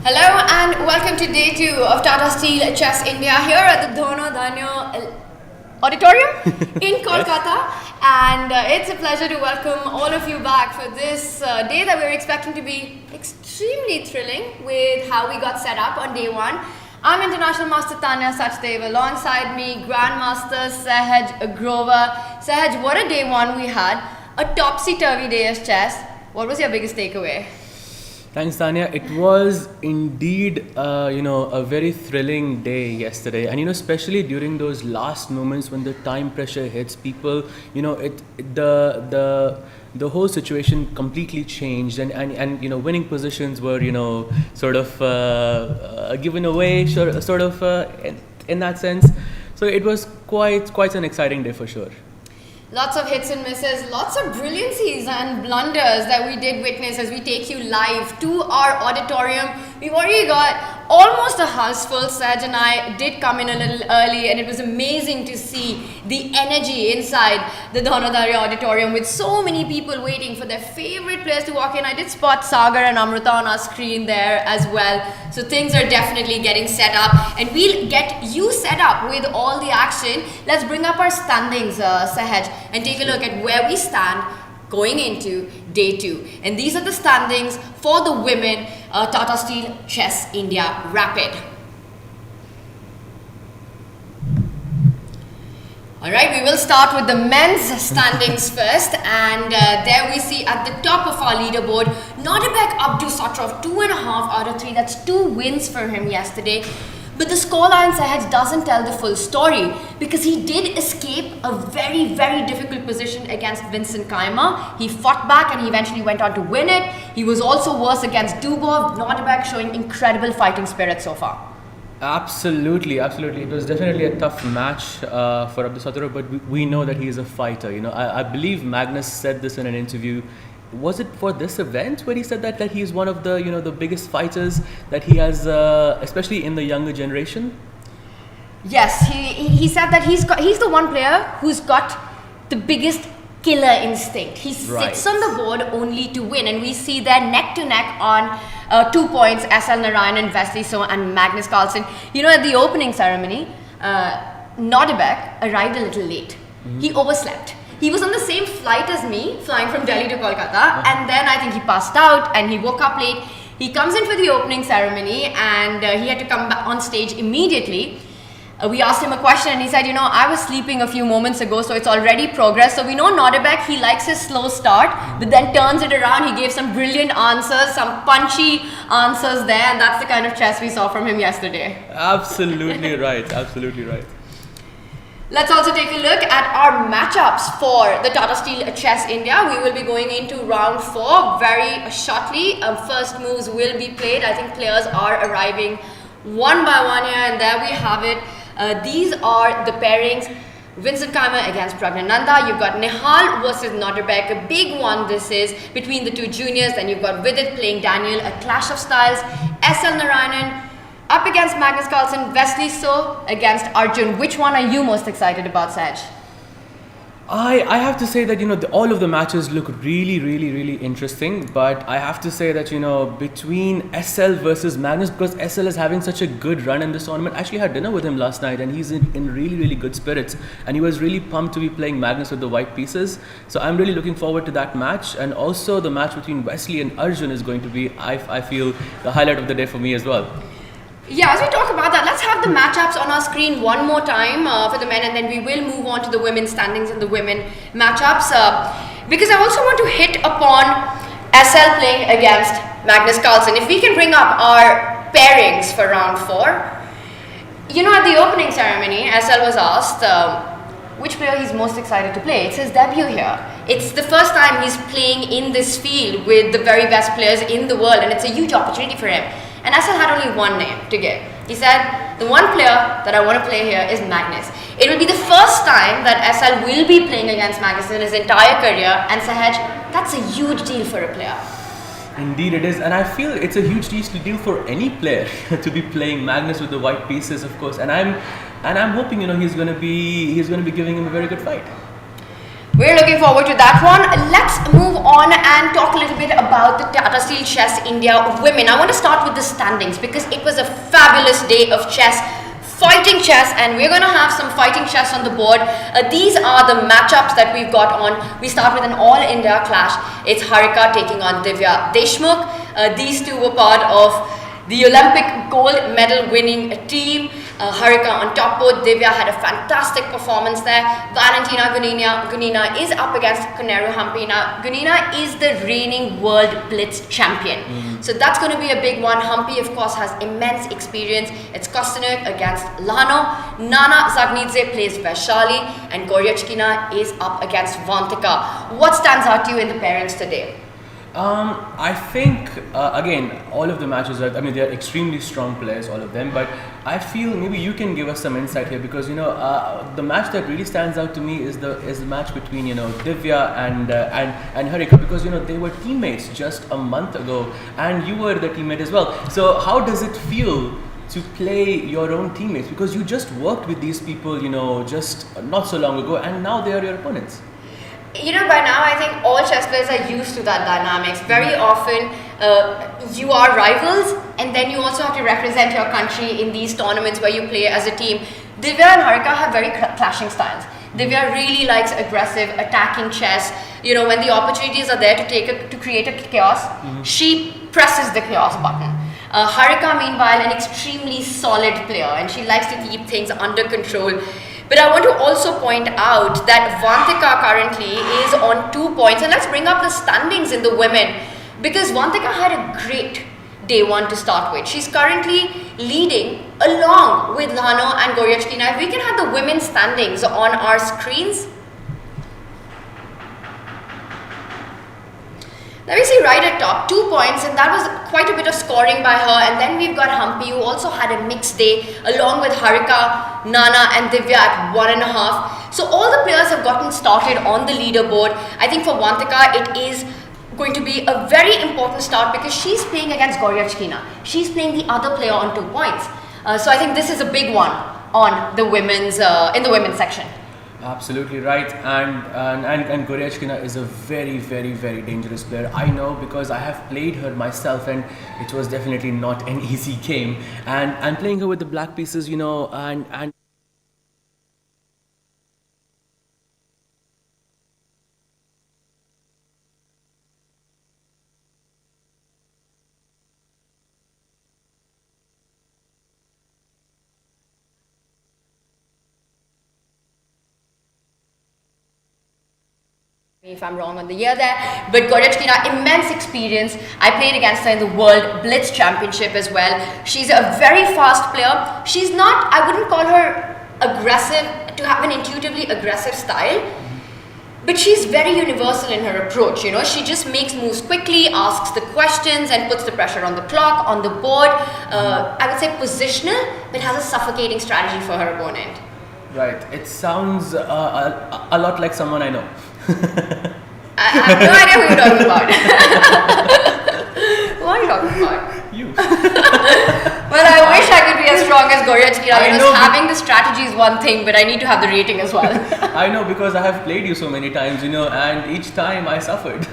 Hello and welcome to day 2 of Tata Steel Chess India here at the Dhono Dhanyo Auditorium in Kolkata. And it's a pleasure to welcome all of you back for this day that we're expecting to be extremely thrilling with how we got set up on day 1. I'm International Master Tanya Sachdev. Alongside me, Grandmaster Sahaj Grover. Sahaj, what a day 1 we had. A topsy-turvy day of chess. What was your biggest takeaway? Thanks, Tanya. It was indeed, a very thrilling day yesterday, and especially during those last moments when the time pressure hits people. The whole situation completely changed, and winning positions were sort of given away, sort of in that sense. So it was quite an exciting day for sure. Lots of hits and misses, lots of brilliancies and blunders that we did witness as we take you live to our auditorium. We've already got almost a house full. Saj and I did come in a little early, and it was amazing to see the energy inside the Dhono Dhanyo Auditorium with so many people waiting for their favorite players to walk in. I did spot Sagar and Amrita on our screen there as well. So things are definitely getting set up, and we'll get you set up with all the action. Let's bring up our standings, Sahaj, and take a look at where we stand going into day 2. And these are the standings for the women Tata Steel Chess India Rapid. Alright, we will start with the men's standings first, and there we see at the top of our leaderboard Nodirbek Abdusattorov, 2.5 out of 3. That's 2 wins for him yesterday. But the scoreline, Sahaj, doesn't tell the full story, because he did escape a very, very difficult position against Vincent Keymer. He fought back and he eventually went on to win it. He was also worse against Dubov. Nodirbek showing incredible fighting spirit so far. Absolutely. It was definitely a tough match for Abdusattorov, but we know that he is a fighter. I believe Magnus said this in an interview. Was it for this event where he said that he is one of the the biggest fighters that he has, especially in the younger generation? Yes, he said that he's the one player who's got the biggest killer instinct. He sits on the board only to win, and we see them neck to neck on 2 points. SL Narayanan, Wesley So, and Magnus Carlsen. At the opening ceremony, Nodirbek arrived a little late. He overslept. He was on the same flight as me, flying from Delhi to Kolkata, and then I think he passed out and he woke up late. He comes in for the opening ceremony, and he had to come back on stage immediately. We asked him a question, and he said, I was sleeping a few moments ago, so it's already progress. So we know Nodirbek, he likes his slow start, but then turns it around. He gave some brilliant answers, some punchy answers there, and that's the kind of chess we saw from him yesterday. Absolutely right. Let's also take a look at our matchups for the Tata Steel Chess India. We will be going into round 4 very shortly. First moves will be played. I think players are arriving one by one here, and there we have it. These are the pairings. Vincent Keymer against Praggnanandhaa. You've got Nihal versus Nodirbek. A big one this is between the 2 juniors. Then you've got Vidit playing Daniel. A clash of styles. SL Narayanan up against Magnus Carlsen. Wesley So against Arjun. Which one are you most excited about, Saj? I have to say that all of the matches look really interesting, but I have to say that between SL versus Magnus, because SL is having such a good run in this tournament. I actually had dinner with him last night, and he's in really good spirits, and he was really pumped to be playing Magnus with the white pieces. So I'm really looking forward to that match, and also the match between Wesley and Arjun is going to be, I feel, the highlight of the day for me as well. Yeah, as we talk about that, let's have the matchups on our screen one more time for the men, and then we will move on to the women's standings and the women matchups. Because I also want to hit upon SL playing against Magnus Carlsen. If we can bring up our pairings for round 4. At the opening ceremony, SL was asked which player he's most excited to play. It's his debut here. It's the first time he's playing in this field with the very best players in the world, and it's a huge opportunity for him. And SL had only one name to give. He said, the one player that I want to play here is Magnus. It will be the first time that SL will be playing against Magnus in his entire career, and Sahaj, that's a huge deal for a player. Indeed it is, and I feel it's a huge deal for any player to be playing Magnus with the white pieces, of course. And I'm hoping he's going to be giving him a very good fight. We're looking forward to that one. Let's move on and talk a little bit about the Tata Steel Chess India women. I want to start with the standings because it was a fabulous day of chess. Fighting chess, and we're going to have some fighting chess on the board. These are the matchups that we've got on. We start with an all-India clash. It's Harika taking on Divya Deshmukh. These two were part of the Olympic gold medal winning team. Harika on top board. Divya had a fantastic performance there. Valentina Gunina is up against Koneru Humphrey. Now, Gunina is the reigning world blitz champion. So that's going to be a big one. Humphrey, of course, has immense experience. It's Kosteniuk against Lhano. Nana Dzagnidze plays Vaishali. And Goryachkina is up against Vantika. What stands out to you in the pairings today? I think, again, all of the matches are, I mean, they're extremely strong players, all of them, but I feel maybe you can give us some insight here because, the match that really stands out to me is the match between, Divya and Harika because, they were teammates just a month ago and you were the teammate as well. So how does it feel to play your own teammates because you just worked with these people, just not so long ago and now they are your opponents? By now I think all chess players are used to that dynamics. Very often you are rivals and then you also have to represent your country in these tournaments where you play as a team. Divya and Harika have very clashing styles. Divya really likes aggressive, attacking chess. When the opportunities are there to create a chaos, she presses the chaos button. Harika, meanwhile, an extremely solid player and she likes to keep things under control. But I want to also point out that Vantika currently is on 2 points. And let's bring up the standings in the women. Because Vantika had a great day one to start with. She's currently leading along with Dhono and Goryachkina. If we can have the women's standings on our screens. Now we see right at top, 2 points, and that was quite a bit of scoring by her. And then we've got Humpy, who also had a mixed day, along with Harika, Nana and Divya at 1.5. So all the players have gotten started on the leaderboard. I think for Vantika, it is going to be a very important start because she's playing against Goryachkina. She's playing the other player on 2 points. So I think this is a big one on the women's in the women's section. Absolutely right, and Goryachkina is a very, very, very dangerous player. I know because I have played her myself, and it was definitely not an easy game. And playing her with the black pieces, and if I'm wrong on the year there, but Goryachkina, immense experience. I played against her in the World Blitz Championship as well. She's a very fast player. She's not, I wouldn't call her aggressive, to have an intuitively aggressive style, but she's very universal in her approach. She just makes moves quickly, asks the questions and puts the pressure on the clock, on the board. I would say positional, but has a suffocating strategy for her opponent. Right, it sounds a lot like someone I know. I have no idea who you're talking about. Who are you talking about? You. Well, I wish I could be as strong as Goryachkina. Having the strategy is one thing, but I need to have the rating as well. I know because I have played you so many times, and each time I suffered.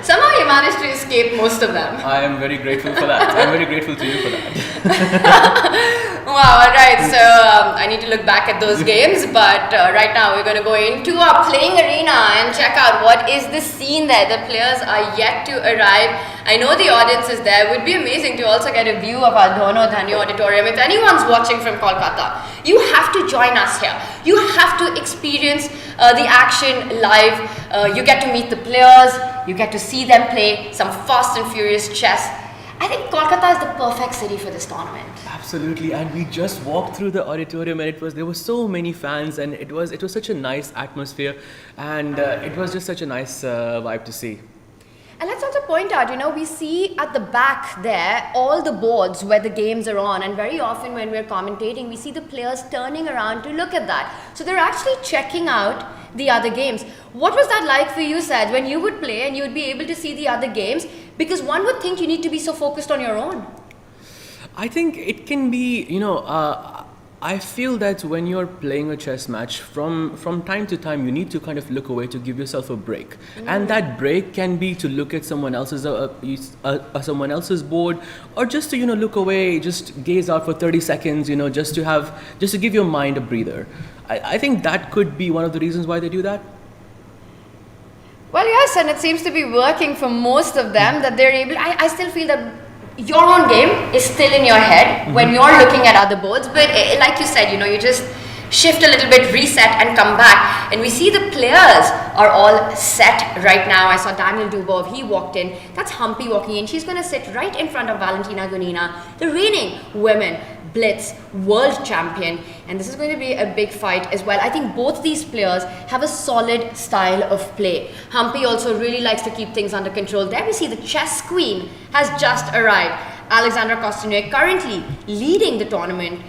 Somehow you managed to escape most of them. I am very grateful for that. I'm very grateful to you for that. Wow, alright, so I need to look back at those games, but right now we're going to go into our playing arena and check out what is the scene there. The players are yet to arrive. I know the audience is there. It would be amazing to also get a view of our Dhono Dhanyo Auditorium. If anyone's watching from Kolkata, you have to join us here. You have to experience the action live. You get to meet the players, you get to see them play some fast and furious chess. I think Kolkata is the perfect city for this tournament. Absolutely, and we just walked through the auditorium and there were so many fans and it was such a nice atmosphere and it was just such a nice vibe to see. And let's also point out, we see at the back there all the boards where the games are on, and very often when we're commentating, we see the players turning around to look at that. So they're actually checking out the other games. What was that like for you, Sad, when you would play and you would be able to see the other games? Because one would think you need to be so focused on your own. I think it can be, I feel that when you're playing a chess match, from time to time, you need to kind of look away to give yourself a break, and that break can be to look at someone else's board, or just to look away, just gaze out for 30 seconds, just to give your mind a breather. I think that could be one of the reasons why they do that. Well, yes, and it seems to be working for most of them, that they're able. I still feel that your own game is still in your head when you're looking at other boards, but like you said, you just shift a little bit, reset, and come back. And we see the players are all set right now. I saw Daniel Dubov, he walked in. That's Humpy walking in. She's going to sit right in front of Valentina Gonina, the reigning women blitz world champion, and this is going to be a big fight as well. I think both these players have a solid style of play. Humpy also really likes to keep things under control. There we see the chess queen has just arrived. Alexandra Kosteniuk currently leading the tournament.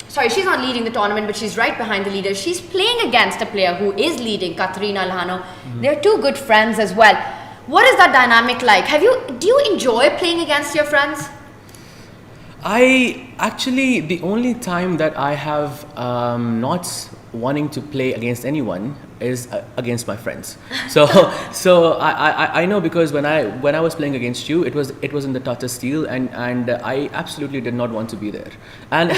Sorry, she's not leading the tournament, but she's right behind the leader. She's playing against a player who is leading, Katerina Lhano. They're two good friends as well. What is that dynamic like? Do you enjoy playing against your friends? The only time that I have not wanting to play against anyone is against my friends. So I know, because when I was playing against you, it was in the Tata Steel, and I absolutely did not want to be there, and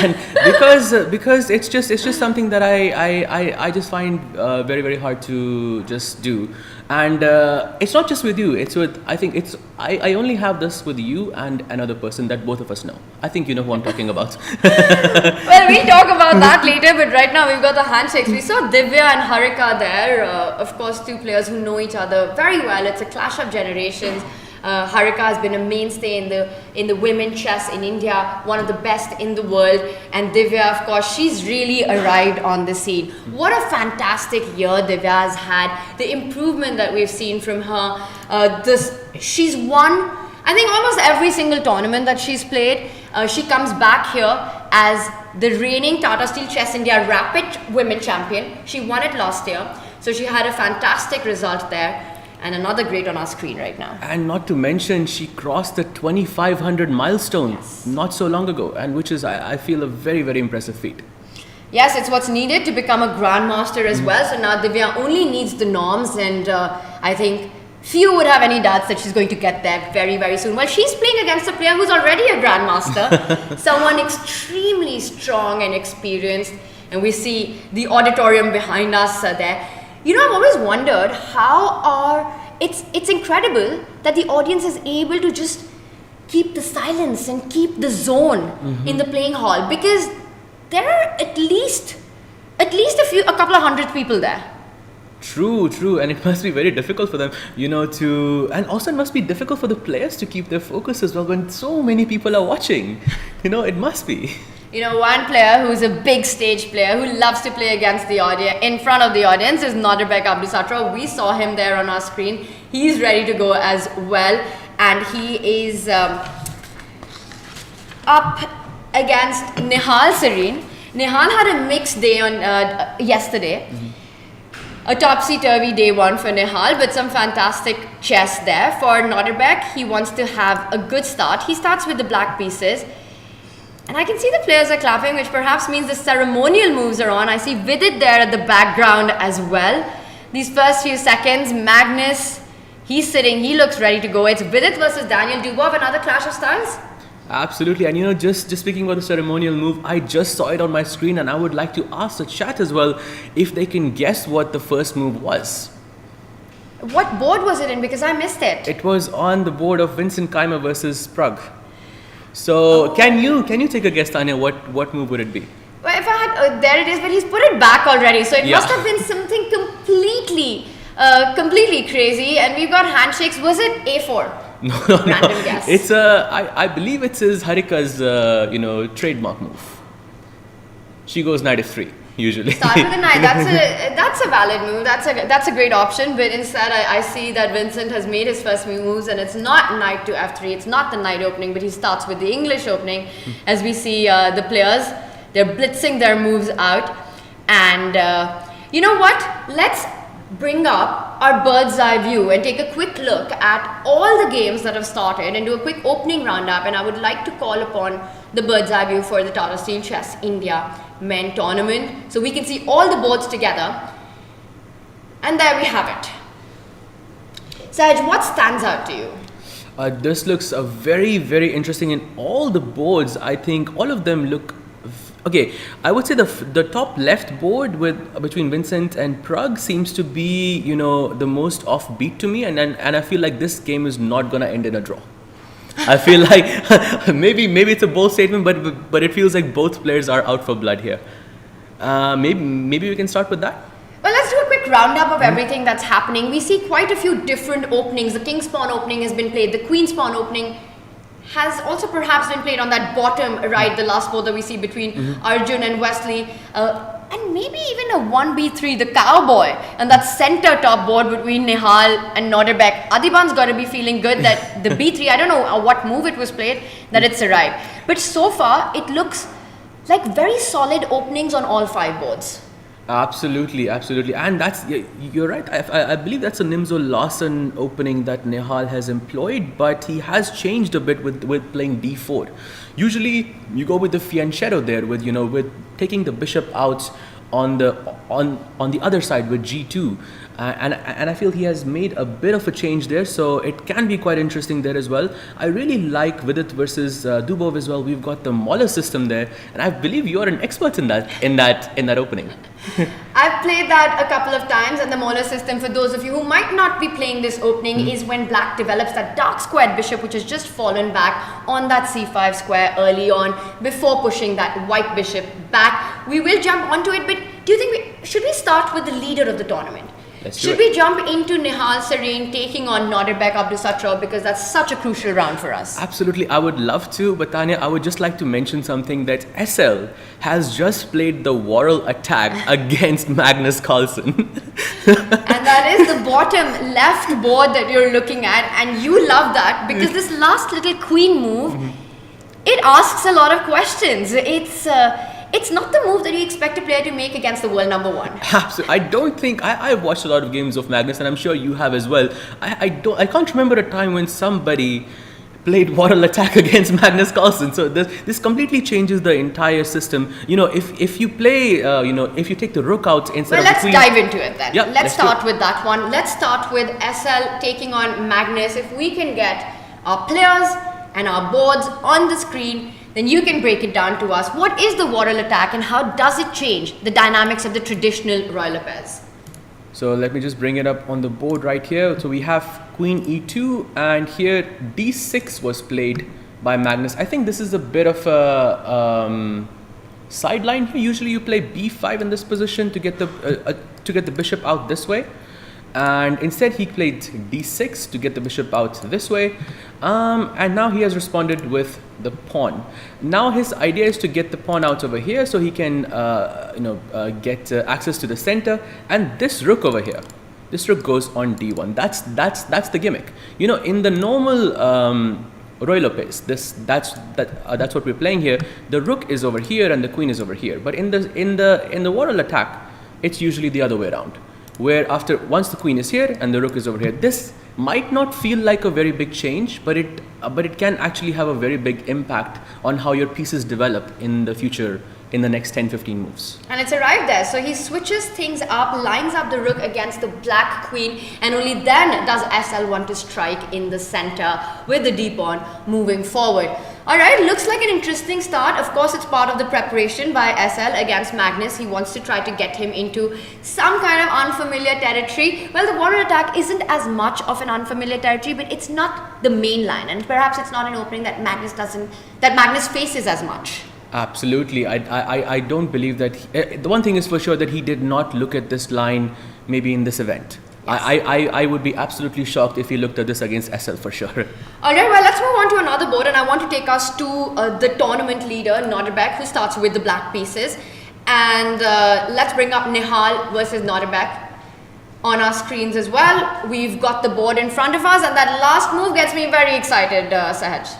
because it's just something that I just find very, very hard to just do. And it's not just with you, it's with, I only have this with you and another person that both of us know. I think you know who I'm talking about. Well, we'll talk about that later, but right now we've got the handshakes. We saw Divya and Harika there, of course, two players who know each other very well. It's a clash of generations. Harika has been a mainstay in the women chess in India, one of the best in the world, and Divya, of course, she's really arrived on the scene. What a fantastic year Divya has had. The improvement that we've seen from her, she's won, I think, almost every single tournament that she's played. She comes back here as the reigning Tata Steel Chess India Rapid Women Champion. She won it last year, so she had a fantastic result there. And another great on our screen right now. And not to mention, she crossed the 2,500 milestone not so long ago, and which is, I feel, a very, very impressive feat. Yes, it's what's needed to become a grandmaster as well. So now Divya only needs the norms, and I think few would have any doubts that she's going to get there very, very soon. Well, she's playing against a player who's already a grandmaster, someone extremely strong and experienced. And we see the auditorium behind us there. I've always wondered it's incredible that the audience is able to just keep the silence and keep the zone in the playing hall, because there are at least a couple of hundred people there. True, and it must be very difficult for them, and also it must be difficult for the players to keep their focus as well when so many people are watching. It must be. One player who's a big stage player who loves to play against the audience, in front of the audience, is Nodirbek Abdusattorov. We saw him there on our screen. He's ready to go as well, and he is up against Nihal Serene. Nihal had a mixed day on yesterday. A topsy-turvy day one for Nihal, but some fantastic chess there. For Nodirbek, he wants to have a good start. He starts with the black pieces. And I can see the players are clapping, which perhaps means the ceremonial moves are on. I see Vidit there at the background as well. These first few seconds, Magnus, he's sitting, he looks ready to go. It's Vidit versus Daniel Dubov, another clash of styles. Absolutely, and just speaking about the ceremonial move, I just saw it on my screen, and I would like to ask the chat as well if they can guess what the first move was. What board was it in? Because I missed it. It was on the board of Vincent Keymer versus Pragg. So can you take a guess, Tanya? What move would it be? Well, if I had there it is, but he's put it back already, so it must have been something completely crazy. And we've got handshakes. Was it A4? No. Random guess. It's I believe it's Harika's trademark move. She goes knight f3 usually. Start with a knight. That's a valid move. That's a great option. But instead, I see that Vincent has made his first moves, and it's not knight to f3. It's not the knight opening, but he starts with the English opening. As we see the players, they're blitzing their moves out, and you know what? Let's bring up our bird's eye view and take a quick look at all the games that have started and do a quick opening roundup, and I would like to call upon the bird's eye view for the Tata Steel Chess India men tournament so we can see all the boards together. And there we have it. Sahaj, what stands out to you? This looks very, very interesting in all the boards. I think all of them look okay. I would say the top left board between Vincent and Pragg seems to be, you know, the most offbeat to me, and I feel like this game is not gonna end in a draw. I feel like maybe it's a bold statement, but it feels like both players are out for blood here. Maybe we can start with that. Well, let's do a quick roundup of everything that's happening. We see quite a few different openings. The King's Pawn opening has been played. The Queen's Pawn opening has also perhaps been played on that bottom right, the last board that we see between Arjun and Wesley. And maybe even a 1b3, the cowboy, and that center top board between Nihal and Nodirbek. Adiban's got to be feeling good that the b3, I don't know what move it was played, that it's arrived. But so far, it looks like very solid openings on all 5 boards. Absolutely, and you're right. I believe that's a Nimzo Lawson opening that Nihal has employed, but he has changed a bit with playing d4. Usually, you go with the fianchetto there, with taking the bishop out on the other side with g2, and I feel he has made a bit of a change there, so it can be quite interesting there as well. I really like Vidit versus Dubov as well. We've got the Mahler system there, and I believe you're an expert in that opening. I've played that a couple of times, and the Mahler system, for those of you who might not be playing this opening, is when black develops that dark squared bishop which has just fallen back on that c5 square early on before pushing that white bishop back. We will jump onto it, but do you think should we start with the leader of the tournament? Should we jump into Nihal Sareen taking on Nodirbek Abdusattorov, because that's such a crucial round for us? Absolutely, I would love to, but Tanya, I would just like to mention something, that SL has just played the Worrell attack against Magnus Carlsen. And that is the bottom left board that you're looking at, and you love that because this last little queen move, it asks a lot of questions. It's not the move that you expect a player to make against the world number 1. Absolutely. I don't think I've watched a lot of games of Magnus, and I'm sure you have as well. I can't remember a time when somebody played Worrell attack against Magnus Carlsen. So this completely changes the entire system. If you play, if you take the rook out instead of the queen. Let's dive into it then. Yeah, let's start with that one. Let's start with SL taking on Magnus. If we can get our players and our boards on the screen, then you can break it down to us. What is the Worrell attack and how does it change the dynamics of the traditional royal pairs? So let me just bring it up on the board right here. So we have Queen E2, and here D6 was played by Magnus. I think this is a bit of a sideline here. Usually you play B5 in this position to get the bishop out this way. And instead he played D6 to get the bishop out this way, and now he has responded with the pawn. Now his idea is to get the pawn out over here so he can get access to the center, and this rook over here, this rook goes on D1. That's the gimmick. In the normal royal pace, that's what we're playing here. The rook is over here and the queen is over here, but in the Worrell attack, it's usually the other way around, where once the queen is here and the rook is over here. This might not feel like a very big change, but it can actually have a very big impact on how your pieces develop in the future, in the next 10-15 moves. And it's arrived there. So he switches things up, lines up the rook against the black queen, and only then does SL want to strike in the center with the d-pawn moving forward. Alright, looks like an interesting start. Of course, it's part of the preparation by SL against Magnus. He wants to try to get him into some kind of unfamiliar territory. Well, the Worrell attack isn't as much of an unfamiliar territory, but it's not the main line, and perhaps it's not an opening that Magnus faces as much. Absolutely. I don't believe that. The one thing is for sure that he did not look at this line maybe in this event. Yes. I would be absolutely shocked if he looked at this against SL for sure. Alright, well, let's move on to another board, and I want to take us to the tournament leader, Nodirbek, who starts with the black pieces. And let's bring up Nihal versus Nodirbek on our screens as well. We've got the board in front of us, and that last move gets me very excited, Sahaj.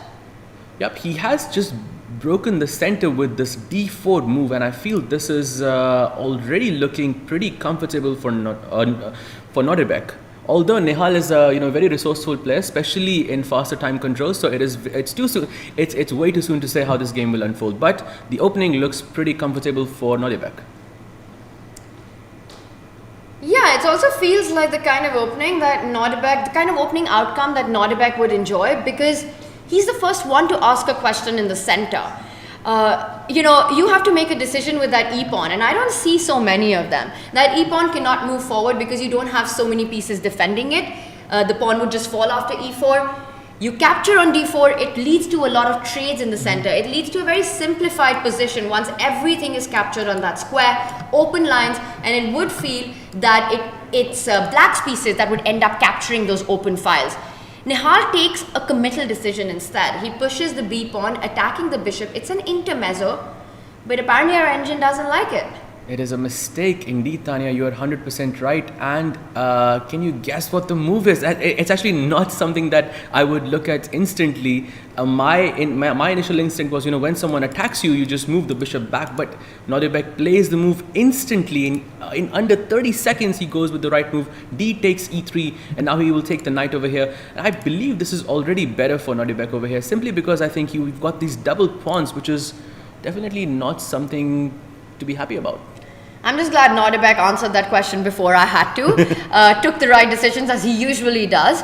Yep, he has just broken the center with this d4 move, and I feel this is already looking pretty comfortable for Nodirbek. Although Nihal is a very resourceful player, especially in faster time control, so it's too soon. It's way too soon to say how this game will unfold. But the opening looks pretty comfortable for Nodirbek. Yeah, it also feels like the kind of opening outcome that Nodirbek would enjoy, because he's the first one to ask a question in the center. You have to make a decision with that e-pawn, and I don't see so many of them. That e-pawn cannot move forward because you don't have so many pieces defending it. The pawn would just fall after e4. You capture on d4, it leads to a lot of trades in the center. It leads to a very simplified position once everything is captured on that square, open lines, and it would feel that it's black's pieces that would end up capturing those open files. Nihal takes a committal decision instead. He pushes the b pawn, attacking the bishop. It's an intermezzo, but apparently our engine doesn't like it. It is a mistake indeed, Tanya. You are 100% right. And can you guess what the move is? It's actually not something that I would look at instantly. My initial instinct was, when someone attacks you, you just move the bishop back. But Nodirbek plays the move instantly. In under 30 seconds, he goes with the right move. D takes e3, and now he will take the knight over here. And I believe this is already better for Nodirbek over here, simply because I think you've got these double pawns, which is definitely not something to be happy about. I'm just glad Nodirbek answered that question before I had to. Took the right decisions, as he usually does.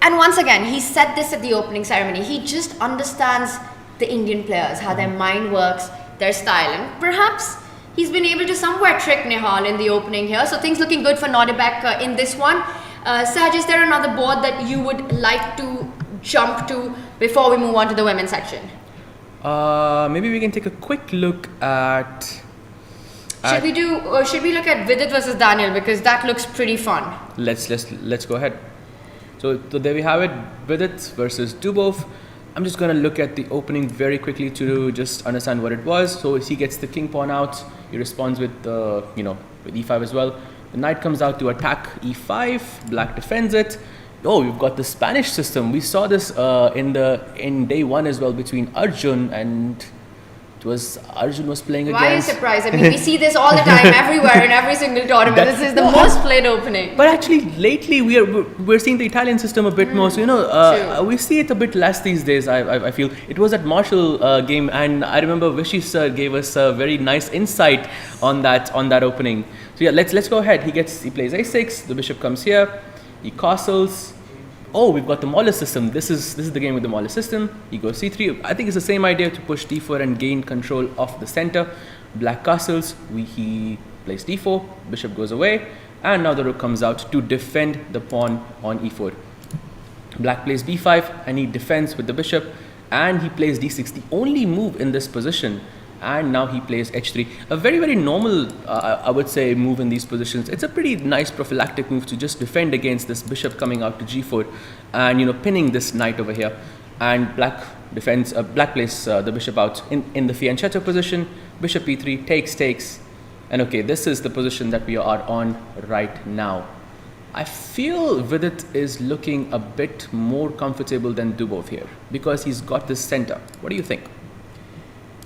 And once again, he said this at the opening ceremony. He just understands the Indian players, how their mind works, their style. And perhaps he's been able to somewhere trick Nihal in the opening here. So things looking good for Nodirbek in this one. Saj, is there another board that you would like to jump to before we move on to the women's section? Maybe we can take a quick look at... Should we look at Vidit versus Daniel, because that looks pretty fun. Let's go ahead. So there we have it, Vidit versus Dubov. I'm just going to look at the opening very quickly to just understand what it was. So he gets the king pawn out. He responds with with e5 as well. The knight comes out to attack e5. Black defends it. Oh, you've got the Spanish system. We saw this in day one as well between Arjun and. Arjun was playing against... Why are you surprised? I mean, we see this all the time, everywhere, in every single tournament. This is the most played opening. But actually, lately, we're seeing the Italian system a bit more. So, we see it a bit less these days, I feel. It was at Marshall game, and I remember Vishy sir gave us a very nice insight on that opening. So yeah, let's go ahead. He plays a6, the bishop comes here, he castles. Oh, we've got the Mauler system. This is the game with the Mauler system. He goes c3. I think it's the same idea to push d4 and gain control of the center. Black castles. He plays d4. Bishop goes away. And now the rook comes out to defend the pawn on e4. Black plays b5 and he defends with the bishop. And he plays d6, the only move in this position. And now he plays h3. A very, very normal, I would say, move in these positions. It's a pretty nice prophylactic move to just defend against this bishop coming out to g4 and, pinning this knight over here. And black defends, black plays the bishop out in the fianchetto position. Bishop e3, takes. And okay, this is the position that we are on right now. I feel Vidit is looking a bit more comfortable than Dubov here because he's got this center. What do you think?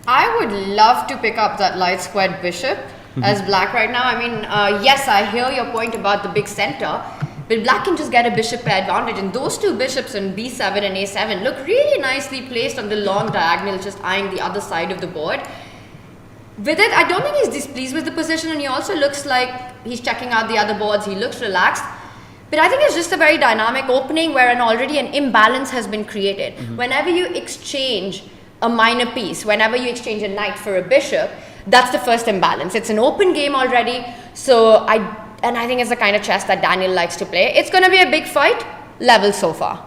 I would love to pick up that light squared bishop as black right now. I mean, yes, I hear your point about the big center, but black can just get a bishop pair advantage. And those two bishops on b7 and a7 look really nicely placed on the long diagonal, just eyeing the other side of the board. Vidit, I don't think he's displeased with the position, and he also looks like he's checking out the other boards. He looks relaxed. But I think it's just a very dynamic opening where already an imbalance has been created. Whenever you exchange a minor piece, whenever you exchange a knight for a bishop, that's the first imbalance. It's an open game already. So I think it's the kind of chess that Daniel likes to play. It's going to be a big fight, level so far.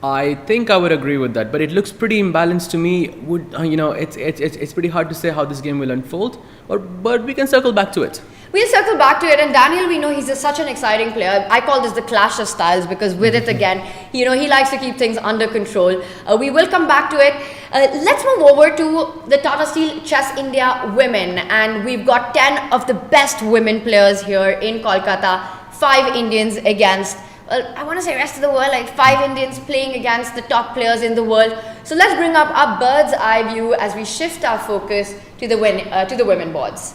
I think I would agree with that, but it looks pretty imbalanced to me. It's pretty hard to say how this game will unfold, but we can circle back to it. We'll circle back to it, and Daniel, we know he's such an exciting player. I call this the clash of styles because with it again, he likes to keep things under control. We will come back to it. Let's move over to the Tata Steel Chess India women, and we've got 10 of the best women players here in Kolkata, 5 Indians against, I want to say rest of the world, like 5 Indians playing against the top players in the world. So let's bring up our bird's eye view as we shift our focus to the women boards.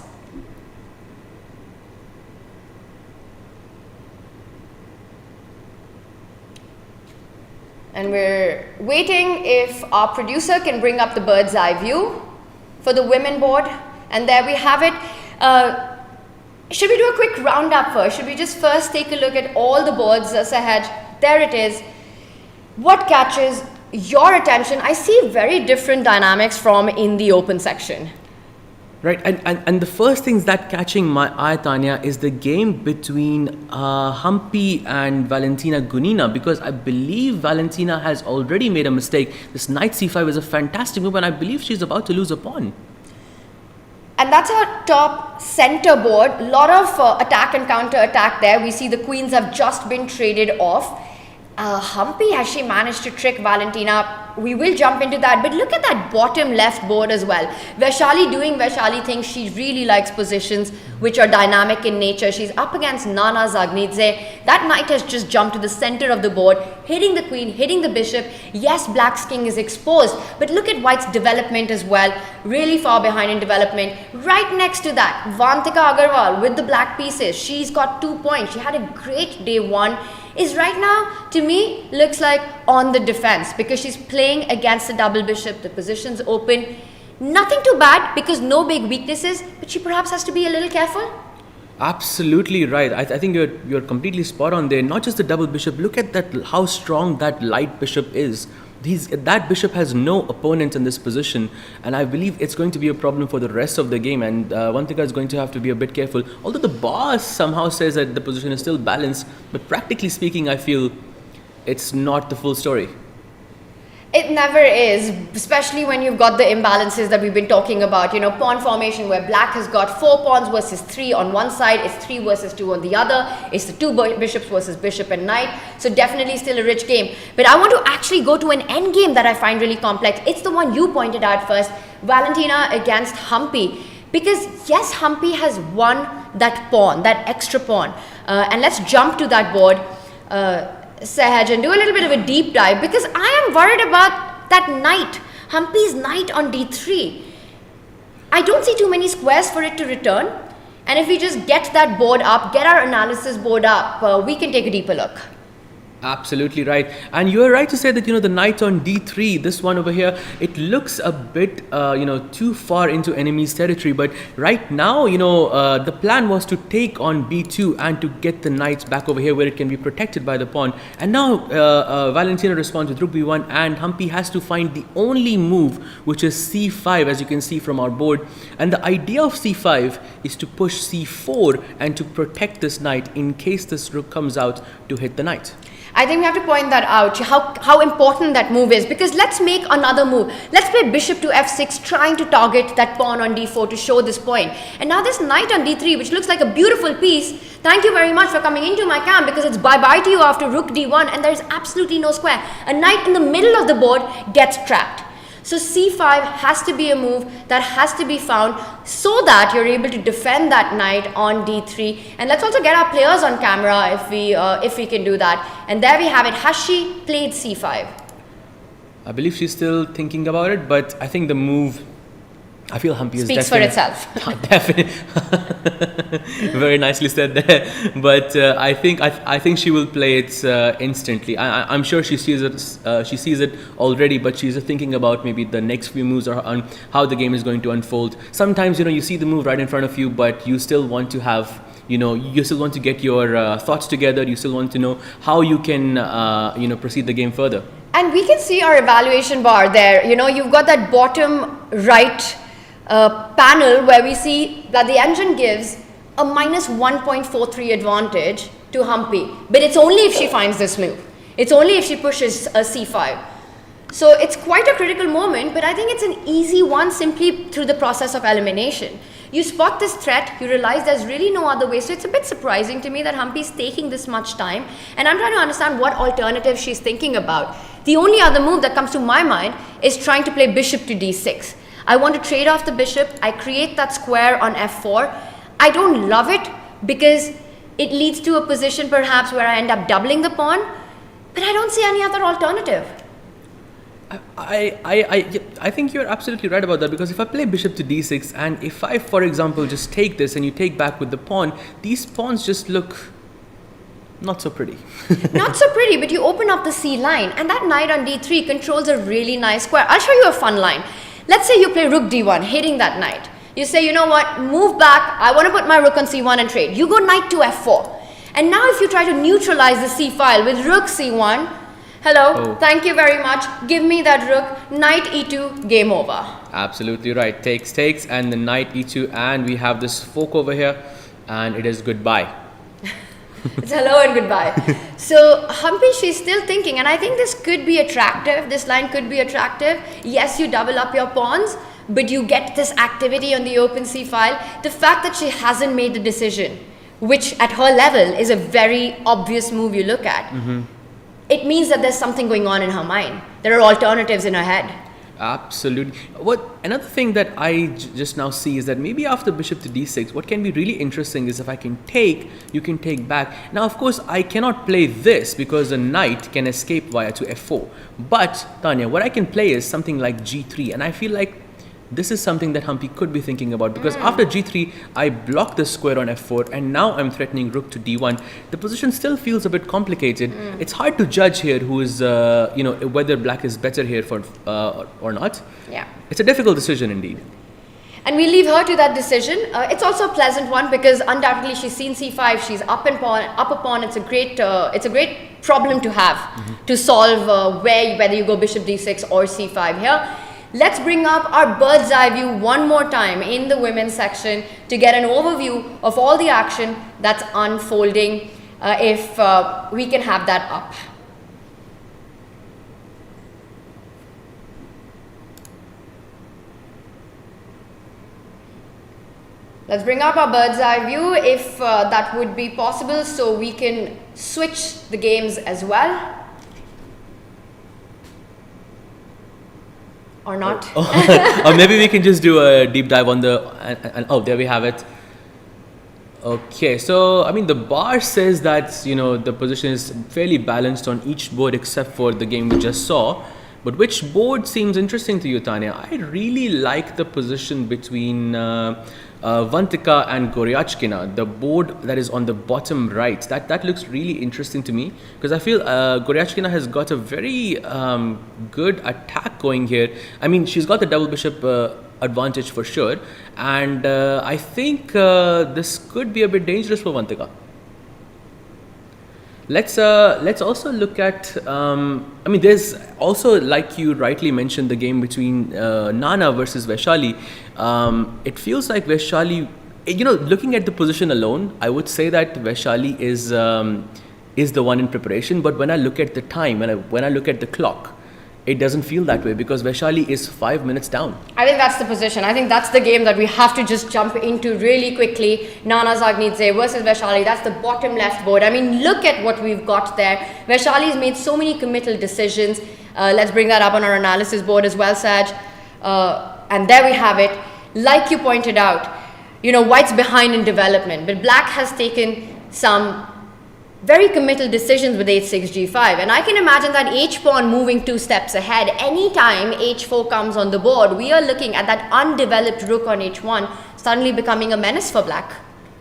And we're waiting if our producer can bring up the bird's eye view for the women board. And there we have it. Should we do a quick roundup first? Should we just first take a look at all the boards, Sahaj? There it is. What catches your attention? I see very different dynamics from in the open section. Right, and the first things that catching my eye, Tanya, is the game between Humpy and Valentina Gunina, because I believe Valentina has already made a mistake. This knight c5 is a fantastic move, and I believe she's about to lose a pawn. And that's our top center board. A lot of attack and counter attack there. We see the queens have just been traded off. Humpy, has she managed to trick Valentina? We will jump into that, but look at that bottom left board as well. Vaishali doing Vaishali things. She really likes positions which are dynamic in nature. She's up against Nana Dzagnidze. That knight has just jumped to the center of the board, hitting the queen, hitting the bishop. Yes, black's king is exposed, but look at white's development as well. Really far behind in development. Right next to that, Vantika Agarwal with the black pieces. She's got 2 points. She had a great day one. Is right now, to me, looks like on the defense because she's playing against the double bishop. The position's open. Nothing too bad because no big weaknesses, but she perhaps has to be a little careful. Absolutely right. I think you're completely spot on there. Not just the double bishop. Look at that, how strong that light bishop is. That bishop has no opponent in this position, and I believe it's going to be a problem for the rest of the game, and Vantika is going to have to be a bit careful. Although the boss somehow says that the position is still balanced, but practically speaking, I feel it's not the full story. It never is, especially when you've got the imbalances that we've been talking about. You know, pawn formation where black has got 4 pawns versus 3 on one side, it's 3 versus 2 on the other, it's the 2 bishops versus bishop and knight. So definitely still a rich game. But I want to actually go to an end game that I find really complex. It's the one you pointed out first, Valentina against Humpy. Because yes, Humpy has won that pawn, that extra pawn. And let's jump to that board. Sahaj, and do a little bit of a deep dive because I am worried about that knight, Humpy's knight on d3. I don't see too many squares for it to return, and if we just get that board up, get our analysis board up, we can take a deeper look. Absolutely right, and you are right to say that the knight on d3, this one over here, it looks a bit too far into enemy's territory. But right now, the plan was to take on b2 and to get the knights back over here where it can be protected by the pawn. And now Valentina responds with rook b1, and Humpy has to find the only move, which is c5, as you can see from our board. And the idea of c5 is to push c4 and to protect this knight in case this rook comes out to hit the knight. I think we have to point that out, how important that move is, because let's make another move. Let's play bishop to f6, trying to target that pawn on d4 to show this point. And now this knight on d3, which looks like a beautiful piece. Thank you very much for coming into my camp, because it's bye-bye to you after rook d1 and there's absolutely no square. A knight in the middle of the board gets trapped. So c5 has to be a move that has to be found so that you're able to defend that knight on d3. And let's also get our players on camera if we can do that. And there we have it. Has she played c5? I believe she's still thinking about it, but I think the move, I feel Humpy is speaks for itself. Definitely. Very nicely said there. But I think she will play it instantly. I'm sure she sees it. She sees it already, but she's thinking about maybe the next few moves or on how the game is going to unfold. Sometimes you see the move right in front of you, but you still want to have. You still want to get your thoughts together. You still want to know how you can proceed the game further. And we can see our evaluation bar there. You've got that bottom right panel where we see that the engine gives a minus 1.43 advantage to Humpy, but it's only if she finds this move. It's only if she pushes a c5. So it's quite a critical moment, but I think it's an easy one simply through the process of elimination. You spot this threat, you realize there's really no other way. So it's a bit surprising to me that Humpy's taking this much time, and I'm trying to understand what alternative she's thinking about. The only other move that comes to my mind is trying to play bishop to d6. I want to trade off the bishop. I create that square on f4. I don't love it because it leads to a position perhaps where I end up doubling the pawn, but I don't see any other alternative. I think you're absolutely right about that, because if I play bishop to d6 and if I, for example, just take this and you take back with the pawn, these pawns just look Not so pretty. Not so pretty, but you open up the C line, and that knight on D3 controls a really nice square. I'll show you a fun line. Let's say you play rook D1, hitting that knight. You say, you know what, move back, I want to put my rook on C1 and trade. You go knight to F4. And now if you try to neutralize the C file with rook C1, hello, thank you very much, give me that rook, knight E2, game over. Absolutely right. Takes, and the knight E2, and we have this fork over here, and it is goodbye. It's hello and goodbye. So Humpy, she's still thinking, and I think this could be attractive. This line could be attractive. Yes, you double up your pawns, but you get this activity on the open C file. The fact that she hasn't made the decision, which at her level is a very obvious move you look at, it means that there's something going on in her mind. There are alternatives in her head. Absolutely. Another thing that I just now see is that maybe after bishop to d6, what can be really interesting is if I can take, you can take back. Now, of course, I cannot play this because the knight can escape via to f4. But, Tanya, what I can play is something like g3, and I feel like this is something that Humpy could be thinking about, because after g3, I block the square on f4, and now I'm threatening rook to d1. The position still feels a bit complicated. It's hard to judge here who is, whether black is better here for or not. Yeah. It's a difficult decision indeed. And we leave her to that decision. It's also a pleasant one because undoubtedly she's seen c5, she's up a pawn. It's a great problem to have to solve whether you go bishop d6 or c5 here. Let's bring up our bird's eye view one more time in the women's section to get an overview of all the action that's unfolding, if we can have that up. Let's bring up our bird's eye view if that would be possible, so we can switch the games as well. Or not. Or maybe we can just do a deep dive on the there we have it. Okay, so I mean the bar says that the position is fairly balanced on each board except for the game we just saw. But which board seems interesting to you, Tanya? I really like the position between Vantika and Goryachkina, the board that is on the bottom right. That looks really interesting to me because I feel Goryachkina has got a very good attack going here. I mean, she's got the double bishop advantage for sure, and I think this could be a bit dangerous for Vantika. Let's also look at, I mean, there's also, like you rightly mentioned, the game between Nana versus Vaishali. It feels like Vaishali, looking at the position alone, I would say that Vaishali is the one in preparation. But when I look at the time, when I look at the clock, it doesn't feel that way because Vaishali is 5 minutes down. I think that's the position. I think that's the game that we have to just jump into really quickly. Nana Dzagnidze versus Vaishali. That's the bottom left board. I mean, look at what we've got there. Vaishali's made so many committal decisions. Let's bring that up on our analysis board as well, Saj. And there we have it. Like you pointed out, white's behind in development, but black has taken some very committal decisions with h6, g5, and I can imagine that h-pawn moving 2 steps ahead. Anytime h4 comes on the board, we are looking at that undeveloped rook on h1 suddenly becoming a menace for black.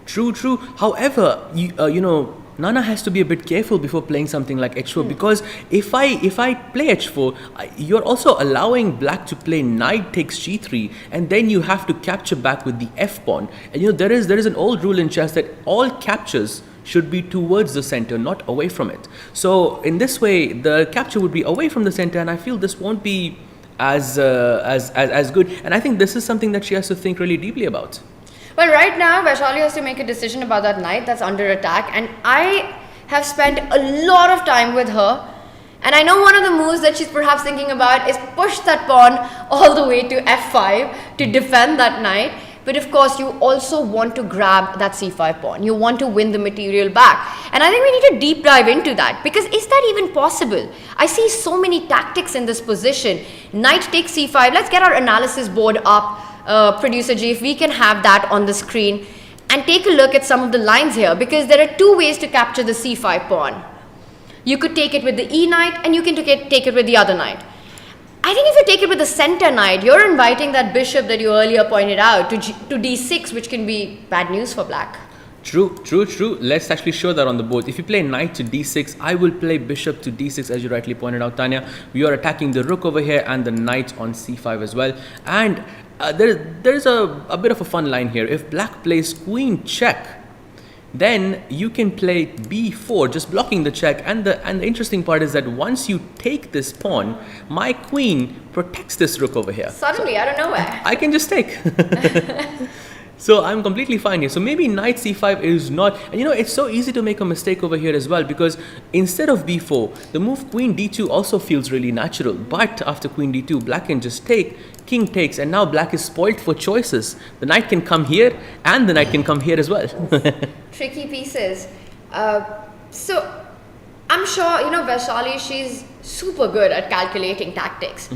True. However, Nana has to be a bit careful before playing something like h4 because if I play h4, you're also allowing black to play knight takes g3, and then you have to capture back with the f pawn. And there is an old rule in chess that all captures should be towards the center, not away from it. So in this way, the capture would be away from the center, and I feel this won't be as good. And I think this is something that she has to think really deeply about. Well, right now, Vaishali has to make a decision about that knight that's under attack, and I have spent a lot of time with her, and I know one of the moves that she's perhaps thinking about is push that pawn all the way to f5 to defend that knight. But of course, you also want to grab that c5 pawn. You want to win the material back. And I think we need to deep dive into that, because is that even possible? I see so many tactics in this position. Knight takes c5. Let's get our analysis board up, Producer G, if we can have that on the screen. And take a look at some of the lines here, because there are 2 ways to capture the c5 pawn. You could take it with the e knight, and you can take it with the other knight. I think if you take it with the center knight, you're inviting that bishop that you earlier pointed out to d6, which can be bad news for black. True. Let's actually show that on the board. If you play knight to d6, I will play bishop to d6, as you rightly pointed out, Tanya. We are attacking the rook over here and the knight on c5 as well. And there's a bit of a fun line here. If black plays queen check, then you can play b4, just blocking the check. And the interesting part is that once you take this pawn, my queen protects this rook over here. Suddenly, out of nowhere. I can just take. So I'm completely fine here. So maybe knight c5 is not, and it's so easy to make a mistake over here as well, because instead of b4, the move queen d2 also feels really natural. But after queen d2, black can just take, king takes, and now black is spoiled for choices. The knight can come here and the knight can come here as well. Tricky pieces. So I'm sure, Vaishali, she's super good at calculating tactics.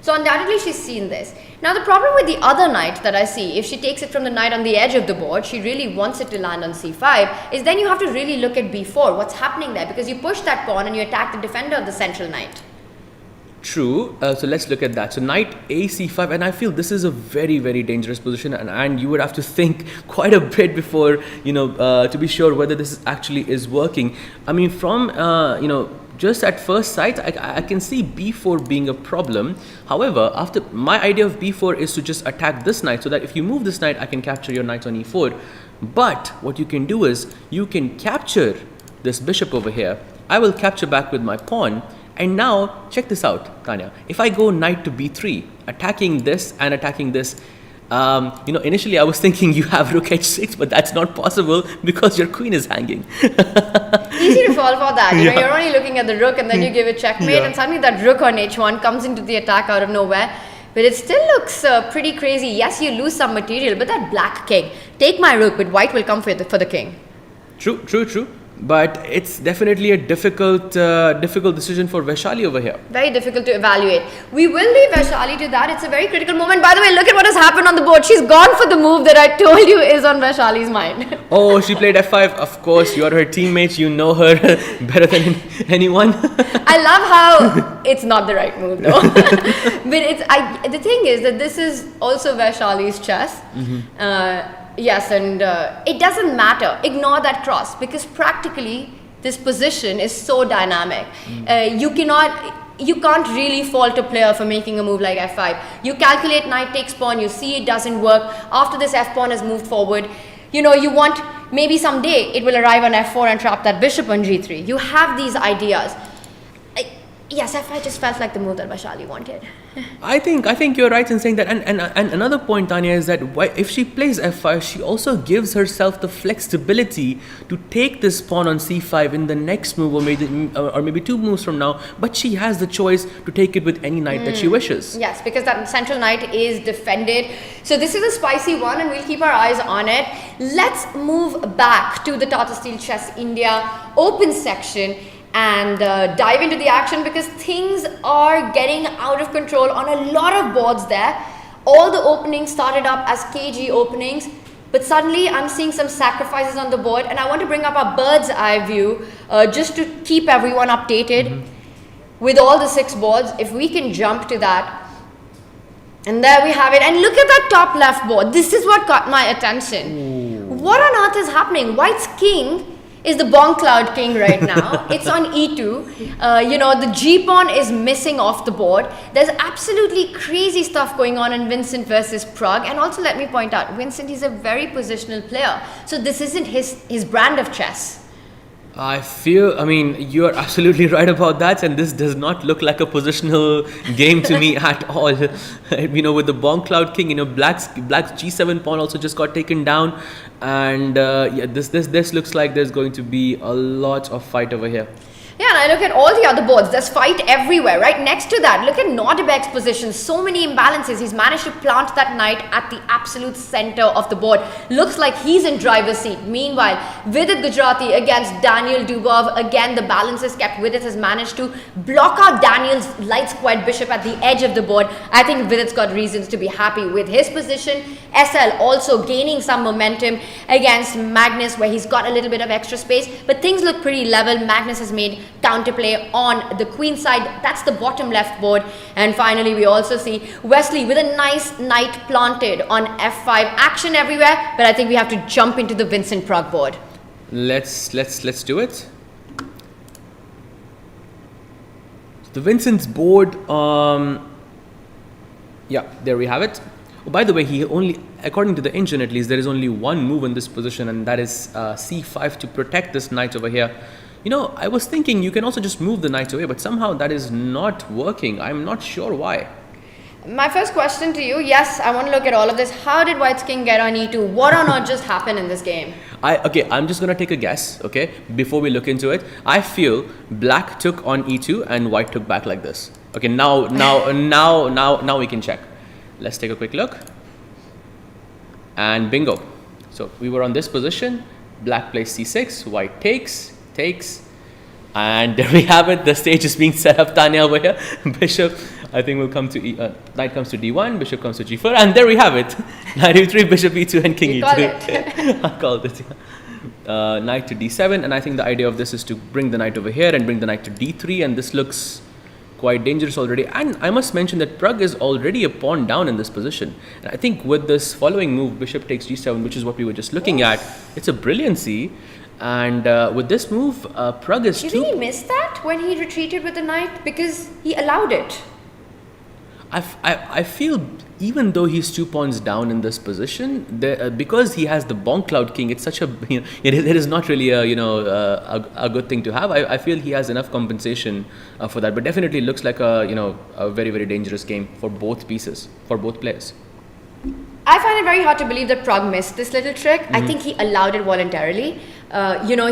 So undoubtedly she's seen this. Now the problem with the other knight that I see, if she takes it from the knight on the edge of the board, she really wants it to land on c5, is then you have to really look at b4. What's happening there? Because you push that pawn and you attack the defender of the central knight. True. So let's look at that. So knight a c5, and I feel this is a very, very dangerous position, and you would have to think quite a bit before, to be sure whether this actually is working. I mean, from, just at first sight, I can see b4 being a problem. However, after my idea of b4 is to just attack this knight, so that if you move this knight, I can capture your knight on e4. But what you can do is you can capture this bishop over here. I will capture back with my pawn. And now check this out, Tanya. If I go knight to b3, attacking this and attacking this, initially I was thinking you have rook h6, but that's not possible because your queen is hanging. Easy to fall for that. You're only looking at the rook and then you give it checkmate, and suddenly that rook on h1 comes into the attack out of nowhere. But it still looks pretty crazy. Yes, you lose some material, but that black king, take my rook, but white will come for the king. True. But it's definitely a difficult decision for Vaishali over here. Very difficult to evaluate. We will leave Vaishali to that. It's a very critical moment. By the way, look at what has happened on the board. She's gone for the move that I told you is on Vaishali's mind. Oh, she played f5. Of course, you're her teammate. You know her better than anyone. I love how it's not the right move though. But the thing is that this is also Vaishali's chess. Yes, and it doesn't matter. Ignore that cross, because practically this position is so dynamic. You can't really fault a player for making a move like f5. You calculate knight takes pawn, you see it doesn't work. After this f pawn has moved forward, you want, maybe someday it will arrive on f4 and trap that bishop on g3. You have these ideas. Yes, f5 just felt like the move that Vaishali wanted. I think you're right in saying that. And another point, Tanya, is that if she plays f5, she also gives herself the flexibility to take this pawn on c5 in the next move, or maybe two moves from now. But she has the choice to take it with any knight that she wishes. Yes, because that central knight is defended. So this is a spicy one, and we'll keep our eyes on it. Let's move back to the Tata Steel Chess India open section and dive into the action, because things are getting out of control on a lot of boards there. All the openings started up as KG openings, but suddenly I'm seeing some sacrifices on the board, and I want to bring up our bird's eye view just to keep everyone updated with all the 6 boards. If we can jump to that, and there we have it. And look at that top left board. This is what caught my attention. What on earth is happening? White's king is the bomb cloud king right now. It's on e2. The g pawn is missing off the board. There's absolutely crazy stuff going on in Vincent versus Pragg. And also, let me point out, Vincent is a very positional player, so this isn't his brand of chess. You're absolutely right about that, and this does not look like a positional game to me at all. With the bomb cloud king, black's g7 pawn also just got taken down, and this looks like there's going to be a lot of fight over here. Yeah, and I look at all the other boards. There's fight everywhere. Right next to that, look at Nodirbek's position. So many imbalances. He's managed to plant that knight at the absolute center of the board. Looks like he's in driver's seat. Meanwhile, Vidit Gujarati against Daniel Dubov. Again, the balance is kept. Vidit has managed to block out Daniel's light squared bishop at the edge of the board. I think Vidit's got reasons to be happy with his position. SL also gaining some momentum against Magnus, where he's got a little bit of extra space. But things look pretty level. Magnus has made counterplay on the queen side. That's the bottom left board. And finally, we also see Wesley with a nice knight planted on f5. Action everywhere, but I think we have to jump into the Vincent Pragg board. Let's do it. The Vincent's board, yeah, there we have it. Oh, by the way, he only, according to the engine at least, there is only one move in this position, and that is c5 to protect this knight over here. You know, I was thinking you can also just move the knight away, but somehow that is not working. I'm not sure why. My first question to you, yes, I want to look at all of this. How did White's king get on e2? What on earth just happened in this game? Okay, I'm just going to take a guess, okay, before we look into it. I feel black took on e2 and white took back like this. Okay, now we can check. Let's take a quick look. And bingo. So we were on this position. Black plays c6, white takes, and there we have it. The stage is being set up, Tanya, over here. Bishop, I think, will come to knight comes to d1, bishop comes to g4, and there we have it. Knight e3, bishop e2, and king e2. I called it. Knight to d7, and I think the idea of this is to bring the knight over here and bring the knight to d3, and this looks quite dangerous already. And I must mention that Pragg is already a pawn down in this position. And I think with this following move, bishop takes g7, which is what we were just looking at, it's a brilliancy. And with this move, Pragg is Do you think he missed that when he retreated with the knight? Because he allowed it. I feel even though he's 2 pawns down in this position, because he has the bonk cloud king, it's such a, you know, it is not really a, you know, a good thing to have. I feel he has enough compensation for that, but definitely looks like a, you know, a very, very dangerous game for both pieces, for both players. I find it very hard to believe that Pragg missed this little trick. I think he allowed it voluntarily. You know,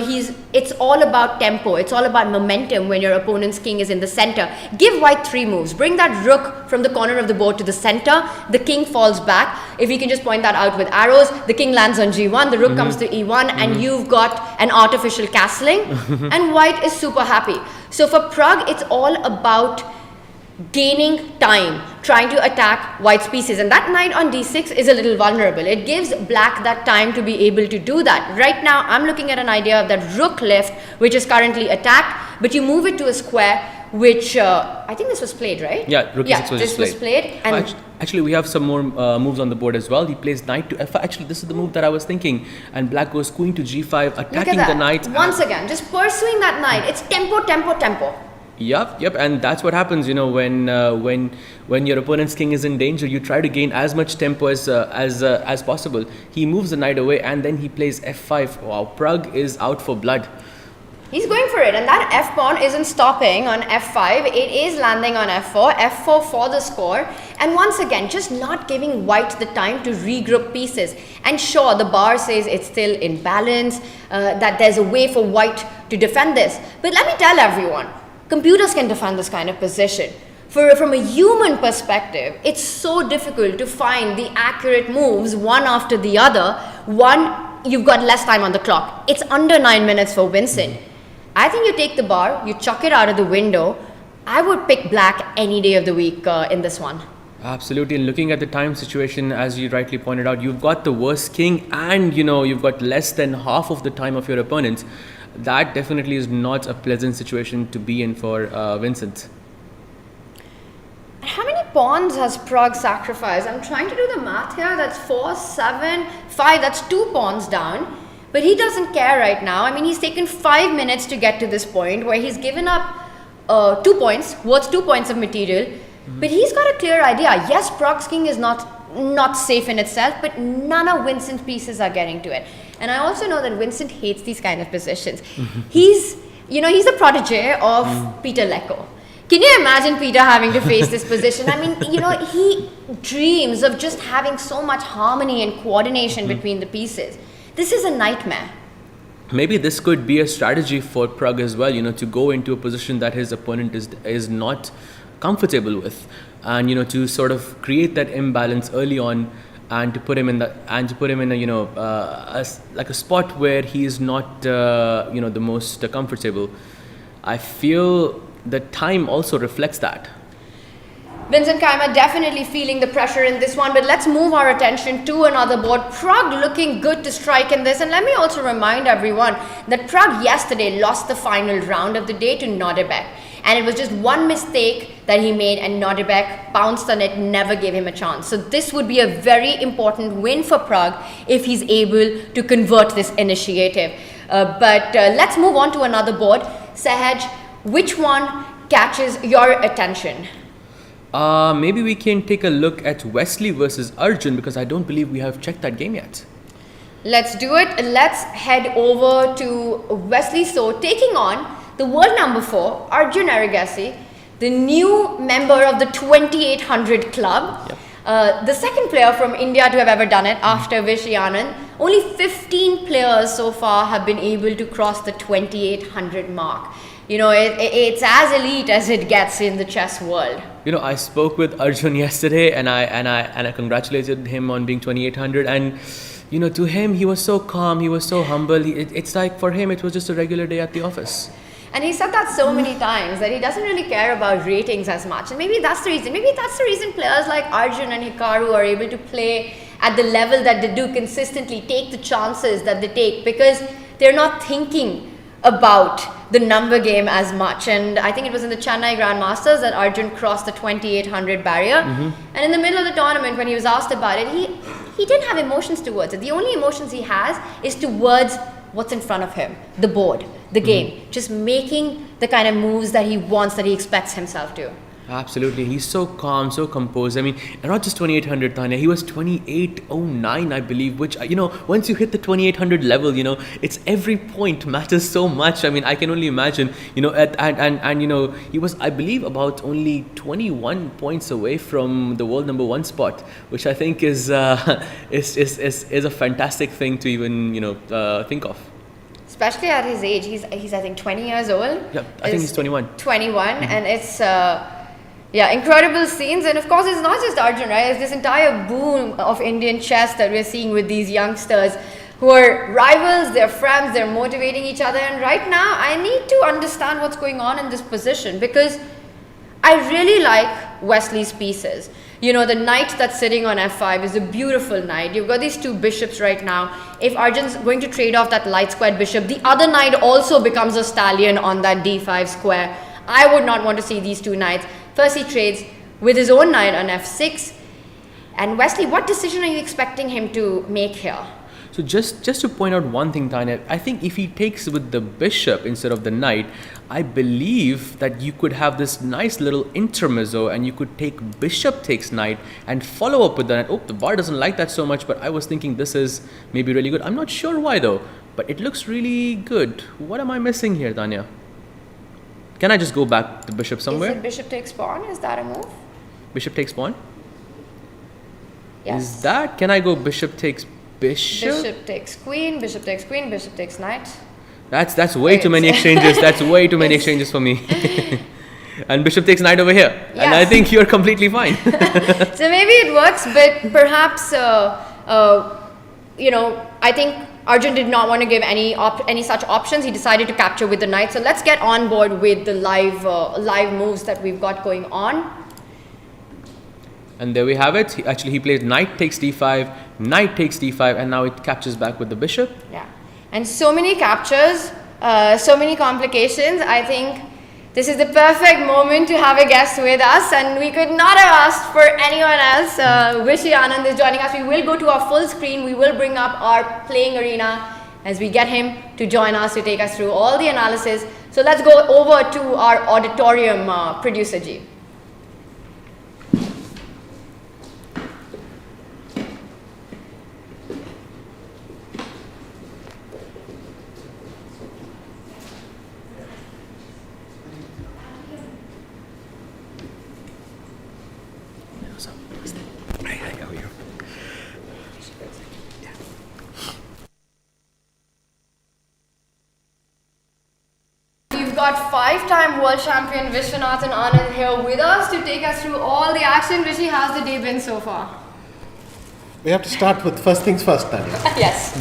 it's all about tempo. It's all about momentum when your opponent's king is in the center. Give white 3 moves. Bring that rook from the corner of the board to the center. The king falls back. If you can just point that out with arrows, the king lands on g1, the rook comes to e1, and you've got an artificial castling. And white is super happy. So for Pragg, it's all about gaining time, trying to attack white's pieces, and that knight on d6 is a little vulnerable. It gives black that time to be able to do that. Right now I'm looking at an idea of that rook left, which is currently attacked, but you move it to a square, which I think this was played, right? Yeah, rook e6 was this was played. And actually we have some more moves on the board as well. He plays knight to f5. Actually, this is the move that I was thinking, and black goes queen to g5, attacking the knight. Once again, just pursuing that knight. It's tempo, tempo, tempo. Yep, and that's what happens, you know, when your opponent's king is in danger. You try to gain as much tempo as possible. He moves the knight away, and then he plays f5. Wow, Pragg is out for blood. He's going for it, and that f pawn isn't stopping on f5. It is landing on f4 for the score. And once again, just not giving white the time to regroup pieces. And sure, the bar says it's still in balance, that there's a way for white to defend this. But let me tell everyone, computers can defend this kind of position. From a human perspective, it's so difficult to find the accurate moves one after the other. One, you've got less time on the clock. It's under 9 minutes for Vincent. I think you take the bar, you chuck it out of the window. I would pick black any day of the week in this one. Absolutely, and looking at the time situation, as you rightly pointed out, you've got the worst king, and you know, you've got less than half of the time of your opponents. That definitely is not a pleasant situation to be in for Vincent. How many pawns has Pragg sacrificed? I'm trying to do the math here. That's 4, 7, 5. That's 2 pawns down. But he doesn't care right now. I mean, he's taken 5 minutes to get to this point where he's given up 2 points, worth 2 points of material. But he's got a clear idea. Yes, Pragg's king is not safe in itself, but none of Vincent's pieces are getting to it. And I also know that Vincent hates these kind of positions. He's the protege of Peter Lecco. Can you imagine Peter having to face this position? I mean, you know, he dreams of just having so much harmony and coordination between the pieces. This is a nightmare. Maybe this could be a strategy for Pragg as well, you know, to go into a position that his opponent is not comfortable with, and you know, to sort of create that imbalance early on, and to put him in a you know, like a spot where he is not you know, the most comfortable. I feel the time also reflects that. Vincent Keymer definitely feeling the pressure in this one, but let's move our attention to another board. Pragg looking good to strike in this, and let me also remind everyone that Pragg yesterday lost the final round of the day to Nodirbek, and it was just one mistake that he made and Nodirbek bounced on it, never gave him a chance. So this would be a very important win for Pragg if he's able to convert this initiative. But let's move on to another board. Sahaj, which one catches your attention? Maybe we can take a look at Wesley versus Arjun, because I don't believe we have checked that game yet. Let's do it. Let's head over to Wesley So taking on the world number 4, Arjun Erigaisi, the new member of the 2800 club. Yep. The second player from India to have ever done it after Vishy Anand. Only 15 players so far have been able to cross the 2800 mark. You know, it's as elite as it gets in the chess world. You know, I spoke with Arjun yesterday, and I congratulated him on being 2800. And you know, to him, he was so calm, he was so humble. It's like for him, it was just a regular day at the office. And he said that so many times, that he doesn't really care about ratings as much. And maybe that's the reason. Maybe that's the reason players like Arjun and Hikaru are able to play at the level that they do consistently, take the chances that they take, because they're not thinking about the number game as much. And I think it was in the Chennai Grandmasters that Arjun crossed the 2800 barrier. And in the middle of the tournament, when he was asked about it, he didn't have emotions towards it. The only emotions he has is towards what's in front of him, the board, the game, just making the kind of moves that he wants, that he expects himself to. Absolutely. He's so calm, so composed. I mean, and not just 2800, Tanya. He was 2809, I believe, which, you know, once you hit the 2800 level, you know, it's every point matters so much. I mean, I can only imagine, you know, and you know, he was, I believe, about only 21 points away from the world number 1 spot, which I think is a fantastic thing to even, you know, think of. Especially at his age. He's I think 20 years old. Yeah, I think he's 21. 21, and it's yeah, incredible scenes. And of course, it's not just Arjun, right? It's this entire boom of Indian chess that we're seeing with these youngsters who are rivals, they're friends, they're motivating each other. And right now, I need to understand what's going on in this position, because I really like Wesley's pieces. You know, the knight that's sitting on f5 is a beautiful knight. You've got these 2 bishops right now. If Arjun's going to trade off that light squared bishop, the other knight also becomes a stallion on that d5 square. I would not want to see these 2 knights. First, he trades with his own knight on f6. And Wesley, what decision are you expecting him to make here? So just to point out one thing, Tanya, I think if he takes with the bishop instead of the knight, I believe that you could have this nice little intermezzo, and you could take bishop takes knight and follow up with the knight. Oh, the bar doesn't like that so much, but I was thinking this is maybe really good. I'm not sure why though, but it looks really good. What am I missing here, Tanya? Can I just go back the bishop somewhere? Is it bishop takes pawn? Is that a move? Bishop takes pawn? Yes. Is that? Can I go bishop takes bishop? Bishop takes queen, bishop takes queen, bishop takes knight. That's way too many exchanges. That's way too many exchanges for me. And bishop takes knight over here. Yes. And I think you're completely fine. So maybe it works, but perhaps, you know, I think Arjun did not want to give any such options. He decided to capture with the knight. So let's get on board with the live moves that we've got going on. And there we have it. He played knight takes d5, knight takes d5, and now it captures back with the bishop. Yeah. And so many captures, so many complications. I think this is the perfect moment to have a guest with us, and we could not have asked for anyone else. Vishy Anand is joining us. We will go to our full screen. We will bring up our playing arena as we get him to join us to take us through all the analysis. So let's go over to our auditorium, producer G. Got 5-time world champion Viswanathan Anand here with us to take us through all the action. Vishy, how's the day been so far? We have to start with first things first, Tanya. Yes.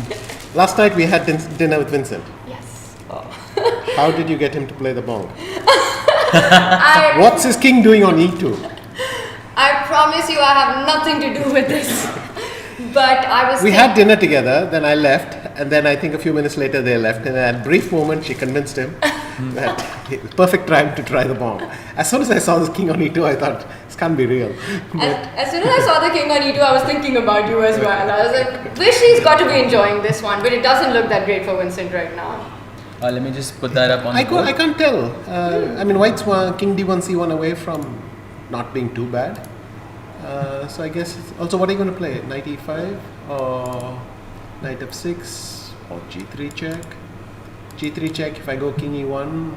Last night we had dinner with Vincent. Yes. How did you get him to play the bong? What's his king doing on e2? promise you I have nothing to do with this. But I was We had dinner together, then I left, and then I think a few minutes later they left. And at a brief moment, she convinced him that it was perfect time to try the bomb. As soon as I saw this king on e2, I thought, this can't be real. As soon as I saw the king on e2, I was thinking about you as well. I was like, Vishy's got to be enjoying this one, but it doesn't look that great for Vincent right now. Let me just put that up on the board. I can't tell. I mean, white's king d1, c1 away from not being too bad. So I guess, also what are you going to play? Knight e5 or knight f6 or g3 check? G3 check if I go king e1.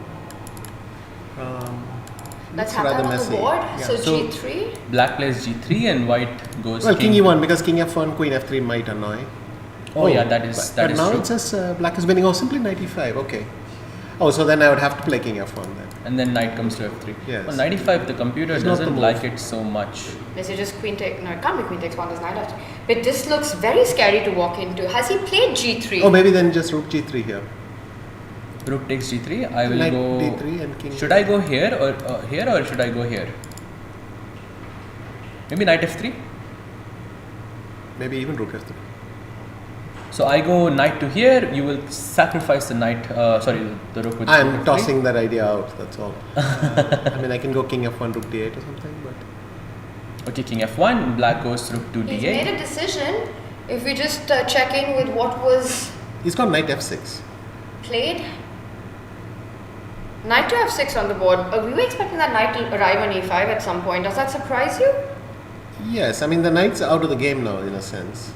Let's it's have rather that on messy. the board. Yeah. So So- g3. Black plays g3 and white goes Well, king e1 because king f1, queen f3 might annoy. Oh yeah, that is But now true. it says black is winning. Oh, simply knight e5. Okay. Oh, so then I would have to play king f1 then. And then knight comes to f3. Yes. Well, 95, the computer It's not the doesn't move. like it so much. This is just queen take. No, it can't be queen takes one. There's knight f3. But this looks very scary to walk into. Has he played g3? Oh, maybe then just rook g3 here. Rook takes g3. I will Knight go. d3 and king. Should I go here or should I go here? Maybe knight f3. Maybe even rook f3. So I go knight to here. You will sacrifice the knight. The rook with. I rook am f3. tossing that idea out. That's all. I mean, I can go king f1, rook d8 or something, but Okay, king f1. Black goes rook to He's d8. made a decision. If we just check in with what was he's got knight f6. played. Knight to f6 on the board. We were expecting that knight to arrive on e5 at some point. Does that surprise you? Yes, I mean the knight's out of the game now in a sense.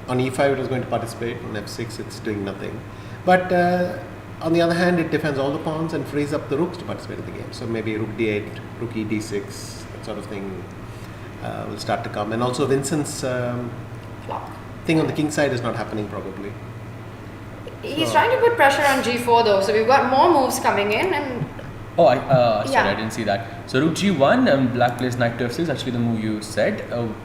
On e5 it was going to participate. On f6 it's doing nothing. But on the other hand, it defends all the pawns and frees up the rooks to participate in the game. So maybe rook d8, rook e d6, that sort of thing will start to come. And also Vincent's Flop. thing on the king side is not happening probably. He's trying to put pressure on g4 though, so we've got more moves coming in and Oh, sorry, Yeah. I didn't see that. So rook g1 and black plays knight to f6. Actually, the move you said.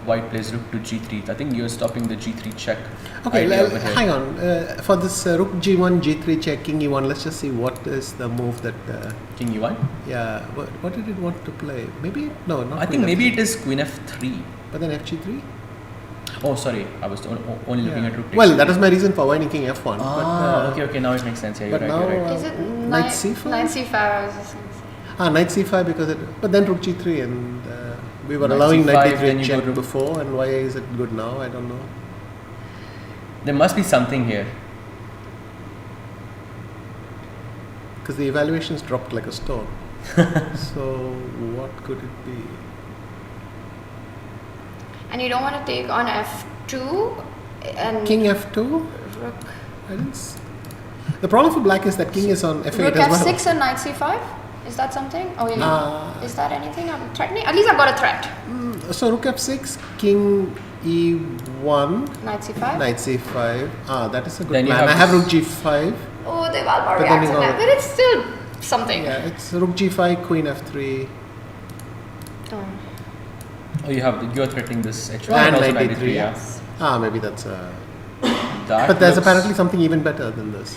White plays rook to g3. I think you're stopping the g3 check. Okay, idea over here. hang on. For this rook g1, g3 check, king e1, let's just see what is the move that. King e1. Yeah, what did it want to play? Maybe no, not. I queen think maybe f3. it is queen f3. But then fg3. Oh, sorry, I was only looking at rook takes. Well, that was my reason for winning king f1. Okay, now it makes sense. Yeah, you're but right. now, You're right. is it knight c5? Knight c5, I was just Knight c5 because it. But then rook g3 and we were Knight allowing c5, knight then d3 you check go rook- before, and why is it good now? I don't know. There must be something here. Because the evaluations dropped like a stone. So what could it be? And you don't want to take on f2 and King f2. rook, I didn't. The problem for black is that king is on f8 rook as well. f6 and knight c5. Is that something? Oh yeah. Is that anything I'm threatening? At least I've got a threat. So rook f6, king e1, Knight c5. knight c5. That is a good Then you plan. I have have rook this- g5. Oh, they've all But then reacts you on know- that. But it's still something. Yeah, it's rook g5, queen f3, Oh. Oh, you're threatening this h1 and and also knight knight d3. d3. Yeah. Maybe that's a. That But there's looks- apparently something even better than this.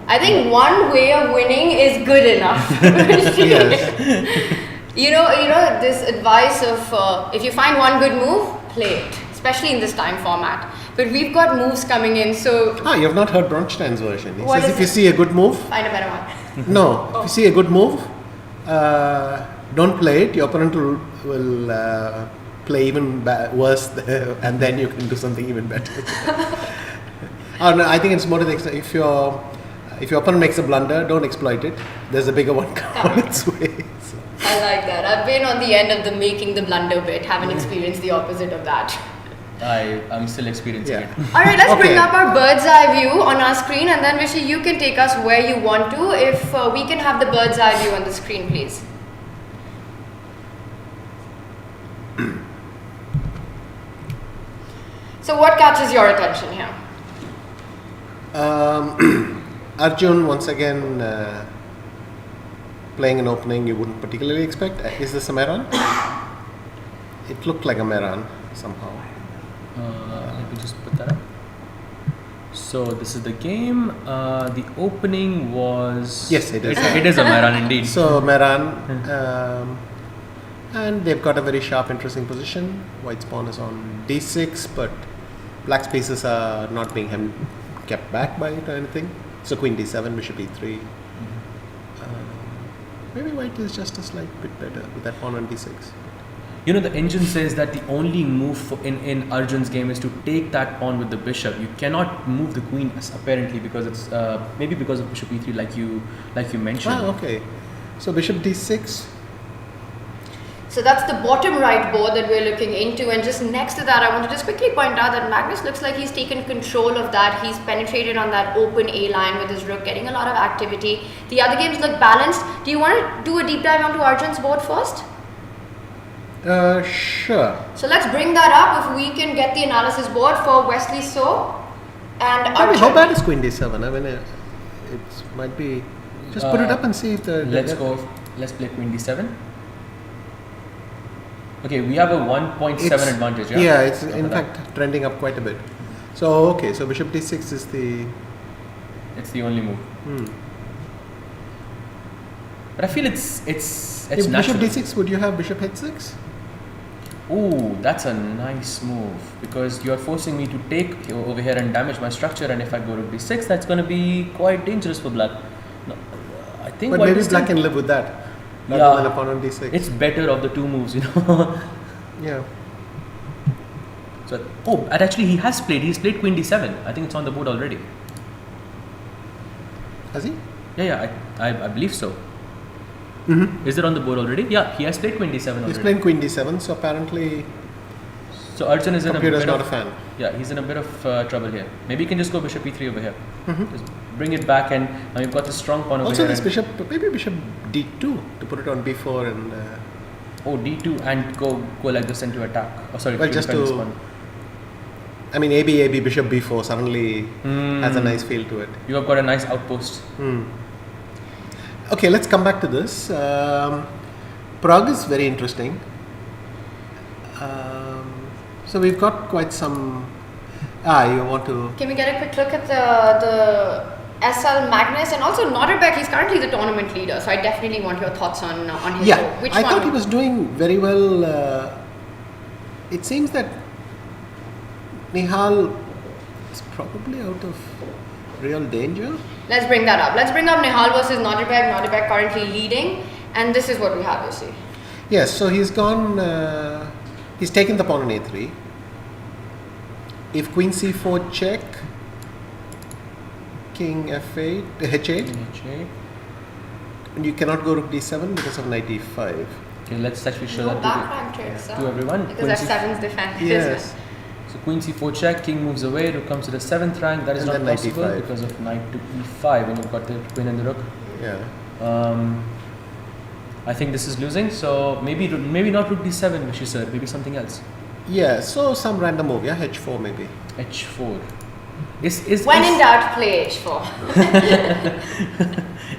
I think one way of winning is good enough. Yes. You know this advice of if you find one good move, play it, especially in this time format. But we've got moves coming in, so You have not heard Bronstein's version. He What says is if you it? see a good move, find a better one. no, if you see a good move, don't play it. Your opponent will play even worse, and then you can do something even better. Oh no, I think it's more to the extent if your opponent makes a blunder, don't exploit it. There's a bigger one on its way. So. I like that. I've been on the end of the making the blunder bit, haven't experienced the opposite of that. I'm still experiencing Yeah. it. Alright, let's bring Okay. up our bird's eye view on our screen, and then Vishy, you can take us where you want to. If we can have the bird's eye view on the screen, please. So what catches your attention here? Arjun once again playing an opening you wouldn't particularly expect. Is this a Mehran? It looked like a Mehran somehow. Let me just put that up. So this is the game. The opening was. Yes, it is. It is a Mehran indeed. So Mehran, And they've got a very sharp, interesting position. White's pawn is on d6, but black's pieces are not being kept back by it or anything. So queen d7, bishop e3. Maybe white is just a slight bit better with that pawn on d6. You know, the engine says that the only move in Arjun's game is to take that pawn with the bishop. You cannot move the queen, apparently, because it's maybe because of bishop e3, like you mentioned. Ah, okay. So bishop d6. So that's the bottom right board that we're looking into, and just next to that I want to just quickly point out that Magnus looks like he's taken control of that. He's penetrated on that open A line with his rook, getting a lot of activity. The other games look balanced. Do you want to do a deep dive onto Arjun's board first? Sure. So let's bring that up if we can get the analysis board for Wesley So and Arjun. How bad is queen d7? I mean, it might be. Just put it up and see if the. Let's play queen d7. Okay, we have a 1.7 advantage. Yeah. Yeah, it's in fact trending up quite a bit. So okay, so bishop d6 is the. It's the only move. But I feel it's If natural. bishop d6, would you have bishop h6? Ooh, that's a nice move, because you're forcing me to take over here and damage my structure, and if I go to d6, that's going to be quite dangerous for black. No, I think. But maybe black can live with that. Rather than a pawn on d6. It's better of the two moves, you know. Yeah. So, and actually he's played queen d7. I think it's on the board already. Has he? Yeah, I believe so. Mm-hmm. Is it on the board already? Yeah, he has played queen d7 already. He's playing queen d7, so apparently. So Arjun is computer's in a bit not of, a fan. Yeah, he's in a bit of trouble here. Maybe he can just go bishop e3 over here. Just bring it back, and now you've got the strong pawn over Also, here. this bishop, maybe bishop d2 to put it on b4 and. D2 and go like this into attack. Oh, sorry. Well, just to. I mean, AB, bishop b4 suddenly has a nice feel to it. You have got a nice outpost. Okay, let's come back to this. Pragg is very interesting. So we've got quite some. You want to? Can we get a quick look at the SL Magnus and also Nodirbek? He's currently the tournament leader, so I definitely want your thoughts on his Yeah, show. Which I one? thought he was doing very well. It seems that Nihal is probably out of real danger. Let's bring that up. Let's bring up Nihal versus Nodirbek. Nodirbek currently leading, and this is what we have, you see. Yes, so he's gone. He's taken the pawn on a3. If queen c4 check, king f8, h8, and you cannot go rook d7 because of knight e5. Okay, let's actually show No that background tricks, to everyone. Because that's 7's defense. Yes. So queen c4 check, king moves away, rook comes to the 7th rank. That is And not then knight possible e5. because of knight to e5 when you've got the queen and the rook. Yeah. I think this is losing, so maybe not rook d7, Vishy sir, maybe something else. Yeah, so some random move, yeah, h4 maybe. h4. When in doubt, play h4.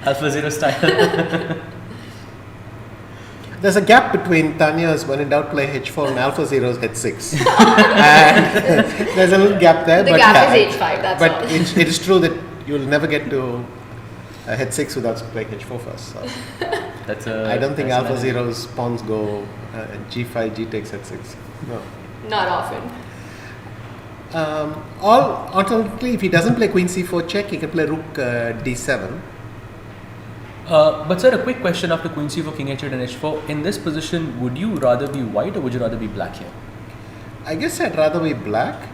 Alpha Zero style. There's a gap between Tanya's when in doubt play h4 and Alpha Zero's h6. And there's a little gap there. The but gap is h5, that's all. But it is true that you'll never get to h6 without playing h4 first. So. I don't think Alpha Zero's pawns go g5, g takes h6. No. Not often. Alternatively, if he doesn't play queen c4 check, he can play rook d7. But sir, a quick question after queen c4, king h8 and h4. In this position, would you rather be white or would you rather be black here? I guess I'd rather be black.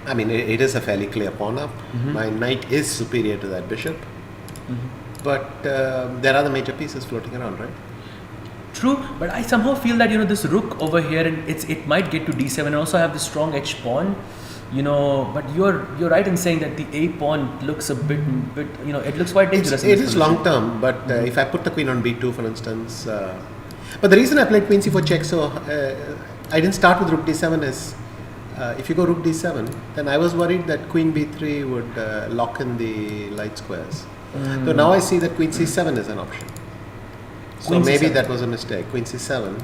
I mean, it is a fairly clear pawn up. My knight is superior to that bishop. But there are the major pieces floating around, right? True, but I somehow feel that this rook over here, and it might get to d7 and also have the strong h pawn. But you're right in saying that the a pawn looks a bit it looks quite dangerous. It is long term, but if I put the queen on b2, for instance, but the reason I played queen c4 check, so I didn't start with rook d7 is if you go rook d7, then I was worried that queen b3 would lock in the light squares. So now I see that queen c7 is an option. So Queen maybe C7. that was a mistake. Queen c7.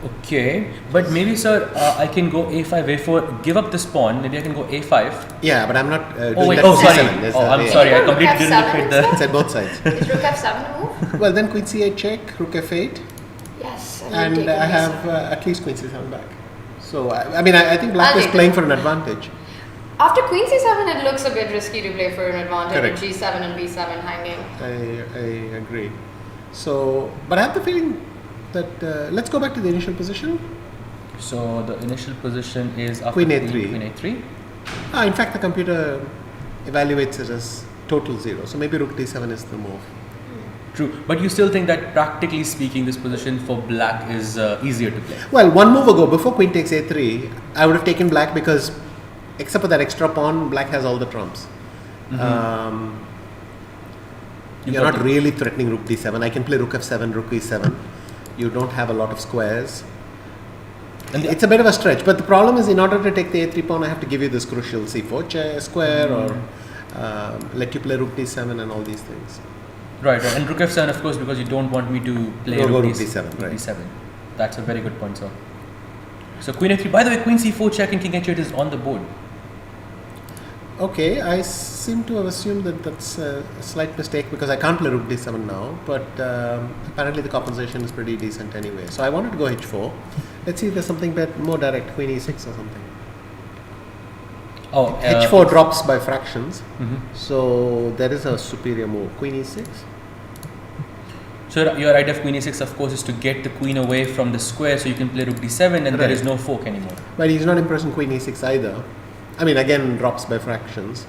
Okay, but maybe sir, I can go a5, a4, give up this pawn. Maybe I can go a5. Yeah, but I'm not doing Oh wait, that. oh sorry. C7. There's Oh, a- I'm sorry. I Rook completely didn't F7 look at instead? It's the. at both sides. Is Rook F7 a move? Well, then Queen C8 check, Rook F8, Yes. and take I on have B7. at least Queen C7 back. So I think Black I'll is take playing it. for an advantage. After Queen C7, it looks a bit risky to play for an advantage. Correct. With G7 and B7 hanging. I agree. So, but I have the feeling that let's go back to the initial position. So the initial position is after Queen A3. Queen A3. In fact, the computer evaluates it as total 0. So maybe Rook D7 is the move. True, but you still think that practically speaking, this position for Black is easier to play. Well, one move ago, before Queen takes A3, I would have taken Black because, except for that extra pawn, Black has all the trumps. You've You're got not the- really threatening Rook D7. I can play Rook F7, Rook E7. You don't have a lot of squares. And It's a bit of a stretch, but the problem is in order to take the A3 pawn, I have to give you this crucial C4 square or let you play Rook D7 and all these things. Right, and Rook F7, of course, because you don't want me to play Go Rook Rook D7. D7, right. D7. That's a very good point, sir. So Queen A3. By the way, Queen C4 check and King H8 is on the board. Okay, I seem to have assumed that that's a slight mistake because I can't play Rook D7 now, but apparently the compensation is pretty decent anyway. So I wanted to go H4. Let's see if there's something more direct, Queen E6 or something. Oh, H4 drops by fractions, Mhm. so there is a superior move. Queen E6? So your idea of Queen A6, of course, is to get the queen away from the square, so you can play Rook D7, and there is Right. no fork anymore. But he's not impressed in Queen E6 either. I mean, again, drops by fractions.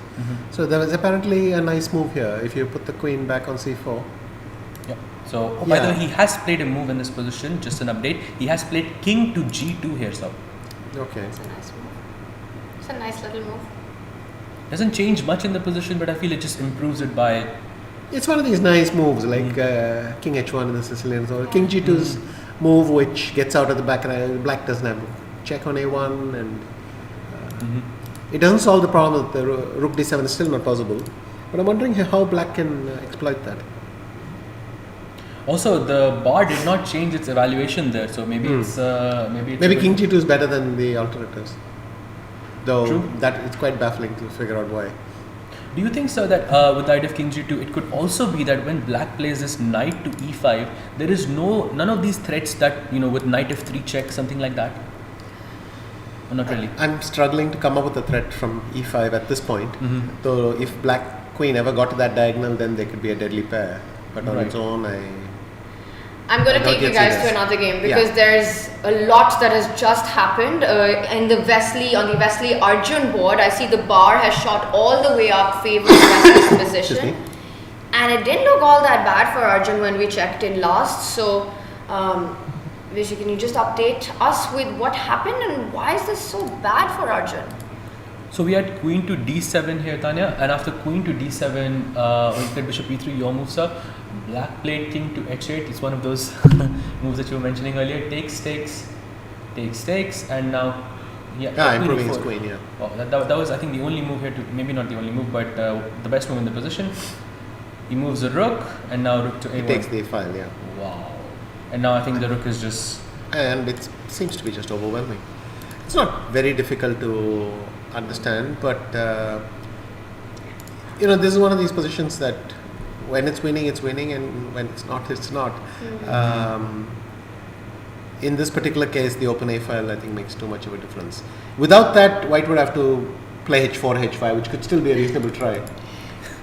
So there was apparently a nice move here if you put the queen back on C4. Yeah. So by the Yeah. way, he has played a move in this position. Just an update. He has played King to G2 here, sir. Okay. It's a nice move. It's a nice little move. Doesn't change much in the position, but I feel it just improves it by. It's one of these nice moves like King H1 in the Sicilians or King G2's move which gets out of the back and Black doesn't have check on A1 and it doesn't solve the problem that the Rook D7 is still not possible. But I'm wondering how Black can exploit that. Also, the bar did not change its evaluation there, so maybe it's maybe Maybe King G2 is better than the alternatives. Though True. that it's quite baffling to figure out why. Do you think, sir, that with the idea of King G2, it could also be that when Black plays this Knight to E5, there is none of these threats that with Knight F3 check, something like that? Or not really. I'm struggling to come up with a threat from E5 at this point. Though if Black Queen ever got to that diagonal, then they could be a deadly pair. But on Right. its own, I'm going I to don't take you get guys serious. to another game because Yeah. there's a lot that has just happened in the Wesley Arjun board. I see the bar has shot all the way up favoring Wesley's position, me. and it didn't look all that bad for Arjun when we checked in last. So, Vishy, can you just update us with what happened and why is this so bad for Arjun? So we had Queen to D7 here, Tanya, and after Queen to D7, when you played Bishop E3, your moves up. Black played King to H8. It's one of those moves that you were mentioning earlier. Takes, and now improving his E4. queen, yeah. Oh, that was, I think, the only move here. Maybe not the only move, but the best move in the position. He moves a rook, and now rook to A1. It takes the file, yeah. Wow. And now I think the rook is just. And it seems to be just overwhelming. It's not very difficult to understand, but this is one of these positions that when it's winning, and when it's not, it's not. In this particular case, the open A file I think makes too much of a difference. Without that, White would have to play H4, H5, which could still be a reasonable try.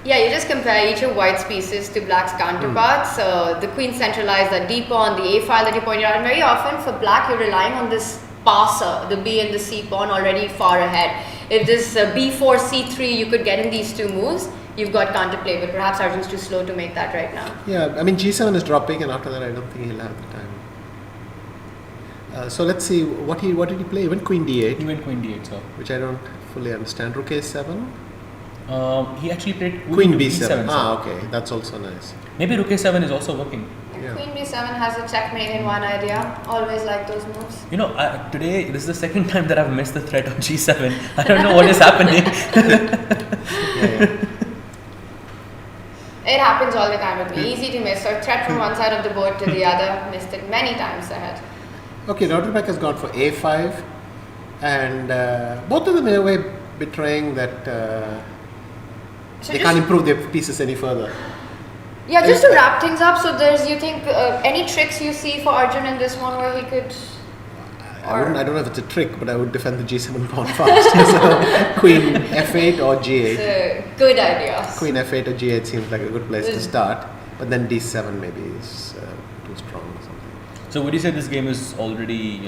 Yeah, you just compare each of White's pieces to Black's counterparts. The Queen centralized, the D pawn, the A file that you pointed out, and very often for Black, you're relying on this passer, the B and the C pawn already far ahead. If this B4, C3, you could get in these two moves, you've got counterplay, but perhaps Arjun's too slow to make that right now. Yeah, I mean G7 is dropping, and after that, I don't think he'll have the time. So let's see what did he play? He went Queen D8, He went Queen D8, sir. which I don't fully understand. Rook A7, He actually played Queen to B7. sir. Okay, that's also nice. Maybe Rook A7 is also working. Yeah. Queen B7 has a checkmate in one idea. Always like those moves. Today this is the second time that I've missed the threat on G7. I don't know what is happening. It happens all the time with me. Easy to miss. Or threat from one side of the board to the other. Missed it many times ahead. Okay, Nodirbek has gone for a5, and both of them in a way betraying that So they just- can't improve their pieces any further. Yeah, just to wrap things up, so you think any tricks you see for Arjun in this one where he could... I don't know if it's a trick, but I would defend the g7 pawn fast. So queen f8 or g8. It's a good idea. Queen f8 or g8 seems like a good place to start, but then d7 maybe is too strong or something. So would you say this game is already,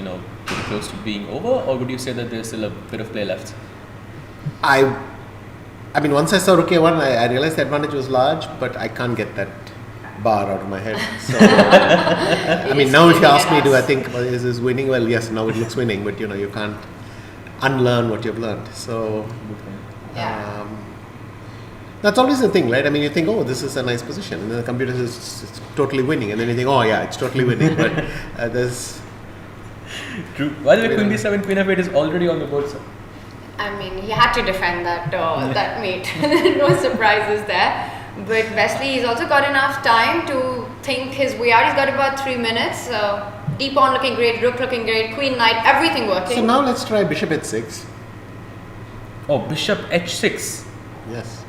pretty close to being over, or would you say that there's still a bit of play left? I mean, once I saw rook a1, I realized the advantage was large, but I can't get that bar out of my head. So, I mean, now if you ask me, do I think is this winning? Well, yes, now it looks winning, but you can't unlearn what you've learned. So, Yeah. that's always the thing, right? I mean, you think, oh, this is a nice position, and then the computer says it's totally winning, and then you think, oh, yeah, it's totally winning, but there's. True. By the way, queen d7, queen f8 is already on the board, sir. I mean, he had to defend that that mate. No surprises there. But Wesley, he's also got enough time to think his way out. He's got about 3 minutes. D pawn looking great, rook looking great, queen, knight, everything working. So now let's try bishop h6. Oh, bishop h6. Yes.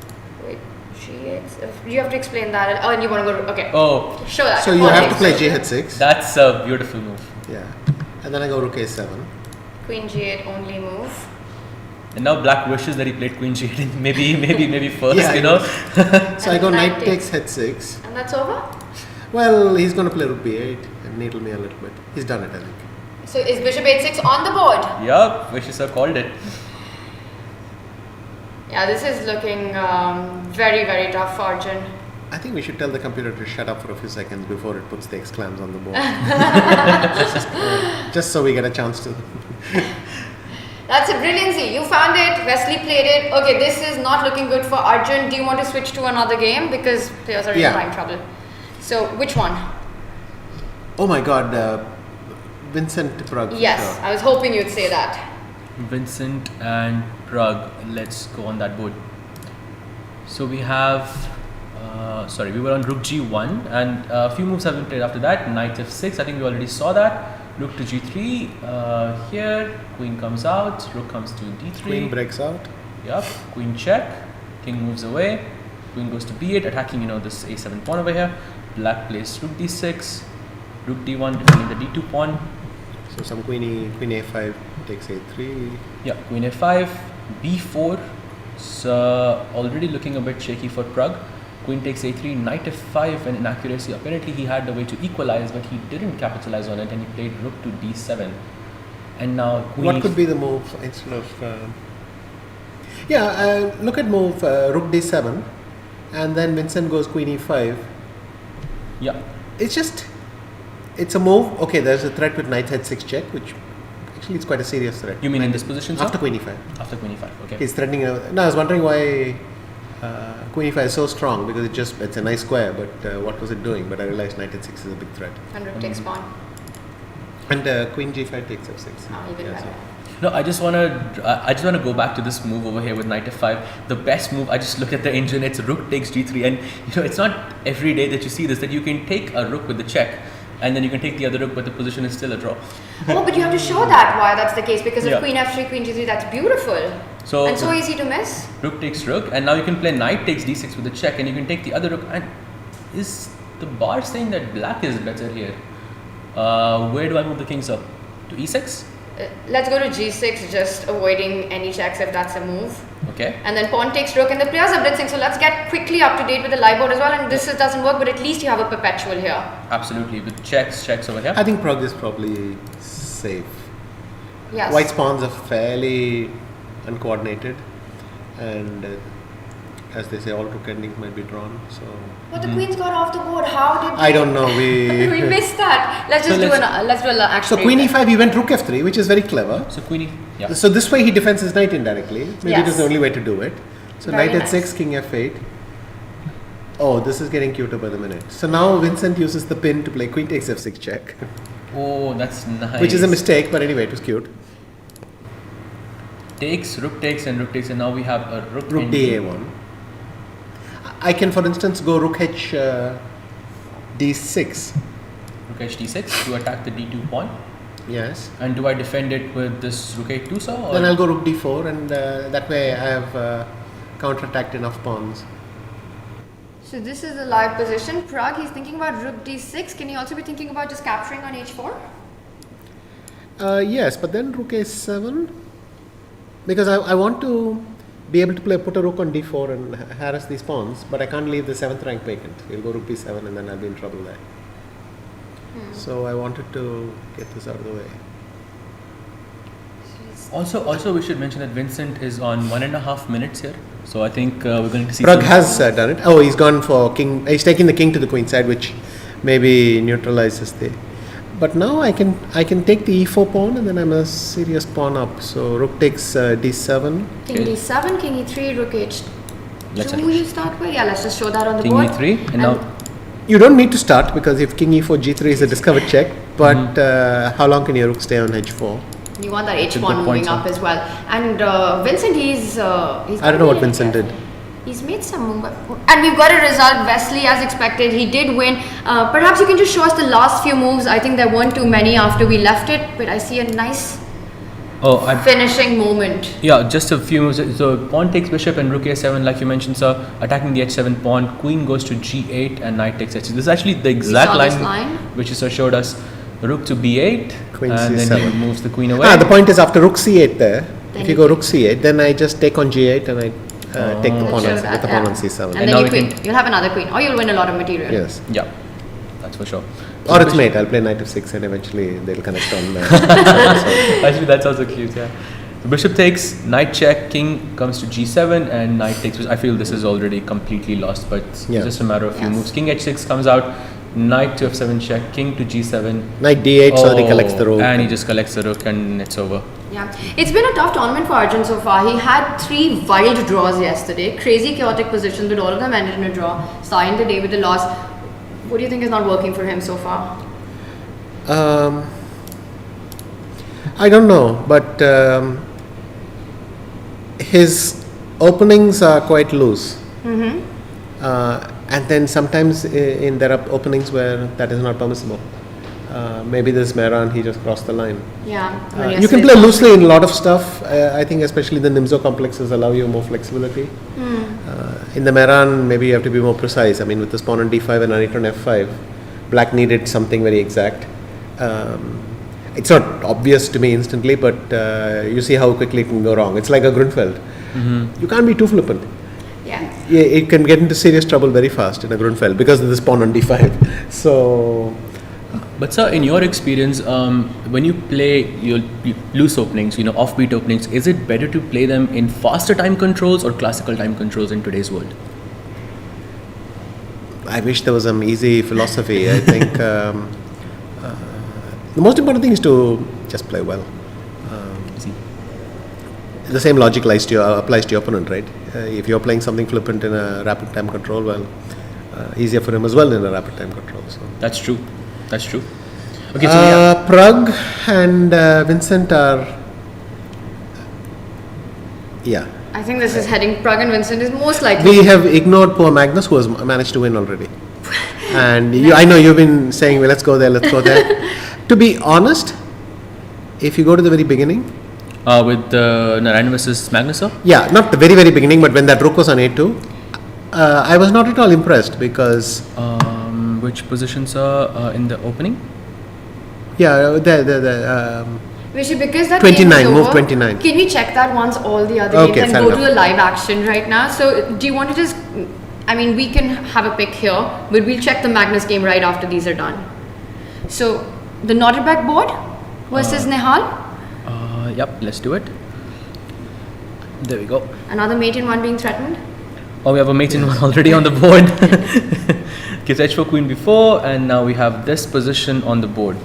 Wait, g8. You have to explain that. Oh, and you want to go. Okay. Oh, Show that. So you Pawn have to takes play rook. g6. that's a beautiful move. Yeah. And then I go rook a7. Queen g8 only move. And now black wishes that he played queen g8 maybe first, Yeah, So I And go knight knight takes h6. And that's over? Well, he's going to play rook b8 and needle me a little bit. He's done it, I think. So is bishop h6 on the board? Yup, Vishy sir called it. Yeah, this is looking very, very tough for Arjun. I think we should tell the computer to shut up for a few seconds before it puts the exclams on the board. Just so we get a chance to. That's a brilliancy. You found it. Wesley played it. Okay, this is not looking good for Arjun. Do you want to switch to another game? Because players are in prime trouble. So, which one? Oh my god, Vincent Pragg. Yes, Sure. I was hoping you'd say that. Vincent and Pragg. Let's go on that board. So we have, we were on rook g1, and a few moves have been played after that. Knight f6, I think we already saw that. Rook to g3, here, queen comes out, rook comes to d3. Queen breaks out. Yup, queen check, king moves away, queen goes to b8, attacking, this a7 pawn over here. Black plays rook d6, rook d1, defending the d2 pawn. So some queen a5 takes a3. Yeah, queen a5, b4. So already looking a bit shaky for Pragg. Queen takes a3, knight f5, and inaccuracy. Apparently he had the way to equalize, but he didn't capitalize on it, and he played rook to d7. And now queen. What could be the move instead of? Look at move rook d7, and then Vincent goes queen e5. Yeah. It's a move. Okay, there's a threat with knight h6 check, which actually it's quite a serious threat. You mean in this position, sir? After queen e5. After queen e5, okay. He's threatening. No, I was wondering why queen e5 is so strong, because it's a nice square, but what was it doing? But I realized knight h6 is a big threat. And rook takes pawn. And queen g5 takes f6. Oh, even better. No, I just wanna go back to this move over here with knight f5. The best move. I just looked at the engine. It's rook takes g3, and it's not every day that you see this, that you can take a rook with the check, and then you can take the other rook, but the position is still a draw. Oh, but you have to show that why that's the case, because of Yeah. queen f3, queen g3, that's beautiful. And so easy to miss. Rook takes rook, and now you can play knight takes d6 with the check, and you can take the other rook. And is the bar saying that black is better here? Where do I move the kings up? To e6? Let's go to g6, just avoiding any checks if that's a move. Okay. And then pawn takes rook, and the players are blitzing, so let's get quickly up to date with the live board as well. And this doesn't work, but at least you have a perpetual here. Absolutely, with checks over here. I think Pragg is probably safe. Yes. White's pawns are fairly uncoordinated, and as they say, all rook endings might be drawn. So But the queen's got off the board. How did I don't know. we missed that? Let's do an action. So queen e5, he went rook f3, which is very clever. So queenie, yeah. So this way he defends his knight indirectly. Maybe it Yes. is the only way to do it. So Very knight nice. h6, king f8. Oh, this is getting cuter by the minute. So now Vincent uses the pin to play queen takes f6 check, Oh, that's nice. which is a mistake, but anyway, it was cute. Takes, and rook takes, and now we have a rook Rook in da1. I can, for instance, go rook h d6. rook h d6 to attack the d2 pawn. Yes. And do I defend it with this rook a2, sir? Or? Then I'll go rook d4, and that way I have counter-attacked enough pawns. So this is the live position. Pragg, he's thinking about rook d6. Can he also be thinking about just capturing on h4? Yes, but then rook a7, because I want to be able to put a rook on d4 and harass these pawns, but I can't leave the 7th rank vacant. He'll go rook b7 and then I'll be in trouble there. So I wanted to get this out of the way. Also, we should mention that Vincent is on 1.5 minutes here. So I think we're going to see. Pragg has done it. Oh, he's gone for king. He's taking the king to the queen side, which maybe neutralizes the. But now I can take the e4 pawn, and then I'm a serious pawn up. So rook takes d7. King d7, king e3, rook h2. Let's You start with. Yeah, let's just show that on the king board. e3, and now. You don't need to start, because if king e4 g3 is a discovered check. But how long can your rook stay on h4? You want that h pawn moving up as well. And Vincent, he's I don't know what Vincent did. He's made some movement. And we've got a result. Wesley, as expected, he did win. Perhaps you can just show us the last few moves. I think there weren't too many after we left it, but I see a nice finishing moment. Yeah, just a few moves. So pawn takes bishop and rook a7, like you mentioned, sir. Attacking the h7 pawn. Queen goes to g8 and knight takes h6. This is actually the exact line which sir showed us. Rook to b8, queen and c7. then he moves the queen away. The point is, after rook c8 there, then if you go rook c8, then I just take on g8 and I take the pawn with the pawn on c7. And then you'll have another queen, or you'll win a lot of material. Yes. Yeah, that's for sure. Or it's mate. I'll play knight f6 and eventually they'll connect on. Actually, that's also cute. Yeah. So bishop takes, knight check, king comes to g7, and knight takes. I feel this is already completely lost, but it's just a matter of few moves. King h6 comes out. Knight to f7 check, king to g7. Knight d8, so that he collects the rook. And he just collects the rook and it's over. Yeah, it's been a tough tournament for Arjun so far. He had 3 wild draws yesterday. Crazy chaotic positions, but all of them ended in a draw. Starting the day with a loss. What do you think is not working for him so far? I don't know, but his openings are quite loose. And then sometimes there are openings where that is not permissible. Maybe this Mehran, he just crossed the line. Yeah. You can play loosely in a lot of stuff. I think especially the Nimzo complexes allow you more flexibility. In the Mehran, maybe you have to be more precise. I mean, with this pawn on d5 and knight on f5, black needed something very exact. It's not obvious to me instantly, but you see how quickly it can go wrong. It's like a Grunfeld. You can't be too flippant. Yeah, it can get into serious trouble very fast in a Grunfeld because of this pawn on d5. So, but sir, in your experience, when you play your loose openings, offbeat openings, is it better to play them in faster time controls or classical time controls in today's world? I wish there was some easy philosophy. I think the most important thing is to just play well. The same logic applies to your opponent, right? If you're playing something flippant in a rapid time control, well, easier for him as well in a rapid time control. So that's true. Okay, so Pragg and Vincent are, I think this is heading. Pragg and Vincent is most likely. We have ignored poor Magnus, who has managed to win already. And I know you've been saying, well, let's go there. To be honest, if you go to the very beginning, with Narayanan versus Magnus, sir? Yeah, not the very, very beginning, but when that rook was on a2, I was not at all impressed because... which positions are in the opening? Yeah, Vishy, because that 29, game is over, move 29. Can we check that once all the other games and go to the live action right now? So do you want to just... I mean, we can have a pick here, but we'll check the Magnus game right after these are done. So, the Nodirbek board versus Nihal? Yep, let's do it. There we go. Another mate in one being threatened? Oh, we have a mate in one already on the board. Gives h4 queen b4, and now we have this position on the board.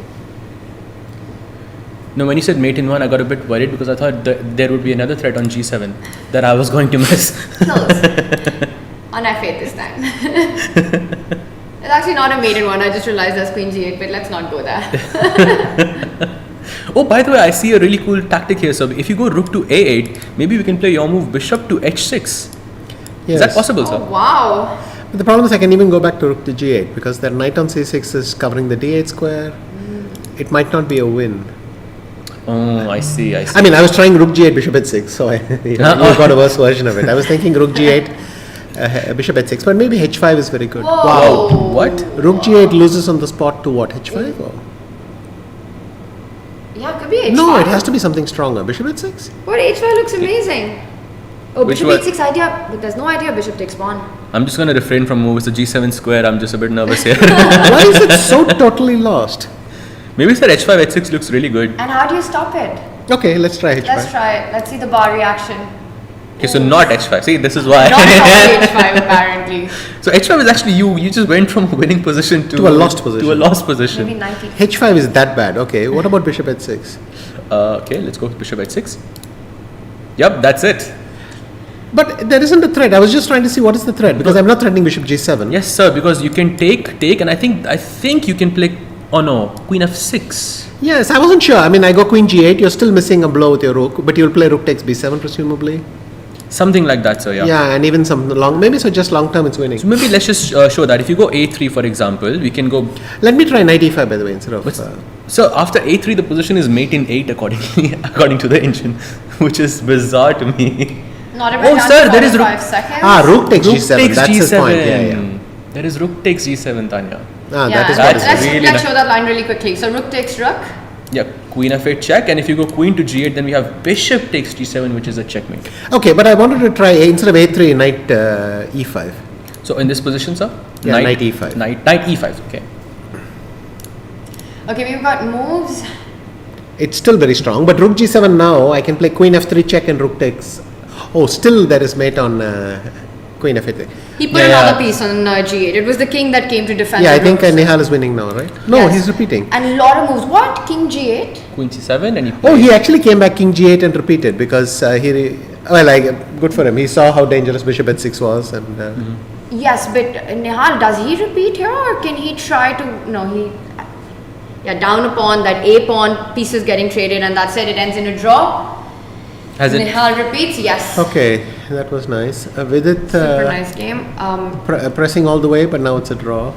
No, when you said mate in one, I got a bit worried because I thought there would be another threat on g7 that I was going to miss. Close. On f8 this time. It's actually not a mate in one, I just realized there's queen g8, but let's not go there. Oh, by the way, I see a really cool tactic here. So if you go rook to a8, maybe we can play your move bishop to h6. Yes. Is that possible, sir? Wow. But the problem is I can even go back to rook to g8 because that knight on c6 is covering the d8 square. It might not be a win. Oh, I see. I mean, I was trying rook g8, bishop h6, so you got a worse version of it. I was thinking rook g8, bishop h6, but maybe h5 is very good. Whoa. Wow. What? Rook g8 loses on the spot to what? h5? Or? Yeah, could be h5. No, it has to be something stronger. Bishop h6? But h5 looks amazing. Oh, Which bishop one? h6 idea, but there's no idea bishop takes pawn. I'm just going to refrain from moves. The g7 square, I'm just a bit nervous here. Why is it so totally lost? Maybe sir, h5, h6 looks really good. And how do you stop it? Okay, let's try h5. Let's try it. Let's see the bar reaction. Okay, so not h5. See, this is why. Not h5 apparently. So h5 is actually you just went from a winning position to a lost position. To a lost position. Maybe 90. h5 is that bad. Okay, what about bishop h6? Okay, let's go with bishop h6. Yep, that's it. But there isn't a threat. I was just trying to see what is the threat because I'm not threatening bishop g7. Yes, sir, because you can take, and I think you can play. Oh no, queen f6. Yes, I wasn't sure. I mean, I go queen g8. You're still missing a blow with your rook, but you'll play rook takes b7 presumably. Something like that, sir. Yeah. Yeah, and even some long. Maybe so. Just long term, it's winning. So maybe let's just show that if you go a3, for example, we can go. Let me try knight e5 by the way instead of. So after a3, the position is mate in 8 according to the engine, which is bizarre to me. Not Oh, sir, there is rook. 5 seconds. Rook takes Rook g7. takes That's g7. his point. Yeah. There is rook takes g7, Tanya. That is Yeah, what that's is let's, really let's nice. show that line really quickly. So rook takes rook. Yeah, queen f8 check, and if you go queen to g8, then we have bishop takes g7, which is a checkmate. Okay, but I wanted to try instead of a3, knight e5. So in this position, sir, Yeah, knight e5. Knight e5. Okay. Okay, we've got moves. It's still very strong, but rook g7 now. I can play queen f3 check and rook takes. Oh, still there is mate on queen f8. He put another piece on g8. It was the king that came to defend. Yeah, I the think rook. Nihal is winning now, right? No, Yes. he's repeating. And a lot of moves. What? King g8? Queen c7, and he. Oh, he actually came back king g8 and repeated because good for him. He saw how dangerous bishop h6 was, and Yes, but Nihal, does he repeat here or can he try to? No, he. Yeah, down a pawn, that a pawn piece is getting traded, and that's it. It ends in a draw. Has it? Nihal repeats, yes. okay, that was nice. Vidit Super nice game. pressing all the way, but now it's a draw.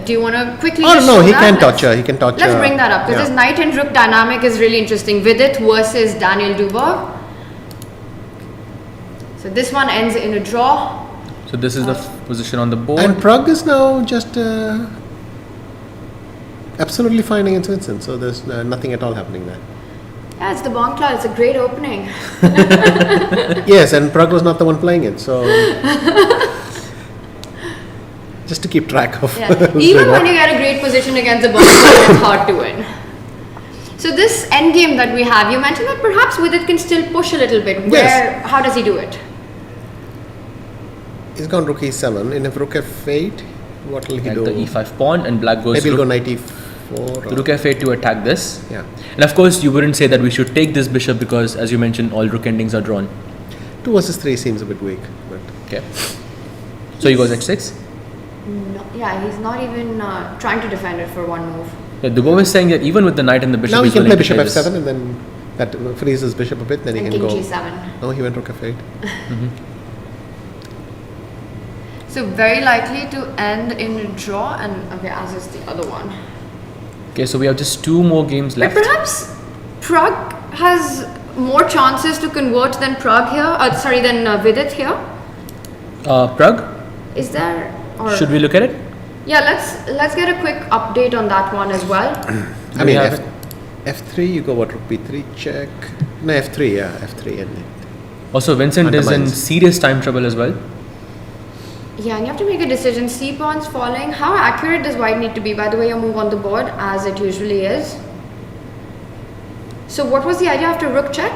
Do you want to quickly? Oh just no, show he that? can Let's- touch her. He can touch her. Let's bring that up because Yeah. this knight and rook dynamic is really interesting. Vidit versus Daniel Dubov. So this one ends in a draw. So this is the position on the board. And Pragg is now just absolutely fine against Vincent. So there's nothing at all happening there. Yeah, it's the Bon Cloud. It's a great opening. Yes, and Pragg was not the one playing it. So just to keep track of. Yeah. who's Even doing when what. you get a great position against the Bon Cloud, it's hard to win. So this endgame that we have, you mentioned that perhaps Vidit can still push a little bit. Yes. How does he do it? He's gone rook e7. In if rook f8, what will he At do? the e5 pawn, and black goes Maybe he'll go rook, knight e4. or- rook f8 to attack this. Yeah. And of course, you wouldn't say that we should take this bishop because, as you mentioned, all rook endings are drawn. 2 versus 3 seems a bit weak. But Okay. So he goes h6. No, yeah, he's not even trying to defend it for one move. Yeah, Dubov is saying that even with the knight and the bishop, now he he's can play willing to bishop this. f7 and then that frees his bishop a bit. Then he And can king go. g7. No, he went rook f8. So very likely to end in a draw, and okay, as is the other one. Okay, so we have just 2 more games But left. perhaps Pragg has more chances to convert than Pragg here. Than Vidit here. Pragg, Is there? Or should we look at it? Yeah, let's get a quick update on that one as well. I mean, have f3, you go what, rook b3 check? No, f3, yeah, f3. And Also, Vincent is in Undermines. serious time trouble as well. Yeah, and you have to make a decision. C pawn's falling. How accurate does white need to be? By the way, your move on the board, as it usually is. So what was the idea after rook check?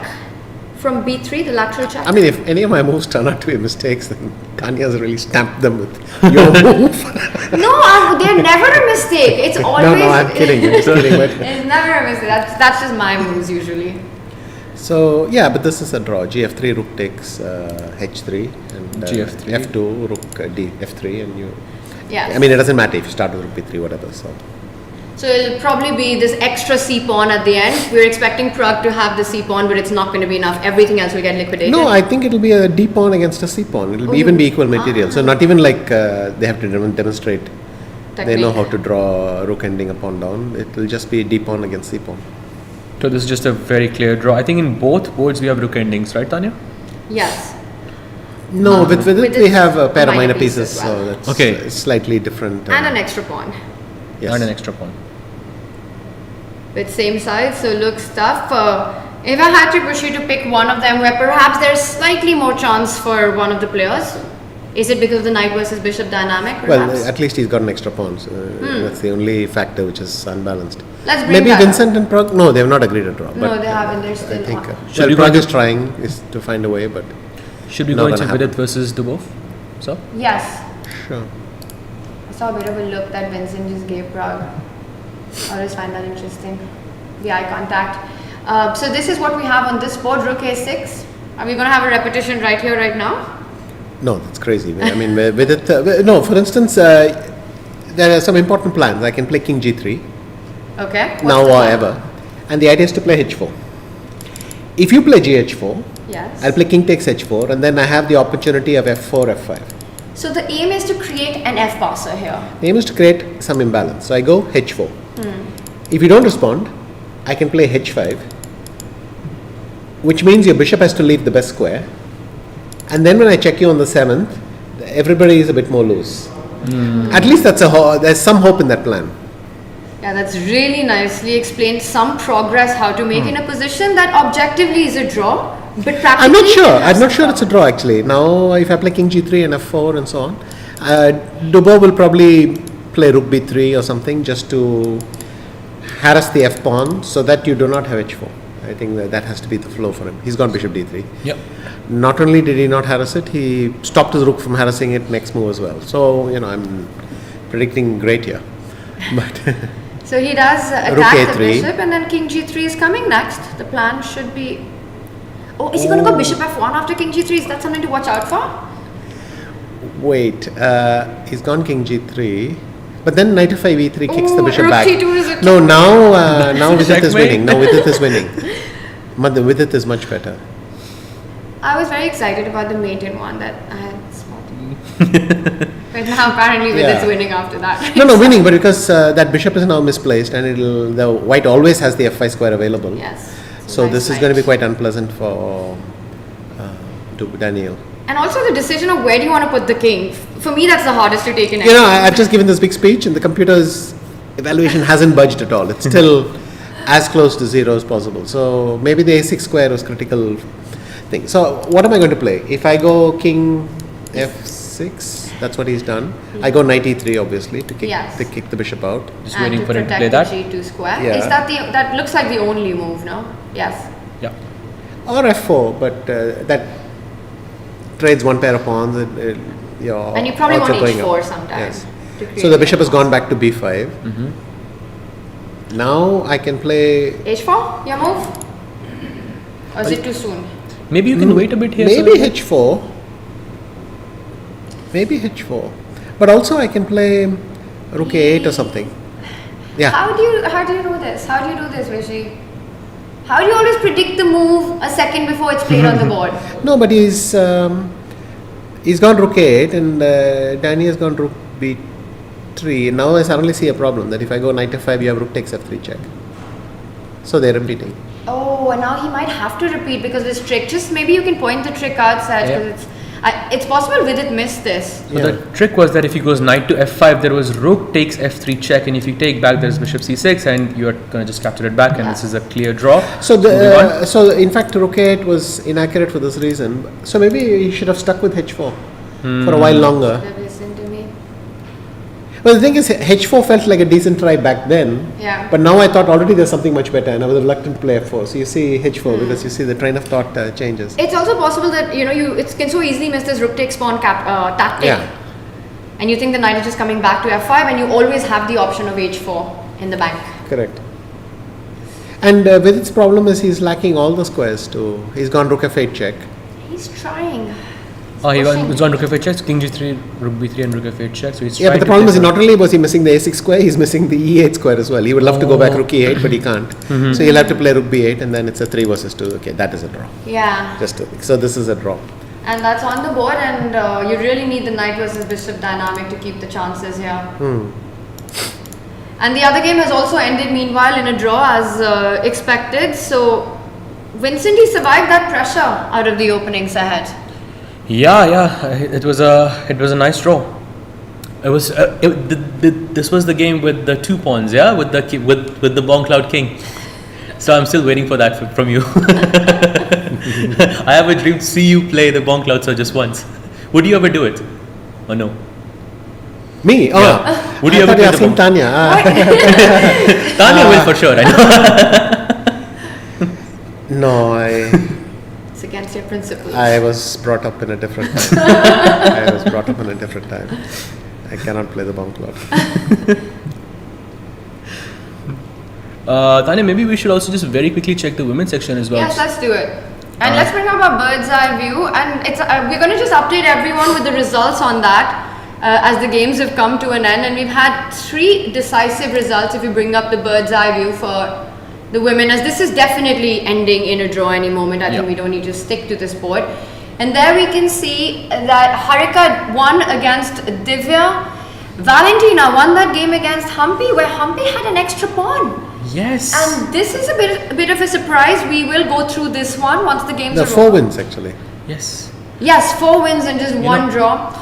From b3, the lateral check? I mean, if any of my moves turn out to be mistakes, then Tanya's really stamped them with your move. No, they're never a mistake. It's always... no, I'm kidding. I'm just kidding. But It's never a mistake. That's just my moves usually. so, yeah, but this is a draw. Gf3, rook takes h3. And Gf3. f2, rook d, f3. And you. Yeah. I mean, it doesn't matter if you start with rook b3, whatever. So it'll probably be this extra C pawn at the end. We're expecting Pragg to have the C pawn, but it's not going to be enough. Everything else will get liquidated. No, I think it'll be a d pawn against a c pawn. It'll even be equal material. So not even like they have to demonstrate. They know how to draw rook ending a pawn down. It will just be d pawn against c pawn. So this is just a very clear draw. I think in both boards we have rook endings, right, Tanya? Yes. No, with it we have a pair of minor pieces, as well. so that's Okay. slightly different. And an extra pawn. Yes. And an extra pawn. With same size, so looks tough. If I had to push you to pick one of them where perhaps there's slightly more chance for one of the players, is it because of the knight versus bishop dynamic perhaps? Well, at least he's got an extra pawn, so that's the only factor which is unbalanced. Let's bring Maybe that up. Vincent and Pragg, no, they have not agreed to draw. No, but, they haven't, they're still I think, on. Should we Pragg go is trying to find a way, but Should we Not go gonna into happen. Vidit versus Dubov? So? Yes. sure. I saw a bit of a look that Vincent just gave Pragg. I always find that interesting. The eye contact. So this is what we have on this board, rook a6. Are we going to have a repetition right here, right now? No, that's crazy. I mean, with it, no, for instance, there are some important plans. I can play king g3, Okay. What's now the or plan? ever. And the idea is to play h4. If you play gh4, Yes. I'll play king takes h4, and then I have the opportunity of f4, f5. So the aim is to create an F passer here. The aim is to create some imbalance. So I go h4. If you don't respond, I can play h5, which means your bishop has to leave the best square. And then when I check you on the 7th, everybody is a bit more loose. At least there's some hope in that plan. Yeah, that's really nicely explained. Some progress how to make in a position that objectively is a draw, but practically I'm not sure. it has I'm not to sure come. it's a draw actually. Now, if I play king g3 and f4 and so on, Dubov will probably play rook b3 or something just to harass the f pawn so that you do not have h4. I think that has to be the flow for him. He's gone bishop d3. Yep. Not only did he not harass it, he stopped his rook from harassing it next move as well. So, I'm predicting great here. But So he does Rook attack the A3. bishop, and then king g3 is coming next. The plan should be. Oh, is he going to go bishop f1 after king g3? Is that something to watch out for? wait, he's gone king g3. But then knight f5 e3 kicks the Ooh, bishop rook back. c2 is a No, now Vidit is Checkmate. winning. Now Vidit is winning. Vidit is much better. I was very excited about the mate in one that I had spotted. But now apparently Vidit's Yeah. winning after that. No, winning, but because that bishop is now misplaced and the white always has the f5 square available. Yes. it's a So nice this is fight. going to be quite unpleasant for Daniel. And also the decision of where do you want to put the king. For me, that's the hardest to take in. I've just given this big speech and the computer's evaluation hasn't budged at all. It's still as close to 0 as possible. So maybe the a6 square was critical thing. So what am I going to play? If I go king f6, that's what he's done. I go knight e3 obviously to kick the bishop out. Just and waiting to for him to protect play the that. g2 square. Yeah. Is that looks like the only move, no? Yes. Yeah. Or f4, but that trades one pair of pawns. And you probably odds want are going h4 up. sometime. Yes. to create So the bishop has F4. gone back to b5. Now I can play. h4, your move? Or is it too soon? Maybe you can wait a bit here. Maybe sir. h4. Maybe h4. But also I can play rook a8 or something. Yeah. How do you do this? How do you do this, Vishy? How do you always predict the move a second before it's played on the board? No, but he's gone rook a8 and Danny has gone rook b3. Now I suddenly see a problem that if I go knight f5, you have rook takes f3 check. So they're repeating. Oh, and now he might have to repeat because this trick. Just maybe you can point the trick out, Saj, Yeah. because it's possible Vidit missed this. So the trick was that if he goes knight to f5, there was rook takes f3 check, and if you take back, there's bishop c6, and you're gonna just capture it back, and Yeah. this is a clear draw. So Moving on. so in fact rook a8 was inaccurate for this reason. So maybe he should have stuck with h4 for a while longer. Listen to me. Well, the thing is, h4 felt like a decent try back then. Yeah. But now I thought already there's something much better, and I was reluctant to play f4. So you see h4 because you see the train of thought changes. It's also possible that you can so easily miss this rook takes pawn tactic. Yeah. And you think the knight is just coming back to f5, and you always have the option of h4 in the bank. Correct. And with its problem is he's lacking all the squares too. He's gone rook f8 check. He's trying. He Pushing. was on rook f8 checks, king g3, rook b3, and rook f8 check. So he's Yeah, trying but the to problem play is not some- only was he missing the a6 square, he's missing the e8 square as well. He would love to go back rook e8, but he can't. So he'll have to play rook b8, and then it's a 3 versus 2. Okay, that is a draw. Yeah. So this is a draw. And that's on the board, and you really need the knight versus bishop dynamic to keep the chances here. And the other game has also ended meanwhile in a draw as expected. So Vincent, he survived that pressure out of the opening, Sahaj. Yeah, it was a nice draw. It was this was the game with the 2 pawns, yeah, with the Bong Cloud King. So I'm still waiting for that from you. I have a dream to see you play the Bong Cloud Sir just once. Would you ever do it, or no? Me? Oh, Yeah. Would you I ever thought you play were the asking Bong? Tanya. Tanya will for sure. I know. No, It's against your principles. I was brought up in a different time. I cannot play the Bong Cloud. Tanya, maybe we should also just very quickly check the women's section as well. Yes, let's do it. And let's bring up our bird's eye view. And it's we're going to just update everyone with the results on that as the games have come to an end. And we've had 3 decisive results if you bring up the bird's eye view for the women, as this is definitely ending in a draw any moment. I think we don't need to stick to this board. And there we can see that Harika won against Divya. Valentina won that game against Humpy, where Humpy had an extra pawn. Yes. And this is a bit of a surprise. We will go through this one once the games are 4 over. wins actually. Yes. Yes, 4 wins and just 1 draw.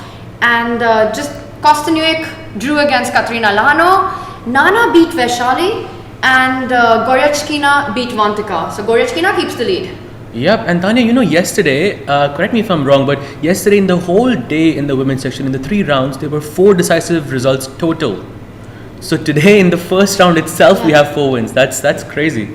And just Kosteniuk drew against Katrina Lano. Nana beat Vaishali. And Goryachkina beat Vantika. So Goryachkina keeps the lead. Yep, and Tanya, yesterday, correct me if I'm wrong, but yesterday in the whole day in the women's section, in the 3 rounds, there were 4 decisive results total. So today in the first round itself, we have 4 wins. That's crazy.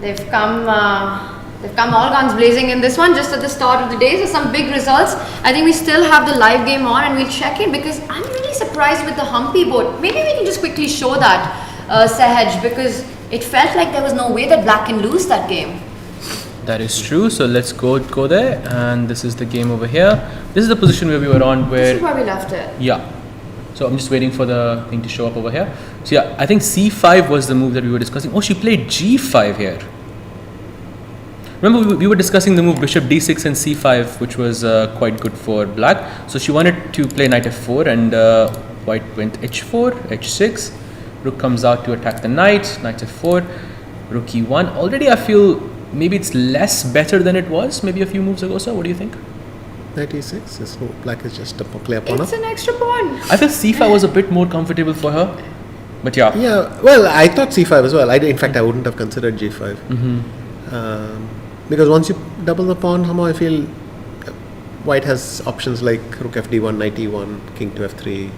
They've come all guns blazing in this one just at the start of the day. So some big results. I think we still have the live game on and we'll check in because I'm really surprised with the Humpy board. Maybe we can just quickly show that, Sahaj, because it felt like there was no way that Black can lose that game. That is true. So let's go there, and this is the game over here. This is the position where we were on. This is where we left it. Yeah. So I'm just waiting for the thing to show up over here. So yeah, I think C5 was the move that we were discussing. Oh, she played G5 here. Remember we were discussing the move Bishop D6 and C5, which was quite good for Black. So she wanted to play Knight F4, and White went H4, H6. Rook comes out to attack the Knight. Knight F4, Rook E1. Already I feel maybe it's less better than it was maybe a few moves ago. So what do you think? Knight E6 is Black is just a play upon It's an extra pawn. I feel C5 was a bit more comfortable for her, but yeah. Yeah, well, I thought C5 as well. In fact, I wouldn't have considered G5. Because once you double the pawn, somehow I feel White has options like Rook FD1, Knight E1, King to F3,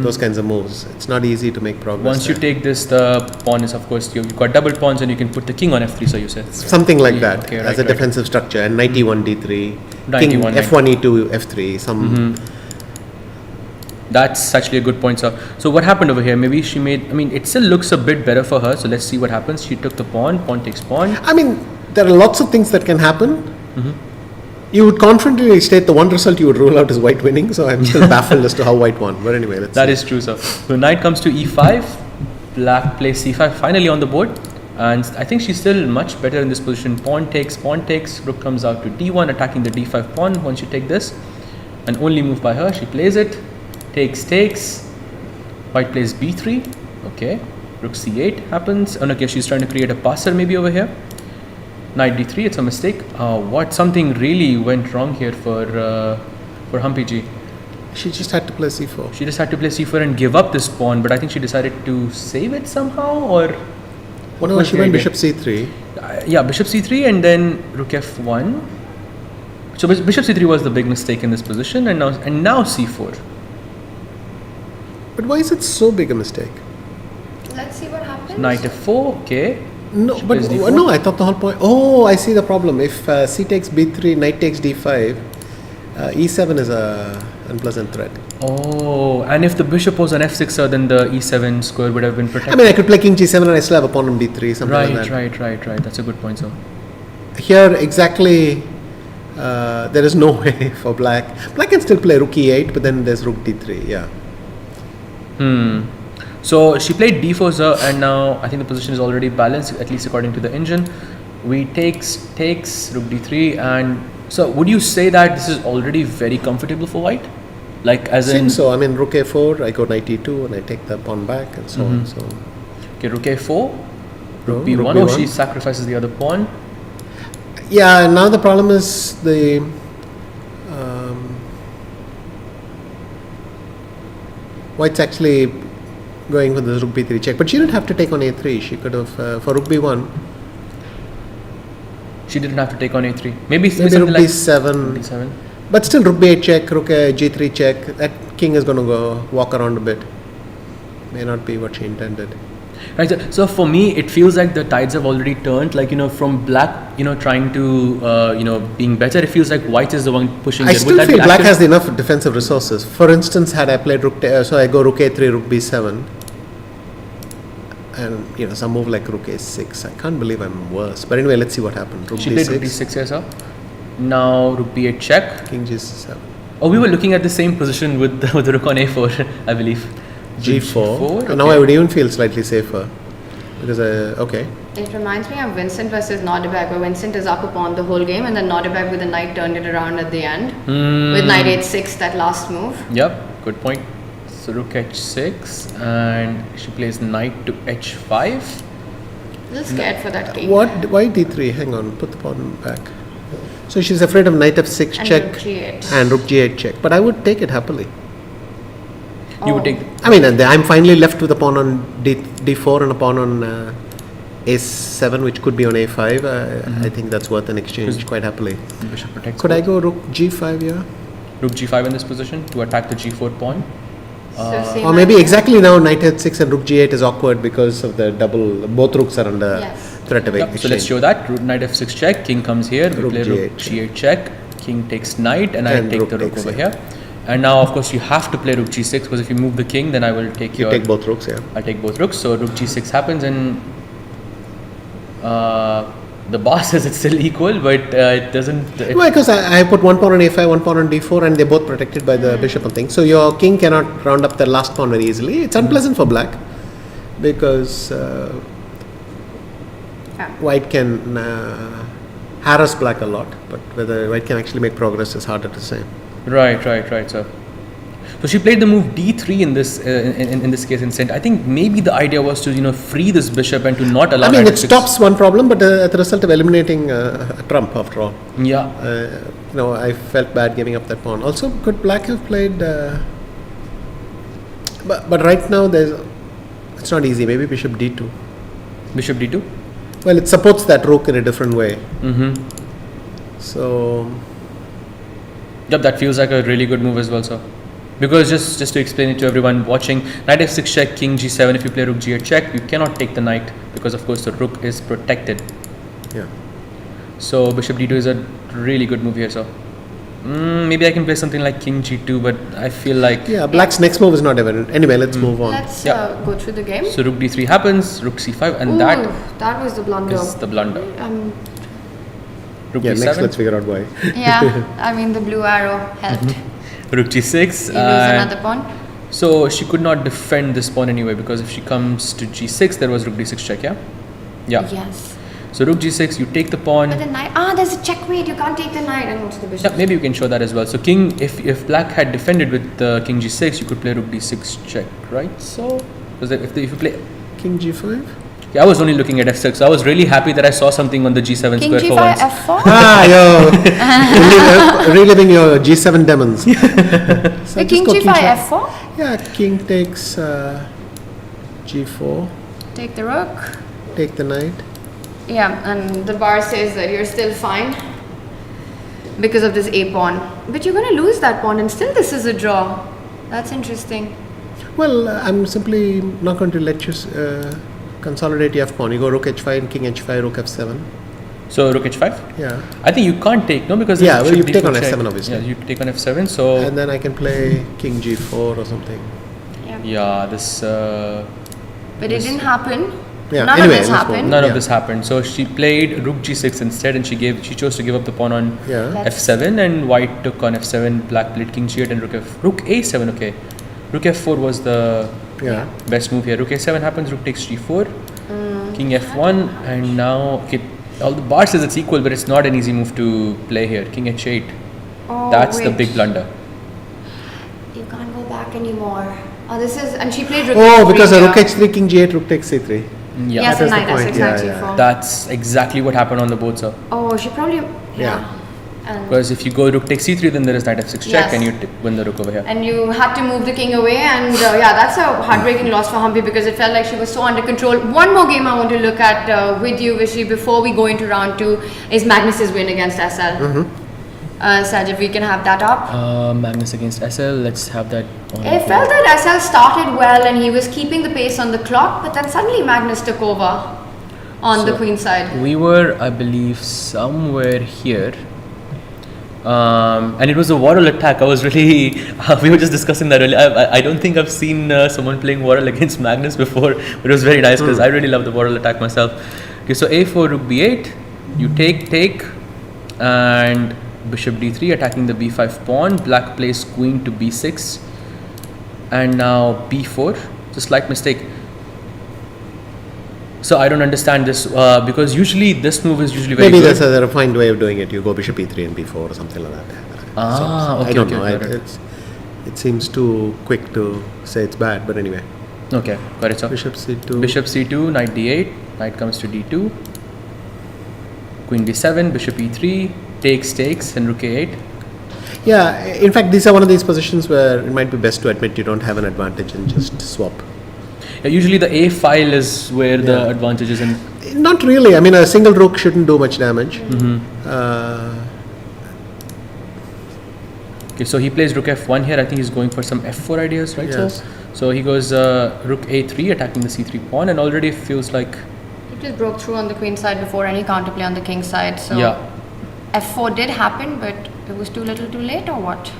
those kinds of moves. It's not easy to make progress. Once you take this, the pawn is, of course, you've got double pawns and you can put the king on F3, so you said. Something like that, okay, as a defensive structure. And Knight E1, D3, Knight King E1, F1, E2, F3, some... That's actually a good point, sir. So what happened over here? Maybe she made, it still looks a bit better for her. So let's see what happens. She took the pawn takes pawn. There are lots of things that can happen. You would confidently state the one result you would rule out is White winning. So I'm still baffled as to how White won. But anyway, let's see. That is true, sir. So Knight comes to E5. Black plays C5 finally on the board. And I think she's still much better in this position. Pawn takes. Rook comes out to D1, attacking the D5 pawn. Once you take this, an only move by her, she plays it. Takes. White plays B3. Okay. Rook C8 happens. Oh, okay, she's trying to create a passer maybe over here. Knight D3, it's a mistake. Something really went wrong here for Humpy G. She just had to play C4. She just had to play C4 and give up this pawn, but I think she decided to save it somehow, or... No, she went Bishop C3. Yeah, Bishop C3 and then Rook F1. So Bishop C3 was the big mistake in this position, and now C4. But why is it so big a mistake? Let's see what happens. Knight F4, okay. No, She but plays D4. no, I thought the whole point... Oh, I see the problem. If C takes B3, Knight takes D5, E7 is a unpleasant threat. Oh, and if the bishop was on F6, then the E7 square would have been protected. I could play King G7 and I still have a pawn on D3, something like that. Right. That's a good point, sir. Here, exactly, there is no way for Black. Black can still play Rook E8, but then there's Rook D3, yeah. So she played D4, sir, and now I think the position is already balanced, at least according to the engine. We takes Rook D3, and so would you say that this is already very comfortable for White? Like as in... Seems so. I mean, rook a4, I go knight e2 and I take the pawn back and so on. So. Okay, rook a4, rook b1. rook Oh, b1. she sacrifices the other pawn. Yeah, now the problem is the White's actually going for the rook b3 check, but she didn't have to take on a3. She could have for rook b1. She didn't have to take on a3. Maybe Maybe something rook like b7. b7. But still, rook b8 check, rook g3 check. That king is going to go walk around a bit. May not be what she intended. Right. So for me, it feels like the tides have already turned. Like, from black, trying to, being better. It feels like white is the one pushing. I it. still feel black has enough defensive resources. For instance, had I played rook, so I go rook a3, rook b7, and some move like rook a6. I can't believe I'm worse. But anyway, let's see what happened. Rook She d6. did rook d6 here, sir. Now rook b8 check. King g7. Oh, we were looking at the same position with the rook on a4, I believe. g4. Okay. Now I would even feel slightly safer because okay. It reminds me of Vincent versus Nodirbek, where Vincent is up a pawn the whole game, and then Nodirbek with the knight turned it around at the end with knight h6, that last move. Yep, good point. So rook h6, and she plays knight to h5. A little scared for that king. What? Why d3? Hang on, put the pawn back. So she's afraid of knight f6 And check rook g8. and rook g8 check. But I would take it happily. You would take. I mean, I'm finally left with a pawn on d4 and a pawn on a7, which could be on a5. I think that's worth an exchange quite happily. Bishop protects. Could I both. go rook g5 here? Rook g5 in this position to attack the g4 pawn. So same Or maybe idea. exactly now knight h6 and rook g8 is awkward because of the double. Both rooks are under Yes. threat of Yep, exchange. so let's show that. Knight f6 check, king comes here, we Rook play rook g8 g8 check, king takes knight, and I And take rook the rook takes, over yeah. here. And now, of course, you have to play rook g6 because if you move the king, then I will take You your. take both rooks, yeah. I take both rooks. So rook g6 happens, and the boss says it's still equal, but it doesn't. Well, because I put one pawn on a5, one pawn on d4, and they're both protected by the bishop and things. So your king cannot round up the last pawn very easily. It's unpleasant for black because white can harass black a lot, but whether white can actually make progress is harder to say. Right. So she played the move d3 in this in this case instead. I think maybe the idea was to free this bishop and to not allow. I mean, knight it f6. stops one problem, but at the result of eliminating a trump after all. Yeah. I felt bad giving up that pawn. Also, could black have played? But right now it's not easy. Maybe bishop d2. Bishop d2. Well, it supports that rook in a different way. Mm-hmm. So Yep, that feels like a really good move as well, sir. Because just to explain it to everyone watching, knight f6 check, king g7. If you play rook g8 check, you cannot take the knight because of course the rook is protected. yeah. So bishop d2 is a really good move here, sir. Maybe I can play something like king g2, but I feel like Yeah, black's next move is not evident. Anyway, let's move on. Let's Yeah. go through the game. so rook d3 happens, rook c5, and Ooh, that was the blunder. is the blunder. Rook Yeah, b7, next let's figure out why. Yeah, I mean the blue arrow helped. rook g6. You lose another pawn. So she could not defend this pawn anyway because if she comes to g6, there was rook d6 check, yeah? Yeah. Yes. So rook g6, you take the pawn. But the knight. There's a checkmate. You can't take the knight and go to the bishop. Yeah, maybe you can show that as well. So king, if black had defended with king g6, you could play rook d6 check, right? So, because if you play, King g5. yeah, I was only looking at f6. So I was really happy that I saw something on the g7 King square for g5 once. f4. Yo, reliving your g7 demons. So The king just go g5 f4. Yeah, king takes g4. Take the rook. Take the knight. Yeah, and the bar says that you're still fine because of this a pawn. But you're going to lose that pawn, and still this is a draw. That's interesting. Well, I'm simply not going to let you consolidate your f pawn. You go rook h5 and king h5, rook f7. So rook h5. Yeah, I think you can't take, no, because Yeah, there's well, you bishop take on d4 check. f7 obviously. Yeah, you take on f7. So and then I can play king g4 or something. Yeah. yeah, this. But it didn't happen. Yeah, None anyway, of this let's move happened. None Yeah. of this happened. So she played rook g6 instead, and she chose to give up the pawn on Yeah. Let's- f7, and white took on f7. Black played king g8 and rook a7. Okay, rook f4 was the Yeah. best move here. Rook a7 happens. Rook takes g4. King f1, and now all the bar says it's equal, but it's not an easy move to play here. King h8. Oh, That's the wait. big blunder. anymore. This is, and she played rook Oh, h3 because a here. rook h3, king g8, rook takes c3. Yeah. Yes, That is knight the point. s6, Yeah, knight yeah. c4. That's exactly what happened on the board, sir. Oh, she probably, Yeah. And, Because if you go rook takes c3, then there is knight f6 check, Yes. and you win the rook over here. and you had to move the king away, and yeah, that's a heartbreaking loss for Humpy because it felt like she was so under control. One more game I want to look at with you, Vishy, before we go into round 2 is Magnus's win against SL. Saj, if we can have that up. Magnus against SL. Let's have that on. It felt that SL started well and he was keeping the pace on the clock, but then suddenly Magnus took over on the queen side. We were, I believe, somewhere here. And it was a Warhol attack. I was really, we were just discussing that earlier. I don't think I've seen someone playing Warhol against Magnus before, but it was very nice because I really love the Warhol attack myself. Okay, so a4, rook b8, you take, and bishop d3 attacking the b5 pawn. Black plays queen to b6, and now b4. It's a slight mistake. So I don't understand this because usually this move is usually very Maybe good. there's a refined way of doing it. You go bishop e3 and b4 or something like that. Okay, I don't okay, know. got it. It seems too quick to say it's bad, but anyway. Okay, got it, sir. Bishop c2. Bishop c2, knight d8, knight comes to d2, queen b7, bishop e3, takes, and rook a8. Yeah, in fact, these are one of these positions where it might be best to admit you don't have an advantage and just swap. Yeah, usually the a file is where the advantage is in. Not really. I mean, a single rook shouldn't do much damage. Okay, so he plays rook f1 here. I think he's going for some f4 ideas, right? Yes. So he goes rook a3, attacking the c3 pawn, and already feels like He just broke through on the queen side before any counterplay on the king side. So yeah, f4 did happen, but it was too little too late, or what?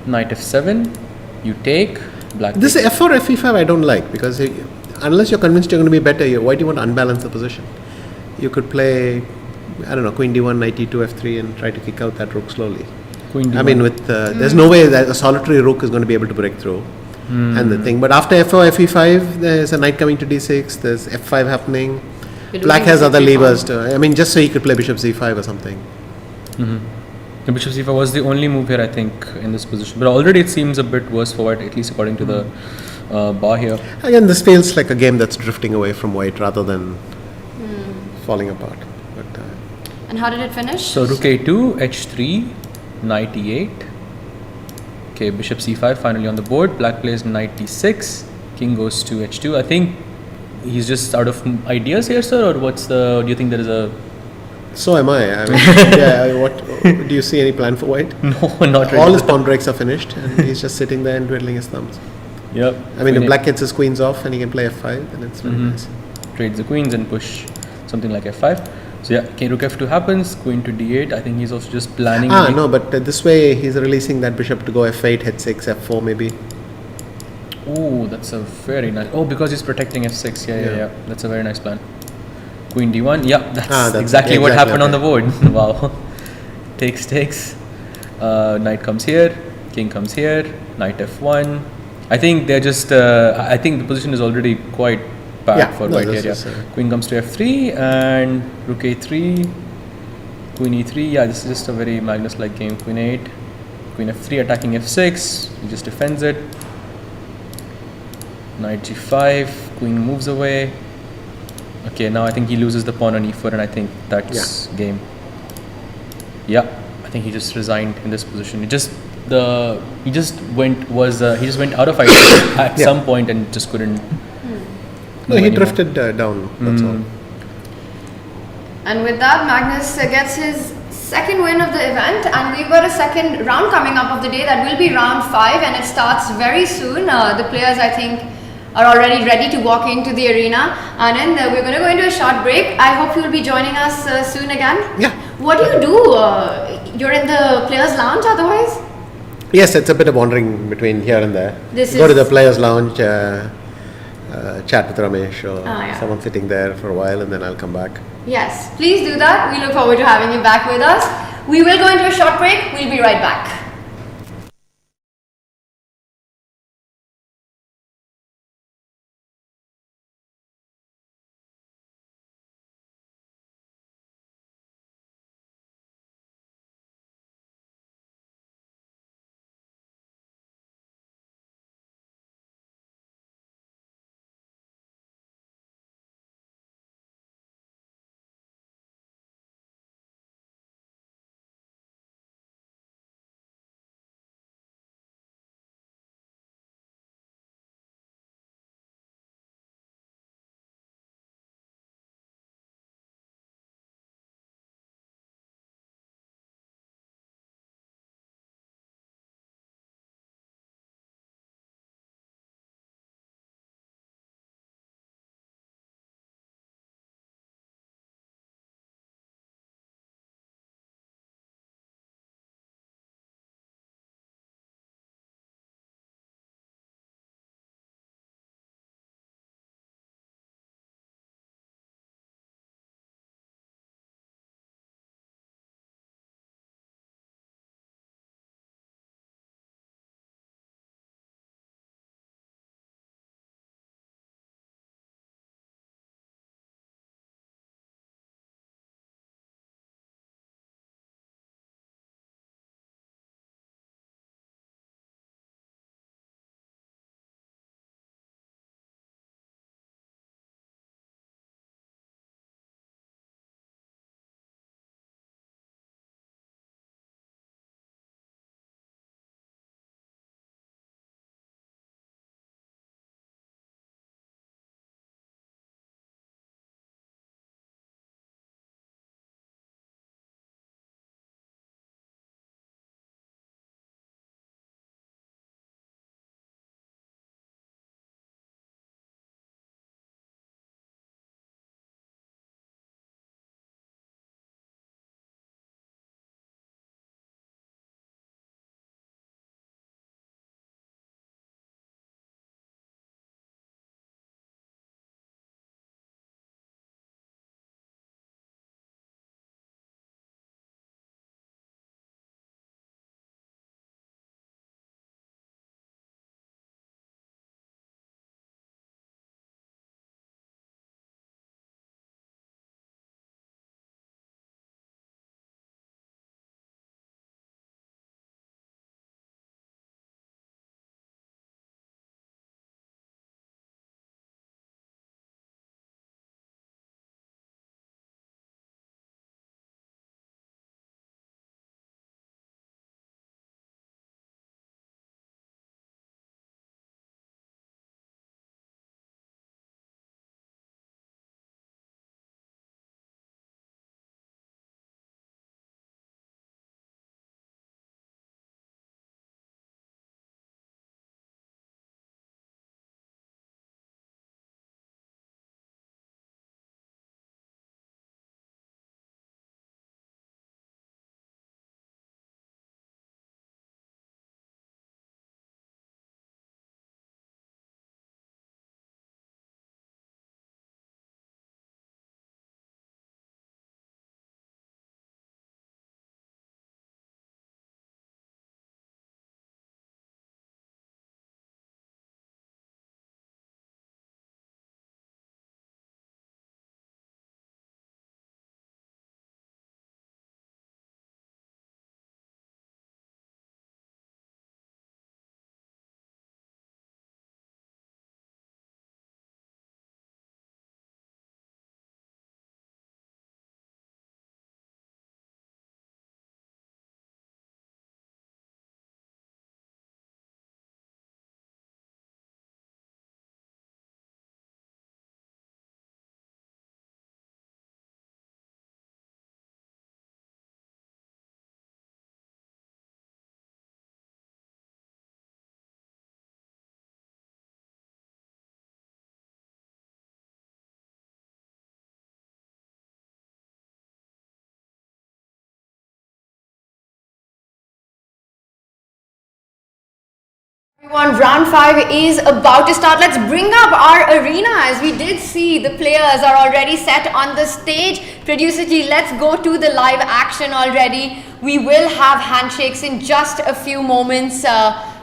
knight f7, you take, black. This takes. f4, fe5 I don't like because unless you're convinced you're going to be better, why do you want to unbalance the position? You could play, I don't know, queen d1, knight e2, f3 and try to kick out that rook slowly. Queen d1. I mean, with there's no way that a solitary rook is going to be able to break through. And the thing, but after f4, fe5, there's a knight coming to d6, there's f5 happening. You're Black losing has the other c3 levers. I mean, just so he could play bishop c5 or something. The bishop c5 was the only move here, I think, in this position. But already it seems a bit worse for white, at least according to the bar here. Again, this feels like a game that's drifting away from white rather than falling apart. But And how did it finish? So rook a2, h3, knight e8. Okay, bishop c5 finally on the board. Black plays knight d6. King goes to h2. I think he's just out of ideas here, sir, or do you think there is a... so am I. I mean, yeah. What do you see any plan for white? No, not really. All his pawn breaks are finished, and he's just sitting there and twiddling his thumbs. Yep. I mean, if black gets his queens off and he can play f5, then it's very nice. Trades the queens and push something like f5. So yeah, king rook f2 happens, queen to d8. I think he's also just planning. No, but this way he's releasing that bishop to go f8, h6, f4 maybe. Oh, that's a very nice. Oh, because he's protecting f6. Yeah. That's a very nice plan. Queen d1. Yeah, that's exactly what happened on the board. Wow. Takes. Knight comes here. King comes here. Knight f1. I think they're just. I think the position is already quite bad for white here. Queen comes to f3 and rook a3. Queen e3. Yeah, this is just a very Magnus-like game. Queen 8. Queen f3 attacking f6. He just defends it. Knight g5. Queen moves away. Okay, now I think he loses the pawn on e4, and I think that's game. Yeah, I think he just resigned in this position. He just went out of ideas at some point and just couldn't. No, he drifted down. That's all. And with that, Magnus gets his second win of the event, and we've got a second round coming up of the day. That will be round 5, and it starts very soon. The players, I think, are already ready to walk into the arena. And then we're going to go into a short break. I hope you'll be joining us soon again. Yeah. What do you do? You're in the players' lounge otherwise? Yes, it's a bit of wandering between here and there. Go to the players' lounge, chat with Ramesh or someone sitting there for a while, and then I'll come back. Yes, please do that. We look forward to having you back with us. We will go into a short break. We'll be right back. Everyone, round 5 is about to start. Let's bring up our arena as we did see the players are already set on the stage. Producer Ji, let's go to the live action already. We will have handshakes in just a few moments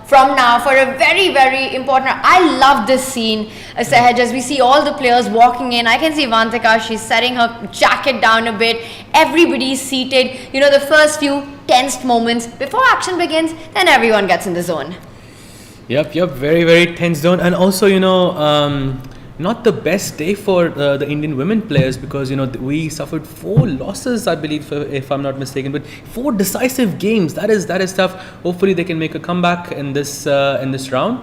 from now for a very, very important. I love this scene, Sahaj, as we see all the players walking in. I can see Vantika, she's setting her jacket down a bit. Everybody's seated. You know, the first few tensed moments before action begins, then everyone gets in the zone. Yep, very, very tense zone. And also, not the best day for the Indian women players because, we suffered 4 losses, I believe, if I'm not mistaken, but 4 decisive games. That is tough. Hopefully they can make a comeback in this round.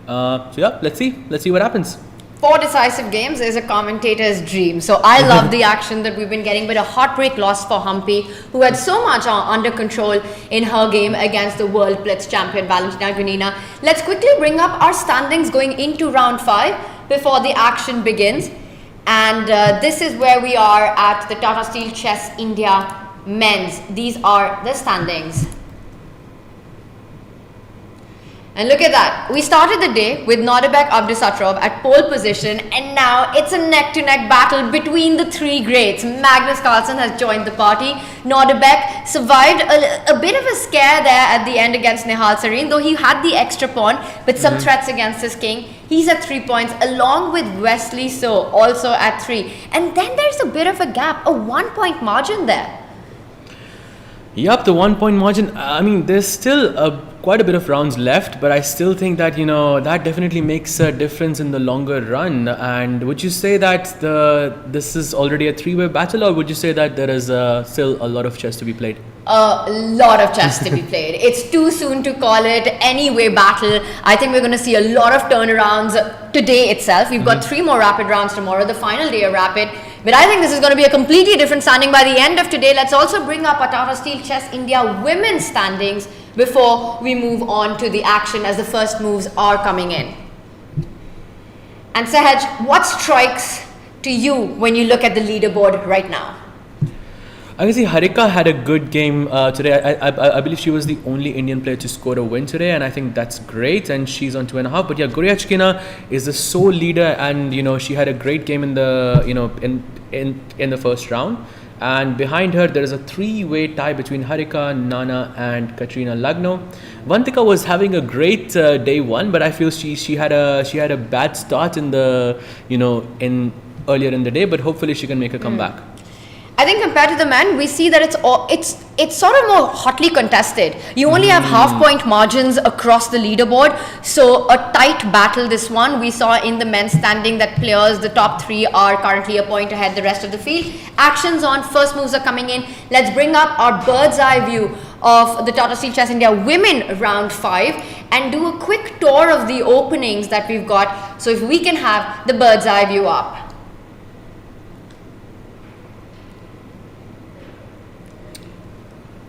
Let's see what happens. 4 decisive games is a commentator's dream. So I love the action that we've been getting, but a heartbreak loss for Humpy, who had so much under control in her game against the world blitz champion Valentina Gunina. Let's quickly bring up our standings going into round 5 before the action begins. And this is where we are at the Tata Steel Chess India men's. These are the standings. And look at that. We started the day with Nodirbek Abdusattorov at pole position, and now it's a neck-to-neck battle between the 3 greats. Magnus Carlsen has joined the party. Nodirbek survived a bit of a scare there at the end against Nihal, though he had the extra pawn with some threats against his king. He's at 3 points along with Wesley So also at 3. And then there's a bit of a gap, a 1-point margin there. Yup, the 1-point margin. I mean, there's still quite a bit of rounds left, but I still think that that definitely makes a difference in the longer run. And would you say that this is already a 3-way battle, or would you say that there is still a lot of chess to be played? A lot of chess to be played. It's too soon to call it any-way battle. I think we're going to see a lot of turnarounds today itself. We've got 3 more rapid rounds tomorrow, the final day of rapid. But I think this is going to be a completely different standing by the end of today. Let's also bring up our Tata Steel Chess India women's standings before we move on to the action as the first moves are coming in. And Sahaj, what strikes to you when you look at the leaderboard right now? I can see Harika had a good game today. I believe she was the only Indian player to score a win today, and I think that's great. And she's on 2.5. But yeah, Goryachkina is the sole leader, and she had a great game in the in the first round. And behind her, there is a 3-way tie between Harika, Nana, and Katrina Lagno. Vantika was having a great day 1, but I feel she had a bad start in the earlier in the day. But hopefully she can make a comeback. I think compared to the men, we see that it's sort of more hotly contested. You only have half-point margins across the leaderboard, so a tight battle. This one we saw in the men's standing that players, the top 3 are currently a point ahead the rest of the field. Actions on, first moves are coming in. Let's bring up our bird's eye view of the Tata Steel Chess India women round 5 and do a quick tour of the openings that we've got. So if we can have the bird's eye view up.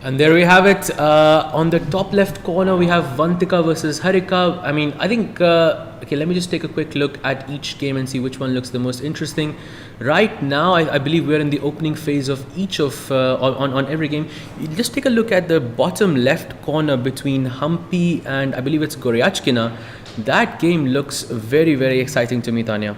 And there we have it. On the top left corner, we have Vantika versus Harika. I mean, I think, okay, let me just take a quick look at each game and see which one looks the most interesting. Right now, I believe we're in the opening phase of each of, on every game. You just take a look at the bottom left corner between Humpy and I believe it's Goryachkina. That game looks very, very exciting to me, Tanya.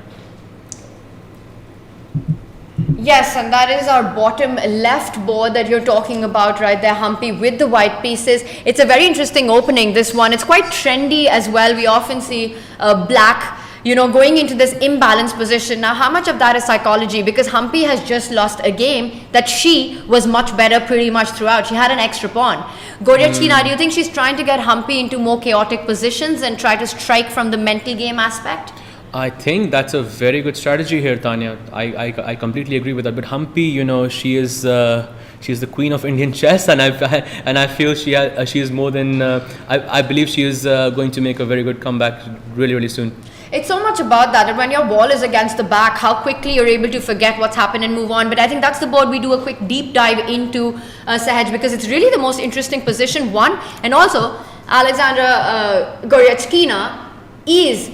Yes, and that is our bottom left board that you're talking about right there, Humpy, with the white pieces. It's a very interesting opening, this one. It's quite trendy as well. We often see black, going into this imbalanced position. Now, how much of that is psychology? Because Humpy has just lost a game that she was much better pretty much throughout. She had an extra pawn. Goryachkina, do you think she's trying to get Humpy into more chaotic positions and try to strike from the mental game aspect? I think that's a very good strategy here, Tanya. I completely agree with that. But Humpy, she is the queen of Indian chess, and I feel she is more than. I believe she is going to make a very good comeback really, really soon. It's so much about that when your ball is against the back, how quickly you're able to forget what's happened and move on. But I think that's the board we do a quick deep dive into, Sahaj, because it's really the most interesting position, one. And also, Alexandra Goryachkina is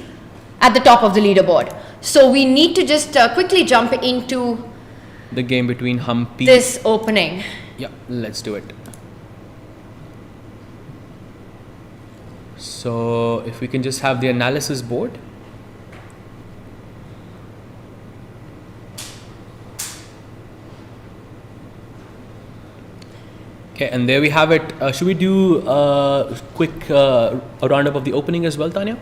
at the top of the leaderboard. So we need to just quickly jump into the game between Humpy. This opening. Yeah, let's do it. So if we can just have the analysis board. Okay, and there we have it. Should we do a quick a roundup of the opening as well, Tanya?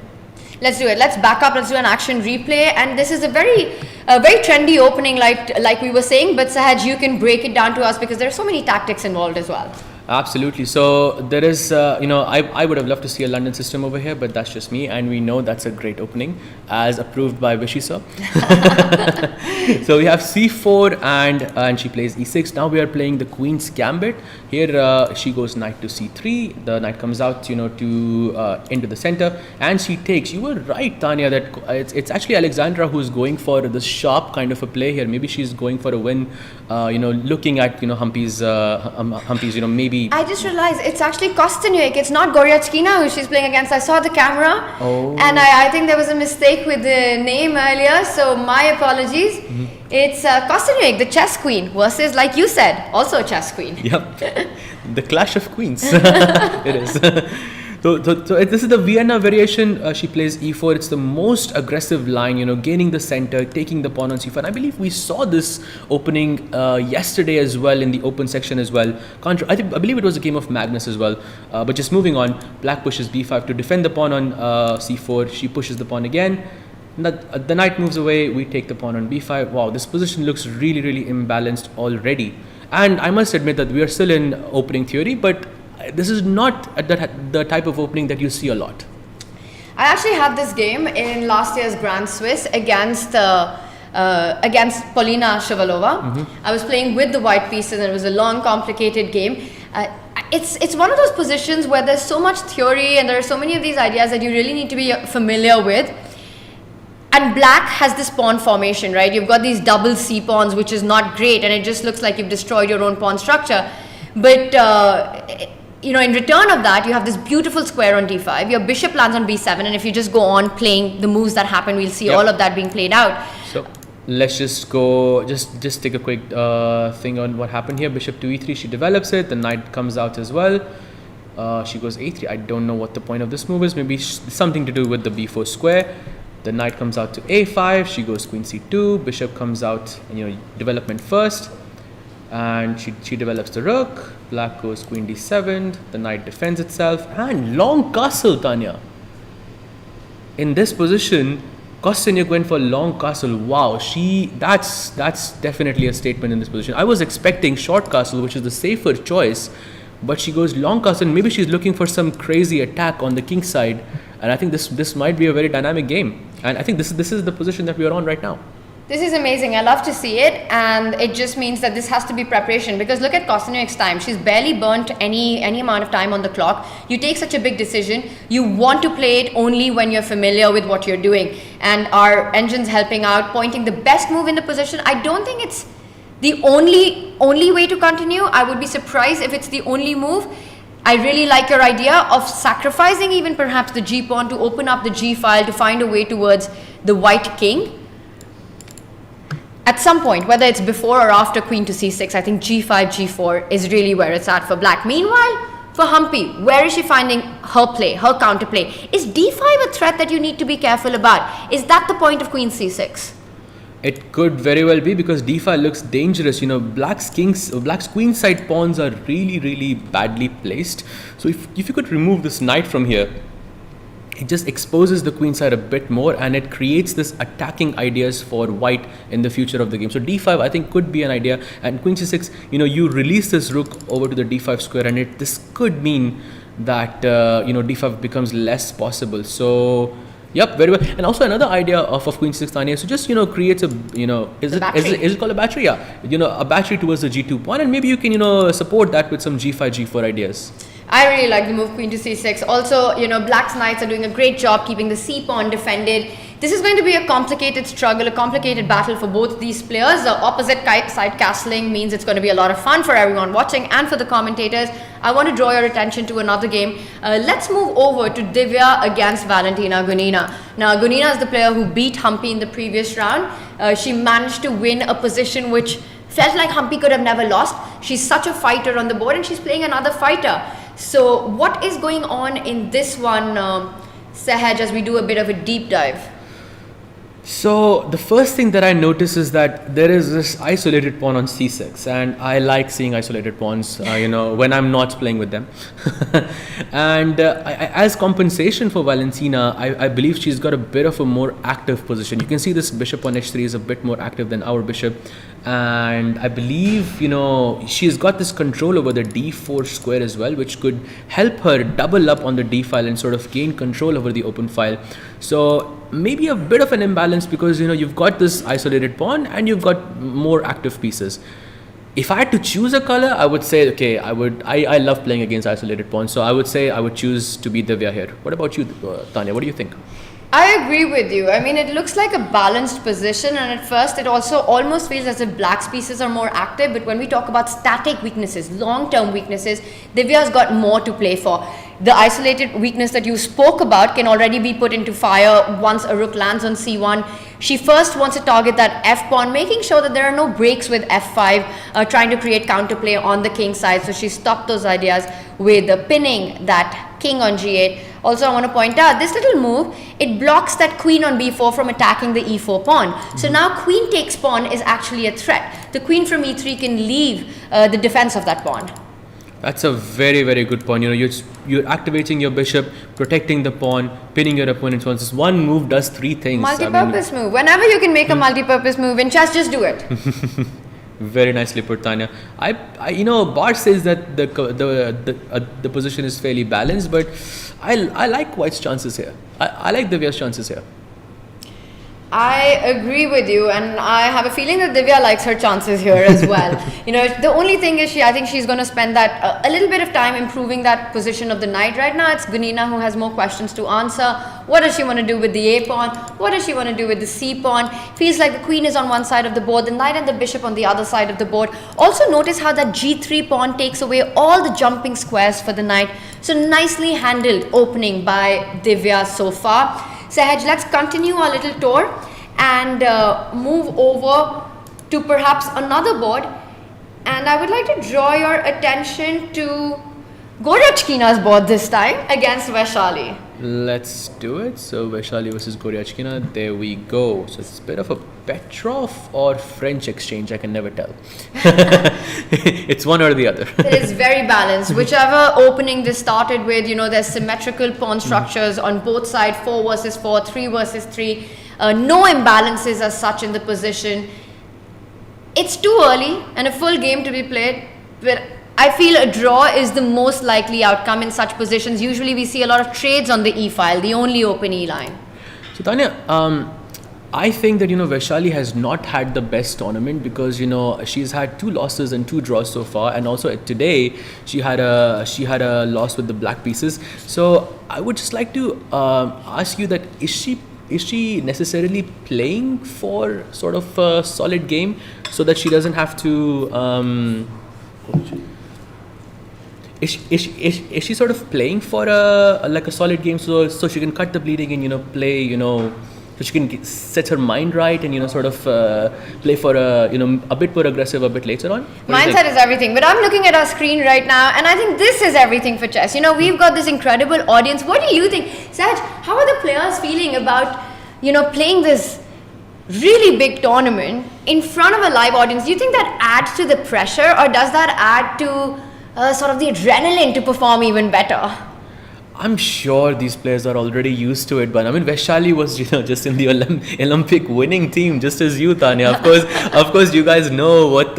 Let's do it. Let's back up. Let's do an action replay. And this is a very trendy opening, like we were saying. But Sahaj, you can break it down to us because there are so many tactics involved as well. Absolutely. So there is, I would have loved to see a London system over here, but that's just me. And we know that's a great opening as approved by Vishy So. So we have c4 and she plays e6. Now we are playing the Queen's Gambit. Here she goes knight to c3. The knight comes out, to into the center and she takes. You were right, Tanya, that it's actually Alexandra who's going for the sharp kind of a play here. Maybe she's going for a win, looking at, Humpy's, maybe. I just realized it's actually Kosteniuk. It's not Goryachkina who she's playing against. I saw the camera and I think there was a mistake with the name earlier. So my apologies. Mm-hmm. It's Kosteniuk, the chess queen versus, like you said, also a chess queen. Yep. The clash of queens. It is. So this is the Vienna variation. She plays e4. It's the most aggressive line, gaining the center, taking the pawn on c4. And I believe we saw this opening yesterday as well in the open section as well. I believe it was a game of Magnus as well. But just moving on, black pushes b5 to defend the pawn on c4. She pushes the pawn again. The knight moves away. We take the pawn on b5. Wow, this position looks really, really imbalanced already. And I must admit that we are still in opening theory, but this is not the type of opening that you see a lot. I actually had this game in last year's Grand Swiss against Polina Shavalova. Mm-hmm. I was playing with the white pieces and it was a long, complicated game. It's one of those positions where there's so much theory and there are so many of these ideas that you really need to be familiar with. And black has this pawn formation, right? You've got these double C pawns, which is not great, and it just looks like you've destroyed your own pawn structure. But in return of that, you have this beautiful square on d5. Your bishop lands on b7, and if you just go on playing the moves that happen, we'll see all of that being played out. So let's just go, just take a quick thing on what happened here. Bishop to e3, she develops it. The knight comes out as well. She goes a3. I don't know what the point of this move is. Maybe something to do with the b4 square. The knight comes out to a5. She goes queen c2. Bishop comes out, development first. And she develops the rook. Black goes queen d7. The knight defends itself. And long castle, Tanya. In this position, Kosteniuk went for long castle. Wow, that's definitely a statement in this position. I was expecting short castle, which is the safer choice. But she goes long castle. Maybe she's looking for some crazy attack on the king side. And I think this might be a very dynamic game. And I think this is the position that we are on right now. This is amazing. I love to see it, and it just means that this has to be preparation, because look at Kosteniuk's time. She's barely burnt any amount of time on the clock. You take such a big decision. You want to play it only when you're familiar with what you're doing. And our engine's helping out, pointing the best move in the position. I don't think it's the only way to continue. I would be surprised if it's the only move. I really like your idea of sacrificing even perhaps the G pawn to open up the G file to find a way towards the white king. At some point, whether it's before or after queen to c6, I think g5, g4 is really where it's at for black. Meanwhile, for Humpy, where is she finding her play, her counterplay? Is d5 a threat that you need to be careful about? Is that the point of queen c6? It could very well be, because d5 looks dangerous. Black's queen side pawns are really, really badly placed. So if you could remove this knight from here, it just exposes the queen side a bit more, and it creates this attacking ideas for white in the future of the game. So d5 I think could be an idea, and queen c6, you release this rook over to the d5 square, and this could mean that d5 becomes less possible. So yep, very well. And also another idea of queen c6, Tanya, so just creates a is it called a battery? Yeah, a battery towards the g2 pawn, and maybe you can support that with some g5 g4 ideas. I really like the move queen to c6. Also, black's knights are doing a great job keeping the c pawn defended. This is going to be a complicated struggle, a complicated battle for both these players. The opposite side castling means it's going to be a lot of fun for everyone watching and for the commentators. I want to draw your attention to another game. Let's move over to Divya against Valentina Gunina. Now, Gunina is the player who beat Humpy in the previous round. She managed to win a position which felt like Humpy could have never lost. She's such a fighter on the board, and she's playing another fighter. So what is going on in this one, Sahaj, as we do a bit of a deep dive? So the first thing that I notice is that there is this isolated pawn on c6, and I like seeing isolated pawns, when I'm not playing with them. And as compensation for Valentina, I believe she's got a bit of a more active position. You can see this bishop on h3 is a bit more active than our bishop, and I believe she's got this control over the d4 square as well, which could help her double up on the d file and sort of gain control over the open file. So maybe a bit of an imbalance, because you've got this isolated pawn and you've got more active pieces. If I had to choose a color, I would say, okay, I love playing against isolated pawns, so I would say I would choose to be Divya here. What about you, Tanya? What do you think? I agree with you. I mean, it looks like a balanced position, and at first it also almost feels as if black's pieces are more active, but when we talk about static weaknesses, long-term weaknesses, Divya's got more to play for. The isolated weakness that you spoke about can already be put into fire once a rook lands on c1. She first wants to target that f pawn, making sure that there are no breaks with f5, trying to create counterplay on the king side. So she stopped those ideas with pinning that king on g8. Also, I want to point out this little move, it blocks that queen on b4 from attacking the e4 pawn. So now queen takes pawn is actually a threat. The queen from e3 can leave the defense of that pawn. That's a very, very good point. You're activating your bishop, protecting the pawn, pinning your opponent's pawn. This one move does three things. Multi-purpose move. Whenever you can make a multi-purpose move in chess, just do it. Very nicely put, Tanya. Bart says that the position is fairly balanced, but I like White's chances here. I like Divya's chances here. I agree with you, and I have a feeling that Divya likes her chances here as well. The only thing is I think she's going to spend that a little bit of time improving that position of the knight. Right now it's Gunina who has more questions to answer. What does she want to do with the a pawn? What does she want to do with the c pawn? Feels like the queen is on one side of the board, the knight and the bishop on the other side of the board. Also notice how that g3 pawn takes away all the jumping squares for the knight. So nicely handled opening by Divya so far. Sahaj, let's continue our little tour and move over to perhaps another board. And I would like to draw your attention to Goryachkina's board this time against Vaishali. Let's do it. So Vaishali versus Goryachkina, there we go. So it's a bit of a Petrov or French exchange, I can never tell. It's one or the other. It is very balanced. Whichever opening they started with, there's symmetrical pawn structures on both sides, 4 versus 4, 3 versus 3. No imbalances as such in the position. It's too early and a full game to be played, but I feel a draw is the most likely outcome in such positions. Usually we see a lot of trades on the e file, the only open e line. So Tanya, I think that Vaishali has not had the best tournament, because she's had 2 losses and 2 draws so far, and also today she had a loss with the black pieces. So I would just like to ask you that is she necessarily playing for sort of a solid game so that she doesn't have to is she sort of playing for a solid game so she can cut the bleeding and play so she can set her mind right and sort of play for a bit more aggressive a bit later on? Mindset is everything, but I'm looking at our screen right now and I think this is everything for chess. We've got this incredible audience. What do you think, Saj? How are the players feeling about playing this really big tournament in front of a live audience? Do you think that adds to the pressure, or does that add to sort of the adrenaline to perform even better? I'm sure these players are already used to it, but I mean, Vaishali was, just in the Olympic winning team, just as you, Tanya. Of course, you guys know what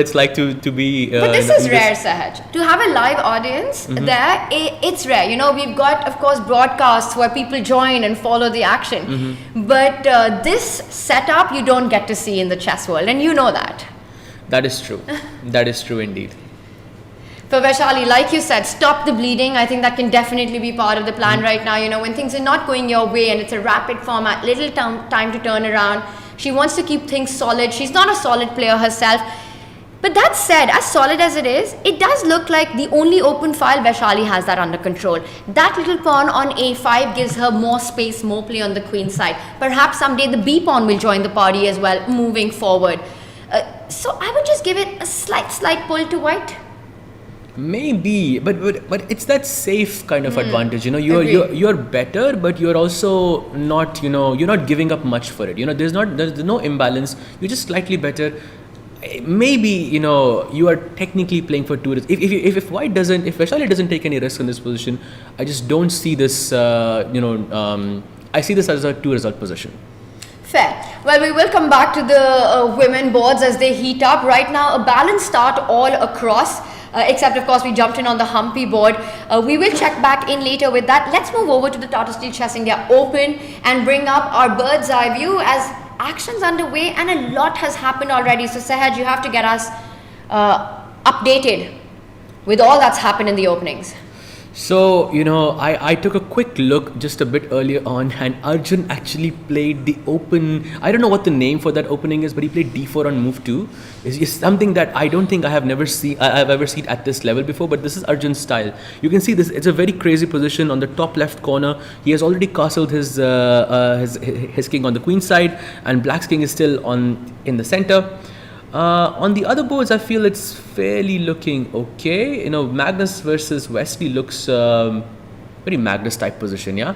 it's like to be. But this is rare, Sahaj. To have a live audience there, it's rare. We've got, of course, broadcasts where people join and follow the action. But this setup you don't get to see in the chess world, and you know that. That is true. That is true indeed. For Vaishali, like you said, stop the bleeding. I think that can definitely be part of the plan right now. When things are not going your way and it's a rapid format, little time to turn around. She wants to keep things solid. She's not a solid player herself. But that said, as solid as it is, it does look like the only open file Vaishali has that under control. That little pawn on a5 gives her more space, more play on the queen side. Perhaps someday the b pawn will join the party as well, moving forward. So I would just give it a slight pull to white. Maybe, but it's that safe kind of advantage. You know, Agreed. you're better, but you're also not. You know, you're not giving up much for it. You know, there's no imbalance. You're just slightly better. Maybe, you know, you are technically playing for two. If Vaishali doesn't take any risk in this position, I just don't see this. I see this as a 2-result position. Fair. Well, we will come back to the women boards as they heat up. Right now, a balanced start all across. Except, of course, we jumped in on the Humpy board. We will check back in later with that. Let's move over to the Tata Steel Chess India Open and bring up our bird's eye view as action's underway and a lot has happened already. So, Sahaj, you have to get us updated with all that's happened in the openings. So, you know, I took a quick look just a bit earlier on, and Arjun actually played the open. I don't know what the name for that opening is, but he played d4 on move 2. It's something that I don't think I've ever seen at this level before, but this is Arjun's style. You can see this, it's a very crazy position on the top left corner. He has already castled his king on the queen side, and Black's king is still in the center. On the other boards, I feel it's fairly looking okay. You know, Magnus versus Wesley looks very Magnus type position, yeah?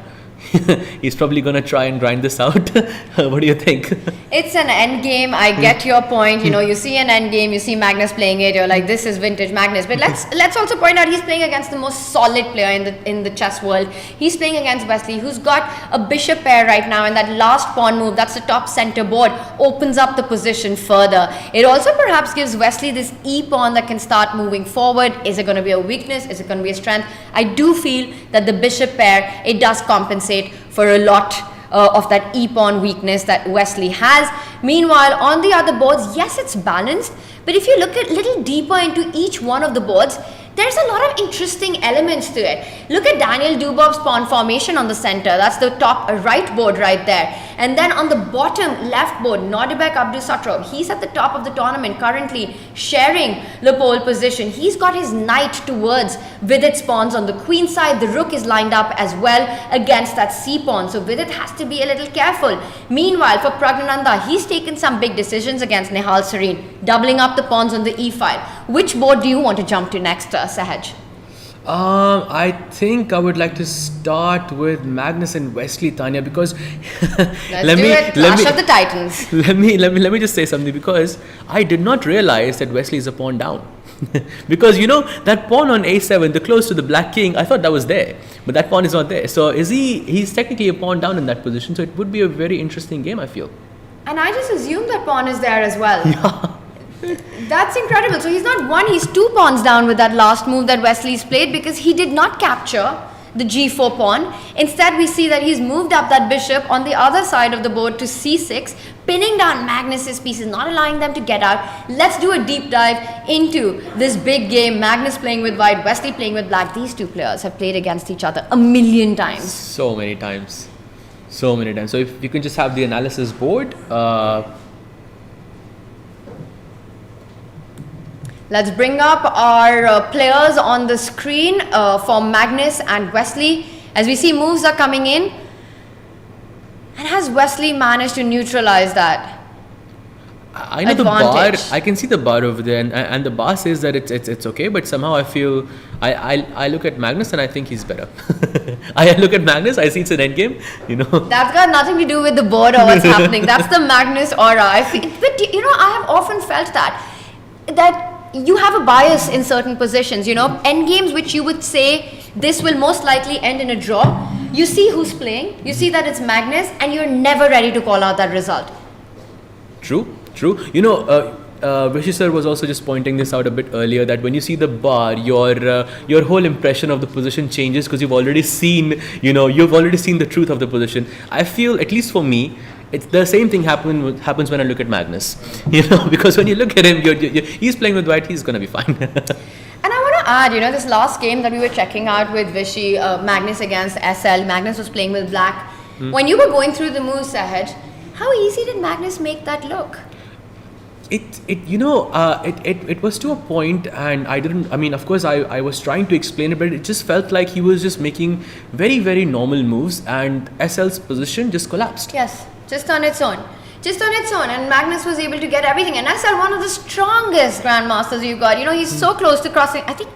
He's probably going to try and grind this out. What do you think? It's an end game. I get your point. You know, you see an end game, you see Magnus playing it, you're like, this is vintage Magnus. But let's also point out he's playing against the most solid player in the chess world. He's playing against Wesley, who's got a bishop pair right now, and that last pawn move, that's the top center board, opens up the position further. It also perhaps gives Wesley this e pawn that can start moving forward. Is it going to be a weakness? Is it going to be a strength? I do feel that the bishop pair, it does compensate for a lot of that e-pawn weakness that Wesley has. Meanwhile, on the other boards, yes, it's balanced, but if you look a little deeper into each one of the boards, there's a lot of interesting elements to it. Look at Daniel Dubov's pawn formation on the center. That's the top right board right there. And then on the bottom left board, Nodirbek Abdusattorov. He's at the top of the tournament currently, sharing the pole position. He's got his knight towards Vidit's pawns on the queen side. The rook is lined up as well against that c pawn. So Vidit has to be a little careful. Meanwhile, for Praggnanandhaa, he's taken some big decisions against Nihal Serene, doubling up the pawns on the e file. Which board do you want to jump to next, Sahaj? I think I would like to start with Magnus and Wesley, Tanya, because Clash of the Titans. Let me just say something, because I did not realize that Wesley is a pawn down. Because, you know, that pawn on a7, the close to the black king, I thought that was there, but that pawn is not there. So he's technically a pawn down in that position, so it would be a very interesting game, I feel. And I just assume that pawn is there as well. Yeah. That's incredible. So he's not one, he's 2 pawns down with that last move that Wesley's played, because he did not capture the g4 pawn. Instead, we see that he's moved up that bishop on the other side of the board to c6, pinning down Magnus's pieces, not allowing them to get out. Let's do a deep dive into this big game. Magnus playing with white, Wesley playing with black. These two players have played against each other a million times. So many times. So if you can just have the analysis board. Let's bring up our players on the screen for Magnus and Wesley. As we see, moves are coming in. And has Wesley managed to neutralize that? I know advantage? the bar. I can see the bar over there, and the bar says that it's okay. But somehow I feel I look at Magnus and I think he's better. I look at Magnus, I see it's an endgame. You know. That's got nothing to do with the board or what's happening. That's the Magnus aura. I feel, but you know, I have often felt that you have a bias in certain positions, you know, end games which you would say this will most likely end in a draw. You see who's playing, you see that it's Magnus, and you're never ready to call out that result. True. You know, Vishy sir was also just pointing this out a bit earlier, that when you see the bar, your whole impression of the position changes, because you've already seen the truth of the position. I feel, at least for me, it's the same thing happens when I look at Magnus, you know, because when you look at him, he's playing with white, he's going to be fine. And I want to add, you know, this last game that we were checking out with Vishy, Magnus against SL, Magnus was playing with black. When you were going through the moves, Sahaj, how easy did Magnus make that look? It was to a point, and of course I was trying to explain it, but it just felt like he was just making very, very normal moves, and SL's position just collapsed. Yes, just on its own, and Magnus was able to get everything. And SL, one of the strongest grandmasters you've got, you know, he's so close to crossing. I think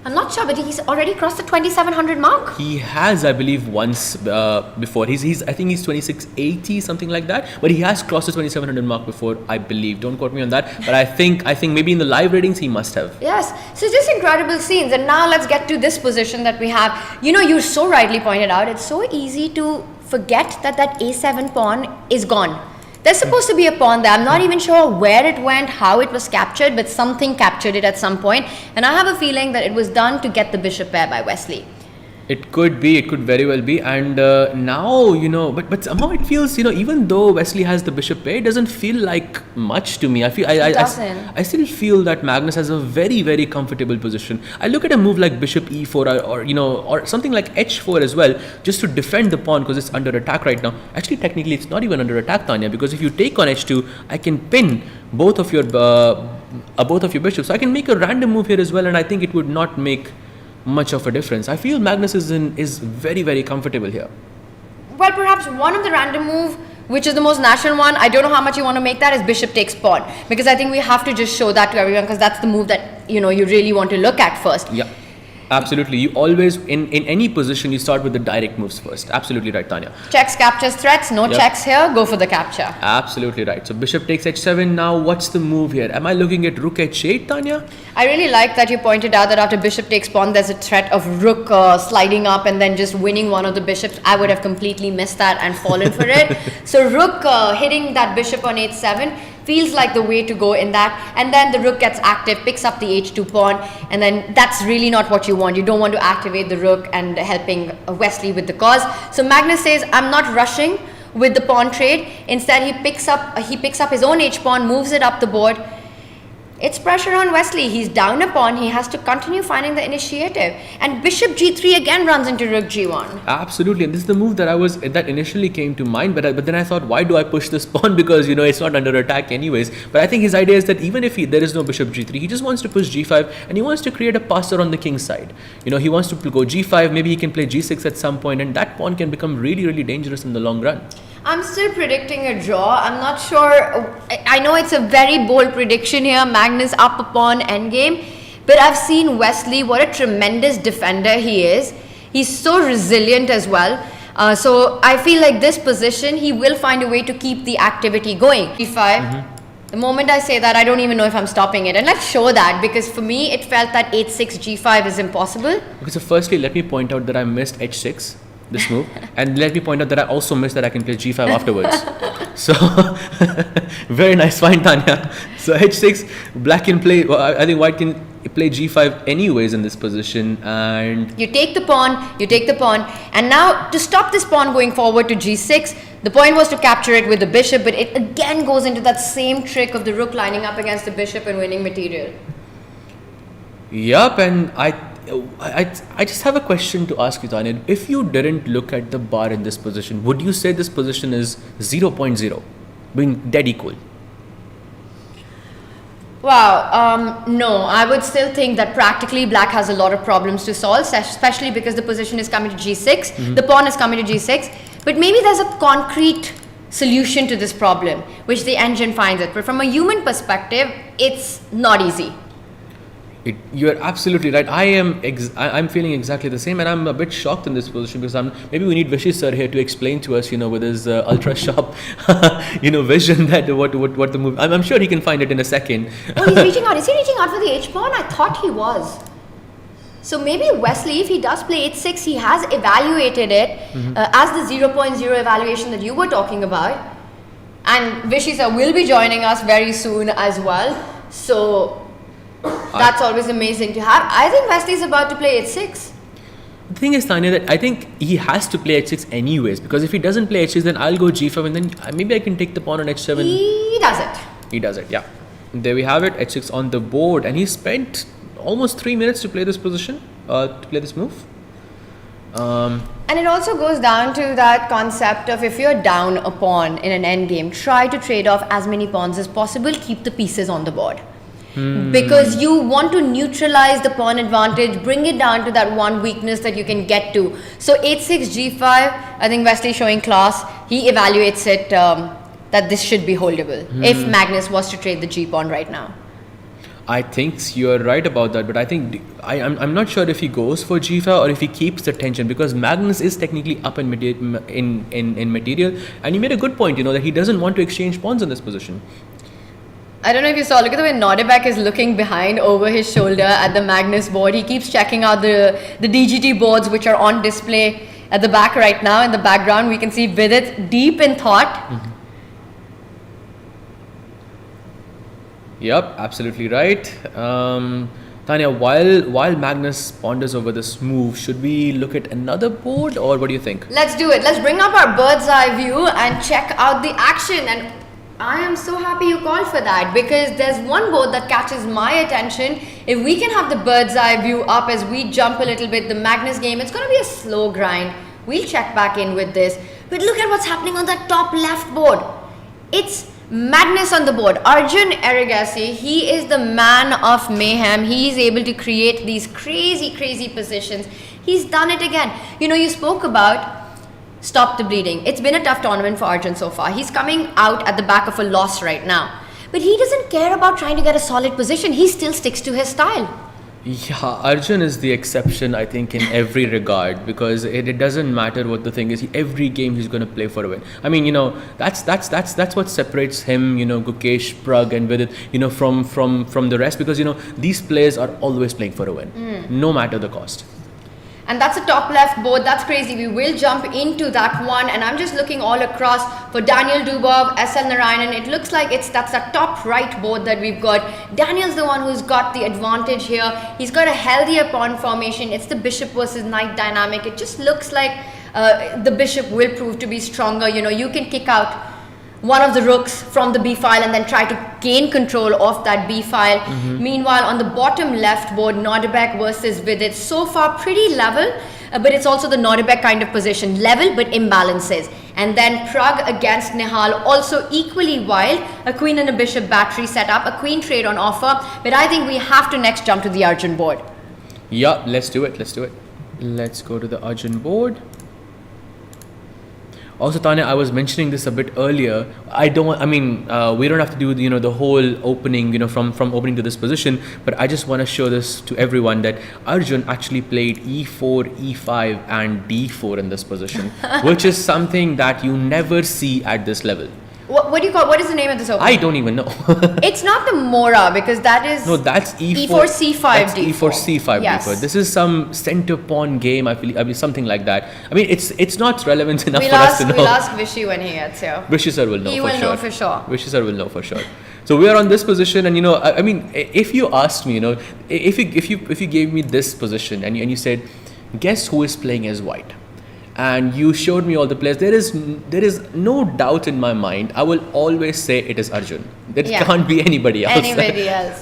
I'm not sure, but he's already crossed the 2700 mark. He has, I believe, once before. I think he's 2680, something like that. But he has crossed the 2700 mark before, I believe. Don't quote me on that. But I think maybe in the live ratings he must have. Yes. So just incredible scenes. And now let's get to this position that we have. You know, you so rightly pointed out, it's so easy to forget that A7 pawn is gone. There's supposed to be a pawn there. I'm not even sure where it went, how it was captured, but something captured it at some point. And I have a feeling that it was done to get the bishop pair by Wesley. It could be, it could very well be. And now, but somehow it feels, even though Wesley has the bishop pair, it doesn't feel like much to me. I still feel that Magnus has a very, very comfortable position. I look at a move like bishop e4 or something like h4 as well, just to defend the pawn because it's under attack right now. Actually, technically, it's not even under attack, Tanya, because if you take on h2, I can pin both of your bishops. So I can make a random move here as well, and I think it would not make much of a difference. I feel Magnus is very, very comfortable here. Well, perhaps one of the random move, which is the most national one, I don't know how much you want to make that, is bishop takes pawn, because I think we have to just show that to everyone, because that's the move that you really want to look at first. Yeah. Absolutely. You always, in any position, you start with the direct moves first. Absolutely right, Tanya. Checks, captures, threats. No checks here. Go for the capture. Absolutely right. So bishop takes h7. Now, what's the move here? Am I looking at rook h8, Tanya? I really like that you pointed out that after bishop takes pawn, there's a threat of rook sliding up and then just winning one of the bishops. I would have completely missed that and fallen for it. So rook hitting that bishop on h7 feels like the way to go in that, and then the rook gets active, picks up the h2 pawn, and then that's really not what you want. You don't want to activate the rook and helping Wesley with the cause. So Magnus says, I'm not rushing with the pawn trade. Instead, he picks up his own h pawn, moves it up the board. It's pressure on Wesley. He's down a pawn. He has to continue finding the initiative. And bishop g3 again runs into rook g1. Absolutely. And this is the move that initially came to mind. But then I thought, why do I push this pawn? Because, it's not under attack anyways. But I think his idea is that even if there is no bishop g3, he just wants to push g5 and he wants to create a passer on the king's side. He wants to go g5. Maybe he can play g6 at some point, and that pawn can become really, really dangerous in the long run. I'm still predicting a draw. I'm not sure. I know it's a very bold prediction here. Magnus up upon endgame. But I've seen Wesley, what a tremendous defender he is. He's so resilient as well. So I feel like this position, he will find a way to keep the activity going. g5. The moment I say that, I don't even know if I'm stopping it. And let's show that, because for me, it felt that h6, g5 is impossible. Okay, so firstly, let me point out that I missed h6. This move, and let me point out that I also missed that I can play g5 afterwards. So very nice, fine, Tanya. So h6, black can play. Well, I think white can play g5 anyways in this position, and you take the pawn, and now to stop this pawn going forward to g6, the point was to capture it with the bishop, but it again goes into that same trick of the rook lining up against the bishop and winning material. Yup, and I just have a question to ask you, Tanya. If you didn't look at the bar in this position, would you say this position is 0.0, being dead equal? Wow, no, I would still think that practically black has a lot of problems to solve, especially because the position is coming to g6, the pawn is coming to g6, but maybe there's a concrete solution to this problem, which the engine finds it. But from a human perspective, it's not easy. You're absolutely right. I'm feeling exactly the same, and I'm a bit shocked in this position because maybe we need Vishy sir here to explain to us, with his ultra sharp, vision that what the move. I'm sure he can find it in a second. Oh, he's reaching out. Is he reaching out for the h pawn? I thought he was. So maybe Wesley, if he does play h6, he has evaluated it as the 0.0 evaluation that you were talking about. And Vishy sir will be joining us very soon as well. So that's always amazing to have. I think Wesley's about to play h6. The thing is, Tanya, that I think he has to play h6 anyways, because if he doesn't play h6, then I'll go g5 and then maybe I can take the pawn on h7. He does it. He does it, yeah. There we have it, h6 on the board, and he spent almost 3 minutes to play this position, to play this move. And it also goes down to that concept of if you're down a pawn in an endgame, try to trade off as many pawns as possible, keep the pieces on the board. Because you want to neutralize the pawn advantage, bring it down to that one weakness that you can get to. So h6, g5, I think Wesley showing class. He evaluates it that this should be holdable if Magnus was to trade the g pawn right now. I think you're right about that, but I think I'm not sure if he goes for G5 or if he keeps the tension, because Magnus is technically up in material, and he made a good point, that he doesn't want to exchange pawns in this position. I don't know if you saw, look at the way Nodirbek is looking behind over his shoulder at the Magnus board. He keeps checking out the DGT boards which are on display at the back right now. In the background we can see Vidit deep in thought. Mm-hmm. Yep, absolutely right. Tanya, while Magnus ponders over this move, should we look at another board, or what do you think? Let's do it. Let's bring up our bird's eye view and check out the action. And I am so happy you called for that, because there's one board that catches my attention. If we can have the bird's eye view up as we jump a little bit, the Magnus game, it's going to be a slow grind. We'll check back in with this. But look at what's happening on that top left board. It's madness on the board. Arjun Erigaisi, he is the man of mayhem. He is able to create these crazy positions. He's done it again. You spoke about stop the bleeding. It's been a tough tournament for Arjun so far. He's coming out at the back of a loss right now. But he doesn't care about trying to get a solid position. He still sticks to his style. Yeah, Arjun is the exception, I think, in every regard, because it doesn't matter what the thing is. Every game he's going to play for a win. I mean, that's what separates him, Gukesh, Pragg, and Vidit, from the rest, because these players are always playing for a win, no matter the cost. And that's a top left board. That's crazy. We will jump into that one. And I'm just looking all across for Daniel Dubov, SL Narayanan. It looks like that's the top right board that we've got. Daniel's the one who's got the advantage here. He's got a healthier pawn formation. It's the bishop versus knight dynamic. It just looks like the bishop will prove to be stronger. You can kick out one of the rooks from the B file and then try to gain control of that B file. Meanwhile, on the bottom left board, Nodirbek versus Vidit. So far, pretty level, but it's also the Nodirbek kind of position. Level, but imbalances. And then Pragg against Nihal, also equally wild. A queen and a bishop battery set up, a queen trade on offer. But I think we have to next jump to the Arjun board. Yeah, let's do it. Let's go to the Arjun board. Also, Tanya, I was mentioning this a bit earlier. We don't have to do the whole opening, from opening to this position, but I just want to show this to everyone that Arjun actually played e4, e5 and d4 in this position, which is something that you never see at this level. What do you call? What is the name of this opening? I don't even know. It's not the Mora, because that is... No, that's E4 C5 that's D4. E4 C5 yes. D4. This is some center pawn game, I mean something like that. I mean, it's not relevant enough for us to know. We'll ask Vishy when he gets here. Vishy sir will know for sure. He will know for sure. Vishy sir will know for sure. So we are on this position, and I mean, if you asked me, if you gave me this position and you said, guess who is playing as white, and you showed me all the players, there is no doubt in my mind. I will always say it is Arjun. It can't be anybody else.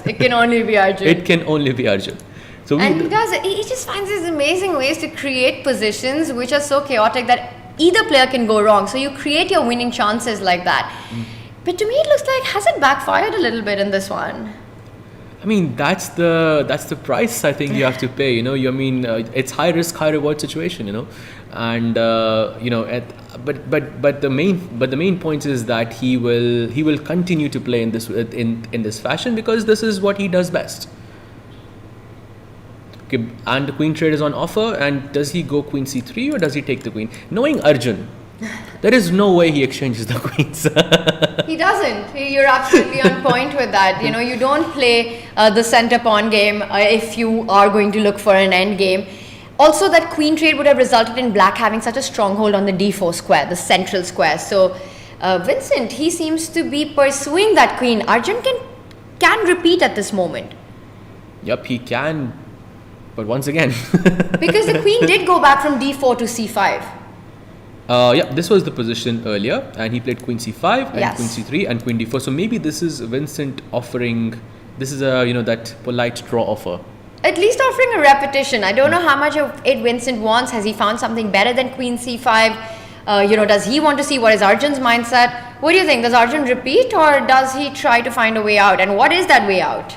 It can only be Arjun. It can only be Arjun. So he just finds these amazing ways to create positions which are so chaotic that either player can go wrong. So you create your winning chances like that. But to me, it looks like, has it backfired a little bit in this one? I mean, that's the price I think you have to pay. It's high risk, high reward situation. And but the main point is that he will continue to play in this fashion, because this is what he does best. Okay, and the queen trade is on offer. And does he go queen c3 or does he take the queen? Knowing Arjun, there is no way he exchanges the queens. He doesn't. You're absolutely on point with that. You don't play the center pawn game if you are going to look for an end game. Also, that queen trade would have resulted in black having such a stronghold on the d4 square, the central square. So Vincent, he seems to be pursuing that queen. Arjun can repeat at this moment. Yep, he can. But once again, because the queen did go back from d4 to c5. This was the position earlier, and he played queen c5 and yes. queen c3 and queen d4. So maybe this is Vincent offering. This is that polite draw offer. At least offering a repetition. I don't know how much of it Vincent wants. Has he found something better than queen c5? Does he want to see what is Arjun's mindset? What do you think? Does Arjun repeat, or does he try to find a way out? And what is that way out?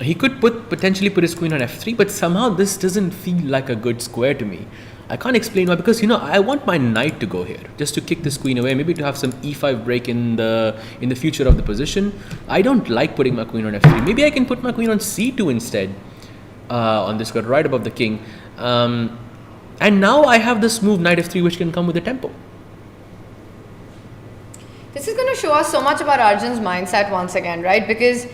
He could potentially put his queen on f3, but somehow this doesn't feel like a good square to me. I can't explain why, because I want my knight to go here just to kick this queen away, maybe to have some e5 break in the future of the position. I don't like putting my queen on f3. Maybe I can put my queen on c2 instead on this card right above the king. And now I have this move knight f3 which can come with a tempo. This is going to show us so much about Arjun's mindset once again, right? Because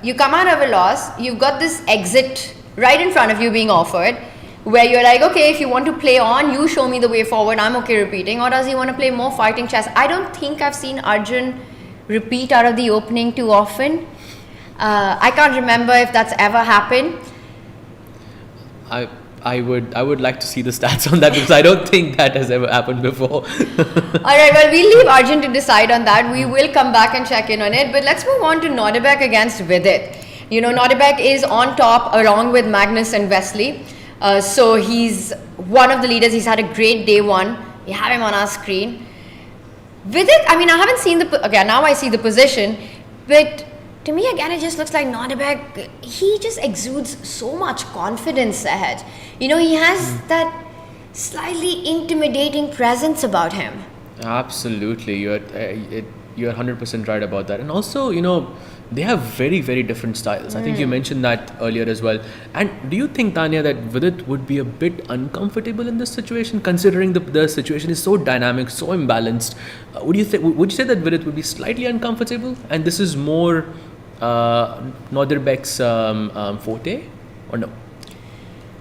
you come out of a loss, you've got this exit right in front of you being offered, where you're like, okay, if you want to play on, you show me the way forward, I'm okay repeating. Or does he want to play more fighting chess? I don't think I've seen Arjun repeat out of the opening too often. I can't remember if that's ever happened. I would like to see the stats on that, because I don't think that has ever happened before. Alright, well, we'll leave Arjun to decide on that. We will come back and check in on it. But let's move on to Nodirbek against Vidit. Nodirbek is on top along with Magnus and Wesley. So he's one of the leaders. He's had a great day one. We have him on our screen. Vidit, I haven't seen now I see the position, but to me again, it just looks like Nodirbek, he just exudes so much confidence ahead. He has that slightly intimidating presence about him. Absolutely, you're 100% right about that. And also, they have very, very different styles. I think you mentioned that earlier as well. And do you think, Tanya, that Vidit would be a bit uncomfortable in this situation, considering the situation is so dynamic, so imbalanced? Would you say that Vidit would be slightly uncomfortable, and this is more Nodirbek's forte, or no?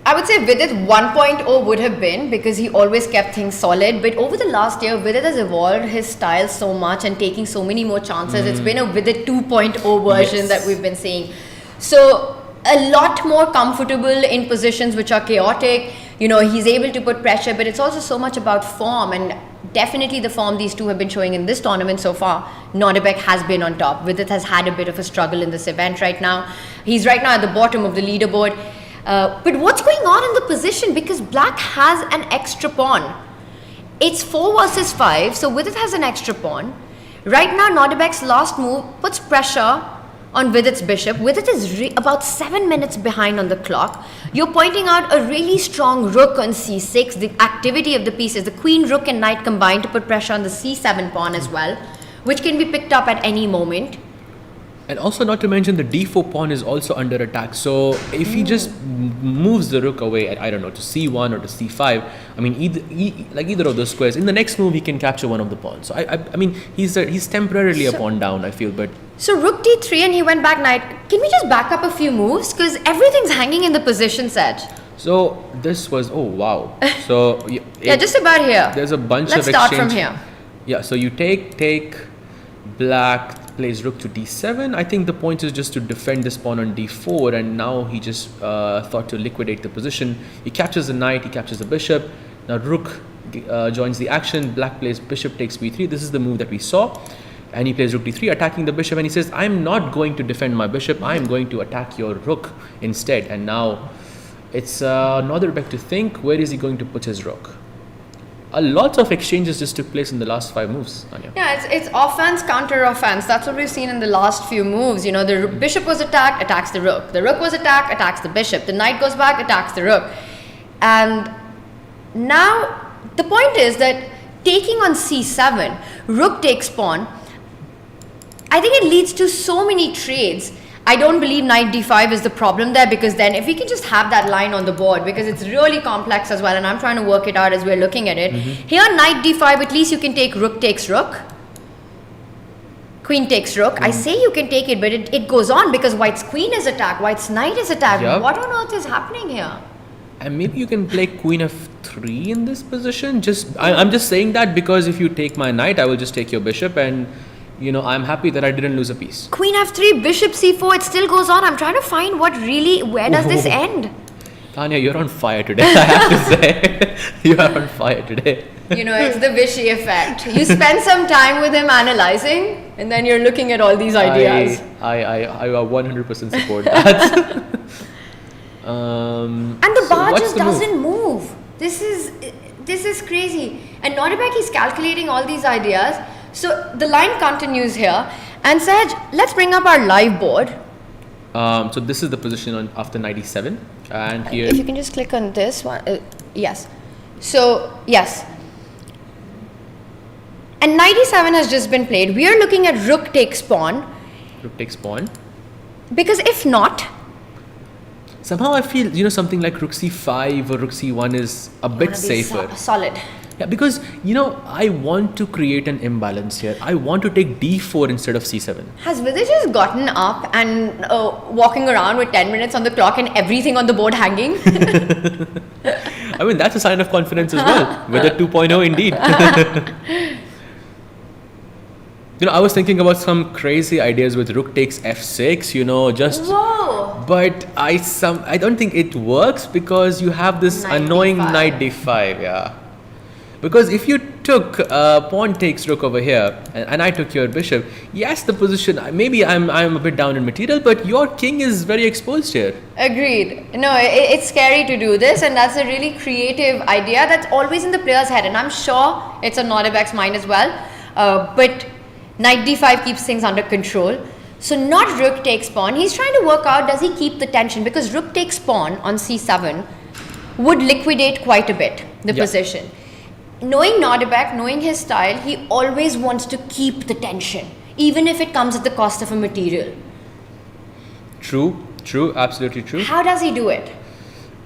I would say Vidit 1.0 would have been, because he always kept things solid. But over the last year, Vidit has evolved his style so much and taking so many more chances. It's been a Vidit 2.0 version that we've been seeing. So a lot more comfortable in positions which are chaotic. He's able to put pressure, but it's also so much about form, and definitely the form these two have been showing in this tournament so far. Nodirbek has been on top. Vidit has had a bit of a struggle in this event right now. He's right now at the bottom of the leaderboard. But what's going on in the position? Because Black has an extra pawn. It's 4 versus 5, so Vidit has an extra pawn. Right now, Nodirbek's last move puts pressure on Vidit's bishop. Vidit is about 7 minutes behind on the clock. You're pointing out a really strong rook on c6, the activity of the pieces, the queen, rook and knight combined to put pressure on the c7 pawn as well, which can be picked up at any moment. And also, not to mention, the d4 pawn is also under attack. So if he just moves the rook away at, I don't know, to c1 or to c5, either of those squares, in the next move he can capture one of the pawns. So he's temporarily a pawn down, I feel. But so rook d3 and he went back knight. Can we just back up a few moves, because everything's hanging in the position set? So this was, oh wow. So yeah, just about here. There's a bunch Let's of exchange. start from here. Yeah, so you take Black plays rook to d7. I think the point is just to defend this pawn on d4, and now he just thought to liquidate the position. He captures the knight, he captures the bishop. Now rook joins the action. Black plays bishop takes b3. This is the move that we saw. And he plays rook d3, attacking the bishop, and he says, I'm not going to defend my bishop, I'm going to attack your rook instead. And now it's Nodirbek to think, where is he going to put his rook? A lot of exchanges just took place in the last 5 moves, Anya. Yeah, it's offense, counter offense. That's what we've seen in the last few moves. The bishop was attacked, attacks the rook. The rook was attacked, attacks the bishop. The knight goes back, attacks the rook. And now the point is that taking on c7, rook takes pawn, I think it leads to so many trades. I don't believe knight d5 is the problem there, because then if we can just have that line on the board, because it's really complex as well, and I'm trying to work it out as we're looking at it. Here, knight d5, at least you can take rook takes rook, queen takes rook. I say you can take it, but it goes on because white's queen is attacked, white's knight is attacked. Yep. What on earth is happening here? And maybe you can play queen f3 in this position. I'm just saying that because if you take my knight, I will just take your bishop, and I'm happy that I didn't lose a piece. Queen f3, bishop c4, it still goes on. I'm trying to find where does this end? Tanya, you're on fire today, I have to say. You are on fire today. It's the Vishy effect. You spend some time with him analyzing, and then you're looking at all these ideas. I 100% support that. And the bar just doesn't move. This is crazy. And Nodirbek is calculating all these ideas. So the line continues here, and Sahaj, let's bring up our live board. So this is the position after knight e7, and here if you can just click on this one, yes. So, yes. And knight e7 has just been played. We are looking at rook takes pawn. Rook takes pawn. Because if not, somehow I feel, you know, something like rook c5 or rook c1 is a bit safer. Solid. Yeah, because, you know, I want to create an imbalance here. I want to take d4 instead of c7. Has Vidit just gotten up and walking around with 10 minutes on the clock and everything on the board hanging? I mean, that's a sign of confidence as well. Vidit 2.0 indeed. You know, I was thinking about some crazy ideas with rook takes f6, you know, just... Whoa! But I don't think it works because you have this Knight annoying d5. knight d5, yeah. Because if you took pawn takes rook over here and I took your bishop, yes, the position, maybe I'm a bit down in material, but your king is very exposed here. Agreed. No, it's scary to do this, and that's a really creative idea that's always in the player's head, and I'm sure it's on Nodirbek's mind as well. But knight d5 keeps things under control. So not rook takes pawn. He's trying to work out, does he keep the tension? Because rook takes pawn on c7 would liquidate quite a bit the position. Knowing Nodirbek, knowing his style, he always wants to keep the tension, even if it comes at the cost of a material. True, absolutely true. How does he do it?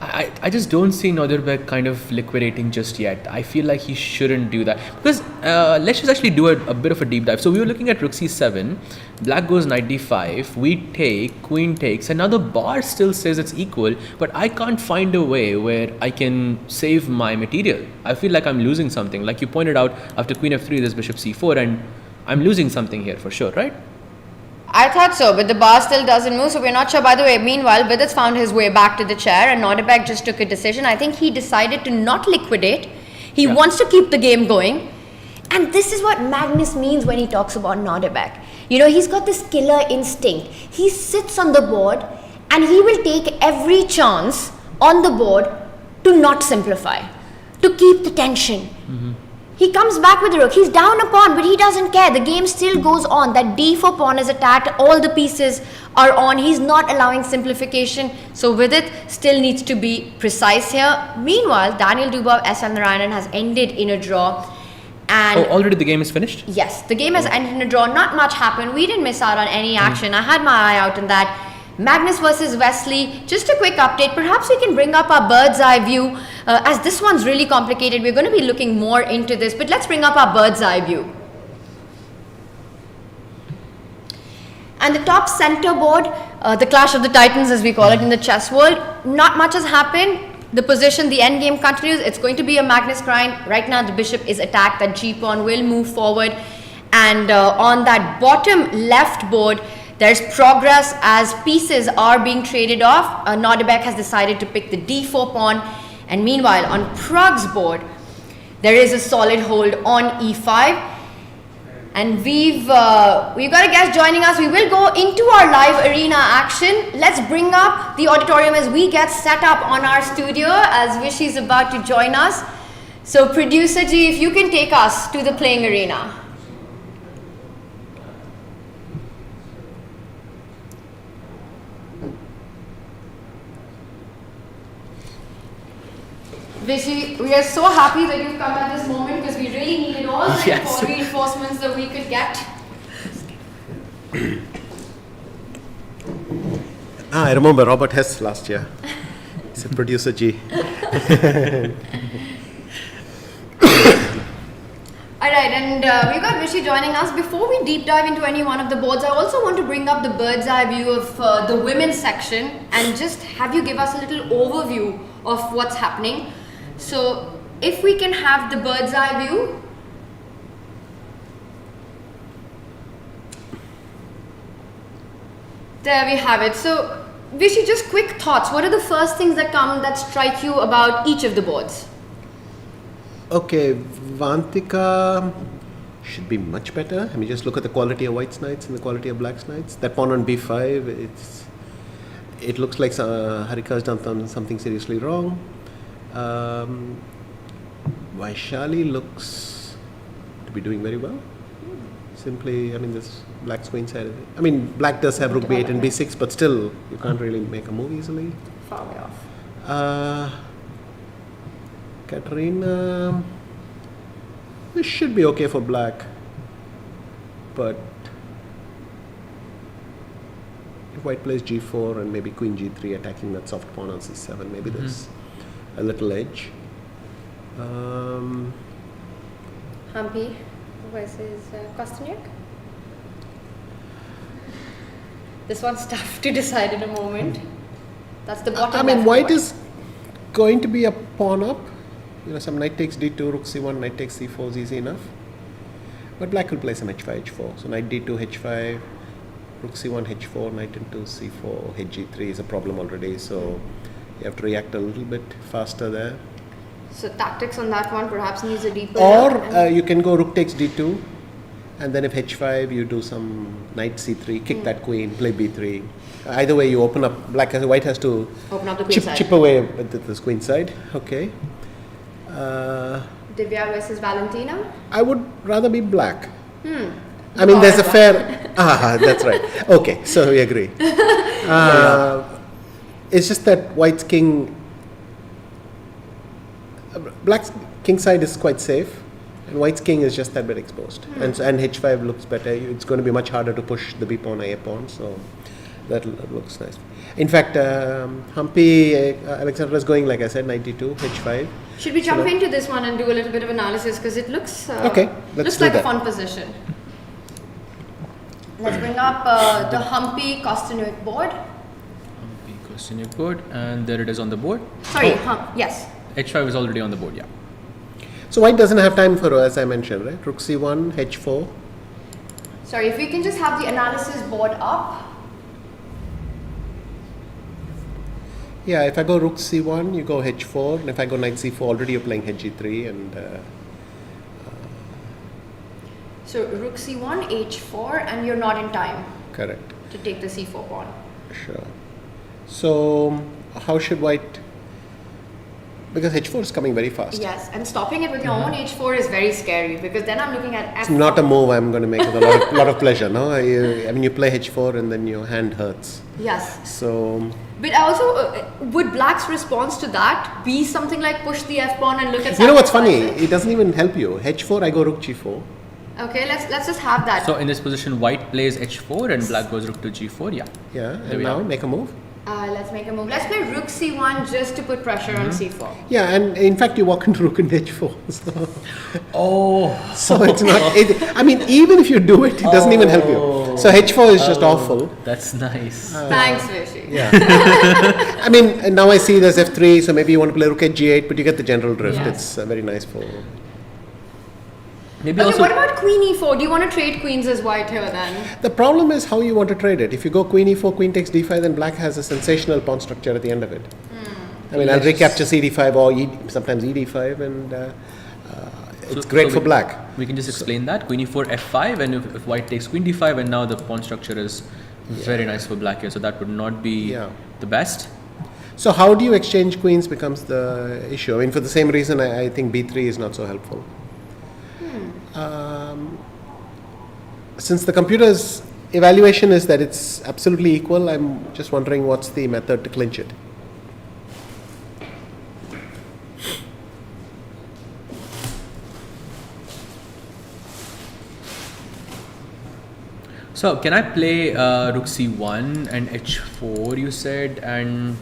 I just don't see Nodirbek kind of liquidating just yet. I feel like he shouldn't do that. Because let's just actually do a bit of a deep dive. So we were looking at rook c7, black goes knight d5, we take, queen takes, and now the bar still says it's equal, but I can't find a way where I can save my material. I feel like I'm losing something. Like you pointed out, after queen f3 there's bishop c4, and I'm losing something here for sure, right? I thought so, but the bar still doesn't move, so we're not sure. By the way, meanwhile, Vidit's found his way back to the chair, and Nodirbek just took a decision. I think he decided to not liquidate. He wants to keep the game going. And this is what Magnus means when he talks about Nodirbek. You know, he's got this killer instinct. He sits on the board, and he will take every chance on the board to not simplify, to keep the tension. He comes back with the rook. He's down a pawn, but he doesn't care. The game still goes on. That d4 pawn is attacked. All the pieces are on. He's not allowing simplification. So Vidit still needs to be precise here. Meanwhile, Daniel Dubov, SL Narayanan has ended in a draw. And already the game is finished? Yes, the game has ended in a draw. Not much happened. We didn't miss out on any action. I had my eye out on that. Magnus versus Wesley, just a quick update. Perhaps we can bring up our bird's eye view. As this one's really complicated, we're going to be looking more into this, but let's bring up our bird's eye view. And the top center board, the clash of the titans as we call it in the chess world, not much has happened. The position, the end game continues. It's going to be a Magnus grind. Right now the bishop is attacked, that g-pawn will move forward. And on that bottom left board, there's progress as pieces are being traded off. Nodirbek has decided to pick the d4 pawn. And meanwhile, on Pragg's board, there is a solid hold on e5. And we've got a guest joining us. We will go into our live arena action. Let's bring up the auditorium as we get set up on our studio as Vishy is about to join us. So producer G, if you can take us to the playing arena. Vishy, we are so happy that you've come at this moment because we really needed all the reinforcements that we could get. I remember Robert Hess last year. He said, producer G. Alright, and we've got Vishy joining us. Before we deep dive into any one of the boards, I also want to bring up the bird's eye view of the women's section and just have you give us a little overview of what's happening. So, if we can have the bird's eye view. There we have it. So, Vishy, just quick thoughts. What are the first things that strike you about each of the boards? Okay, Vantika should be much better. I mean, just look at the quality of white's knights and the quality of black's knights. That pawn on b5, it looks like Harika's done something seriously wrong. Vaishali looks to be doing very well. Simply, I mean, this black's queen side. I mean, black does have rook b8 and b6, but still, you can't really make a move easily. Far way off. Katerina, this should be okay for black, but if white plays g4 and maybe queen g3 attacking that soft pawn on c7, maybe there's a little edge. Hampi versus Kosteniuk. This one's tough to decide in a moment. That's the bottom. I mean, left white board. is going to be a pawn up. Some knight takes d2, rook c1, knight takes c4 is easy enough. But black will play some h5, h4. So knight d2, h5, rook c1, h4, knight into c4, hg3 is a problem already. So you have to react a little bit faster there. So tactics on that one perhaps needs a deeper Or look. you can go rook takes d2, and then if h5 you do some knight c3, kick that queen, play b3. Either way you open up, white has to Open up the queen side. chip away with this queen side. Okay. Divya versus Valentina. I would rather be black. I mean, there's a fair. That's right. Okay, so we agree. It's just that white's king. Black's king side is quite safe, and white's king is just that bit exposed. And h5 looks better. It's going to be much harder to push the b pawn, a pawn. So that looks nice. In fact, Hampi, Alexandra is going, like I said, 92, h5. Should we jump into this one and do a little bit of analysis because it looks Okay, let's looks do like that. a fun position. Let's bring up the Hampi Kosteniuk board. Hampi Kosteniuk board, and there it is on the board. Sorry, yes. h5 is already on the board, yeah. So white doesn't have time for, as I mentioned, right? Rook c1, h4. Sorry, if we can just have the analysis board up. Yeah, if I go rook c1, you go h4, and if I go knight c4, already you're playing hg3, and So rook c1, h4, and you're not in time correct. to take the c4 pawn. Sure. So how should white? Because h4 is coming very fast. Yes, and stopping it with your own h4 is very scary because then I'm looking at It's f4. not a move I'm going to make with a lot of pleasure. No, I mean you play h4 and then your hand hurts. Yes. So But also, would Black's response to that be something like push the f pawn and look at? you know what's funny? sacrificing? It doesn't even help you. h4, I go rook g4. Okay, let's just have that. So in this position, white plays h4 and black goes rook to g4, yeah. Yeah, There and we now have it. make a move. Let's make a move. Let's play rook c1 just to put pressure on c4. Yeah, and in fact you walk into rook and h4. So, Oh. so it's not. I mean, even if you do it, it doesn't even help you. So h4 is just awful. That's nice. Thanks, Vishy. Yeah. I mean, and now I see there's f3, so maybe you want to play rook at g8, but you get the general drift. Yes. It's very nice for. Maybe Okay, also what about queen e4? Do you want to trade queens as white here then? The problem is how you want to trade it. If you go queen e4, queen takes d5, then black has a sensational pawn structure at the end of it. I mean, I'll Yes. recapture cd5 or sometimes ed5, and it's great for black. We can just explain that. Queen e4, f5, and if white takes queen d5, and now the pawn structure is very nice for black here. So that would not be the best. So how do you exchange queens becomes the issue. I mean, for the same reason, I think b3 is not so helpful. Since the computer's evaluation is that it's absolutely equal, I'm just wondering what's the method to clinch it. So can I play rook c1 and h4? You said, and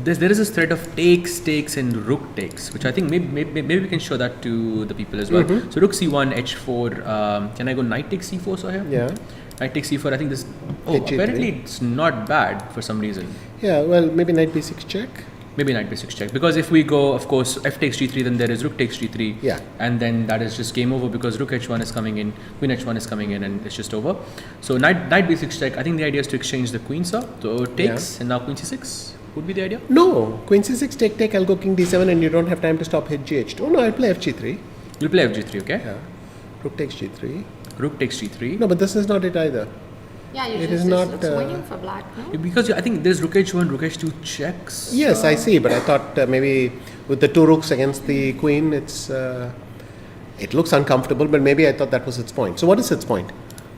there is this threat of takes, and rook takes, which I think maybe we can show that to the people as well. So rook c1, h4. Can I go knight takes c4? So here, Yeah. knight takes c4. I think this. Oh, H3. apparently it's not bad for some reason. Yeah, well, maybe knight b6 check. Maybe knight b6 check, because if we go, of course, f takes g3, then there is rook takes g3. Yeah. And then that is just game over because rook h1 is coming in, queen h1 is coming in, and it's just over. So knight b6 check. I think the idea is to exchange the queen, sir. So takes, and now queen c6 would be the idea. No, queen c6 take, I'll go king d7, and you don't have time to stop hit gh2. Oh no, I'll play fg3. You'll play fg3, okay? Yeah. Rook takes g3. Rook takes g3. No, but this is not it either. Yeah, It usually is this not, looks winning for black, no? Because I think there's rook h1, rook h2 checks. Yes, I see, but I thought maybe with the two rooks against the queen, it looks uncomfortable, but maybe I thought that was its point. So what is its point?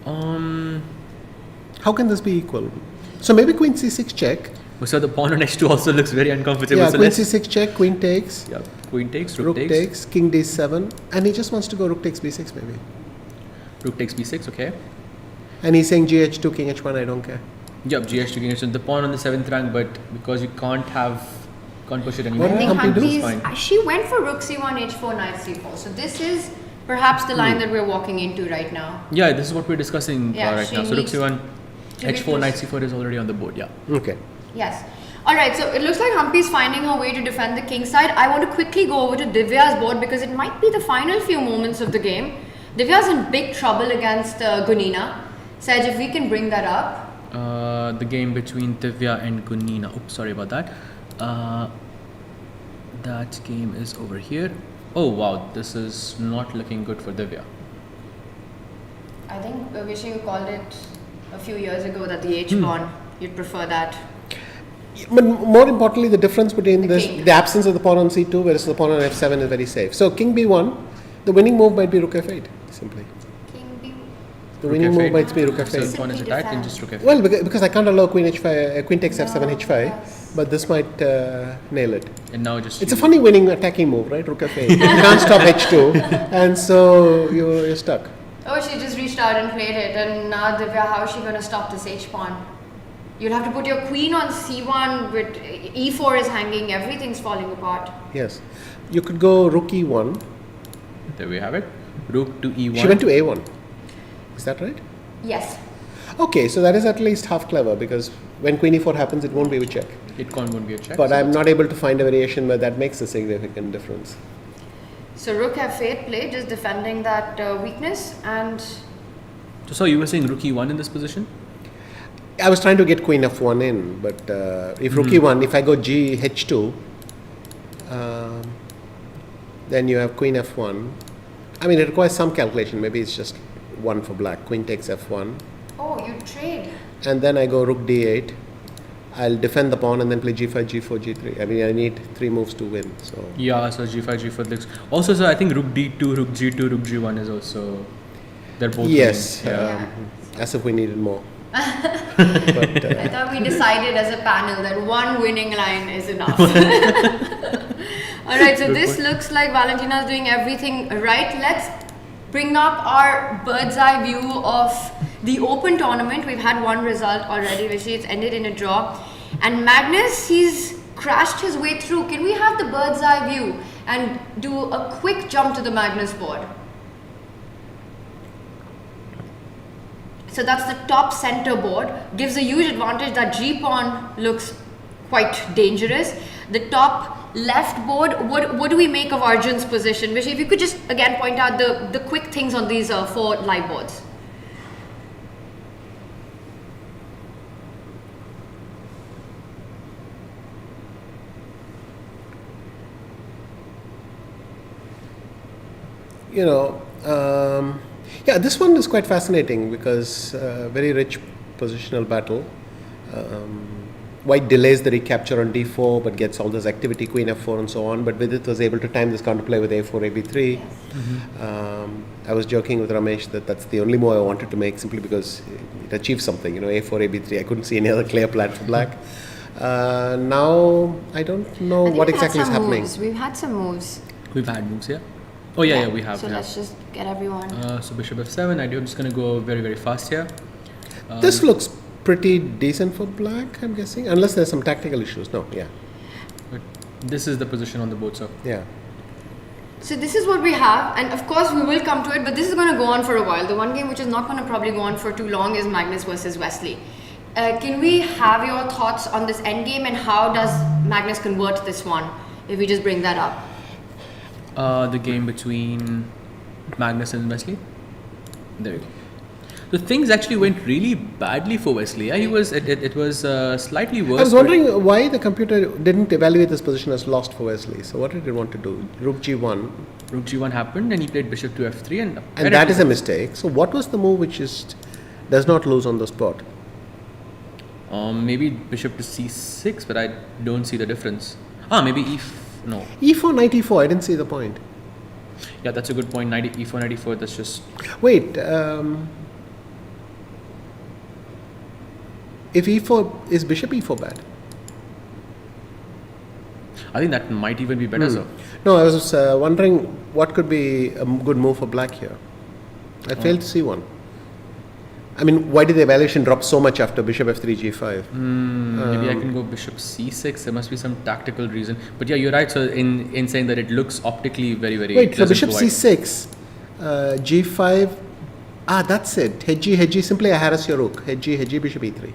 How can this be equal? So maybe queen c6 check, So the pawn on h2 also looks very uncomfortable. Yeah, so queen c6 check, queen takes. Yeah, queen takes, Rook takes, king d7, and he just wants to go rook takes b6 maybe. Rook takes b6, okay. And he's saying gh2, king h1, I don't care. Yep, gh2, king h1, the pawn on the 7th rank, but because you can't push it anymore. What I think Humpy do? Humpy's, she went for rook c1, h4, knight c4. So this is perhaps the line that we're walking into right now. Yeah, this is what we're discussing right now. So rook c1, to be h4, knight c4 is already on the board, yeah. Okay. Yes. Alright, so it looks like Humpy's finding her way to defend the king side. I want to quickly go over to Divya's board because it might be the final few moments of the game. Divya's in big trouble against Gunina. Saj, if we can bring that up. The game between Divya and Gunina. Oops, sorry about that. That game is over here. Oh wow, this is not looking good for Divya. I think Vishy, you called it a few years ago that the h-pawn, you'd prefer that. But more importantly, the difference between king. the absence of the pawn on c2 versus the pawn on f7 is very safe. So king b1, the winning move might be rook f8, simply. King b. The winning move f8. might be rook So the f8. pawn is attacked and just rook f8. Well, because I can't allow queen h5, queen takes f7, h5, yes. but this might nail it. And now just It's a funny winning attacking move, right? Rook f8. You can't stop h2, and so you're stuck. Oh, she just reached out and played it, and now Divya, how is she going to stop this h-pawn? You'll have to put your queen on c1, with e4 is hanging, everything's falling apart. Yes. You could go rook e1. There we have it. Rook to e1. She went to a1. Is that right? Yes. Okay, so that is at least half clever because when queen e4 happens, it won't be a check. It won't be a check. But so I'm not able to find a variation where that makes a significant difference. So rook f8 play, just defending that weakness, and So you were saying rook e1 in this position? I was trying to get queen f1 in, but if rook e1, if I go g h2, then you have queen f1. I mean, it requires some calculation. Maybe it's just one for black. Queen takes f1. oh, you trade. And then I go rook d8. I'll defend the pawn and then play g5, g4, g3. I mean, I need 3 moves to win. So Yeah, so g5, g4 looks. Also, so I think rook d2, rook g2, rook g1 is also. They're both. yes, winning. Yeah. as if we needed more. but I thought we decided as a panel that one winning line is enough. Alright, so Good this point. looks like Valentina's doing everything right. Let's bring up our bird's eye view of the open tournament. We've had one result already, Vishy. It's ended in a draw. And Magnus, he's crashed his way through. Can we have the bird's eye view and do a quick jump to the Magnus board? So that's the top center board. Gives a huge advantage that G-pawn looks quite dangerous. The top left board, what do we make of Arjun's position? Vishy, if you could just again point out the quick things on these 4 live boards. Yeah, this one is quite fascinating because very rich positional battle. White delays the recapture on d4 but gets all this activity, queen f4 and so on. But Vidit was able to time this counterplay with a4, ab3. I was joking with Ramesh that that's the only move I wanted to make simply because it achieves something. a4, ab3. I couldn't see any other clear plan for black. Now I don't know what exactly is happening. We've had some moves. We've had moves, yeah. Oh yeah, we have. So let's just get everyone. So bishop f7. I'm just going to go very, very fast here. This looks pretty decent for black, I'm guessing, unless there's some tactical issues. No, yeah. But this is the position on the board, so. Yeah. So this is what we have, and of course we will come to it, but this is going to go on for a while. The one game which is not going to probably go on for too long is Magnus versus Wesley. Can we have your thoughts on this endgame and how does Magnus convert this one, if we just bring that up? The game between Magnus and Wesley. There you go. So things actually went really badly for Wesley. Yeah, he was. It was slightly worse. I was wondering why the computer didn't evaluate this position as lost for Wesley. So what did it want to do? Rook g1. Rook g1 happened, and he played bishop to f3, and that is a mistake. So what was the move which does not lose on the spot? Maybe bishop to c6, but I don't see the difference. Maybe no. e4, knight e4. I didn't see the point. Yeah, that's a good point. E4, knight e4. That's just. Wait. If e4 is bishop e4 bad? I think that might even be better, sir. No, I was wondering what could be a good move for black here. I failed to see one. I mean, why did the evaluation drop so much after bishop f3, g5? Maybe I can go bishop c6. There must be some tactical reason. But yeah, you're right. So in saying that it looks optically very, very Wait, so pleasant bishop to white. c6, g5. That's it. Hedgy, simply I harass your rook. Hedgy, bishop e3.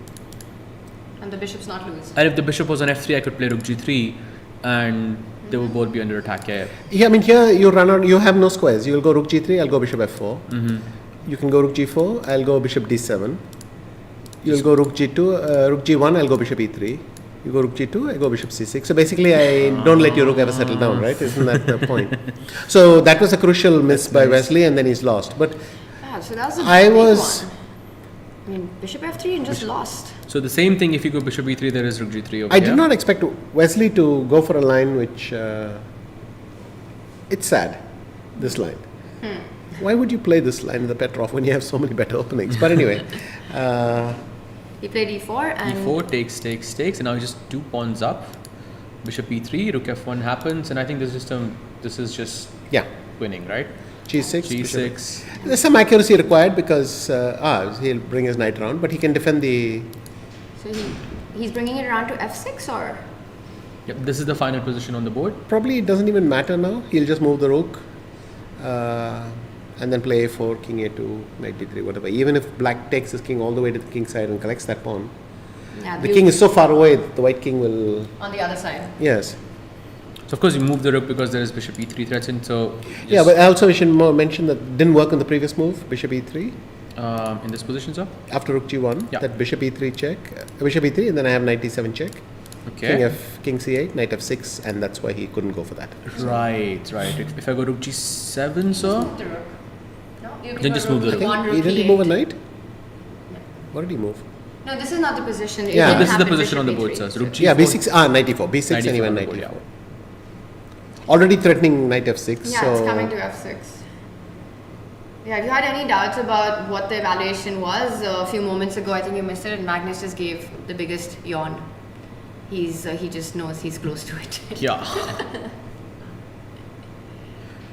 And the bishop's not loose. And if the bishop was on f3, I could play rook g3 and they would both be under attack. Yeah, I mean, here you run out, you have no squares. You will go rook g3, I'll go bishop f4. You can go rook g4, I'll go bishop d7. You'll go rook g2, rook g1, I'll go bishop e3. You go rook g2, I go bishop c6. So basically, I don't let your rook ever settle down, right? Isn't that the point? So that was a crucial miss by Wesley, and then he's lost. But So that was a I big was. one. I mean, bishop f3 and just lost. So the same thing, if you go bishop e3, there is rook g3 over I here. did not expect Wesley to go for a line which. It's sad, this line. Why would you play this line in the Petrov when you have so many better openings? But anyway. He played e4 and e4 takes, and now just 2 pawns up. Bishop e3, rook f1 happens, and I think this is just Yeah. winning, right? G6. G6. There's some accuracy required because he'll bring his knight around, but he can defend the. so he's bringing it around to f6 or? Yep, this is the final position on the board. Probably it doesn't even matter now. He'll just move the rook and then play a4, king a2, knight d3, whatever. Even if black takes his king all the way to the king side and collects that pawn, Yeah, the king is so far away that the white king will. on the other side. Yes. So of course you move the rook because there is bishop e3 threats in. So Yeah, but also we should mention that didn't work on the previous move, bishop e3. in this position, sir. After rook g1, Yeah. that bishop e3 check, bishop e3, and then I have knight d7 check. Okay. King c8, knight f6, and that's why he couldn't go for that. Right. If I go rook g7, sir. Move the rook. No, you can Then go just move the rook rook. e1, rook He didn't e8. move a knight? What did he move? No, this is not the position. It Yeah. didn't This is the happen position on the bishop board, e3. sir. So rook g4. Yeah, b6, knight e4, b6 and even knight e4. Already threatening knight f6. Yeah, so it's coming to f6. Yeah, if you had any doubts about what the evaluation was a few moments ago, I think you missed it, and Magnus just gave the biggest yawn. He just knows he's close to it. Yeah.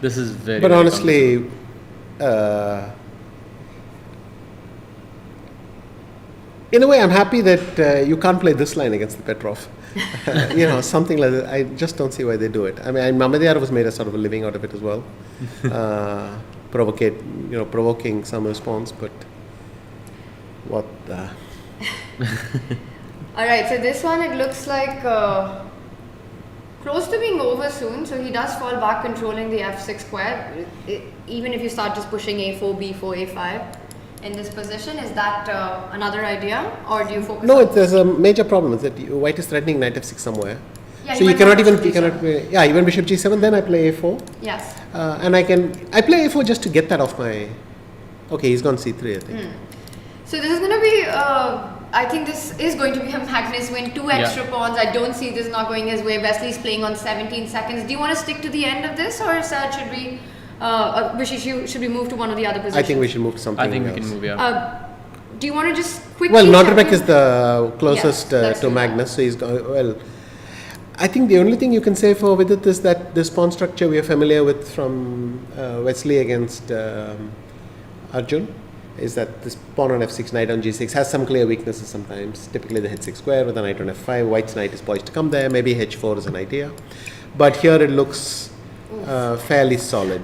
This is very. But very honestly, in a way, I'm happy that you can't play this line against the Petrov. Something like that. I just don't see why they do it. I mean, Mamedyarov has made a sort of a living out of it as well, provoking some response. But what the? All right, so this one, it looks like close to being over soon. So he does fall back, controlling the f6 square. Even if you start just pushing a4, b4, a5 in this position, is that another idea, or do you focus? No, on there's a major problem. Is that white is threatening knight f6 somewhere. Yeah, So you you might cannot not even, bishop you cannot play, yeah, even bishop g7, then I play a4. Yes. And I play a4 just to get that off my, okay, he's gone c3, I think. So this is going to be, I think this is going to be a Magnus win, 2 extra pawns. I don't see this not going his way. Wesley's playing on 17 seconds. Do you want to stick to the end of this, or sir, should we move to one of the other positions? I think we should move to something I think else. we can move, yeah. Do you want to just quickly... Well, check Nodirbek in? is the closest Yes, to that's Magnus, so he's well. I think the only thing you can say for Vidit is that this pawn structure we are familiar with from Wesley against Arjun is that this pawn on f6, knight on g6 has some clear weaknesses sometimes. Typically the h6 square with a knight on f5, white's knight is poised to come there, maybe h4 is an idea. But here it looks fairly solid.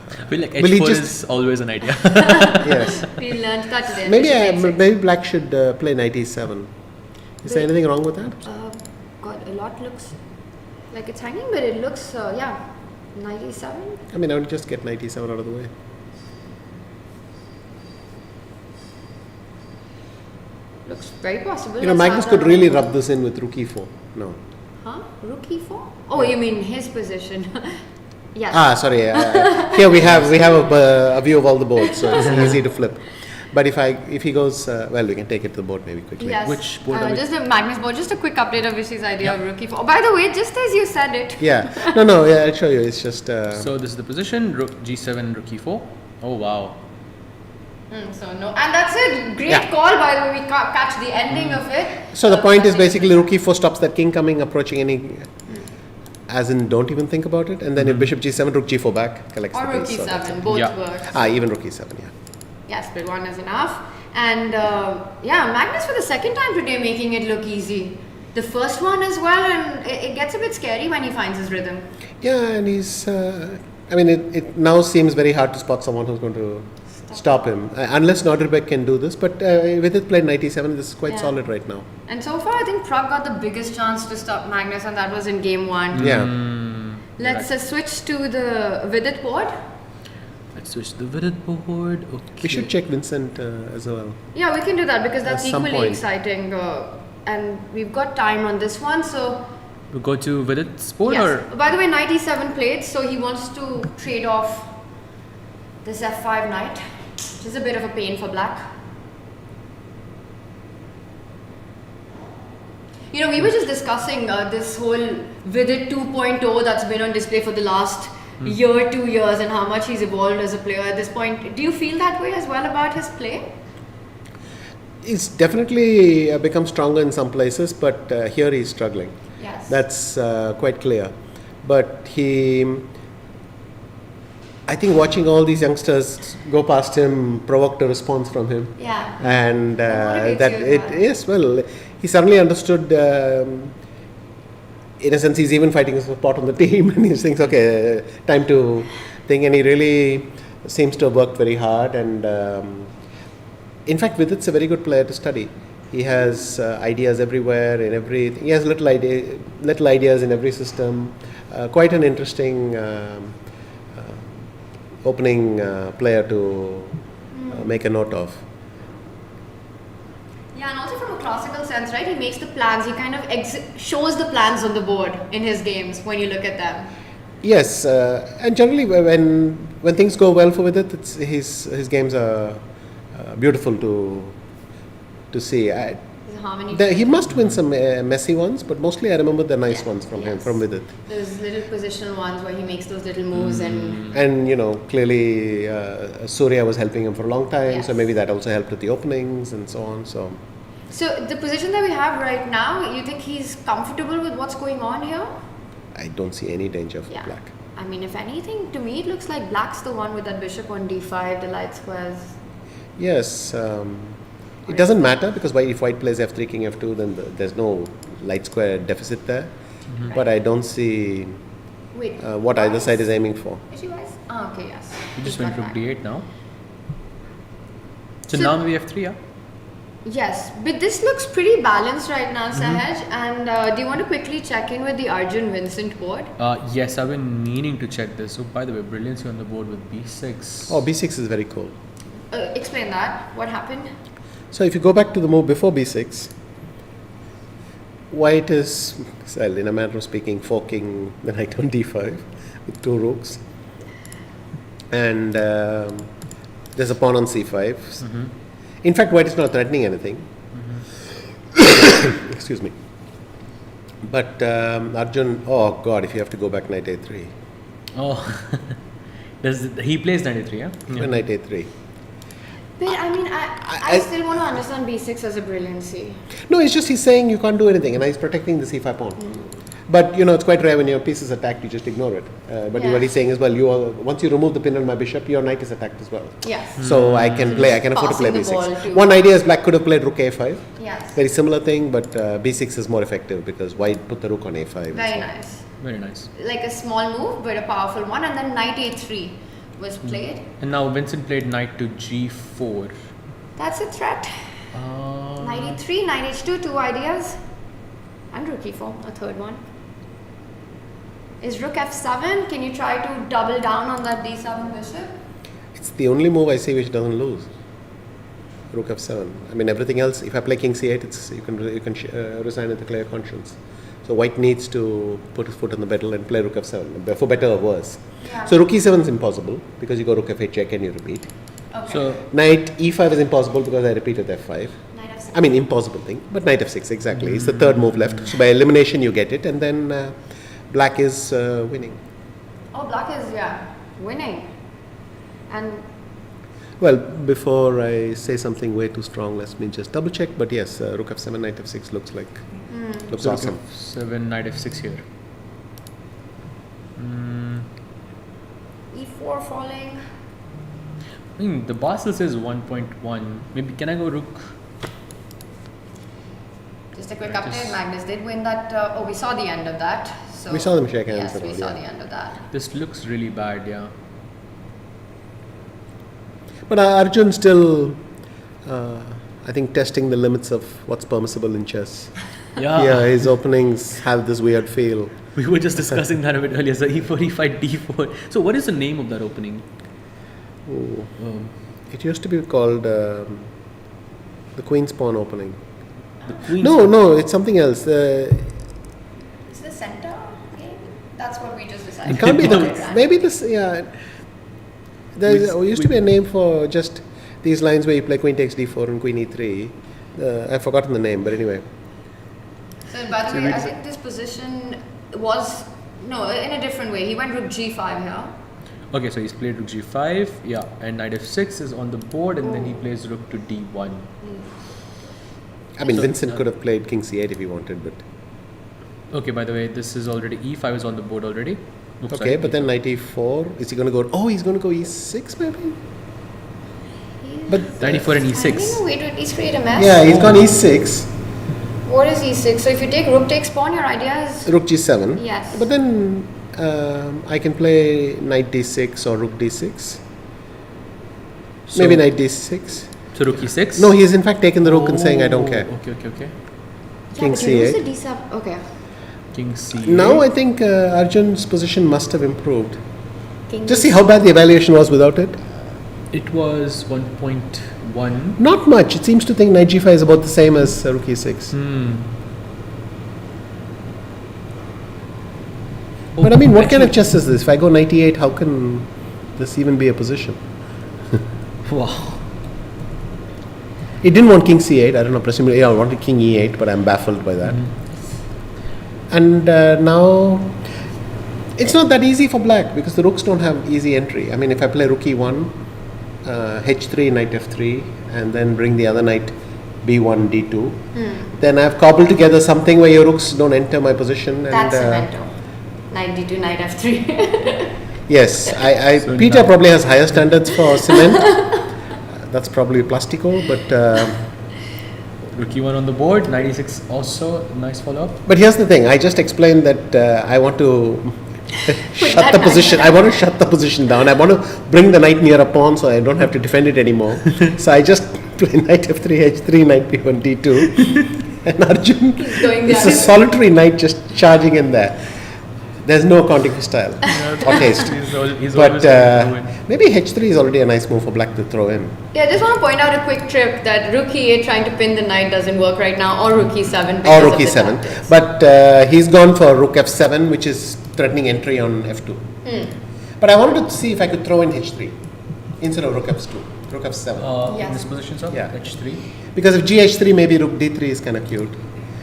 I feel like Will he h4 just- is always an idea. Yes. We learned that today. Maybe black should play knight e7. Is there anything wrong with that? God, a lot looks like it's hanging, but it looks, yeah, 97. I mean, I would just get knight e7 out of the way. Looks very possible. You know, Let's Magnus have could that. really rub this in with rook e4. No. Huh? Rook e4? Oh, you mean his position? Yes. Sorry. Here we have a view of all the boards, so it's easy to flip. But if he goes, well, we can take it to the board maybe quickly. Yes. Which board are we- Just a Magnus board. Just a quick update of Vishy's idea of rook e4. Oh, by the way, just as you said it. Yeah. No. Yeah, I'll show you. It's just. So this is the position, rook g7, rook e4. Oh wow. So no, and that's a great Yeah. call. By the way, we can't catch the ending of it. So the point is basically rook e4 stops that king coming approaching any. as in don't even think about it. And then if bishop g7, rook g4 back collects Or the rook piece. So that's e7, it. both Yeah. work. Even rook e7, yeah. Yeah, split 1 is enough. And Magnus for the second time today making it look easy. The first one as well, and it gets a bit scary when he finds his rhythm. Yeah, and he's. It now seems very hard to spot someone who's going to stop him, unless Nodirbek can do this. But Vidit played knight e7. This is quite solid right now. And so far, I think Pragg got the biggest chance to stop Magnus, and that was in game 1. Yeah. Let's switch to the Vidit board. Let's switch to the Vidit board. Okay. We should check Vincent as well. Yeah, we can do that because that's At some equally point. exciting. And we've got time on this one, so. We go to Vidit's board Yes. or? By the way, knight e7 played, so he wants to trade off this f5 knight, which is a bit of a pain for black. You know, we were just discussing this whole Vidit 2.0 that's been on display for the last year, 2 years, and how much he's evolved as a player at this point. Do you feel that way as well about his play? He's definitely become stronger in some places, but here he's struggling. Yes. That's quite clear. But I think watching all these youngsters go past him provoked a response from him. Yeah. And That motivates that you as it well. yes, well, he suddenly understood. In a sense, he's even fighting his spot on the team, and he thinks, okay, time to think. And he really seems to have worked very hard. And in fact, Vidit's a very good player to study. He has ideas everywhere in everything. He has little ideas in every system. Quite an interesting opening player to make a note of. Yeah, and also from a classical sense, right? He makes the plans. He kind of shows the plans on the board in his games when you look at them. Yes, and generally when things go well for Vidit, his games are beautiful to see. There's harmony. He must win some messy ones, but mostly I remember the nice ones from him, Yes. from Vidit. Those little positional ones where he makes those little moves and And clearly Surya was helping him for a long time, so Yes. maybe that also helped with the openings and so on. So the position that we have right now, you think he's comfortable with what's going on here? I don't see any danger for Yeah. black. I mean, if anything, to me it looks like black's the one with that bishop on d5, the light squares. Yes, it doesn't matter because if white plays f3, king f2, then there's no light square deficit there. But I don't see Wait. what either side is aiming for. Is she wise? Oh, okay, yes. You just He's went got rook that. d8 now. So So- now we have 3, yeah? Yes, but this looks pretty balanced right now, Sahaj. And do you want to quickly check in with the Arjun Vincent board? Yes, I've been meaning to check this. So by the way, brilliancy on the board with b6. Oh, b6 is very cool. Explain that. What happened? So if you go back to the move before b6, white is, well, in a manner of speaking, forking the knight on d5 with 2 rooks. And there's a pawn on c5. In fact, white is not threatening anything. Excuse me. But Arjun, oh God, if you have to go back knight a3. Oh, he plays 93, yeah? Knight a3. But I mean, I still want to understand b6 as a brilliancy. No, it's just he's saying you can't do anything, and he's protecting the c5 pawn. But it's quite rare when your piece is attacked, you just ignore it. But Yeah. what he's saying is, well, once you remove the pin on my bishop, your knight is attacked as well. Yes. So I can afford to play Passing the ball b6. to- One idea is black could have played rook a5. Yes. Very similar thing, but b6 is more effective because white put the rook on a5. and Very so on. nice. Very nice. Like a small move, but a powerful one. And then knight a3 was played. And now Vincent played knight to g4. That's a threat. Knight e3, knight h2, 2 ideas. And rook e4, a third one. Is rook f7? Can you try to double down on that d7 bishop? It's the only move I see which doesn't lose. Rook f7. I mean, everything else, if I play king c8, you can resign with a clear conscience. So white needs to put his foot on the pedal and play rook f7, for better or worse. Yeah. So rook e7 is impossible because you go rook f8 check and you repeat. Okay. So Knight e5 is impossible because I repeat with f5. Knight f6. I mean, impossible thing, but knight f6, exactly. It's the third move left. So by elimination, you get it, and then black is winning. Oh, black is, winning. And Well, before I say something way too strong, let me just double check. But yes, rook f7, knight f6 looks so awesome. rook f7, knight f6 here. E4 falling. The Basel says 1.1. Maybe can I go rook? Just a quick update. Magnus did win that. We saw the end of that. So We saw them shake hands. Yes, and we all, saw yeah. the end of that. This looks really bad, yeah. But Arjun still, I think, testing the limits of what's permissible in chess. Yeah, his openings have this weird feel. We were just discussing that a bit earlier. So E4, E5, D4. So what is the name of that opening? Ooh. It used to be called the Queen's Pawn opening. The Queen's No, it's something else. Is the center game? That's what we just decided. It can't be Okay. maybe this, yeah. There used to be a name for just these lines where you play Queen takes D4 and Queen E3. I've forgotten the name, but anyway. So by the way, I think this position was in a different way. He went rook G5 here. Okay, so he's played rook G5, yeah, and knight F6 is on the board, and then he plays rook to D1. I mean, Vincent could have played King C8 if he wanted, but... Okay, by the way, this is already E5 is on the board already. Oops, Okay, sorry. but then knight E4, is he going to go... Oh, he's going to go E6 maybe? But Knight E4 and I E6. think wait, he's create a mess. yeah, he's gone E6, What is E6? So if you take rook takes pawn, your idea is rook G7. Yes. But then I can play knight D6 or rook D6. Maybe knight D6. So rook E6? No, he's in fact taken the rook and saying I don't care. Okay. King but you lose C8. the D7. Okay. King C8. Now I think Arjun's position must have improved. King Just see how bad the evaluation was without it. It was 1.1. Not much. It seems to think knight G5 is about the same as rook E6. But I mean, what kind of chess is this? If I go knight E8, how can this even be a position? Wow. It didn't want king C8. I don't know. Presumably, I wanted king E8, but I'm baffled by that. And now, it's not that easy for black because the rooks don't have easy entry. I mean, if I play rook E1, H3, knight F3, and then bring the other knight B1, D2, then I've cobbled together something where your rooks don't enter my position. That's and, cemento. Knight D2, knight F3. Yes, So Peter now- probably has higher standards for cement. That's probably plastico, but Rook E1 on the board, knight E6 also, nice follow up. but here's the thing. I just explained that I want to shut that the knight position. down. I want to shut the position down. I want to bring the knight near a pawn so I don't have to defend it anymore. So I just play knight F3, H3, knight B1, D2, and Arjun. going It's a down. solitary knight just charging in there. There's no accounting for style or taste. He's But always going to do it. maybe H3 is already a nice move for black to throw in. Yeah, I just want to point out a quick trick that rook E8 trying to pin the knight doesn't work right now, or rook E7 because Or rook of the E7. tactics. But he's gone for rook F7, which is threatening entry on F2. But I wanted to see if I could throw in H3 instead of rook F2, rook F7. In Yes. this position, sir? Yeah. H3. Because if GH3, maybe rook D3 is kind of cute.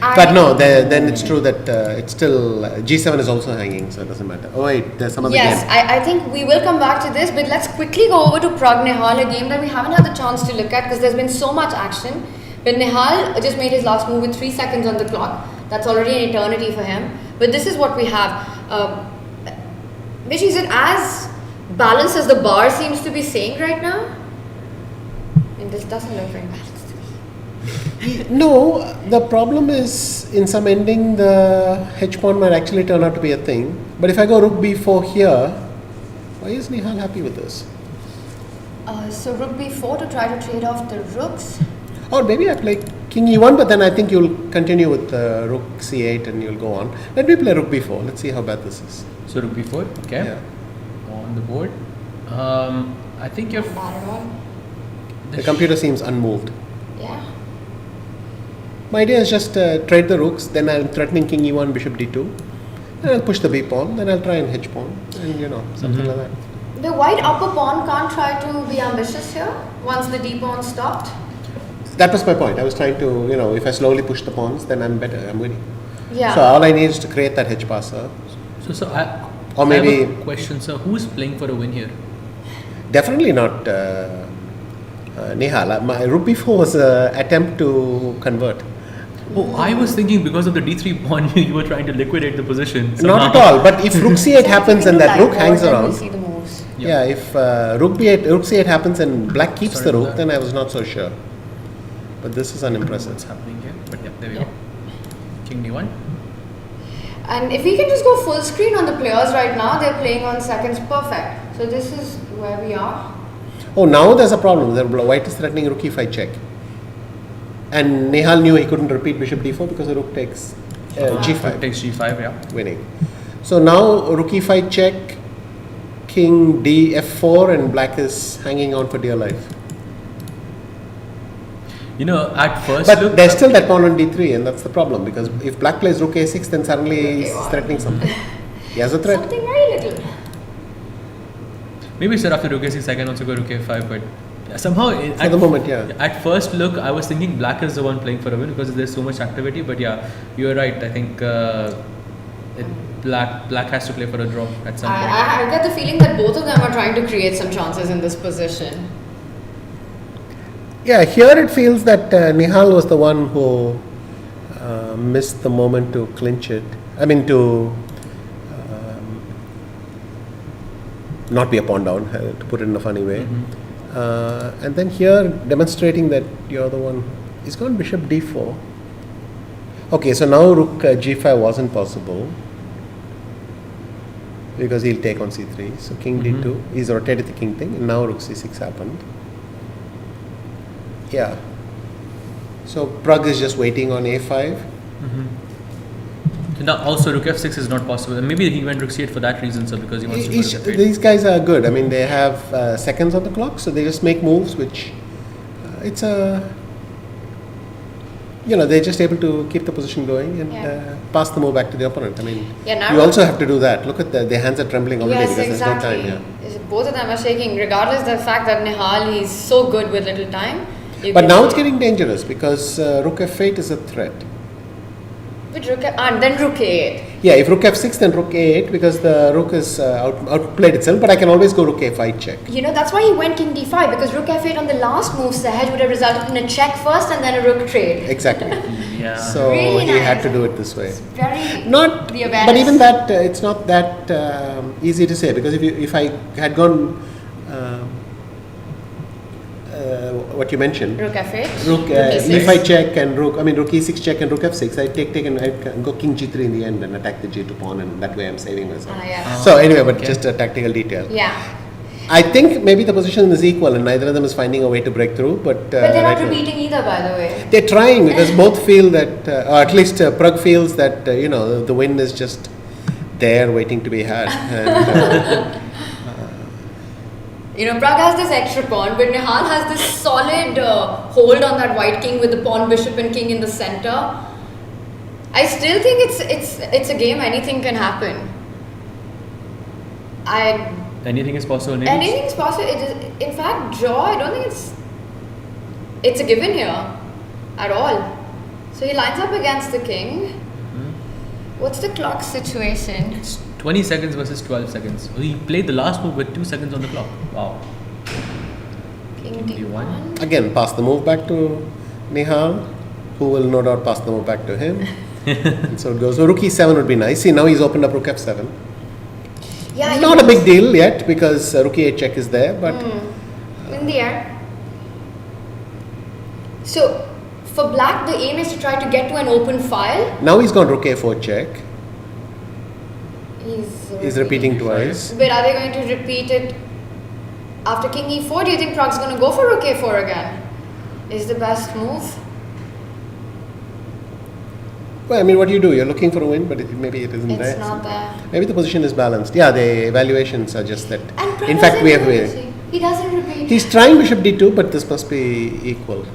I- But no, then it's true that it's still G7 is also hanging, so it doesn't matter. Oh wait, there's some other Yes, game. I think we will come back to this, but let's quickly go over to Pragg Nihal, a game that we haven't had the chance to look at because there's been so much action. But Nihal just made his last move with 3 seconds on the clock. That's already an eternity for him. But this is what we have. Vishy, is it as balanced as the bar seems to be saying right now? And this doesn't look very balanced to me. No, the problem is in some ending the H pawn might actually turn out to be a thing. But if I go rook B4 here, why is Nihal happy with this? So rook B4 to try to trade off the rooks. Or maybe I play king E1, but then I think you'll continue with rook C8 and you'll go on. Let me play rook B4. Let's see how bad this is. So rook B4, okay. Yeah. On the board. I think you're. Not at all. The computer seems unmoved. Yeah. My idea is just trade the rooks, then I'm threatening king E1, bishop D2. Then I'll push the B pawn, then I'll try and H pawn, and something like that. The white upper pawn can't try to be ambitious here once the D pawn stopped. That was my point. I was trying to, if I slowly push the pawns, then I'm better, I'm winning. Yeah. So all I need is to create that H passer. So Or I maybe- have a question, sir. Who's playing for a win here? Definitely not Nihal. My rook B4 was an attempt to convert. Oh, I was thinking because of the d3 pawn, you were trying to liquidate the position. Not at all. But if rook c8 happens and that rook hangs Then around, we'll see the moves. yeah, if rook c8 happens and black keeps the rook, then I was not so sure. But this is unimpressive. What's happening here? But yeah, there we go. King d1. And if we can just go full screen on the players right now, they're playing on seconds perfect. So this is where we are. Oh, now there's a problem. The white is threatening rook e5 check. And Nihal knew he couldn't repeat bishop d4 because the rook takes g5. Rook takes g5, yeah. Winning. So now rook e5 check, king d f4, and black is hanging on for dear life. You know, at first But look, there's still that pawn on d3, and that's the problem, because if black plays rook a6, then suddenly he's threatening something. He has a threat. Something very little. maybe instead after rook a6, I can also go rook a5, but yeah, somehow For the moment, yeah. At first look, I was thinking black is the one playing for a win because there's so much activity. But yeah, you're right. I think black has to play for a draw at some point. I get the feeling that both of them are trying to create some chances in this position. Yeah, here it feels that Nihal was the one who missed the moment to clinch it. I mean, to not be a pawn down, to put it in a funny way. And then here, demonstrating that you're the one. He's gone bishop d4. Okay, so now rook g5 wasn't possible because he'll take on c3. So king d2. He's rotated the king thing, and now rook c6 happened. Yeah. So Pragg is just waiting on a5. So now also rook f6 is not possible. And maybe he went rook c8 for that reason. So because he wants to put a These guys are good. I mean, they have seconds on the clock, so they just make moves, which it's a. They're just able to keep the position going and pass the move back to the opponent. I mean, you also have to do that. Look at their hands are trembling already because there's no time. Yeah. Both of them are shaking, regardless of the fact that Nihal is so good with little time. But now it's getting dangerous because rook f8 is a threat. With rook and then rook a8. Yeah, if rook f6, then rook a8 because the rook is outplayed itself. But I can always go rook a5 check. That's why he went king d5 because rook f8 on the last moves the hedge would have resulted in a check first and then a rook trade. Exactly. Yeah. So really he nice. had to do it this way. It's very Not, the awareness. but even that it's not that easy to say because if I had gone. What you mentioned, rook f8, rook e5 check and rook e6 check and rook f6. I take and I go king g3 in the end and attack the g2 pawn, and that way I'm saving myself. So anyway, but just a tactical detail. Yeah. I think maybe the position is equal and neither of them is finding a way to break through. But they're not repeating either, by the way. They're trying because both feel that, or at least Pragg feels that the win is just there waiting to be had. And, Pragg has this extra pawn, but Nihal has this solid hold on that white king with the pawn, bishop, and king in the center. I still think it's a game. Anything can happen. Anything is possible. Maybe. Anything is possible. It is, in fact, draw. I don't think it's a given here at all. So he lines up against the king. What's the clock situation? It's 20 seconds versus 12 seconds. He played the last move with 2 seconds on the clock. Wow. King d1. Again, pass the move back to Nihal, who will no doubt pass the move back to him. And so it goes. So rook e7 would be nice. See, now he's opened up rook f7. Yeah, Not a big deal yet because rook e8 check is there, but in the air. So for black, the aim is to try to get to an open file. now he's gone rook a4 check. He's repeating twice. But are they going to repeat it after king e4? Do you think Pragg's going to go for rook a4 again? Is the best move? Well, I mean, what do you do? You're looking for a win, but maybe it isn't there. It's not there. Maybe the position is balanced. Yeah, the evaluations are just that. And Pragg In fact, we have. He doesn't repeat. He's trying bishop d2, but this must be equal.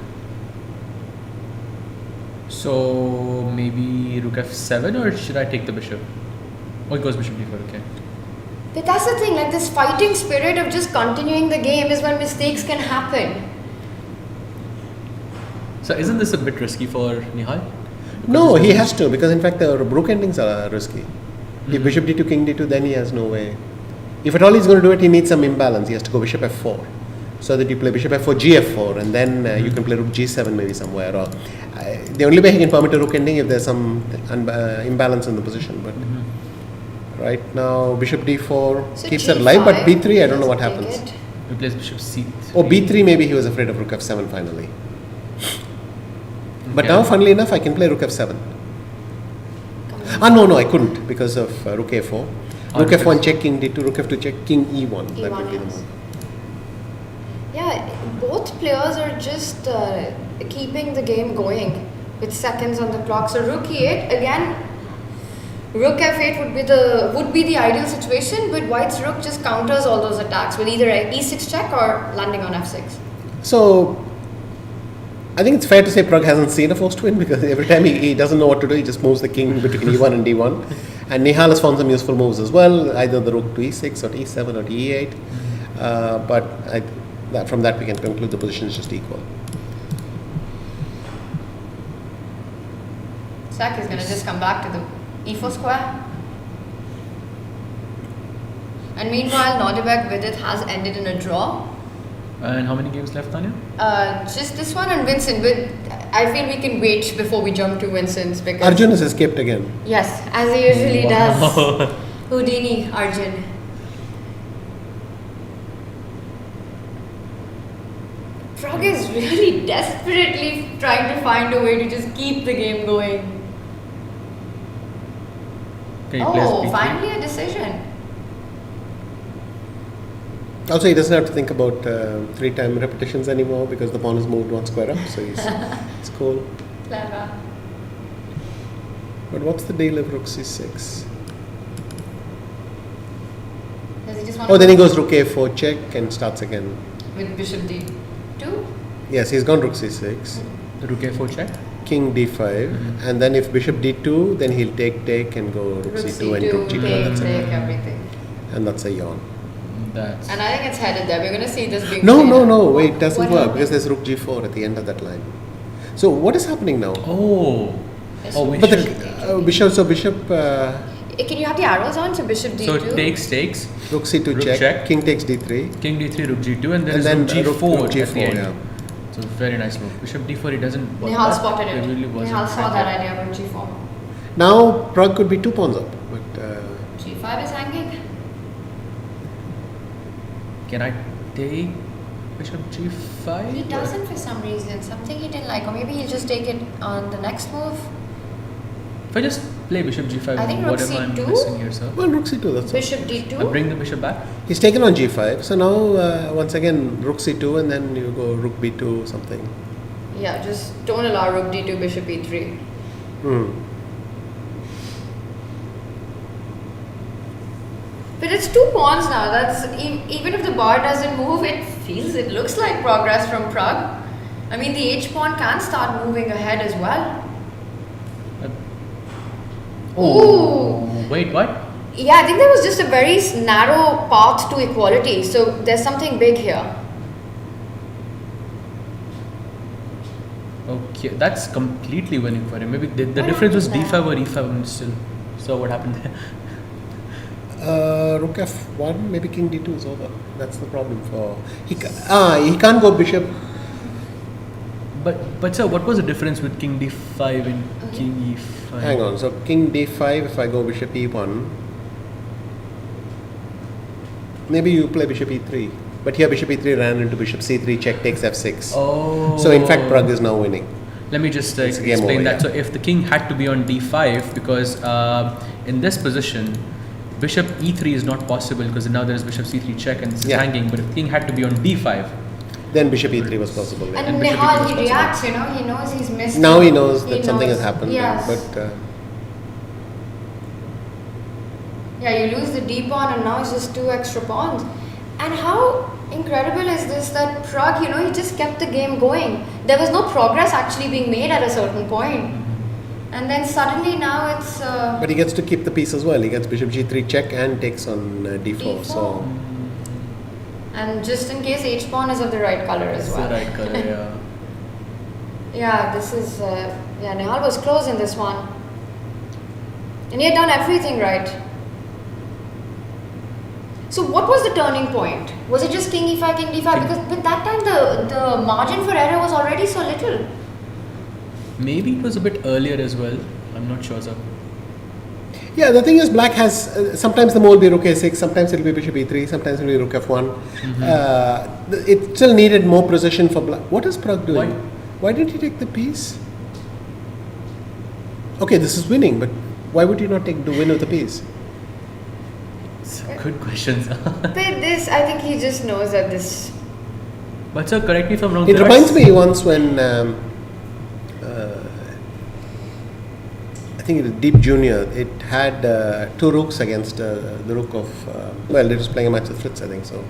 So maybe rook f7, or should I take the bishop? Oh, it goes bishop d4. Okay. But that's the thing. Like this fighting spirit of just continuing the game is when mistakes can happen. So isn't this a bit risky for Nihal? No, he has to because in fact the rook endings are risky. If bishop d2, king d2, then he has no way. If at all he's going to do it, he needs some imbalance. He has to go bishop f4. so that you play bishop f4, gf4, and then you can play rook g7 maybe somewhere. Or the only way he can permit a rook ending if there's some imbalance in the position. But right now bishop d4 So keeps it G5, alive, but b3 I don't know what happens. He plays bishop c3. Oh, b3 maybe he was afraid of rook f7 finally. But Okay. now, funnily enough, I can play rook f7. No, I couldn't because of rook a4. Rook f1 check, king d2, rook f2 check, king e1. That would be the move. Yeah, both players are just keeping the game going with seconds on the clock. So rook e8 again. Rook f8 would be the ideal situation, but White's rook just counters all those attacks with either a e6 check or landing on f6. So, I think it's fair to say Pragg hasn't seen a forced win because every time he doesn't know what to do, he just moves the king between e1 and d1. And Nihal has found some useful moves as well, either the rook to e6 or e7 or to e8. But from that we can conclude the position is just equal. Sak is going to just come back to the e4 square. And meanwhile, Nodirbek Vidit has ended in a draw. And how many games left, Tanya? Just this one and Vincent, but I feel we can wait before we jump to Vincent's because Arjun has escaped again. yes, as he usually does. Houdini, Arjun. Pragg is really desperately trying to find a way to just keep the game going. Okay, he plays Oh, b3. finally a decision. Also, he doesn't have to think about 3-time repetitions anymore because the pawn has moved one square up, so it's cool. Clever. But what's the deal of rook c6? Does he just want Oh, to then he goes rook a4 check and starts again. with bishop d2? Yes, he's gone rook c6, The rook a4 check. king d5, and then if bishop d2, then he'll take and go rook c2 and rook g2. That's take it. everything. And that's a yawn. That's And I think it's headed there. We're going to see this being No, played. wait, it doesn't What work happened? because there's rook g4 at the end of that line. So what is happening now? oh. We But should- the bishop, Can you have the arrows on? So bishop d2. so it takes rook c2 Rook check, check. king takes d3, king d3, rook g2, and and then then rook g4 rook at the g4, end. yeah. So very nice move. Bishop d4, he doesn't. want Nihal that. spotted There it. really wasn't Nihal saw right that there. idea about g4. Now Pragg could be 2 pawns up, but g5 is hanging. Can I take bishop g5? He doesn't for some reason. Something he didn't like. Or maybe he'll just take it on the next move. If I just play bishop g5, I think rook what am I c2? missing here, sir? well, rook c2. That's all. Bishop I d2. bring the bishop back. He's taken on g5. So now once again rook c2, and then you go rook b2 something. Yeah, just don't allow rook d2, bishop e3. But it's 2 pawns now. That's even if the bar doesn't move, it looks like progress from Pragg. I mean, the h pawn can start moving ahead as well. Ooh. Wait, what? Yeah, I think there was just a very narrow path to equality. So there's something big here. Okay, that's completely winning for him. Maybe the Why difference not was do d5 or e5 and still. So what happened there? Rook f1, maybe king d2 is over. That's the problem for he can't go bishop. But sir, what was the difference with king d5 and king e5? Hang on. So king d5. If I go bishop e1, maybe you play bishop e3. But here bishop e3 ran into bishop c3 check takes f6. Oh. So in fact Pragg is now winning. Let me just It's a game explain over, that. yeah. So if the king had to be on d5 because in this position bishop e3 is not possible because now there is bishop c3 check and this is Yeah. hanging. But if king had to be on d5, Then bishop e3 was possible. Yeah. And bishop Nihal, e2 he was reacts, he knows he's missed. Now he knows that something has happened. Yes. But Yeah, you lose the d pawn and now it's just 2 extra pawns. And how incredible is this that Pragg, he just kept the game going. There was no progress actually being made at a certain point. And then suddenly now it's... but he gets to keep the piece as well. He gets bishop g3 check and takes on d4. So And just in case h pawn is of the right color as it's well. the right color, yeah. Yeah, this is... Nihal was close in this one. And he had done everything right. So what was the turning point? Was it just king e5, king d5? Because with that time the margin for error was already so little. Maybe it was a bit earlier as well. I'm not sure, sir. Yeah, the thing is, black has sometimes the move will be rook a6, sometimes it will be bishop e3, sometimes it will be rook f1. It still needed more precision for black. What is Pragg doing? Why did he take the piece? Okay, this is winning, but why would you not take the win of the piece? Good questions. But this, I think he just knows that this. But sir, correct me if I'm wrong. It reminds me once when I think it was Deep Junior. It had two rooks against the rook of. Well, it was playing a match with Fritz, I think so.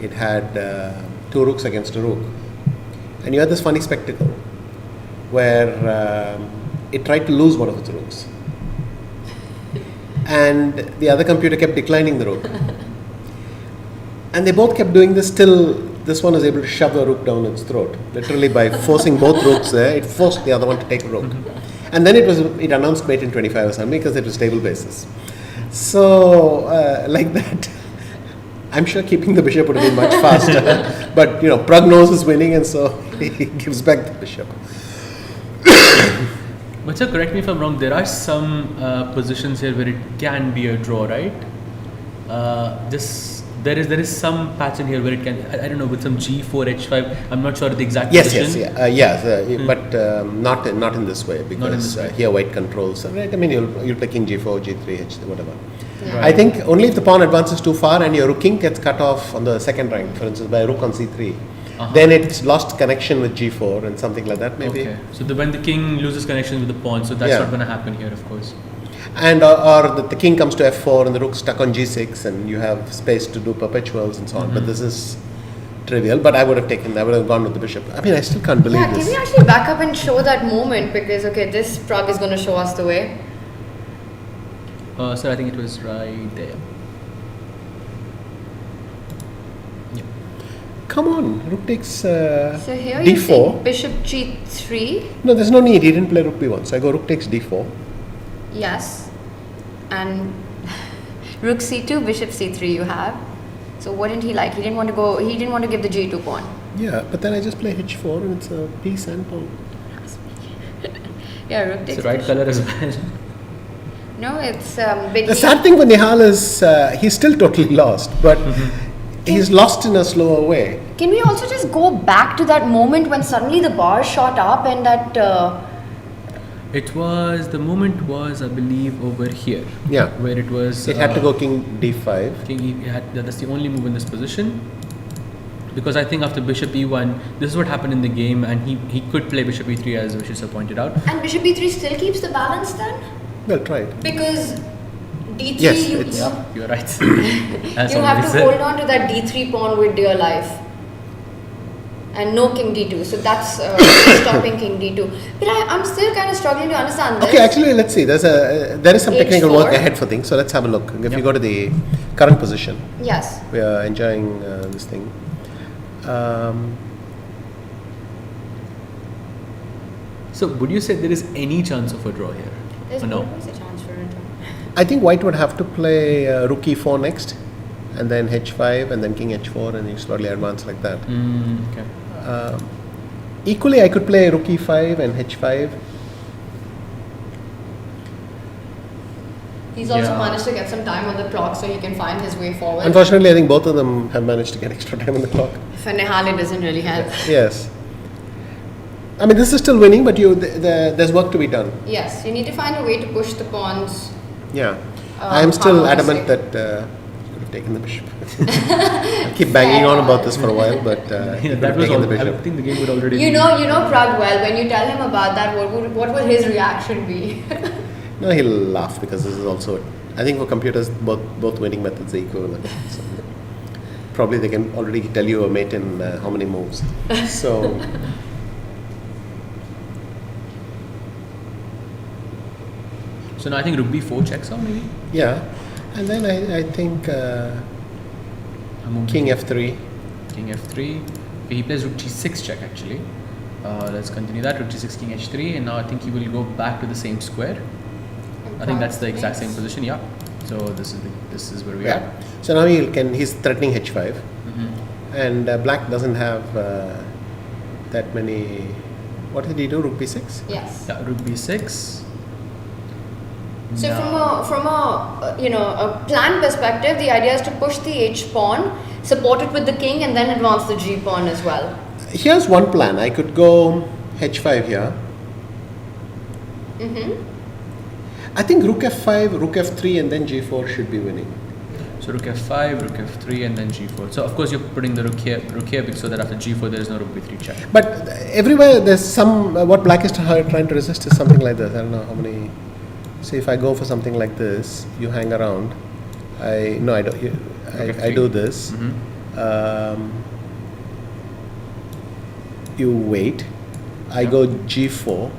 It had two rooks against a rook, and you had this funny spectacle where it tried to lose one of its rooks. And the other computer kept declining the rook. And they both kept doing this till this one was able to shove the rook down its throat. Literally by forcing both rooks there, it forced the other one to take a rook. And then it announced mate in 25 or something because it was stable basis. So, like that, I'm sure keeping the bishop would have been much faster. But, Pragg knows is winning and so he gives back the bishop. But sir, correct me if I'm wrong, there are some positions here where it can be a draw, right? There is some pattern here where it can, I don't know, with some g4, h5, I'm not sure the exact position. But not in this way, because here white controls, right? I mean, you'll play king g4, g3, h3, whatever. Yeah. Right. I think only if the pawn advances too far and your rook king gets cut off on the second rank, for instance, by a rook on c3. Then it's lost connection with g4 and something like that, maybe. Okay. So when the king loses connection with the pawn, so that's not going to happen here, of course. And or the king comes to f4 and the rook's stuck on g6 and you have space to do perpetuals and so on. But this is trivial. But I would have gone with the bishop. I mean, I still can't believe this. Can we actually back up and show that moment? Because, this Pragg is going to show us the way. Sir, I think it was right there. Come on, rook takes so here d4. you see bishop g3. No, there's no need. He didn't play rook b1. So I go rook takes d4. Yes. And rook c2, bishop c3 you have. So what didn't he like? He didn't want to give the g2 pawn. Yeah, but then I just play h4 and it's a piece and pawn. Yeah, rook takes. It's the right color as well. No, it's the sad thing with Nihal is he's still totally lost, but he's lost in a slower way. Can we also just go back to that moment when suddenly the bar shot up and that... the moment was, I believe, over here. Yeah. Where it was... It had to go king d5. That's the only move in this position. Because I think after bishop e1, this is what happened in the game, and he could play bishop e3 as Vishy So pointed out. And bishop e3 still keeps the balance then? Well, try it. Because d3, yes, you're right. you have to hold on to that d3 pawn with dear life. And no king d2. So that's stopping king d2. But I'm still kind of struggling to understand this. Okay, actually, let's see. There is some technical H4. work ahead for things. So let's have a look. If you go to the current position. Yes. We are enjoying this thing. So would you say there is any chance of a draw here? There's no? always a chance for a draw. I think white would have to play rook e4 next, and then h5, and then king h4, and you slowly advance like that. Okay. Equally, I could play rook e5 and h5. He's also managed to get some time on the clock so he can find his way forward. Unfortunately, I think both of them have managed to get extra time on the clock. For Nihal, it doesn't really help. Yes. I mean, this is still winning, but there's work to be done. Yes, you need to find a way to push the pawns. Yeah. I am still adamant that you could have taken the bishop. I keep banging on about this for a while, but you could have taken the bishop. I think the game would already You know Pragg well. When you tell him about that, what would his reaction be? No, he'll laugh because this is also, I think for computers, both winning methods are equivalent. So probably they can already tell you a mate in how many moves. So. So now I think rook b4 checks out maybe? Yeah. And then I think king f3. King f3. Okay, he plays rook g6 check actually. Let's continue that. Rook g6, king h3, and now I think he will go back to the same square. I think that's the exact same position, yeah. So this is where we Yeah. are. So now he's threatening h5, and black doesn't have that many. What did he do? Rook b6. Yes. Yeah, rook b6. So Now- from a a plan perspective, the idea is to push the h pawn, support it with the king, and then advance the g pawn as well. Here's one plan. I could go h5 here. I think rook f5, rook f3, and then g4 should be winning. So rook f5, rook f3, and then g4. So of course you're putting the rook here, so that after g4 there is no rook b3 check. But everywhere there's some. What black is trying to resist is something like this. I don't know how many. So if I go for something like this, you hang around. I don't. I do this. You wait. I go g4.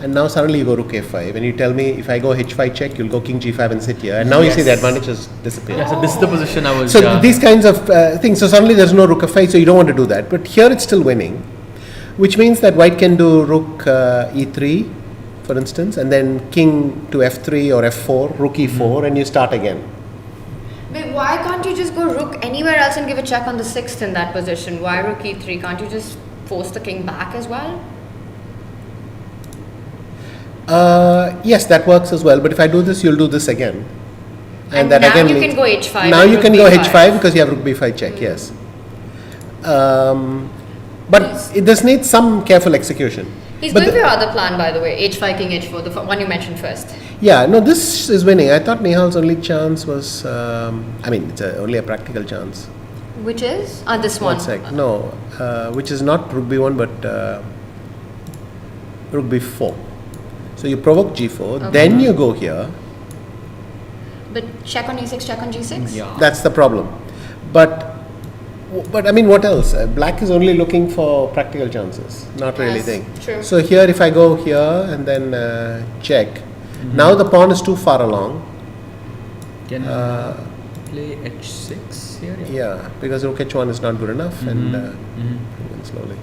And now suddenly you go rook a5, and you tell me if I go h5 check, you'll go king g5 and sit here. And now you see the advantage has disappeared. Yeah, so this is the position I was. So these kinds of things. So suddenly there's no rook f5, so you don't want to do that. But here it's still winning, which means that white can do rook e3, for instance, and then king to f3 or f4, rook e4, and you start again. But why can't you just go rook anywhere else and give a check on the 6th in that position? Why rook e3? Can't you just force the king back as well? Yes, that works as well. But if I do this, you'll do this again. And that now again you means- can go h5. Now and you rook can go b5. h5 because you have rook b5 check. Yes. But this needs some careful execution. He's But going for your other plan, by the way. h5, king h4, the one you mentioned first. Yeah, no, this is winning. I thought Nihal's only chance was, it's only a practical chance. Which is? This one. One sec. No, which is not rook b1 but rook b4. So you provoke g4, then you go here. But check on e6, check on g6? Yeah. That's the problem. But I mean, what else? Black is only looking for practical chances, not really Yes, thing. true. So here, if I go here and then check, now the pawn is too far along. Can play h6 here? Yeah, because rook h1 is not good enough, and slowly.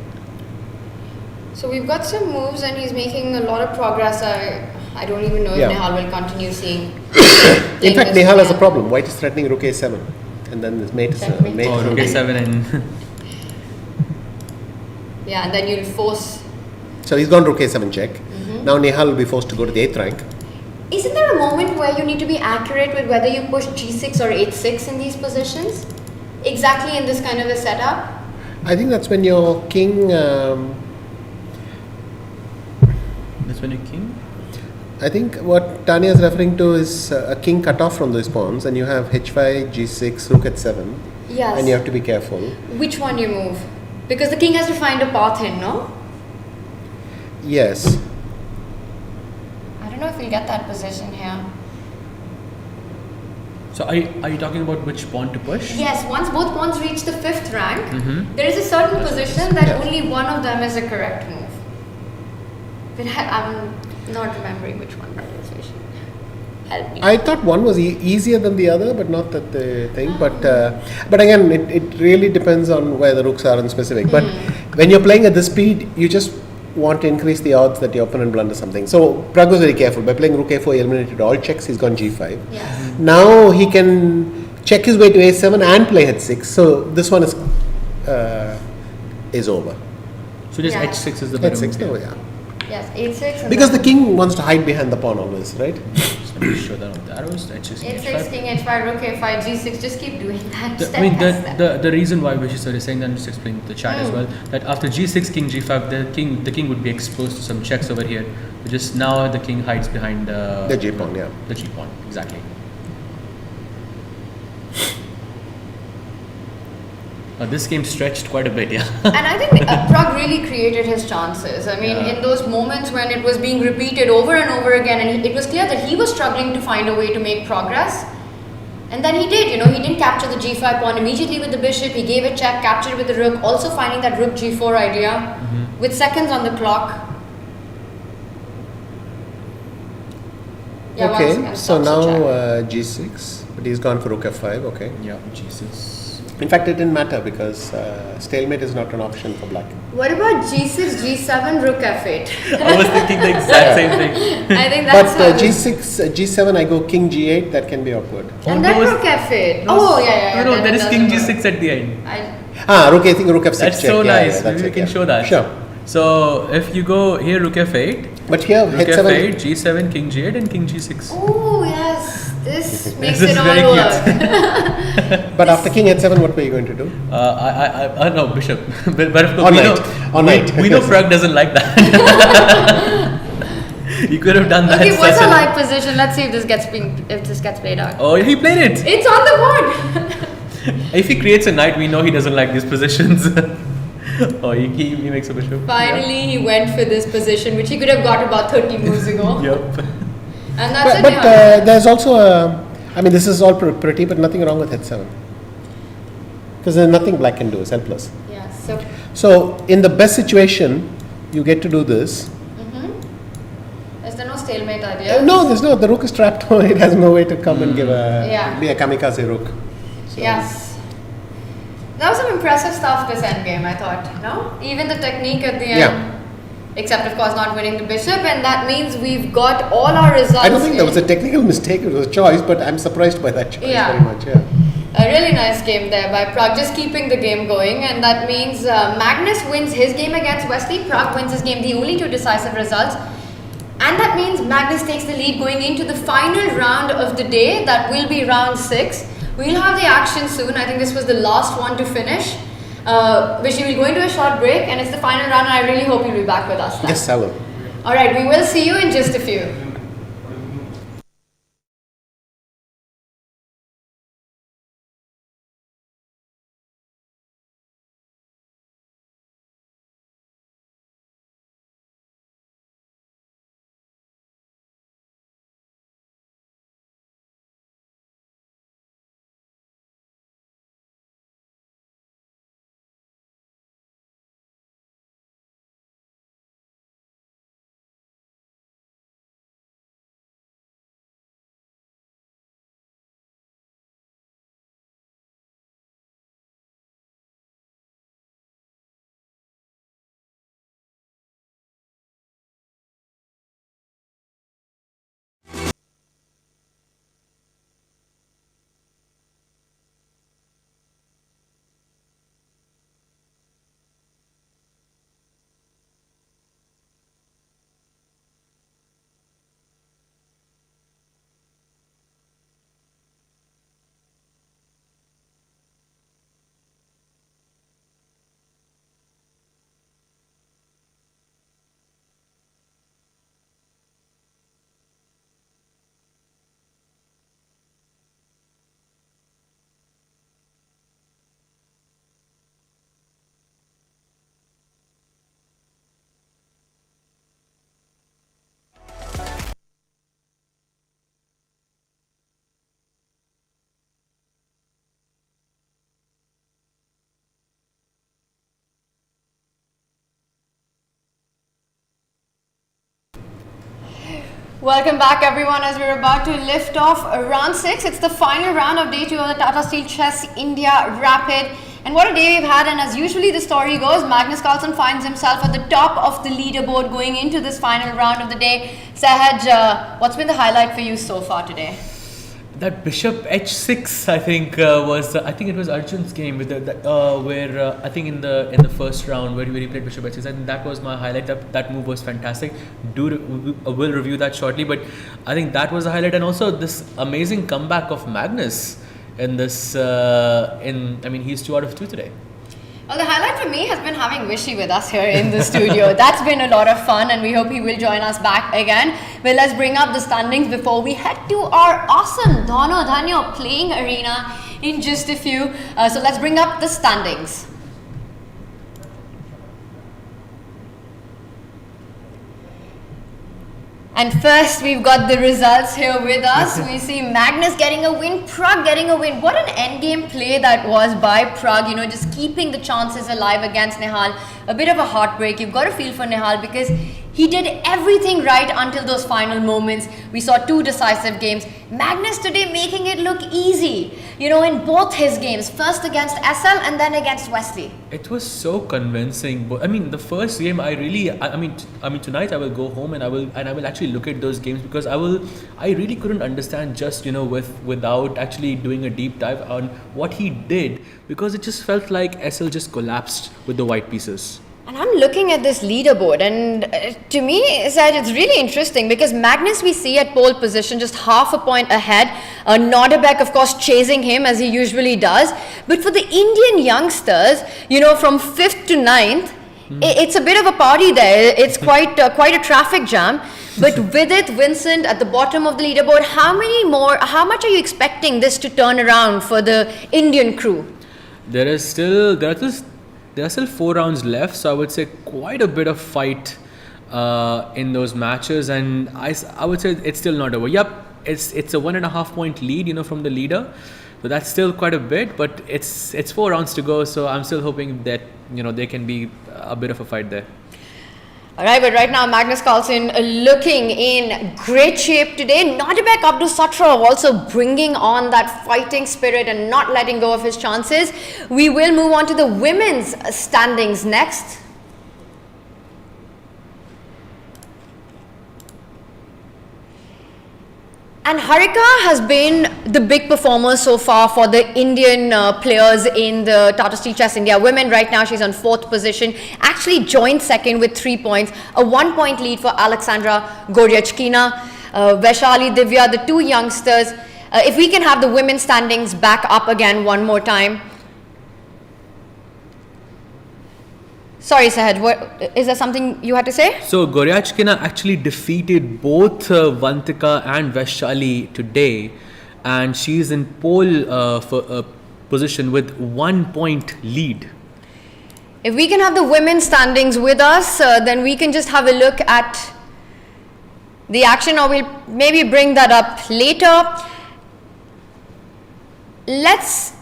So we've got some moves and he's making a lot of progress. I don't even know if Yeah. Nihal will continue seeing. In fact, this Nihal has a plan. problem. White is threatening rook a7, and then this mate is Checkmate. mate. Oh, rook a7 and Yeah, and then you'll force. So he's gone rook a7 check. Now Nihal will be forced to go to the 8th rank. Isn't there a moment where you need to be accurate with whether you push g6 or h6 in these positions? Exactly in this kind of a setup? I think that's when your king. that's when you king. I think what Tanya is referring to is a king cut off from those pawns, and you have h5, g6, rook h7, Yes. and you have to be careful. Which one you move? Because the king has to find a path in, no? Yes. I don't know if we'll get that position here. So are you talking about which pawn to push? Yes, once both pawns reach the 5th rank, there is a certain position that Yeah. only one of them is a correct move. But I'm not remembering which one that is. You should help me. I thought one was easier than the other, but not that the thing. But again, it really depends on where the rooks are in specific. But when you're playing at this speed, you just want to increase the odds that your opponent blunders something. So Pragg was very careful. By playing rook a4, he eliminated all checks. He's gone g5. Yes. Now he can check his way to a7 and play h6. So this one is over. So just Yeah. h6 is the better h6, move no, here. yeah. Yes, 8-6. and Because the then king wants to hide behind the pawn always, right? Just let me show that on the arrows. h6, 8-6, king h5, rook a5, g6. Just keep doing that. The, Step I mean, by step. the reason why Vishy sir is saying that, I'm just explaining to the chat as well, that after g6, king g5, the king would be exposed to some checks over here. Just now the king hides behind The G pawn, yeah. The G pawn, exactly. This game stretched quite a bit, yeah. And I think Pragg really created his chances. I mean, in those moments when it was being repeated over and over again, and it was clear that he was struggling to find a way to make progress. And then he did, he didn't capture the g5 pawn immediately with the bishop. He gave a check, captured with the rook, also finding that rook g4 idea with seconds on the clock. Okay, once again, so stops the now check. g6, but he's gone for rook f5, okay. Yeah, g6. In fact, it didn't matter because stalemate is not an option for black. What about G6, G7, Rook F8? I was thinking the exact same thing. I think that's But G6, G7, I go King G8. That can be awkward. And then Rook F8. Oh, yeah. No, then there it is doesn't King work. G6 at the end. Rook, I think Rook F6 That's check. so nice. that's Maybe we it, can show that. Sure. So if you go here, Rook F8, But here, Rook H7. F8, G7, King G8 and King G6. Oh, yes. This makes This it is all very work. But after King H7, what were you going to do? No, Bishop. but of On course, knight. we know Pragg doesn't like that. He could have done that. Okay, what's such our a- live position? Let's see if this gets played out. Oh, he played it. It's on the board. If he creates a knight, we know he doesn't like these positions. Oh, he makes a bishop. Finally, he went for this position, which he could have got about 30 moves ago. Yep. And that's it. But there's also this is all pretty, but nothing wrong with H7. Because there's nothing black can do, it's helpless. Yeah, So, in the best situation, you get to do this. is there no stalemate idea? No, there's no, the rook is trapped, it has no way to come and be a kamikaze rook. So, Yes. That was some impressive stuff this endgame, I thought. No? Even the technique at the end. Yeah. Except, of course, not winning the bishop, and that means we've got all our results. I don't think that was a technical mistake, it was a choice, but I'm surprised by that choice very much. Yeah. A really nice game there by Pragg, just keeping the game going, and that means Magnus wins his game against Wesley, Pragg wins his game, the only two decisive results. And that means Magnus takes the lead going into the final round of the day, that will be round 6. We'll have the action soon. I think this was the last one to finish. Vishy, we'll go into a short break and it's the final round, and I really hope you'll be back with us then. Yes, I will. Alright, we will see you in just a few. Welcome back everyone, as we're about to lift off round 6. It's the final round of day 2 of the Tata Steel Chess India Rapid. And what a day we've had, and as usually the story goes, Magnus Carlsen finds himself at the top of the leaderboard going into this final round of the day. Sahaj, what's been the highlight for you so far today? That Bishop H6, I think I think it was Arjun's game with where I think in the first round where he played Bishop H6. I think that was my highlight. That move was fantastic. We'll review that shortly, but I think that was a highlight, and also this amazing comeback of Magnus in this. He's 2 out of 2 today. Well, the highlight for me has been having Vishy with us here in the studio. That's been a lot of fun, and we hope he will join us back again. But let's bring up the standings before we head to our awesome Dhono Dhanyo playing arena in just a few. So let's bring up the standings. And first, we've got the results here with us. We see Magnus getting a win, Pragg getting a win. What an endgame play that was by Pragg, just keeping the chances alive against Nihal. A bit of a heartbreak. You've got to feel for Nihal because He did everything right until those final moments. We saw 2 decisive games. Magnus today making it look easy, in both his games, first against SL and then against Wesley. It was so convincing. But I mean, the first game, I mean, tonight I will go home and I will actually look at those games, because I really couldn't understand just without actually doing a deep dive on what he did, because it just felt like SL just collapsed with the white pieces. And I'm looking at this leaderboard, and to me, it's really interesting, because Magnus we see at pole position just half a point ahead. Nodirbek, of course, chasing him as he usually does. But for the Indian youngsters, from 5th to 9th, it's a bit of a party there. It's quite a traffic jam. But Vidit, Vincent at the bottom of the leaderboard, how much are you expecting this to turn around for the Indian crew? There are still 4 rounds left, so I would say quite a bit of fight in those matches, and I would say it's still not over. Yep, it's a 1.5 point lead, from the leader, so that's still quite a bit. But it's 4 rounds to go, so I'm still hoping that there can be a bit of a fight there. Alright, but right now Magnus Carlsen looking in great shape today. Nodirbek Abdusattorov also bringing on that fighting spirit and not letting go of his chances. We will move on to the women's standings next. And Harika has been the big performer so far for the Indian players in the Tata Steel Chess India women. Right now she's on 4th position, actually joined 2nd with 3 points, a 1 point lead for Aleksandra Goryachkina, Vaishali, Divya, the 2 youngsters. If we can have the women's standings back up again one more time. Sorry, Sahaj, is there something you had to say? So Goryachkina actually defeated both Vantika and Vaishali today, and she's in pole position with 1 point lead. If we can have the women's standings with us, then we can just have a look at the action, or we'll maybe bring that up later. Let's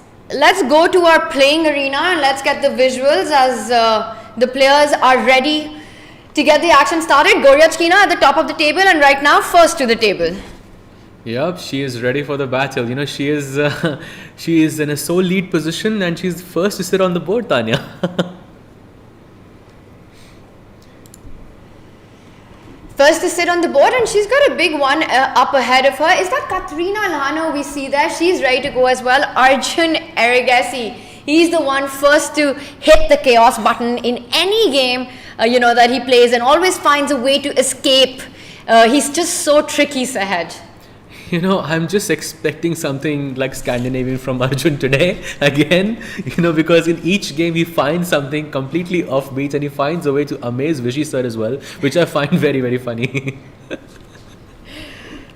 go to our playing arena and let's get the visuals as the players are ready to get the action started. Goryachkina at the top of the table, and right now first to the table. Yep, she is ready for the battle. She is in a sole lead position, and she's first to sit on the board, Tanya. First to sit on the board, and she's got a big one up ahead of her. Is that Katrina Lhano we see there? She's ready to go as well. Arjun Erigaisi, he's the one first to hit the chaos button in any game that he plays, and always finds a way to escape. He's just so tricky, Sahaj. I'm just expecting something like Scandinavian from Arjun today again, because in each game he finds something completely offbeat, and he finds a way to amaze Vishy sir as well, which I find very, very funny.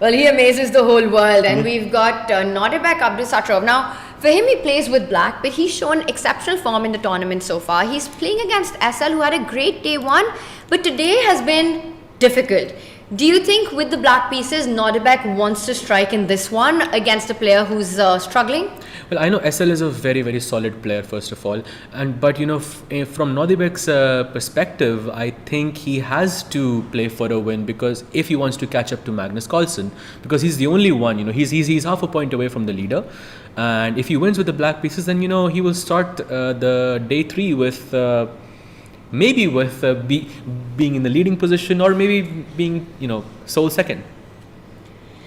Well, he amazes the whole world, and we've got Nodirbek Abdusattorov. Now, for him, he plays with black, but he's shown exceptional form in the tournament so far. He's playing against SL, who had a great day 1, but today has been difficult. Do you think with the black pieces, Nodirbek wants to strike in this one against a player who's struggling? Well, I know SL is a very, very solid player, first of all. But, from Nodirbek's perspective, I think he has to play for a win, because if he wants to catch up to Magnus Carlsen, because he's the only one, he's half a point away from the leader. And if he wins with the black pieces, then, he will start the day 3 with... maybe with being in the leading position, or maybe being, sole second.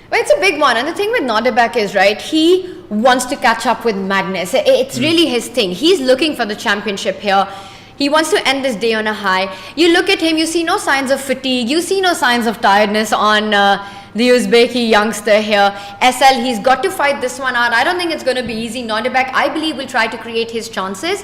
Well, it's a big one. And the thing with Nodirbek is, right, he wants to catch up with Magnus. It's really his thing. He's looking for the championship here. He wants to end this day on a high. You look at him, you see no signs of fatigue. You see no signs of tiredness on the Uzbeki youngster here. SL, he's got to fight this one out. I don't think it's going to be easy. Nodirbek, I believe, will try to create his chances.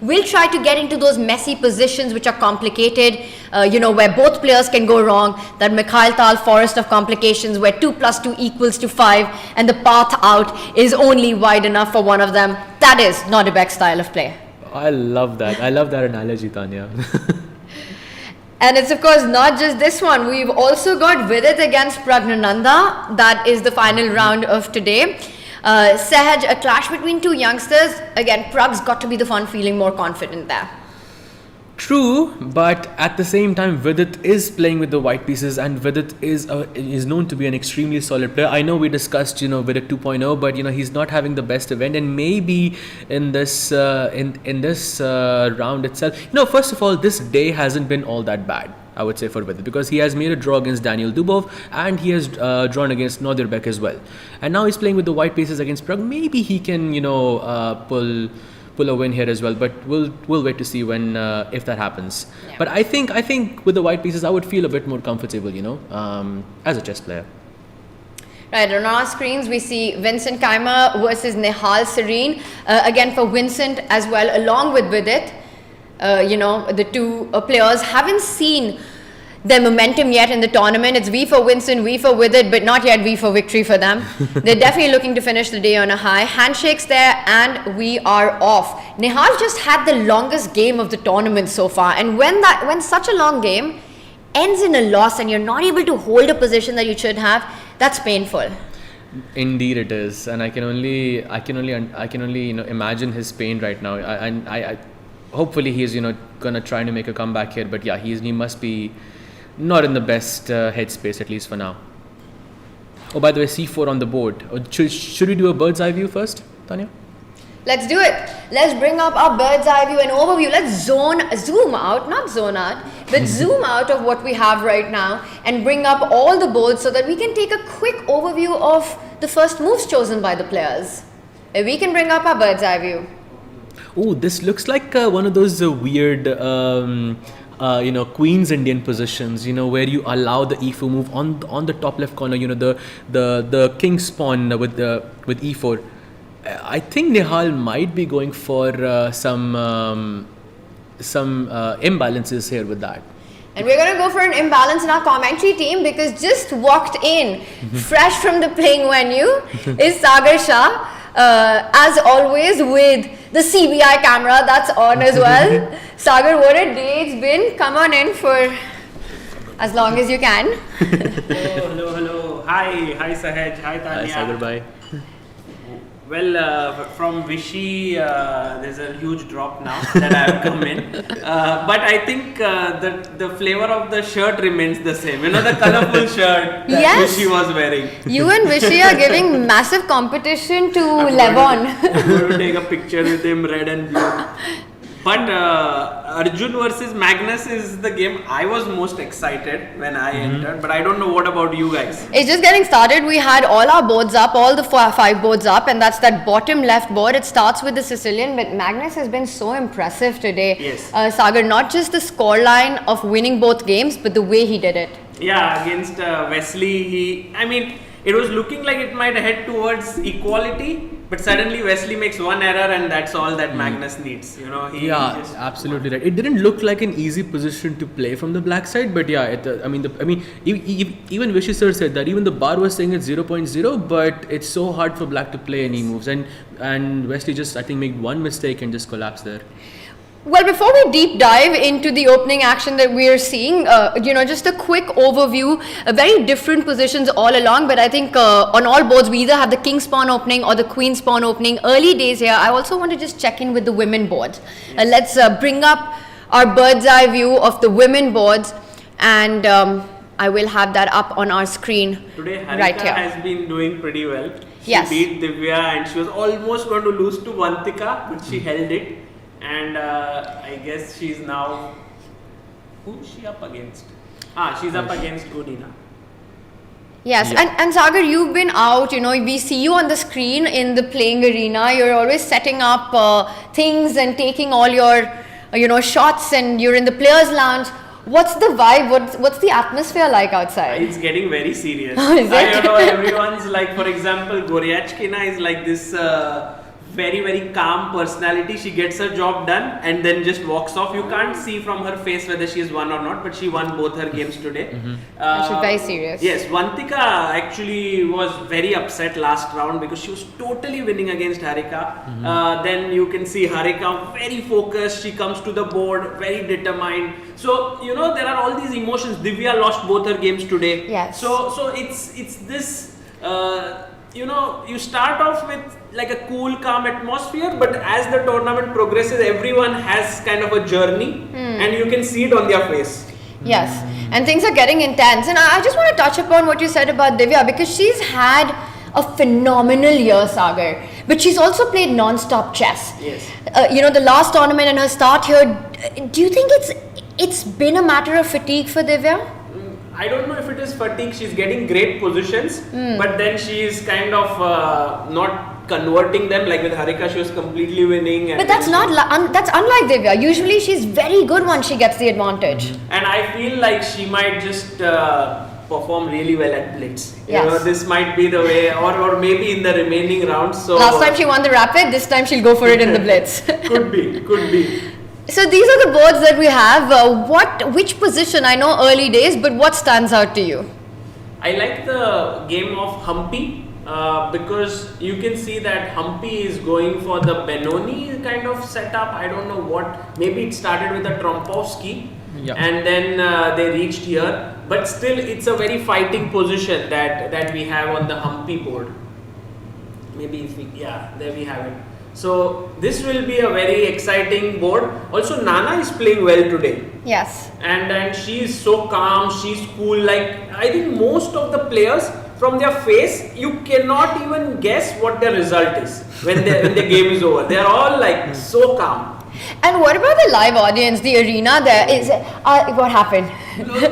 We'll try to get into those messy positions which are complicated, where both players can go wrong. That Mikhail Tal forest of complications where 2 + 2 = 5, and the path out is only wide enough for one of them. That is Nodirbek's style of play. I love that. I love that analogy, Tanya. And it's of course not just this one. We've also got Vidit against Praggnanandhaa. That is the final round of today. Sahaj, a clash between 2 youngsters. Again, Pragg's got to be the one feeling more confident there. True, but at the same time, Vidit is playing with the white pieces, and Vidit is known to be an extremely solid player. I know we discussed, Vidit 2.0, but he's not having the best event, and maybe in this round itself, first of all, this day hasn't been all that bad, I would say, for Vidit, because he has made a draw against Daniel Dubov, and he has drawn against Nodirbek as well, and now he's playing with the white pieces against Pragg. Maybe he can, pull a win here as well, but we'll wait to see when if that happens. Yeah. But I think with the white pieces I would feel a bit more comfortable, as a chess player. Right, on our screens we see Vincent Keymer versus Nihal Serene, again for Vincent as well, along with Vidit. The two players haven't seen their momentum yet in the tournament. It's V for Vincent, V for Vidit, but not yet V for victory for them. They're definitely looking to finish the day on a high. Handshakes there, and we are off. Nihal just had the longest game of the tournament so far, and when such a long game ends in a loss and you're not able to hold a position that you should have, that's painful. Indeed it is, and I can only imagine his pain right now. I hopefully he's gonna try to make a comeback here, but yeah, he must be not in the best headspace, at least for now. Oh, by the way, C4 on the board. Should we do a bird's eye view first, Tanya? Let's do it. Let's bring up our bird's eye view and overview. Let's zoom out of what we have right now and bring up all the boards so that we can take a quick overview of the first moves chosen by the players. We can bring up our bird's eye view. Oh, this looks like one of those weird Queen's Indian positions, where you allow the e4 move on the top left corner, the king spawn with e4. I think Nihal might be going for some imbalances here with that. And we're going to go for an imbalance in our commentary team, because just walked in, fresh from the playing venue, is Sagar Shah, as always with the CBI camera that's on as well. Sagar, what a day it's been. Come on in for as long as you can. Hello. Hi Sahaj. Hi Tanya. Hi Sagar, bye. Well, from Vishy, there's a huge drop now that I have come in. But I think the flavor of the shirt remains the same. The colorful shirt that Vishy was wearing. You and Vishy are giving massive competition to Levon. I'm going to take a picture with him, red and blue. But Arjun versus Magnus is the game I was most excited when I entered. But I don't know what about you guys. It's just getting started. We had all our boards up, all the 5 boards up, and that's that bottom left board. It starts with the Sicilian, but Magnus has been so impressive today. Yes. Sagar, not just the scoreline of winning both games, but the way he did it. Yeah, against Wesley, it was looking like it might head towards equality. But suddenly Wesley makes one error, and that's all that Magnus needs. Absolutely right. It didn't look like an easy position to play from the black side, but yeah, even Vishy sir said that even the bar was saying it's 0.0, but it's so hard for black to play any moves, and Wesley just made one mistake and just collapsed there. Well, before we deep dive into the opening action that we are seeing, just a quick overview, very different positions all along, but I think on all boards we either have the king spawn opening or the queen spawn opening. Early days here. I also want to just check in with the women boards. Let's bring up our bird's eye view of the women boards, and I will have that up on our screen. Today Harika right here. has been doing pretty well. She Yes. beat Divya, and she was almost going to lose to Vantika, but she held it. And I guess she's now... Who's she up against? She's up against Godina. Yes, Yeah. and Sagar, you've been out, we see you on the screen in the playing arena. You're always setting up things and taking all your, shots, and you're in the players' lounge. What's the vibe? What's the atmosphere like outside? It's getting very serious. Is it? Everyone's like, for example, Goryachkina is like this... very, very calm personality. She gets her job done and then just walks off. You can't see from her face whether she has won or not, but she won both her games today. She's very serious. Yes, Vantika actually was very upset last round because she was totally winning against Harika. Then you can see Harika very focused. She comes to the board very determined. So there are all these emotions. Divya lost both her games today. Yes. So it's this you start off with like a cool, calm atmosphere, but as the tournament progresses, everyone has kind of a journey, and you can see it on their face. Yes, and things are getting intense. And I just want to touch upon what you said about Divya, because she's had a phenomenal year, Sagar. But she's also played non-stop chess. Yes. The last tournament and her start here, do you think it's been a matter of fatigue for Divya? I don't know if it is fatigue. She's getting great positions, but then she is kind of not converting them. Like with Harika, she was completely winning. But that's that's unlike Divya. Usually she's very good once she gets the advantage. And I feel like she might just perform really well at blitz. Yes. This might be the way, or maybe in the remaining rounds. So last time she won the rapid, this time she'll go for it in the blitz. Could be. So these are the boards that we have. Which position? I know early days, but what stands out to you? I like the game of Humpy because you can see that Humpy is going for the Benoni kind of setup. I don't know what. Maybe it started with a Trompowsky, and then they reached here. But still, it's a very fighting position that we have on the Humpy board. Maybe there we have it. So this will be a very exciting board. Also, Nana is playing well today. Yes. And she is so calm, she's cool. Like, I think most of the players, from their face, you cannot even guess what their result is when the game is over. They are all like so calm. And what about the live audience, the arena there? What happened?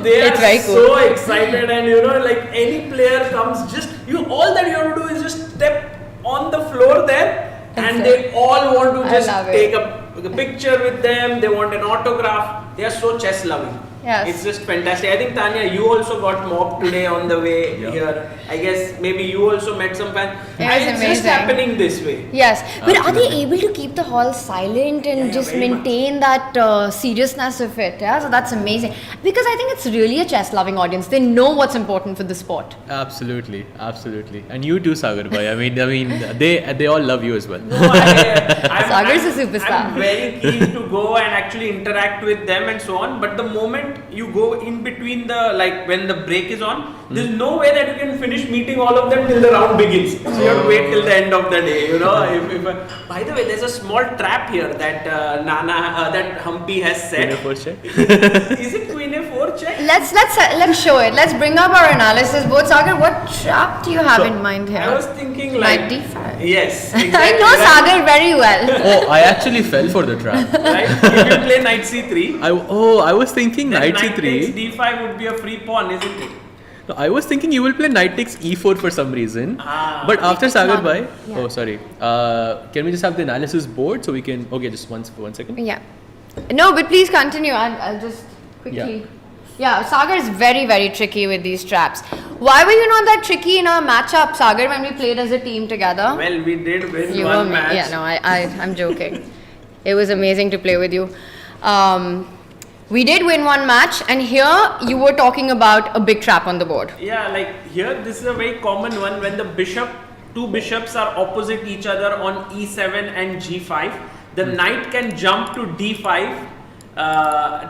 They it's are very cool. so excited, and like any player comes, all that you have to do is just step on the floor there. And they all want to just take a picture with them. They want an autograph. They are so chess loving. Yes. It's just fantastic. I think Tanya, you also got mobbed today on the way here. I guess maybe you also met some fans. It's just happening this way. Yes, but are they able to keep the hall silent and just maintain that seriousness of it? Yeah, so that's amazing. Because I think it's really a chess loving audience. They know what's important for the sport. Absolutely. And you too, Sagar bhai. I mean, they all love you as well. No, Sagar's a superstar. I'm very keen to go and actually interact with them and so on. But the moment you go in between when the break is on, there's no way that you can finish meeting all of them till the round begins. So you have to wait till the end of the day. By the way, there's a small trap here that that Humpy has set. Queen A4 check. Is it Queen A4 check? Let's show it. Let's bring up our analysis. Both Sagar, what trap do you have in mind here? I was thinking like Knight D5. Yes, exactly. I know Sagar very well. Oh, I actually fell for the trap. Right? If you play Knight C3. I was thinking Knight C3. Knight takes D5 would be a free pawn, isn't it? No, I was thinking you will play Knight takes E4 for some reason. But after Sagar bhai, oh sorry, can we just have the analysis board so we can? Okay, just one second. Yeah. No, but please continue. I'll just quickly. Yeah, Sagar is very, very tricky with these traps. Why were you not that tricky in our matchup, Sagar, when we played as a team together? Well, we did win one match. Yeah, no, I'm joking. It was amazing to play with you. We did win one match, and here you were talking about a big trap on the board. Yeah, like here, this is a very common one when two bishops are opposite each other on E7 and G5. The knight can jump to D5,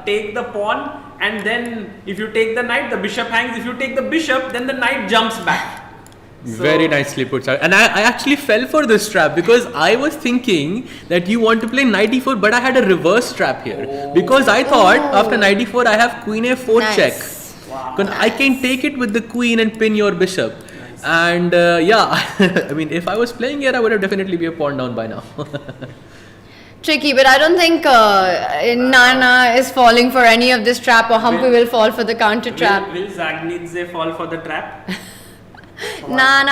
take the pawn, and then if you take the knight, the bishop hangs. If you take the bishop, then the knight jumps back. Very nicely put, sir. And I actually fell for this trap because I was thinking that you want to play Knight E4, but I had a reverse trap here. Because I thought after Knight E4, I have Queen A4 check. Wow. Because I can take it with the queen and pin your bishop. Nice. And I mean, if I was playing here, I would have definitely be a pawn down by now. Tricky, but I don't think Nana is falling for any of this trap, or Humpy will fall for the counter trap. Will Dzagnidze fall for the trap? Na.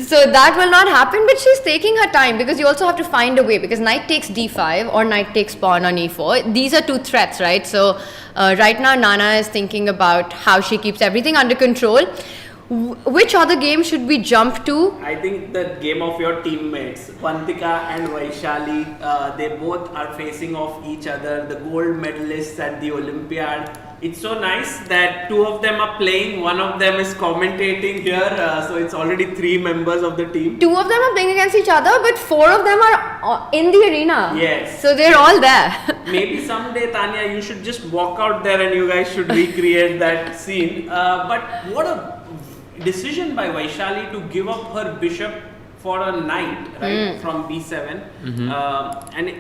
So that will not happen, but she's taking her time because you also have to find a way, because knight takes d5 or knight takes pawn on e4. These are two threats, right? So right now Nana is thinking about how she keeps everything under control. Which other game should we jump to? I think the game of your teammates, Vantika and Vaishali, they both are facing off each other, the gold medalists at the Olympiad. It's so nice that two of them are playing, one of them is commentating here, so it's already 3 members of the team. 2 of them are playing against each other, but 4 of them are in the arena. Yes. So they're all there. Maybe someday, Tanya, you should just walk out there and you guys should recreate that scene. But what a decision by Vaishali to give up her bishop for a knight, right, from b7. And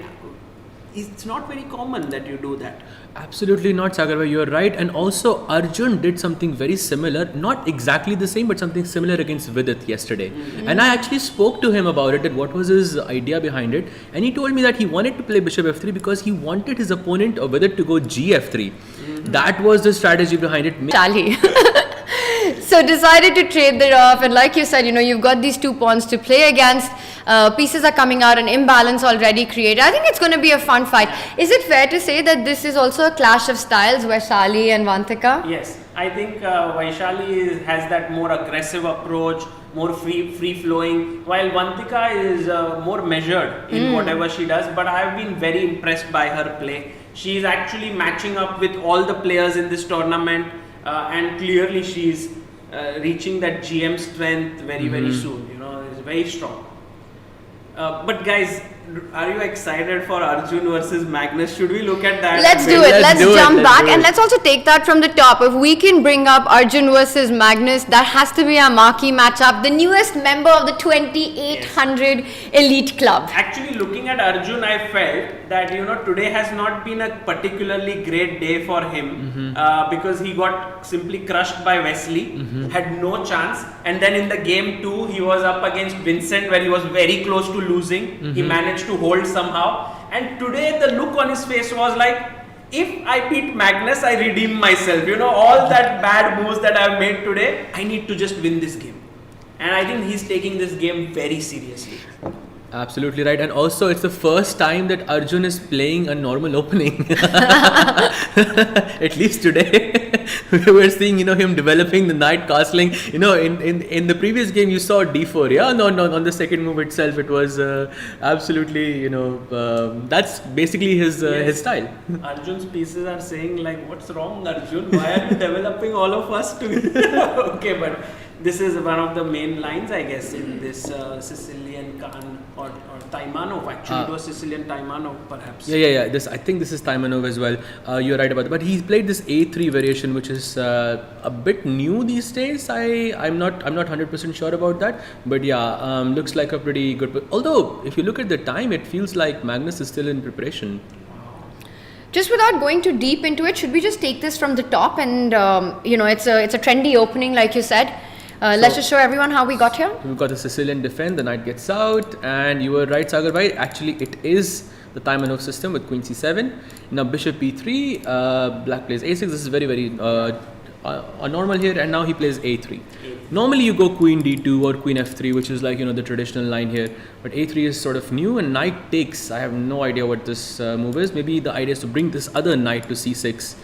it's not very common that you do that. Absolutely not, Sagar. You're right. And also, Arjun did something very similar, not exactly the same, but something similar against Vidit yesterday. And I actually spoke to him about it, that what was his idea behind it. And he told me that he wanted to play bishop f3 because he wanted his opponent, or Vidit, to go gf3. That was the strategy behind it. Charlie. So decided to trade that off, and like you said, you've got these 2 pawns to play against. Pieces are coming out, an imbalance already created. I think it's going to be a fun fight. Is it fair to say that this is also a clash of styles, Vaishali and Vantika? Yes, I think Vaishali has that more aggressive approach, more free flowing, while Vantika is more measured in whatever she does. But I have been very impressed by her play. She is actually matching up with all the players in this tournament, and clearly she is reaching that GM strength very soon. It's very strong. But guys, are you excited for Arjun versus Magnus? Should we look at that? Let's do it. Let's jump back, and let's also take that from the top. If we can bring up Arjun versus Magnus, that has to be our marquee matchup. The newest member of the 2800 elite club. Actually, looking at Arjun, I felt that today has not been a particularly great day for him, because he got simply crushed by Wesley, had no chance, and then in the game 2 he was up against Vincent where he was very close to losing. He managed to hold somehow, and today the look on his face was like, if I beat Magnus, I redeem myself. All that bad moves that I've made today, I need to just win this game. And I think he's taking this game very seriously. Absolutely right. And also, it's the first time that Arjun is playing a normal opening. At least today. We were seeing, him developing the knight castling. In the previous game, you saw d4. Yeah, no, on the second move itself, it was absolutely, that's basically his style. Arjun's pieces are saying like, what's wrong, Arjun? Why are you developing all of us Okay, but this is one of the main lines, I guess, in this Sicilian Khan or Taimanov. Actually, it was Sicilian Taimanov, perhaps. Yeah. I think this is Taimanov as well. You're right about that. But he's played this A3 variation, which is a bit new these days. I'm not 100% sure about that. But yeah, looks like a pretty good. Although, if you look at the time, it feels like Magnus is still in preparation. Just without going too deep into it, should we just take this from the top? And it's a trendy opening, like you said. Let's just show everyone how we got here. We've got the Sicilian defense, the knight gets out, and you were right, Sagar bhai. Actually, it is the Taimanov system with queen c7. Now bishop e3, black plays a6. This is very normal here, and now he plays a3. Normally you go queen d2 or queen f3, which is like the traditional line here. But a3 is sort of new, and knight takes. I have no idea what this move is. Maybe the idea is to bring this other knight to c6.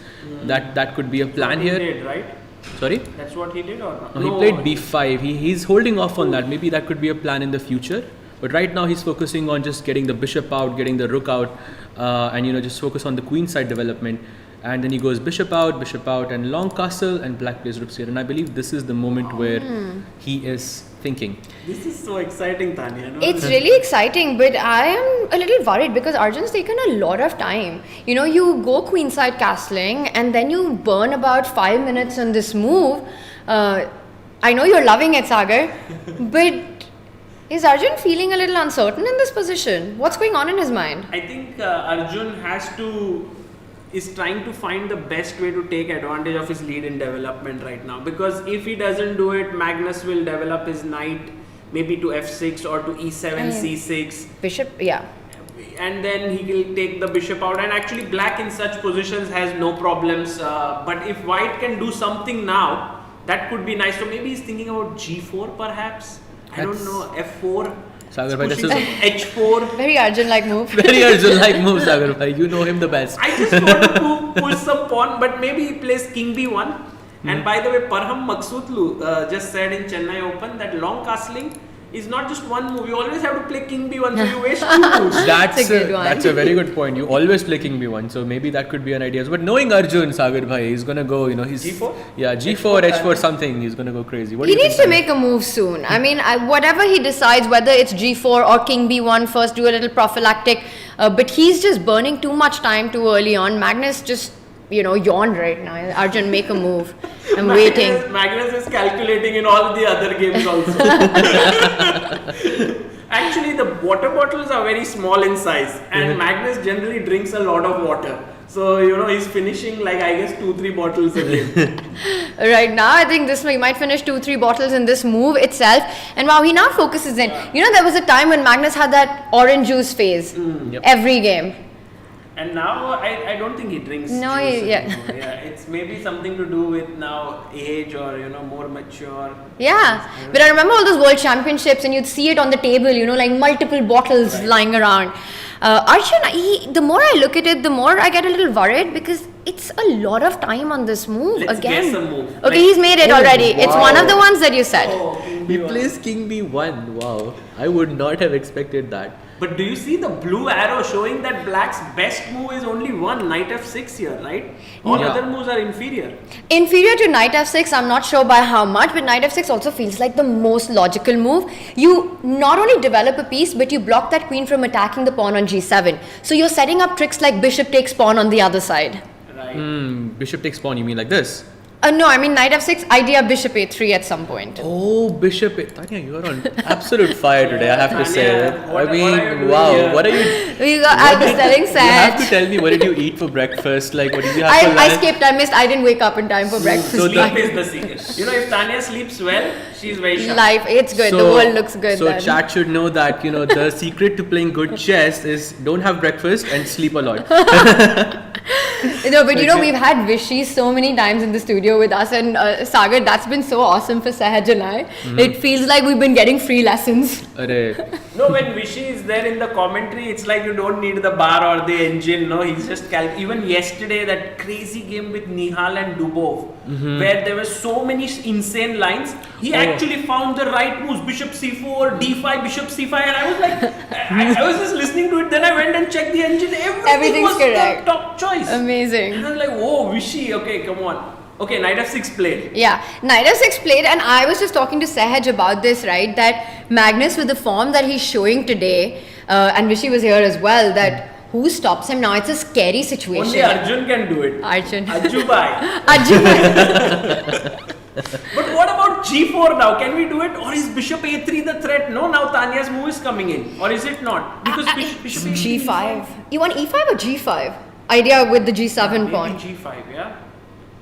That could be a plan here. He did, right? Sorry? That's what he did or not? No, he played b5. He's holding off on that. Maybe that could be a plan in the future. But right now he's focusing on just getting the bishop out, getting the rook out, and just focus on the queen side development. And then he goes bishop out, and long castle, and black plays rooks here. And I believe this is the moment where he is thinking. This is so exciting, Tanya. No? It's really exciting, but I am a little worried because Arjun's taken a lot of time. You go queenside castling and then you burn about 5 minutes on this move. I know you're loving it, Sagar, but is Arjun feeling a little uncertain in this position? What's going on in his mind? I think Arjun is trying to find the best way to take advantage of his lead in development right now, because if he doesn't do it, Magnus will develop his knight maybe to f6 or to e7, c6. Bishop, yeah. And then he will take the bishop out, and actually black in such positions has no problems, but if white can do something now, that could be nice. So maybe he's thinking about g4 perhaps. I don't know, f4. Sagar bhai, this is h4. Very Arjun-like move. Very Arjun-like move, Sagar bhai. You know him the best. I just want to push some pawn, but maybe he plays king b1, And by the way, Parham Maksutlu just said in Chennai Open that long castling is not just one move. You always have to play King B1, so you waste 2 moves. That's a good one. That's a very good point. You always play King B1, so maybe that could be an idea. But knowing Arjun, Sagar bhai, he's gonna go, he's G4? Yeah, G4, H4 something. He's gonna go crazy. What do He you needs think, to make a move soon. I mean, whatever he decides, whether it's G4 or King B1 first, do a little prophylactic. But he's just burning too much time too early on. Magnus just, yawned right now. Arjun, make a move. I'm waiting. Magnus is calculating in all the other games also. Actually, the water bottles are very small in size, and Magnus generally drinks a lot of water. So, he's finishing I guess 2-3 bottles a day. Right now, I think he might finish 2-3 bottles in this move itself. And wow, he now focuses in. There was a time when Magnus had that orange juice phase every game. And now I don't think he drinks No, juice yeah. anymore. It's maybe something to do with now age or more mature. Yeah, but I remember all those world championships and you'd see it on the table, multiple bottles lying around. Arjun, the more I look at it, the more I get a little worried because it's a lot of time on this move Let's again. guess a move. Okay, he's made it already. It's one of the ones that you said. He plays King B1. Wow, I would not have expected that. But do you see the blue arrow showing that Black's best move is only one, Knight F6 here, right? All other moves are inferior. Inferior to Knight F6, I'm not sure by how much, but Knight F6 also feels like the most logical move. You not only develop a piece, but you block that queen from attacking the pawn on G7. So you're setting up tricks like bishop takes pawn on the other side. Right. Bishop takes pawn, you mean like this? No, I mean Knight F6, idea bishop A3 at some point. Oh, Bishop. Tanya, you are on absolute fire today, I have to say. Tanya, what are you doing wow, here? what are you... I was telling You have to Saj. tell me, what did you eat for breakfast? What did you have for lunch? I skipped, I missed, I didn't wake up in time for breakfast. So Sleep is the secret. If Tanya sleeps well, she's very sharp. Life, it's good, the world looks good So then. chat should know that, the secret to playing good chess is don't have breakfast and sleep a lot. No, but we've had Vishy so many times in the studio with us and Sagar, that's been so awesome for Sahaj and I. It feels like we've been getting free lessons. Arey. No, when Vishy is there in the commentary, it's like you don't need the bar or the engine. No, he's just even yesterday that crazy game with Nihal and Dubov, where there were so many insane lines. He actually found the right moves: Bishop C4, D5, Bishop C5, and I was like, I was just listening to it. Then I went and checked the engine. Everything was correct. the top choice. Amazing. And I was like, whoa, Vishy. Okay, come on. Okay, Knight F6 played. Yeah, Knight F6 played, and I was just talking to Sahaj about this, right? That Magnus, with the form that he's showing today, and Vishy was here as well, that who stops him now? It's a scary situation. Only Arjun can do it. Arjun. Ajubai. But what about G4 now? Can we do it? Or is Bishop A3 the threat? No, now Tanya's move is coming in. Or is it not? Because Bishop A3 G5. You want E5 or G5? Idea with the G7 pawn. Maybe G5, yeah?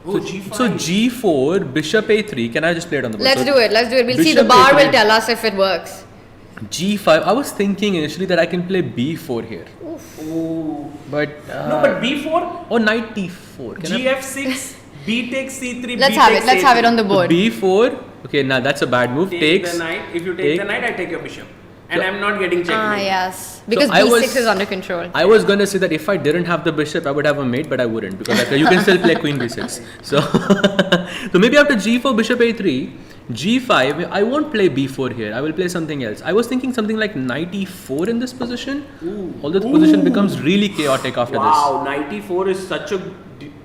Oh, G5. So G4, Bishop A3. Can I just play it on the board? Let's do it. We'll see. Bishop The bar A3. will tell us if it works. G5. I was thinking initially that I can play B4 here. Oh. But... No, but B4, or Knight T4. Can I- GF6, B takes C3, Let's B have takes it. Let's A3. have it on the board. B4. Okay, now that's a bad move. Take Takes. the knight. If you take the knight, I take your bishop. And I'm not getting checkmate. Yes. Because I B6 was- is under control. I was gonna say that if I didn't have the bishop, I would have a mate, but I wouldn't because you can still play Queen B6. So, so maybe after G4, Bishop A3, G5, I won't play B4 here. I will play something else. I was thinking something like Knight E4 in this position. Although the position becomes really chaotic after Wow, Knight E4 is such a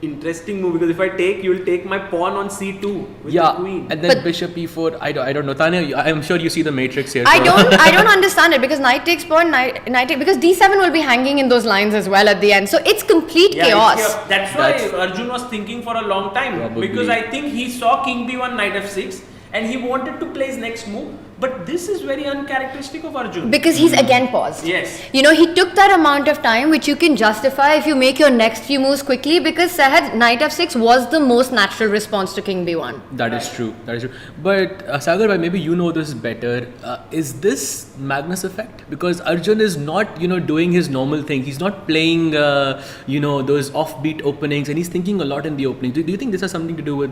interesting move because if I take, you will take my pawn on C2 with this. Yeah, the queen. and then Bishop E4. I don't know, Tanya. I'm sure you see the matrix here. I so- don't understand it because knight takes pawn, knight take, because D7 will be hanging in those lines as well at the end. So it's complete chaos. That's why Arjun was thinking for a long time. Probably. Because I think he saw King B1, Knight F6 and he wanted to play his next move. But this is very uncharacteristic of Arjun. Because he's again paused. Yes. He took that amount of time which you can justify if you make your next few moves quickly because Sahaj, Knight F6 was the most natural response to King B1. That is true. That is true. But Sagar bhai, maybe you know this better. Is this Magnus effect? Because Arjun is not, doing his normal thing. He's not playing, those offbeat openings, and he's thinking a lot in the opening. Do you think this has something to do with,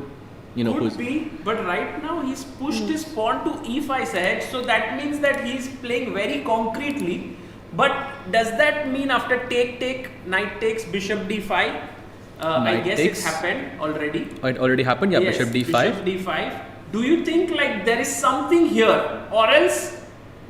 Could be, but right now he's pushed his pawn to E5 Sahaj, so that means that he's playing very concretely. But does that mean after take, knight takes, bishop D5, I Knight guess takes. it happened already. Oh, it already happened. Yeah, Yes, bishop d5. Bishop d5. Do you think like there is something here, or else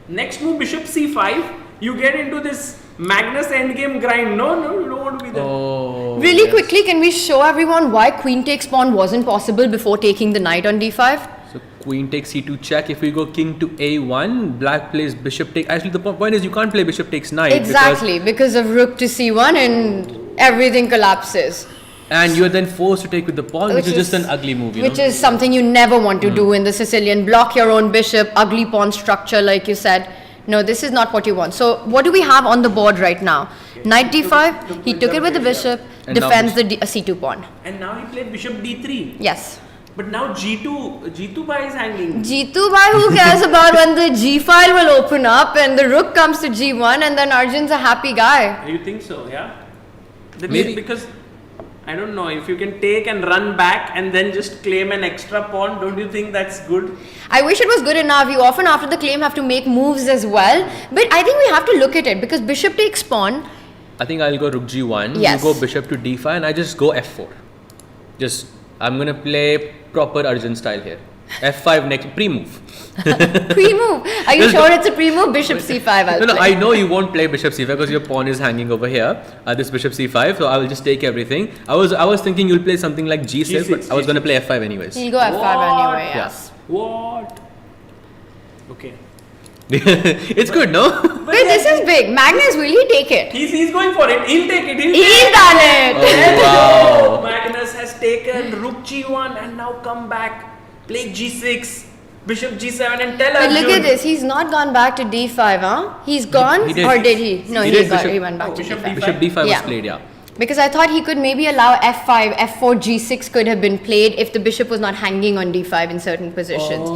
next move bishop c5, you get into this Magnus endgame grind? No, you don't want to be there. Oh. Really yes. quickly, can we show everyone why queen takes pawn wasn't possible before taking the knight on d5? So queen takes c2 check. If we go king to a1, black plays bishop take. Actually, the point is you can't play bishop takes knight. Exactly, because of rook to c1 and everything collapses. And you're then forced to take with the pawn, which is just an ugly move. Which is something you never want to do in the Sicilian. Block your own bishop, ugly pawn structure, like you said. No, this is not what you want. So, what do we have on the board right now? Knight d5, he took it with the bishop, And defends now the c2 pawn. And now he played bishop d3. Yes. But now g2 by is hanging. G2 by, who cares about when the g file will open up and the rook comes to g1 and then Arjun's a happy guy. You think so? Yeah. Maybe. Because I don't know, if you can take and run back and then just claim an extra pawn, don't you think that's good? I wish it was good enough. You often after the claim have to make moves as well. But I think we have to look at it because bishop takes pawn. I think I'll go rook g1. Yes. You go bishop to d5, and I just go f4. I'm gonna play proper Arjun style here. f5 next pre-move. Pre-move. Are you sure it's a pre-move? Bishop c5 I'll No, play. I know you won't play bishop c5 because your pawn is hanging over here. This bishop c5, so I will just take everything. I was thinking you'll play something like g6, but I was gonna play f5 anyways. He'll go f5 What? anyway, yes. What? Okay. It's good, no? Wait, this is big. Magnus, will he take it? He's going for it. He'll take it. He's done it! Oh, wow. Magnus has taken rook g1 and now come back, play g6, bishop g7 and tell But Arjun. look at this, he's not gone back to d5, huh? He's gone? He did. Or did he? No, He he, did. he went back to Bishop d5. Bishop d5 was Yeah. played, yeah. Because I thought he could maybe allow f5, f4, g6 could have been played if the bishop was not hanging on d5 in certain positions.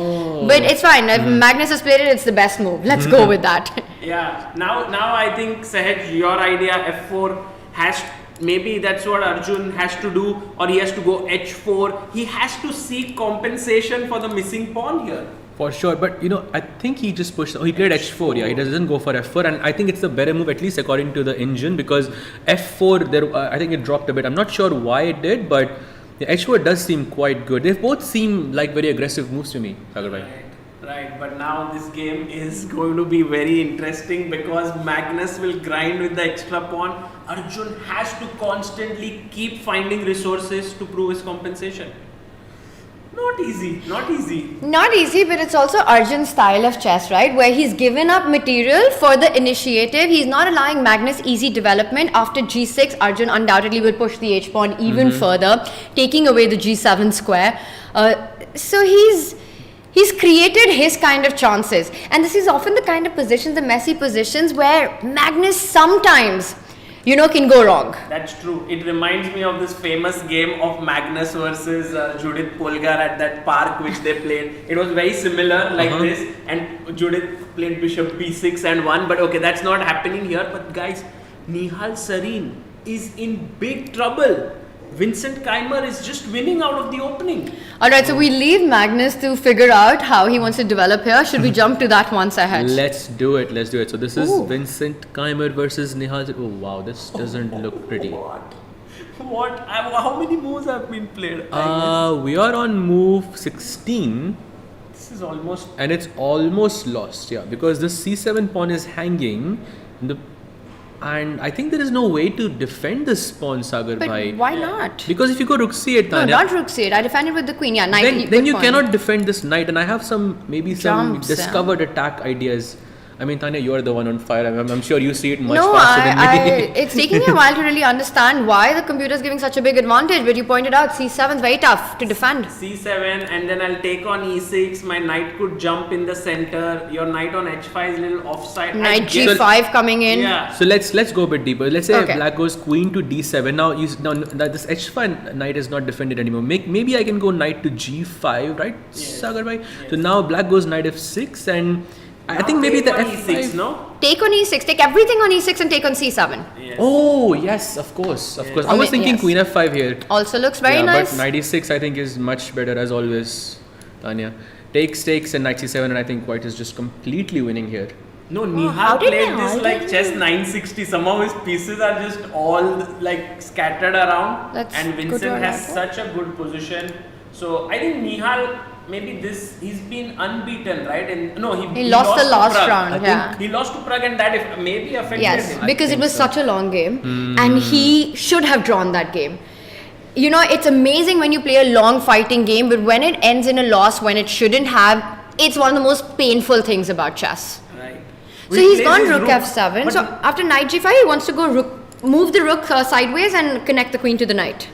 But it's fine. If Magnus has played it, it's the best move. Let's go with that. Yeah, now I think Sahaj, your idea f4 has, maybe that's what Arjun has to do, or he has to go h4. He has to seek compensation for the missing pawn here. For sure, but I think he just pushed. He played h4. Yeah, he doesn't go for f4, and I think it's the better move, at least according to the engine, because f4 there. I think it dropped a bit. I'm not sure why it did, but the h4 does seem quite good. They both seem like very aggressive moves to me, Sagar bhai. Right, but now this game is going to be very interesting because Magnus will grind with the extra pawn. Arjun has to constantly keep finding resources to prove his compensation. Not easy. Not easy, but it's also Arjun's style of chess, right? Where he's given up material for the initiative. He's not allowing Magnus easy development. After g6, Arjun undoubtedly will push the h-pawn even further, taking away the g7 square. So he's created his kind of chances. And this is often the kind of positions, the messy positions, where Magnus sometimes, can go wrong. That's true. It reminds me of this famous game of Magnus versus Judith Polgar at that park which they played. It was very similar like this, and Judith played bishop b6 and won. But okay, that's not happening here. But guys, Nihal Serene is in big trouble. Vincent Keymer is just winning out of the opening. Alright, so we leave Magnus to figure out how he wants to develop here. Should we jump to that once ahead? Let's do it. So this is Ooh. Vincent Keymer versus Nihal. Oh wow, this doesn't look pretty. What? How many moves have been played? We are on move 16. This is almost. And it's almost lost, yeah, because the c7 pawn is hanging, and I think there is no way to defend this pawn, Sagar But bhai. why not? Because if you go rook c8, No, Tanya, not rook c8. I defended with the queen. Yeah, knight. then good you point. cannot defend this knight. And I have some Jumps, discovered attack ideas. I mean, Tanya, you are the one on fire. I'm sure you see it much No, faster than me. it's taking me a while to really understand why the computer is giving such a big advantage. But you pointed out c7 is very tough to defend. c7, and then I'll take on e6. My knight could jump in the center. Your knight on h5 is a little offside. Knight I guess- g5 coming in. Yeah. So let's go a bit deeper. Let's say Okay. black goes queen to d7. Now this h5 knight is not defended anymore. Maybe I can go knight to g5, right, Yes. Sagar bhai? Yes. So now black goes knight f6, and I think Now maybe take the on f5. e6, no? Take on e6. Take everything on e6 and take on c7. Yes. Oh yes, of course. I was I mean, thinking yes. queen f5 here. Also looks very yeah, nice. but knight e6 I think is much better as always, Tanya. Takes and knight c7, and I think white is just completely winning here. No, how Nihal did played Nihal this like do chess this? 960. Some of his pieces are just all like scattered around, Let's and go to Vincent our has laptop. such a good position. So I think Nihal, maybe he's been unbeaten, right? And no, he lost the to last Pragg. round, I think yeah. he lost to Pragg, and that maybe affected Yes, him. because it think was so. such a long game, and he should have drawn that game. You know, it's amazing when you play a long fighting game, but when it ends in a loss when it shouldn't have, it's one of the most painful things about chess. Right. So He he's plays gone his rook f7. but So after knight g5, he wants to go move the rook sideways and connect the queen to the knight.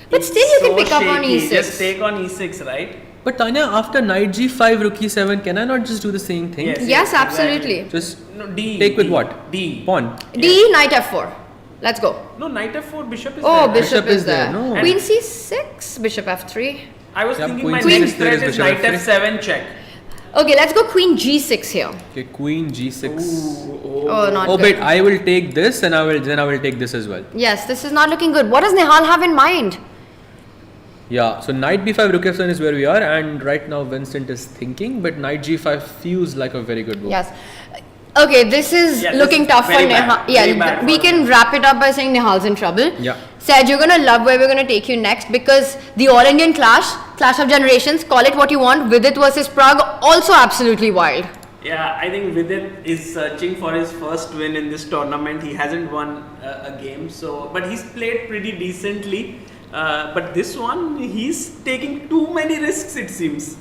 But still, you can so pick up on shaky. e6. Just take on e6, right? But Tanya, after knight g5, rook e7, can I not just do the same thing? Yes. Yes, exactly. absolutely. Just No, D. take with D, what? D. Pawn. D, knight f4. Let's go. No, knight f4, bishop is Oh, there. bishop Bishop is is there, there. no. Queen c6, bishop f3. I was Yeah, thinking queen my c6 next there is threat is bishop knight f3. f7 check. Okay, let's go queen g6 here. Okay, queen g6. Oh, not Oh, good. wait, I will take this and I will take this as well. Yes, this is not looking good. What does Nihal have in mind? Yeah, so knight b5, rook f7 is where we are, and right now Vincent is thinking, but knight g5 feels like a very good move. Yes. Okay, this is Yeah, this looking is tough for very Nihal. bad. Very bad We for can him. wrap it up by saying Nihal's in trouble. Yeah. Saj, you're gonna love where we're gonna take you next, because the All Indian Clash of Generations, call it what you want, Vidit versus Pragg, also absolutely wild. Yeah, I think Vidit is searching for his first win in this tournament. He hasn't won a game, but he's played pretty decently. But this one, he's taking too many risks, it seems.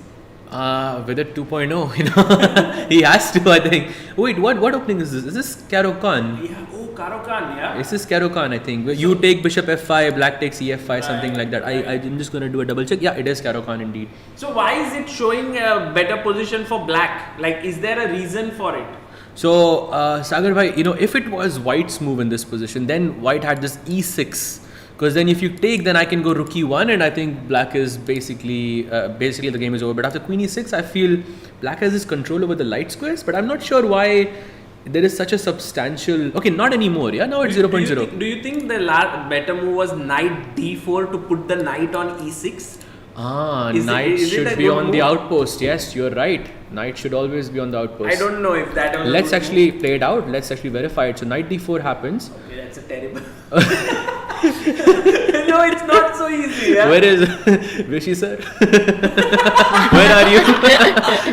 With a 2.0, you know, he has to, I think. Wait, what opening is this? Is this Karo Khan? Yeah. Oh, Karo Khan, yeah. This is Karo Khan, I think. Where you take bishop f5, black takes ef5, something like that. right. I'm just going to do a double check. Yeah, it is Karo Khan indeed. So why is it showing a better position for black? Like, is there a reason for it? So, Sagar bhai, you know, if it was white's move in this position, then white had this e6. Because then if you take, then I can go rook e1, and I think black is basically the game is over. But after queen e6, I feel black has this control over the light squares, but I'm not sure why there is such a substantial... Okay, not anymore, yeah? Now it's 0.0. Do you think the better move was knight d4 to put the knight on e6? Knight is it should a be good on move? the outpost. Yes, you're right. Knight should always be on the outpost. I don't know if that was a Let's good actually play it out. Let's actually verify it. So knight d4 happens. move. Okay, that's a terrible... No, it's not so easy. Yeah? Where is Vishy sir? Where are you?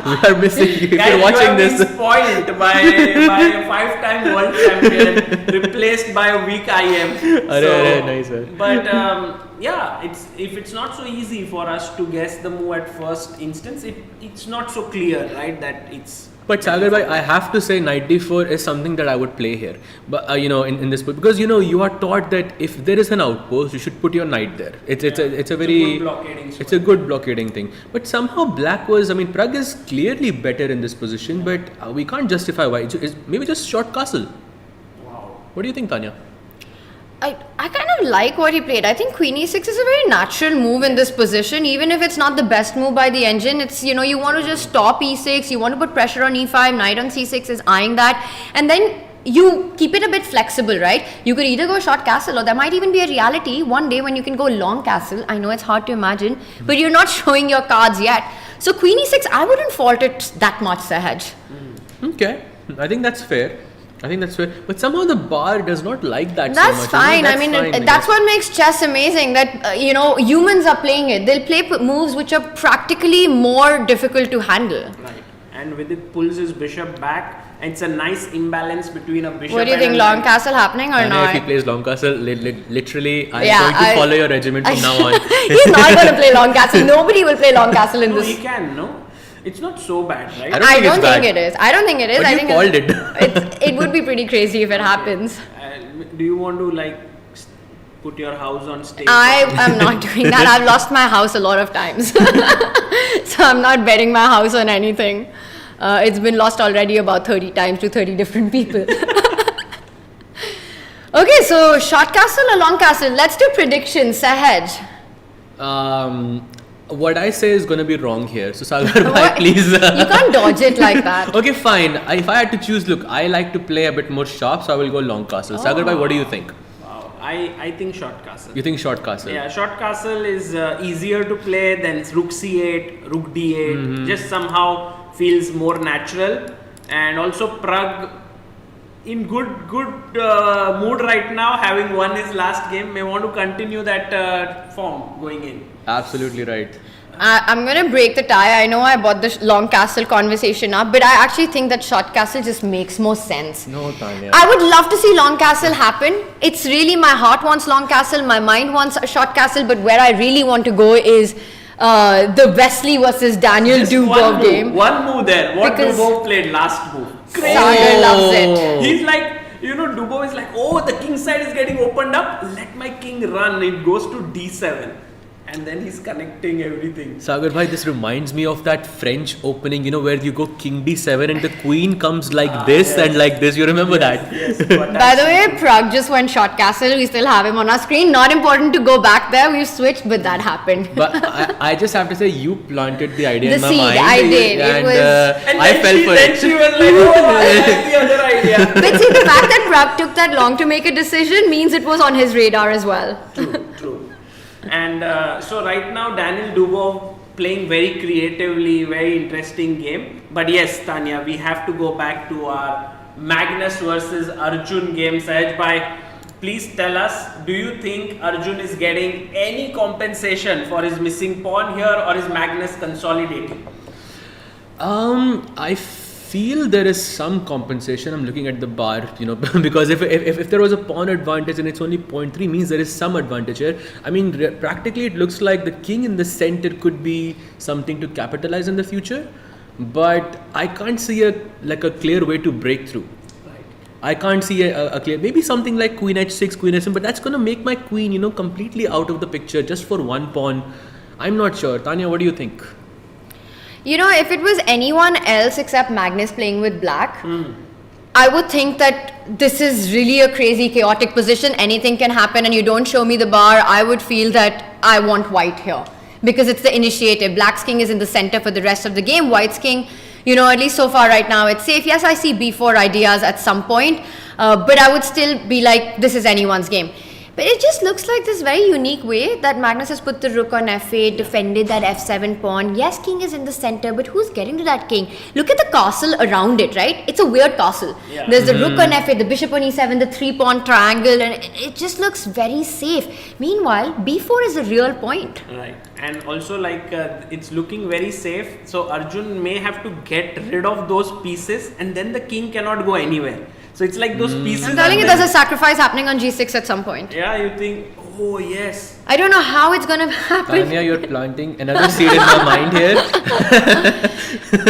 We are missing you. If Guys, you're watching you have this. been spoiled by a 5-time world champion replaced by a weak IM. Arre, nice, sir. But yeah, if it's not so easy for us to guess the move at first instance, it's not so clear, right? That it's. But Sagar bhai, I have to say knight d4 is something that I would play here. But you know, in this, because you know, you are taught that if there is an outpost, you should put your knight there. It's a very good blockading it's a good blockading thing. But somehow black was, I mean, Pragg is clearly better in this position, but we can't justify why. It's maybe just short castle. Wow. What do you think, Tanya? I kind of like what he played. I think queen e6 is a very natural move in this position, even if it's not the best move by the engine. It's, you know, you want to just stop e6, you want to put pressure on e5, knight on c6 is eyeing that, and then you keep it a bit flexible, right? You could either go short castle, or there might even be a reality one day when you can go long castle. I know it's hard to imagine, but you're not showing your cards yet. So queen e6, I wouldn't fault it that much, Sahaj. Okay, I think that's fair. But somehow the bar does not like that That's so much. fine. That's I mean, fine, that's guess. what makes chess amazing. That you know, humans are playing it. They'll play moves which are practically more difficult to handle. Right. And with it pulls his bishop back, and it's a nice imbalance between a bishop. What do you think? and a Long knight. castle happening or I know if he not? plays long castle, literally, I'm Yeah, going to follow your regiment from now on. He's not going to play long castle. Nobody will play long castle in No, he this. can. No, it's not so bad, right? I don't think it's bad. It is. I don't think it is. But I you think called it. it would be pretty crazy if it happens. Do you want to like put your house on stake? I am not doing that. I've lost my house a lot of times. So I'm not betting my house on anything. It's been lost already about 30 times to 30 different people. Okay, so short castle or long castle? Let's do predictions. Sahaj. What I say is going to be wrong here. So Sagar bhai, What? please. You can't dodge it like that. Okay, fine. If I had to choose, look, I like to play a bit more sharp, so I will go long castle. Sagar bhai, what do you think? Wow, I think short castle. You think short castle? Yeah, short castle is easier to play than rook c8, rook d8. Just somehow feels more natural. and also Pragg in good mood right now, having won his last game, may want to continue that form going in. Absolutely right. I'm going to break the tie. I know I brought the long castle conversation up, but I actually think that short castle just makes more sense. No, Tanya. I would love to see long castle happen. It's really, my heart wants long castle, my mind wants a short castle, but where I really want to go is the Wesley versus Daniel Just Dubov game. One move there. What Because Dubov played last move. Sagar loves it. He's like, Dubov is like, oh, the king side is getting opened up. Let my king run. It goes to d7. And then he's connecting everything. Sagar bhai, this reminds me of that French opening, where you go king d7 and the queen comes like this and like this. You remember that? Yes. By the way, Pragg just went short castle. We still have him on our screen. Not important to go back there. We've switched, but that happened. But I just have to say, you planted the idea in my seed, mind. I did. And, And I fell for then it. she was like, oh, I like the other idea. But see, the fact that Pragg took that long to make a decision means it was on his radar as well. True. And so right now Daniel Dubov playing very creatively, very interesting game. But yes, Tanya, we have to go back to our Magnus versus Arjun game. Sahaj bhai, please tell us, do you think Arjun is getting any compensation for his missing pawn here, or is Magnus consolidating? I feel there is some compensation. I'm looking at the bar, because if there was a pawn advantage and it's only 0.3, means there is some advantage here. I mean, practically it looks like the king in the center could be something to capitalize in the future, but I can't see a clear way to break through. I can't see a clear, maybe something like queen h6, queen h7, but that's going to make my queen, completely out of the picture just for one pawn. I'm not sure. Tanya, what do you think? If it was anyone else except Magnus playing with black, I would think that this is really a crazy, chaotic position. Anything can happen and you don't show me the bar. I would feel that I want white here because it's the initiative. Black's king is in the center for the rest of the game. White's king, at least so far right now, it's safe. Yes, I see b4 ideas at some point, but I would still be like, this is anyone's game. But it just looks like this very unique way that Magnus has put the rook on f8, defended that f7 pawn. Yes, king is in the center, but who's getting to that king? Look at the castle around it, right? It's a weird castle. Yeah. There's the rook on f8, the bishop on e7, the 3-pawn triangle, and it just looks very safe. Meanwhile, b4 is a real point. Right. And also it's looking very safe. So Arjun may have to get rid of those pieces and then the king cannot go anywhere. So it's like those pieces. I'm telling you, there's a sacrifice happening on g6 at some point. Yeah, you think, oh yes. I don't know how it's going to happen. Tanya, you're planting another seed in my mind here.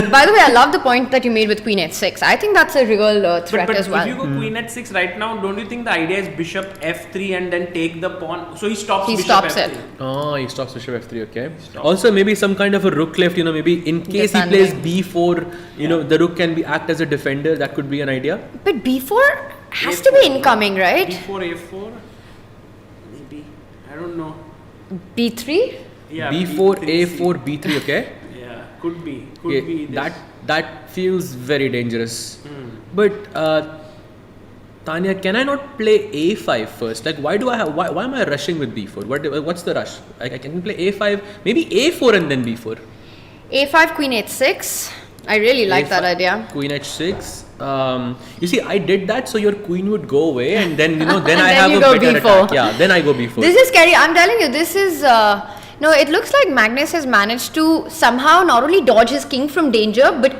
By the way, I love the point that you made with queen h6. I think that's a real threat but as well. if you go queen h6 right now, don't you think the idea is bishop f3 and then take the pawn? So he stops He bishop stops f3. it. Oh, he stops bishop f3, okay. Also, maybe some kind of a rook left, maybe in case Defending. he plays b4, the rook can act as a defender. That could be an idea. But b4 has to be incoming, right? b4, a4, maybe. I don't know. b3? Yeah, b4, b3, a4, b3, okay. Yeah, could be. Okay, Be this. that feels very dangerous. But Tanya, can I not play a5 first? Like, why am I rushing with b4? What's the rush? I can play a5, maybe a4 and then b4. a5, queen h6. I really like that A5, idea. Queen h6. You see, I did that so your queen would go away, and then then I then have you a go better b4. attack. Yeah, then I go b4. This is scary. I'm telling you, this is... no, it looks like Magnus has managed to somehow not only dodge his king from danger, but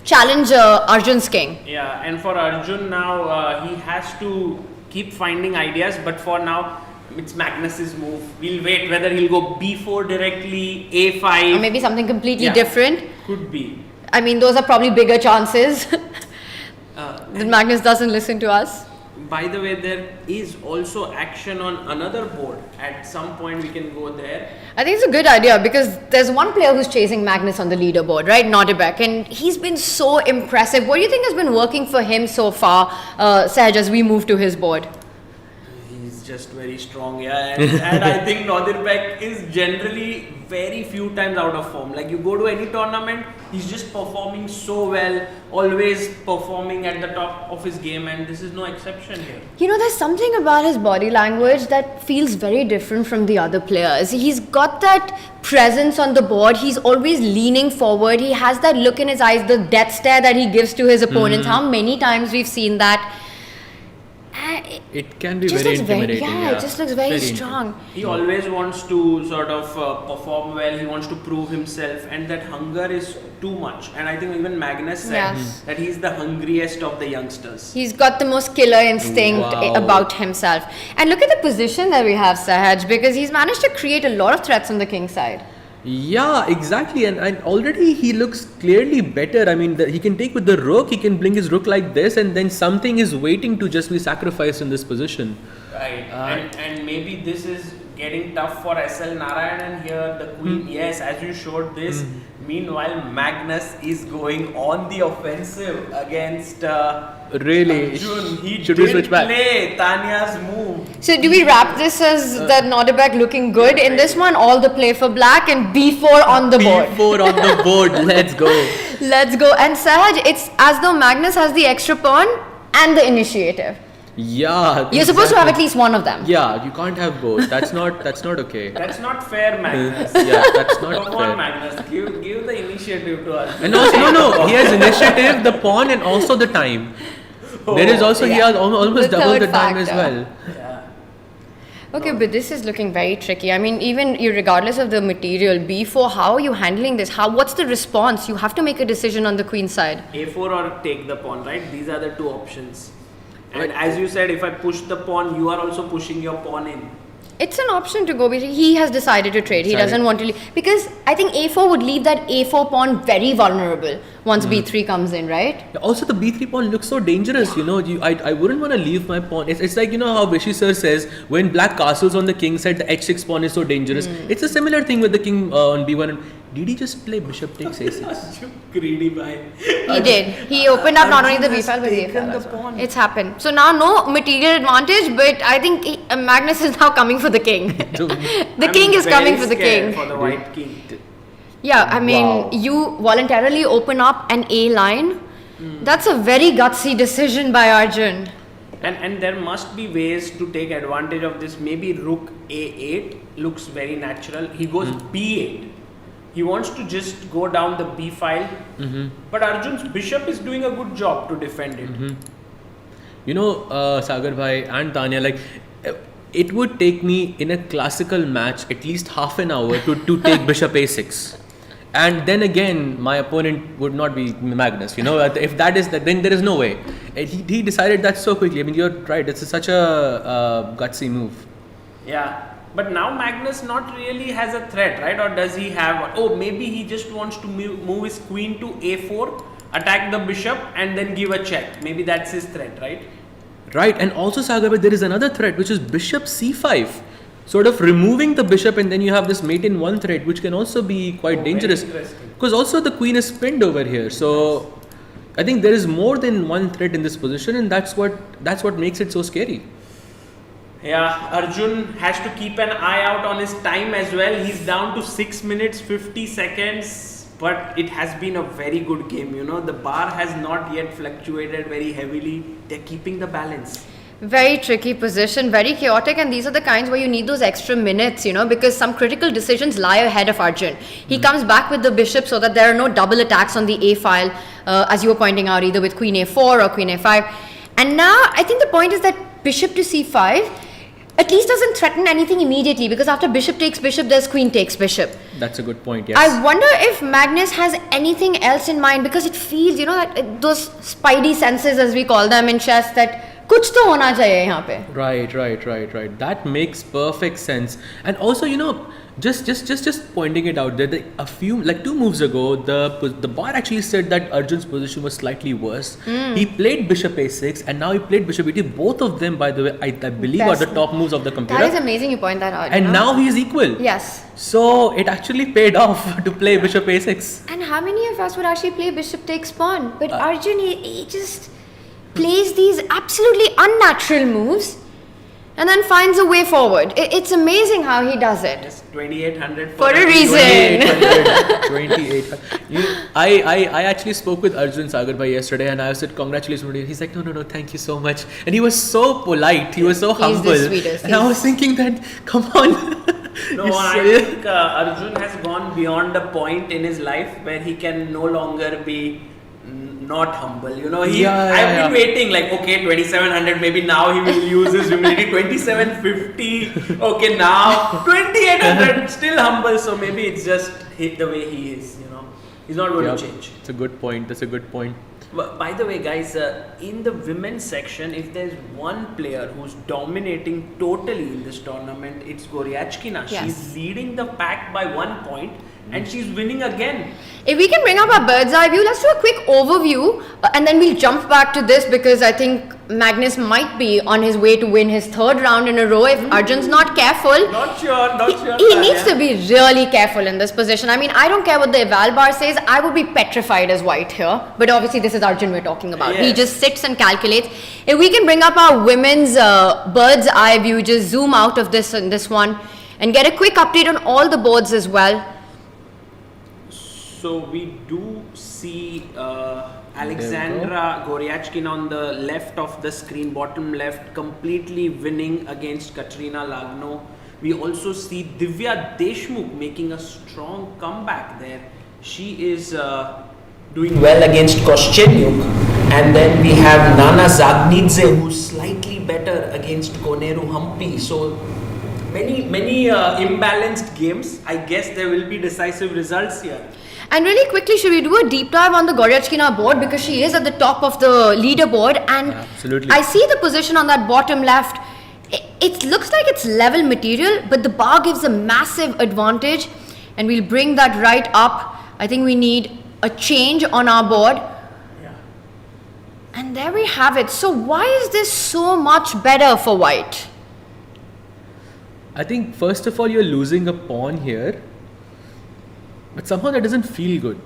challenge Arjun's king. Yeah, and for Arjun now, he has to keep finding ideas, but for now, it's Magnus's move. We'll wait whether he'll go b4 directly, a5. Or maybe something completely Yeah. different. Could be. I mean, those are probably bigger chances that Magnus doesn't listen to us. By the way, there is also action on another board. At some point, we can go there. I think it's a good idea because there's one player who's chasing Magnus on the leaderboard, right? Nodirbek, and he's been so impressive. What do you think has been working for him so far, Sahaj, as we move to his board? He's just very strong, yeah. And I think Nodirbek is generally very few times out of form. Like you go to any tournament, he's just performing so well, always performing at the top of his game, and this is no exception here. You know, there's something about his body language that feels very different from the other players. He's got that presence on the board. He's always leaning forward. He has that look in his eyes, the death stare that he gives to his opponents. How many times we've seen that. It can be Just very looks very, intimidating. it just looks very strong. He always wants to sort of perform well, he wants to prove himself, and that hunger is too much. And I think even Magnus said that he's the hungriest of the youngsters. He's got the most killer instinct about himself. And look at the position that we have Sahaj, because he's managed to create a lot of threats on the king side. Yeah, exactly, and already he looks clearly better. I mean, he can take with the rook, he can bring his rook like this, and then something is waiting to just be sacrificed in this position. Right, and maybe this is getting tough for SL Narayanan here, the queen. Yes, as you showed this. Meanwhile, Magnus is going on the offensive against Really? Arjun. He Should did we switch back? play Tanya's move. So do we wrap this as that Nodirbek looking good in this one? All the play for black and b4 on the board. b4 on the board, let's go. Let's go. And Sahaj, it's as though Magnus has the extra pawn and the initiative. Yeah. You're supposed to have at least one of them. Yeah, you can't have both. That's not okay. That's not fair, Magnus. Yeah, that's not Come fair. on, Magnus. Give the initiative to us. And also, no, he has initiative, the pawn, and also the time. There is also, he has almost The double third the time as factor. well. Yeah. Okay, but this is looking very tricky. I mean, even regardless of the material, b4, how are you handling this? What's the response? You have to make a decision on the queen side. A4 or take the pawn, right? These are the two options. And as you said, if I push the pawn, you are also pushing your pawn in. It's an option to go. He has decided to trade. He doesn't want to leave. Because I think a4 would leave that a4 pawn very vulnerable once b3 comes in, right? Also, the b3 pawn looks so dangerous, you know. I wouldn't want to leave my pawn. It's like, you know how Vishy sir says, when black castles on the king side, the h6 pawn is so dangerous. It's a similar thing with the king on b1. Did he just play bishop takes a6? Greedy guy. He did. He opened up not only the b file but the a file as well. It's happened. So now no material advantage, but I think Magnus is now coming for the king. The king is coming for the king. For the white king. Yeah, I mean, you voluntarily open up an A line. That's a very gutsy decision by Arjun. And there must be ways to take advantage of this. Maybe rook a8 looks very natural. He goes b8. He wants to just go down the b file. But Arjun's bishop is doing a good job to defend it. You know, Sagar bhai and Tanya, like, it would take me in a classical match at least half an hour to take bishop a6. And then again, my opponent would not be Magnus. You know, if that is that, then there is no way. He decided that so quickly. I mean, you're right. It's such a gutsy move. Yeah. But now Magnus not really has a threat, right? Or does he have... Oh, maybe he just wants to move his queen to a4, attack the bishop, and then give a check. Maybe that's his threat, right? Right. And also, Sagar, there is another threat, which is bishop c5. Sort of removing the bishop, and then you have this mate in one threat, which can also be quite dangerous. Because also the queen is pinned over here. So I think there is more than one threat in this position, and that's what makes it so scary. Yeah, Arjun has to keep an eye out on his time as well. He's down to 6 minutes 50 seconds, but it has been a very good game. You know, the bar has not yet fluctuated very heavily. They're keeping the balance. Very tricky position, very chaotic, and these are the kinds where you need those extra minutes, you know, because some critical decisions lie ahead of Arjun. He comes back with the bishop so that there are no double attacks on the A file, as you were pointing out, either with queen A4 or queen A5. And now I think the point is that bishop to C5 at least doesn't threaten anything immediately, because after bishop takes bishop, there's queen takes bishop. That's a good point, yes. I wonder if Magnus has anything else in mind, because it feels, you know, that those spidey senses, as we call them in chess, that कुछ तो होना चाहिए यहाँ पे. Right. That makes perfect sense. And also, you know, just pointing it out that a few, like 2 moves ago, the bar actually said that Arjun's position was slightly worse. He played bishop a6 and now he played bishop e2. Both of them, by the way, I believe are the top moves of the computer. That is amazing you point that out. And now he is equal. Yes. So it actually paid off to play bishop a6. And how many of us would actually play bishop takes pawn? But Arjun, he just plays these absolutely unnatural moves and then finds a way forward. It's amazing how he does it. Yes, 2800 For a reason. 2800. I actually spoke with Arjun Sagar yesterday, and I said congratulations. He's like, no, thank you so much. And he was so polite. He was so humble. He's the sweetest. And I was thinking that, come on. No, I think Arjun has gone beyond a point in his life where he can no longer be not humble. I've been waiting like, okay, 2700, maybe now he will use his humility. 2750, okay, now 2800, still humble. So maybe it's just the way he is, he's not going to change. It's a good point. That's a good point. By the way, guys, in the women's section, if there's one player who's dominating totally in this tournament, it's Goryachkina. Yes. She's leading the pack by 1 point and she's winning again. If we can bring up our bird's eye view, let's do a quick overview and then we'll jump back to this because I think Magnus might be on his way to win his 3rd round in a row if Arjun's not careful. Not sure. He needs to be really careful in this position. I mean, I don't care what the eval bar says. I would be petrified as white here. But obviously, this is Arjun we're talking about. Yes. He just sits and calculates. If we can bring up our women's bird's eye view, just zoom out of this one and get a quick update on all the boards as well. So we do see Alexandra Goryachkina on the left of the screen, bottom left, completely winning against Katrina Lagno. We also see Divya Deshmukh making a strong comeback there. She is doing well against Kosteniuk. And then we have Nana Dzagnidze, who's slightly better against Koneru Hampi. So many imbalanced games. I guess there will be decisive results here. And really quickly, should we do a deep dive on the Goryachkina board because she is at the top of the leaderboard and absolutely. I see the position on that bottom left. It looks like it's level material, but the bar gives a massive advantage and we'll bring that right up. I think we need a change on our board. Yeah. And there we have it. So why is this so much better for white? I think first of all, you're losing a pawn here. But somehow that doesn't feel good.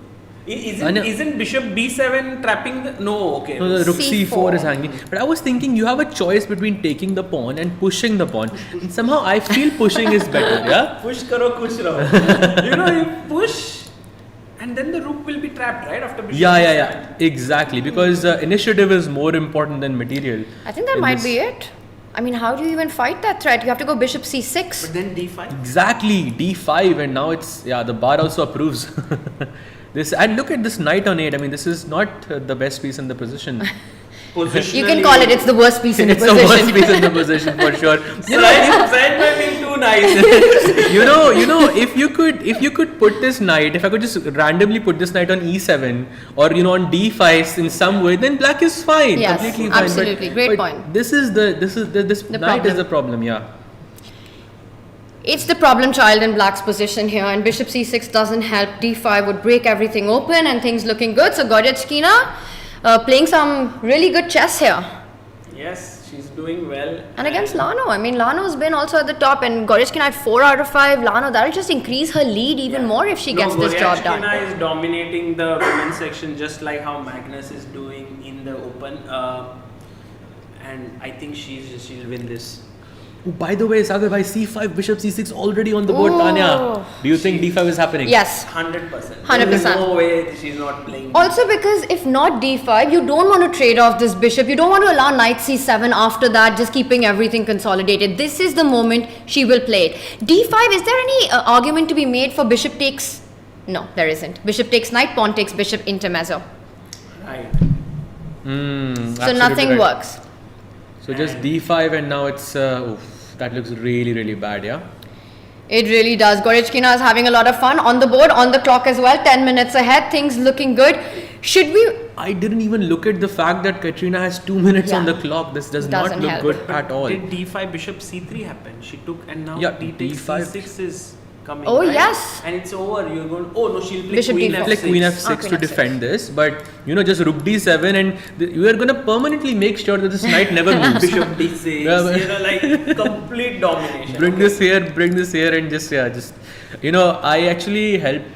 Isn't Bishop B7 trapping the... No, okay. No, the Rook C4 C4 is hanging. But I was thinking you have a choice between taking the pawn and pushing the pawn. And somehow I feel pushing is better, yeah? Push karo, kuch raho. You push and then the rook will be trapped, right? After Bishop Yeah. Exactly. Because initiative is more important than material. I think that might be it. I mean, how do you even fight that threat? You have to go Bishop C6. But then D5. Exactly, D5, and now it's the bar also approves. This and look at this knight on 8. I mean, this is not the best piece in the position. You can call it's the worst piece in the position. It's the worst piece in the position for sure. Side by being too nice. If you could put this knight, if I could just randomly put this knight on E7 or on D5 in some way, then black is fine. Yes, completely fine. absolutely. Great point. This knight problem. is the problem, yeah. It's the problem child in black's position here, and Bishop C6 doesn't help. D5 would break everything open and things looking good. So Goryachkina playing some really good chess here. Yes, she's doing well. And against Lano. I mean, Lano's been also at the top, and Goryachkina at 4 out of 5. Lano, that'll just increase her lead even more if she gets this job done. Goryachkina is dominating the women's section just like how Magnus is doing in the open. And I think she'll win this. Oh, by the way, Sagar, by C5, Bishop C6 already on the board, Tanya. Do you think D5 is happening? Yes. 100%. 100%. There's no way she's not playing. Also because if not D5, you don't want to trade off this bishop. You don't want to allow knight C7 after that, just keeping everything consolidated. This is the moment she will play it. D5, is there any argument to be made for bishop takes? No, there isn't. Bishop takes knight, pawn takes bishop, intermezzo. Right. So nothing works. So just D5 and now it's, that looks really, really bad, yeah? It really does. Goryachkina is having a lot of fun on the board, on the clock as well. 10 minutes ahead, things looking good. Should we... I didn't even look at the fact that Katrina has 2 minutes on the Yeah. clock. This doesn't Doesn't look help. good at all. Did D5 bishop C3 happen? She took and now Yeah, D takes D5. C6 is coming. Oh, right? yes. And it's over. You're going. Oh no, she'll play Bishop Queen D4. F6. Play Queen F6 Queen to F6. defend this, but just Rook D7 and you are going to permanently make sure that this knight never moves. Bishop D6. Yeah, but- Like complete domination. Bring this here and just You know, I actually helped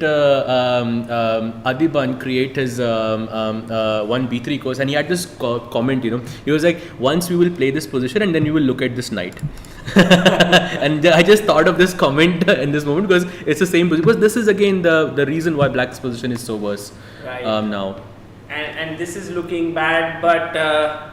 Adiban create his 1b3 course, and he had this comment, you know, he was like, once we will play this position and then we will look at this knight. And I just thought of this comment in this moment because it's the same position. Because this is again the reason why black's position is so worse now. And this is looking bad, but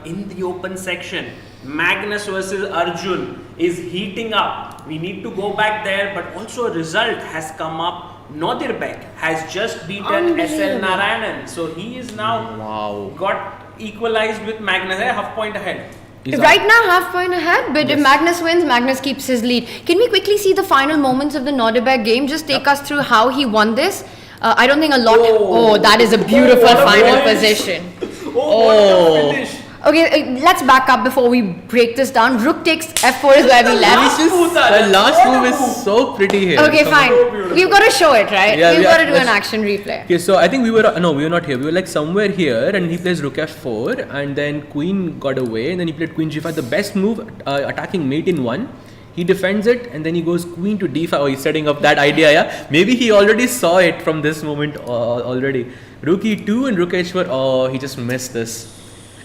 in the open section, Magnus versus Arjun is heating up. We need to go back there, but also a result has come up. Nodirbek has just beaten SL Narayanan, so he is now got equalized with Magnus, half point ahead. Right now, half point ahead, but if Magnus wins, Magnus keeps his lead. Can we quickly see the final moments of the Nodirbek game? Just take us through how he won this. I don't think a lot. Oh, that is a beautiful final position. What a finish. Okay, let's back up before we break this down. Rook takes f4 is where we left. The last move is so pretty here. Okay, fine. We've got to show it, right? Yeah, We've got to do an action replay. Okay, so I think we were not here. We were like somewhere here, and he plays rook f4, and then queen got away, and then he played queen g5. The best move, attacking mate in 1. He defends it, and then he goes queen to d5. Oh, he's setting up that idea, yeah? Maybe he already saw it from this moment already. Rook e2 and rook h4. Oh, he just missed this.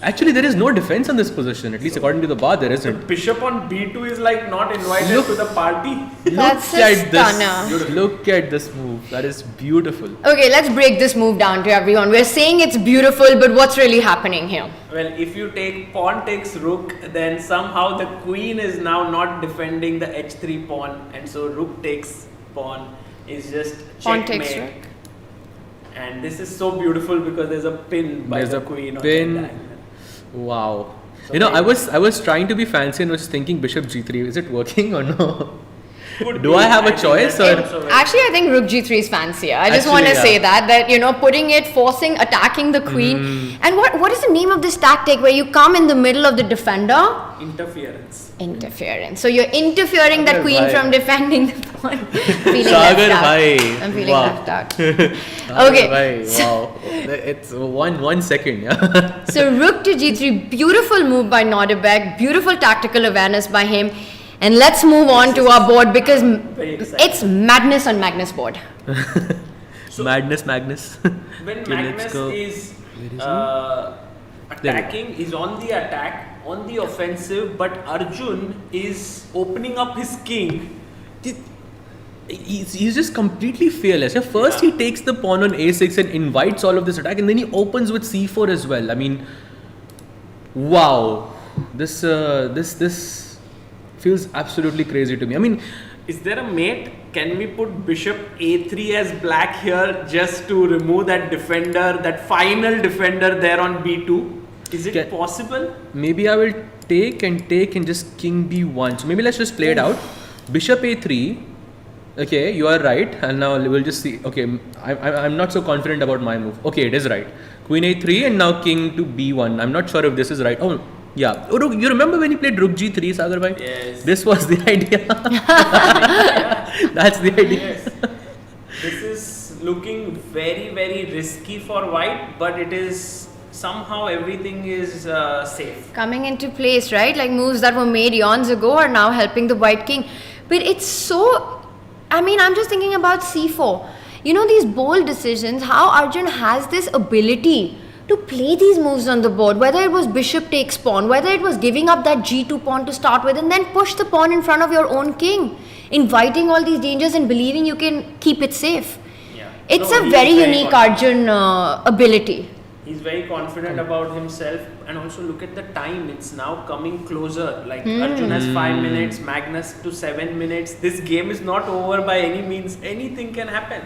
Actually, there is no defense on this position, at least according to the bar, there isn't. Bishop on b2 is like not invited to the party. That's a stunner. Look at this move. That is beautiful. Okay, let's break this move down to everyone. We're saying it's beautiful, but what's really happening here? Well, if you take pawn takes rook, then somehow the queen is now not defending the h3 pawn, and so rook takes pawn is just checkmate. Pawn takes rook. And this is so beautiful because there's a pin by the queen. Wow. So you know, I was trying to be fancy and was thinking bishop g3. Is it working or no? Do I have a choice or? Actually, I think rook g3 is fancier. I just want to say that you know, putting it, forcing, attacking the queen. And what is the name of this tactic where you come in the middle of the defender? Interference. So you're interfering that queen from defending the pawn. Feeling left out. I'm feeling left out. Okay. Wow. It's 1 second. Yeah. So rook to g3, beautiful move by Nodirbek, beautiful tactical awareness by him. And let's move on to our board because it's madness on Magnus board. So Magnus. When Magnus is attacking, is on the attack, on the offensive, but Arjun is opening up his king. He's just completely fearless. First he takes the pawn on a6 and invites all of this attack, and then he opens with c4 as well. I mean, wow. This feels absolutely crazy to me. I mean, is there a mate? Can we put bishop a3 as black here just to remove that defender, that final defender there on b2? Is it possible? Maybe I will take and just king b1. So maybe let's just play it out. Bishop a3. Okay, you are right. And now we'll just see. Okay, I'm not so confident about my move. Okay, it is right. Queen a3 and now king to b1. I'm not sure if this is right. Oh, yeah. Oh, you remember when he played rook g3, Sagar bhai? Yes. This was the idea. That's the idea. Yes. This is looking very, very risky for white, but it is somehow everything is safe. Coming into place, right? Like moves that were made eons ago are now helping the white king. But it's so, I mean, I'm just thinking about c4. You know, these bold decisions, how Arjun has this ability to play these moves on the board, whether it was bishop takes pawn, whether it was giving up that g2 pawn to start with and then push the pawn in front of your own king, inviting all these dangers and believing you can keep it safe. Yeah. It's a very unique Arjun ability. He's very confident about himself, and also look at the time. It's now coming closer. Like Arjun has 5 minutes, Magnus to 7 minutes. This game is not over by any means. Anything can happen.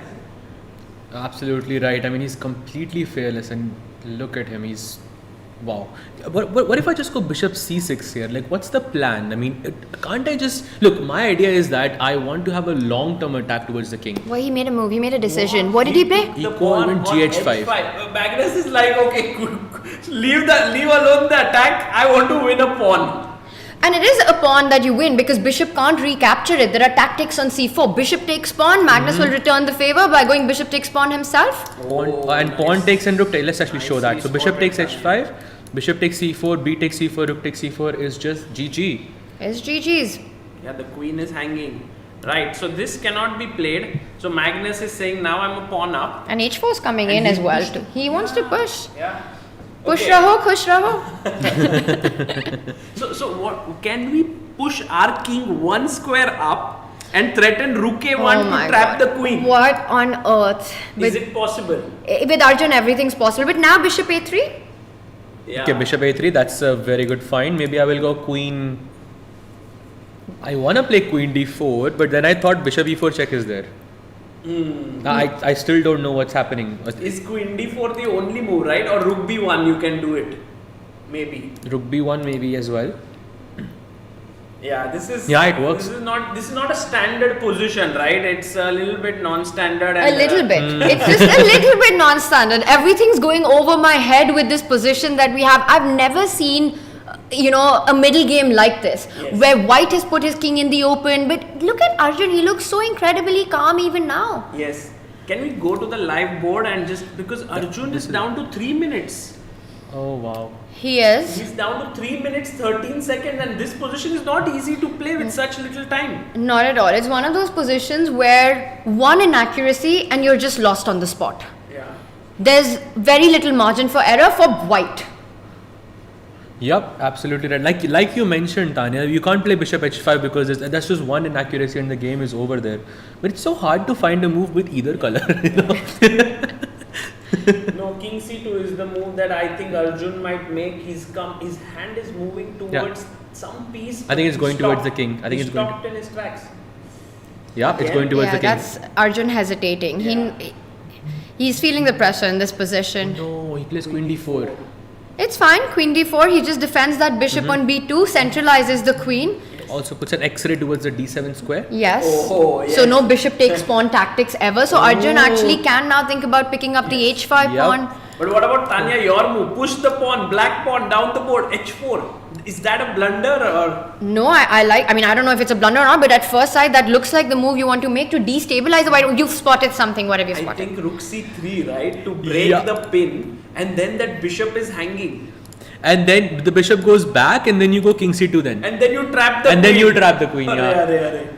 Absolutely right. I mean, he's completely fearless, and look at him. He's wow. What if I just go bishop c6 here? Like, what's the plan? I mean, can't I just look? My idea is that I want to have a long-term attack towards the king. Well, he made a move. He made a decision. What did he play? He went gh5. Magnus is like, okay, leave alone the attack. I want to win a pawn. And it is a pawn that you win because bishop can't recapture it. There are tactics on c4. Bishop takes pawn. Magnus will return the favor by going bishop takes pawn himself. And pawn takes and rook takes. Let's actually show that. So bishop takes h5, bishop takes c4, b takes c4, rook takes c4 is just GG. It's GG's. Yeah, the queen is hanging. Right, so this cannot be played. So Magnus is saying now I'm a pawn up. And h4 is coming in he as well pushed- too. He wants to push. Yeah. Push Okay. raho, khush raho. So what can we push our king one square up and threaten rook a1 to trap the queen? What on earth? Is it possible? With Arjun, everything's possible. But now bishop a3. Yeah. Okay, bishop a3, that's a very good find. Maybe I will go queen. I want to play queen d4, but then I thought bishop e4 check is there. I still don't know what's happening. Is queen d4 the only move, right? Or rook b1 you can do it? Maybe. Rook b1 maybe as well. Yeah, this is. Yeah, it works. This is not a standard position, right? It's a little bit non-standard. A And, little bit. It's just a little bit non-standard. Everything's going over my head with this position that we have. I've never seen, a middle game like this, Yes. where white has put his king in the open. But look at Arjun. He looks so incredibly calm even now. Yes. Can we go to the live board and because Arjun is down to 3 minutes. Oh wow. He is. He's down to 3 minutes 13 seconds, and this position is not easy to play with such little time. Not at all. It's one of those positions where one inaccuracy and you're just lost on the spot. Yeah. There's very little margin for error for white. Yup, absolutely right. Like you mentioned, Tanya, you can't play bishop h5 because that's just one inaccuracy and the game is over there. But it's so hard to find a move with either color. No, king c2 is the move that I think Arjun might make. His hand is moving towards some piece. I think it's going towards the king. I think He it's going stopped in his tracks. Yeah, it's going towards the king. That's Arjun hesitating. Yeah. He's feeling the pressure in this position. No, he plays queen d4. It's fine. Queen d4. He just defends that bishop on b2, centralizes the queen. Also puts an x-ray towards the d7 square. Yes. Oh, yes. So no bishop takes pawn tactics ever. So Arjun actually can now think about picking up the h5 Yup. pawn. But what about Tanya, your move? Push the pawn, black pawn down the board, h4. Is that a blunder or? No, I don't know if it's a blunder or not, but at first sight that looks like the move you want to make to destabilize the white. You've spotted something. What have you I spotted? think rook c3, right? To break Yeah. the pin, and then that bishop is hanging. And then the bishop goes back and then you go king c2 then. And then you trap the And queen. then you trap the queen, yeah. Arre.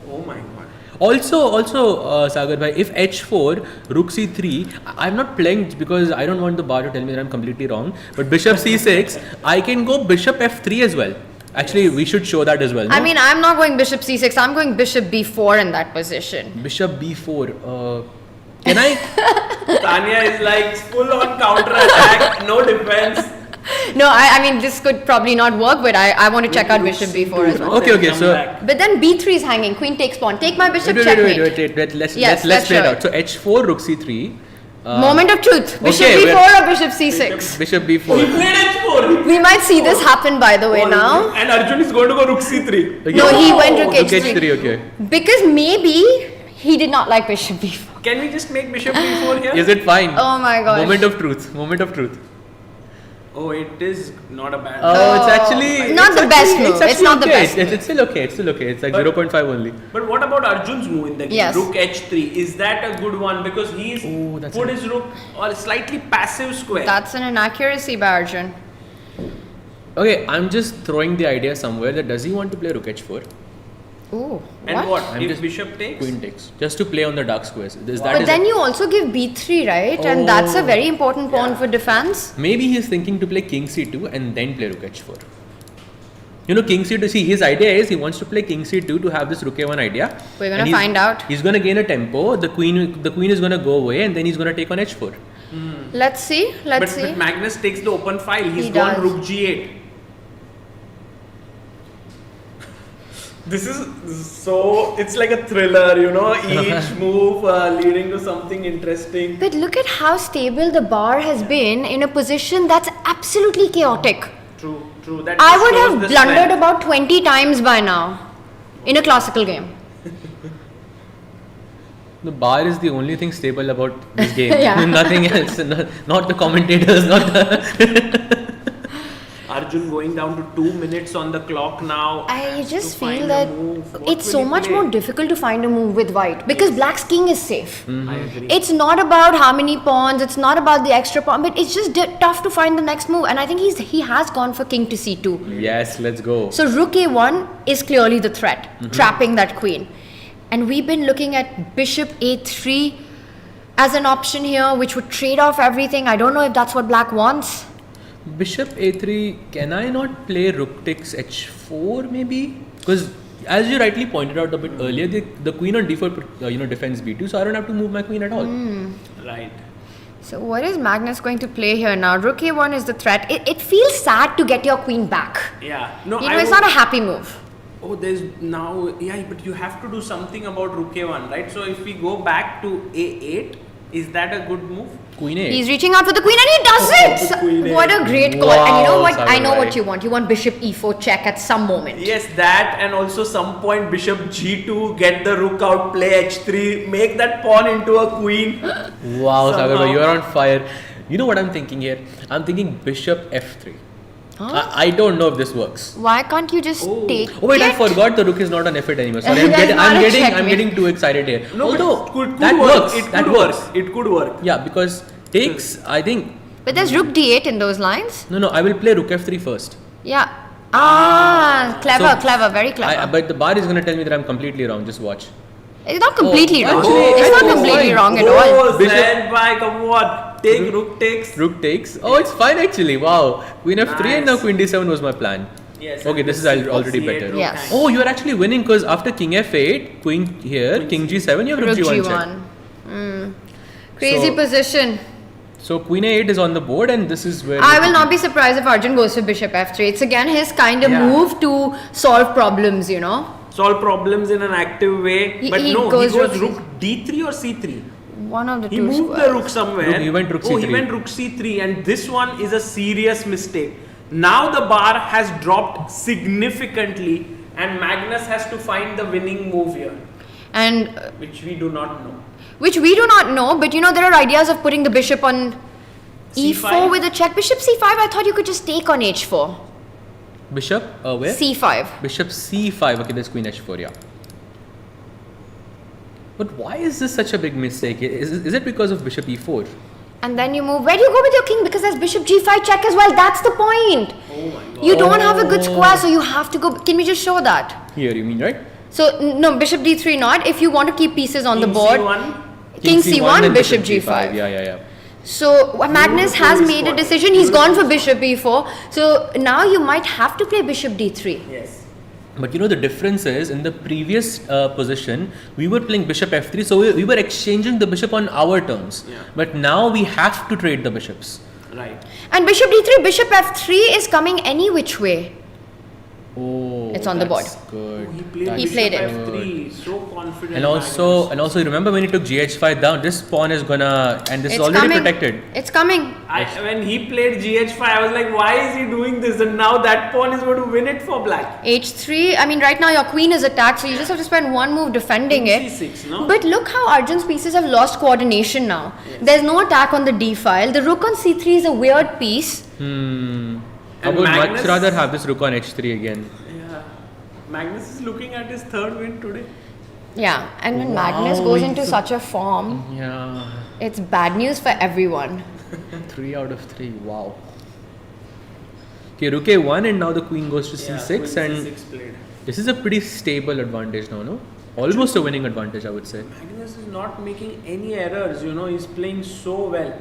Oh my god. Also, Sagar bhai, if h4, rook c3, I'm not playing because I don't want the bar to tell me that I'm completely wrong. But bishop c6, I can go bishop f3 as well. Actually, we should show that as well. No? I mean, I'm not going bishop c6. I'm going bishop b4 in that position. Bishop b4. Can I? Tanya is like full on counter attack, no defense. No, I mean this could probably not work, but I want to check out Rook bishop c2, b4 as well. Okay, okay, Come so- back. But then b3 is hanging. Queen takes pawn. Take my bishop, Wait, checkmate. Let's Yes, play it show out. So h4, rook c3. Moment of truth. Bishop okay, b4 or bishop c6? Bishop He b4. played h4. We might see this happen, by the way, now. And Arjun is going to go rook c3. Okay. No, he went rook Rook h3. h3, okay. Because maybe he did not like bishop b4. Can we just make bishop b4 here? Is it fine? Oh my gosh. Moment of truth. Moment of truth. Oh, it is not a bad. Oh, it's actually Not it's the best actually- move. actually It's not the okay. best It's still okay. It's still okay. It's like But- 0.5 only. But what about Arjun's move in the game? Yes. Rook h3. Is that a good one? Because he's Oh, that's put a- his rook on a slightly passive square. That's an inaccuracy by Arjun. Okay, I'm just throwing the idea somewhere that does he want to play rook h4? Ooh. and what? I'm If just- bishop takes? Queen takes. Just to play on the dark squares. Is that But is then it? you also give b3, right? And that's a very important pawn Yeah. for defense. Maybe he's thinking to play king c2 and then play rook h4. You know, king c2, see, his idea is he wants to play king c2 to have this rook a1 idea. We're And gonna he's- find out. He's gonna gain a tempo. The queen is gonna go away, and then he's gonna take on h4. Let's see. Let's see. But Magnus takes the open file. He's He gone does. rook g8. This is so, it's like a thriller, you know, each move leading to something interesting. But look at how stable the bar has been in a position that's absolutely chaotic. True. That I just would shows have the blundered strength. about 20 times by now in a classical game. The bar is the only thing stable about this game. Yeah. Nothing else. Not the commentators. Not the. Arjun going down to 2 minutes on the clock now. I just to feel find a that move. What it's will so he much play? more difficult to find a move with white because black's king is safe. Mm-hmm. I agree. It's not about how many pawns, it's not about the extra pawn, but it's just tough to find the next move. And I think he has gone for king to c2. Yes, let's go. So rook a1 is clearly the threat, trapping that queen. And we've been looking at bishop a3 as an option here, which would trade off everything. I don't know if that's what black wants. Bishop a3, can I not play rook takes h4 maybe? Because as you rightly pointed out a bit earlier, the queen on d4 defends b2, so I don't have to move my queen at all. Right. So what is Magnus going to play here now? Rook a1 is the threat. It feels sad to get your queen back. Yeah. No, It's not a happy move. Oh, there's now, but you have to do something about rook a1, right? So if we go back to a8, is that a good move? Queen a8. He's reaching out for the queen and he does it! What a great call. Wow, And you know what? Sagar I know Bhai. what you want. You want bishop e4 check at some moment. Yes, that, and also some point bishop g2, get the rook out, play h3, make that pawn into a queen. Wow, Sagar Somehow. Bhai, you are on fire. You know what I'm thinking here? I'm thinking bishop f3. Huh? I don't know if this works. Why can't you just take Oh wait, I it? forgot the rook is not on f8 anymore. Sorry, That's not a I'm checkmate. getting too excited here. No, Although but could that work. works. It That could works. work. It could work. Yeah, because takes, I think. But there's rook d8 in those lines. No, I will play rook f3 first. Yeah. Clever, very clever. But the bar is going to tell me that I'm completely wrong. Just watch. It's not completely wrong. actually, It's not actually, completely fine. wrong at all. Oh, Bishop- stand by, come on. Take rook takes. Rook takes. Oh, it's fine actually. Wow. Queen f3 and now Nice. queen d7 was my plan. Yes. Okay, this is already better. Yes. Oh, you are actually winning because after king f8, queen here, king g7, you have rook Rook g1 check. g1. Crazy So- position. So queen a8 is on the board and this is where... I will not be surprised if Arjun goes for bishop f3. It's again his kind of Yeah. move to solve problems, you know. Solve problems in an active way. He But no, he goes goes rook rook d3 or c3. One of the He two moved squares. the rook somewhere. He went rook Oh, he c3. went rook c3, and this one is a serious mistake. Now the bar has dropped significantly, and Magnus has to find the winning move here, And which we do not know. which we do not know, but you know there are ideas of putting the bishop on C5? e4 with a check. Bishop c5, I thought you could just take on h4. Bishop, where? c5. Bishop c5. Okay, there's queen h4, yeah. But why is this such a big mistake? Is it because of bishop e4? And then you move. Where do you go with your king? Because there's bishop g5 check as well. That's the point. Oh my god. You don't have a good square, so you have to go. Can we just show that? Here, you mean, right? So, no, bishop d3 not. If you want to keep pieces on the King board, C1. king c1, then bishop g5. Yeah. So, Magnus has Beautiful made a spot. decision. He's gone for bishop e4. So, now you might have to play bishop d3. Yes. But you know the difference is in the previous position we were playing bishop f3, so we were exchanging the bishop on our terms. Yeah. But now we have to trade the bishops. Right. And bishop d3, bishop f3 is coming any which way. Oh, It's on the that's board. Good. He played That's He played bishop it. f3. So confident. And also you remember when he took gh5 down, this pawn is gonna, and this is already coming. protected. It's coming. When he played gh5, I was like, why is he doing this? And now that pawn is going to win it for black. h3, I mean right now your queen is attacked, so you just have to spend one move defending it. C6, no? But look how Arjun's pieces have lost coordination now. There's no attack on the d file. The rook on c3 is a weird piece. I And would much Magnus- rather have this rook on h3 again. Yeah. Magnus is looking at his third win today. Yeah, and when Wow, Magnus goes he's into a- such a form, Yeah, it's bad news for everyone. 3 out of 3. Wow. Okay, rook a1 and now the queen goes to c6 queen and C6 played. this is a pretty stable advantage now, no? Almost a winning advantage, I would say. Magnus is not making any errors, he's playing so well.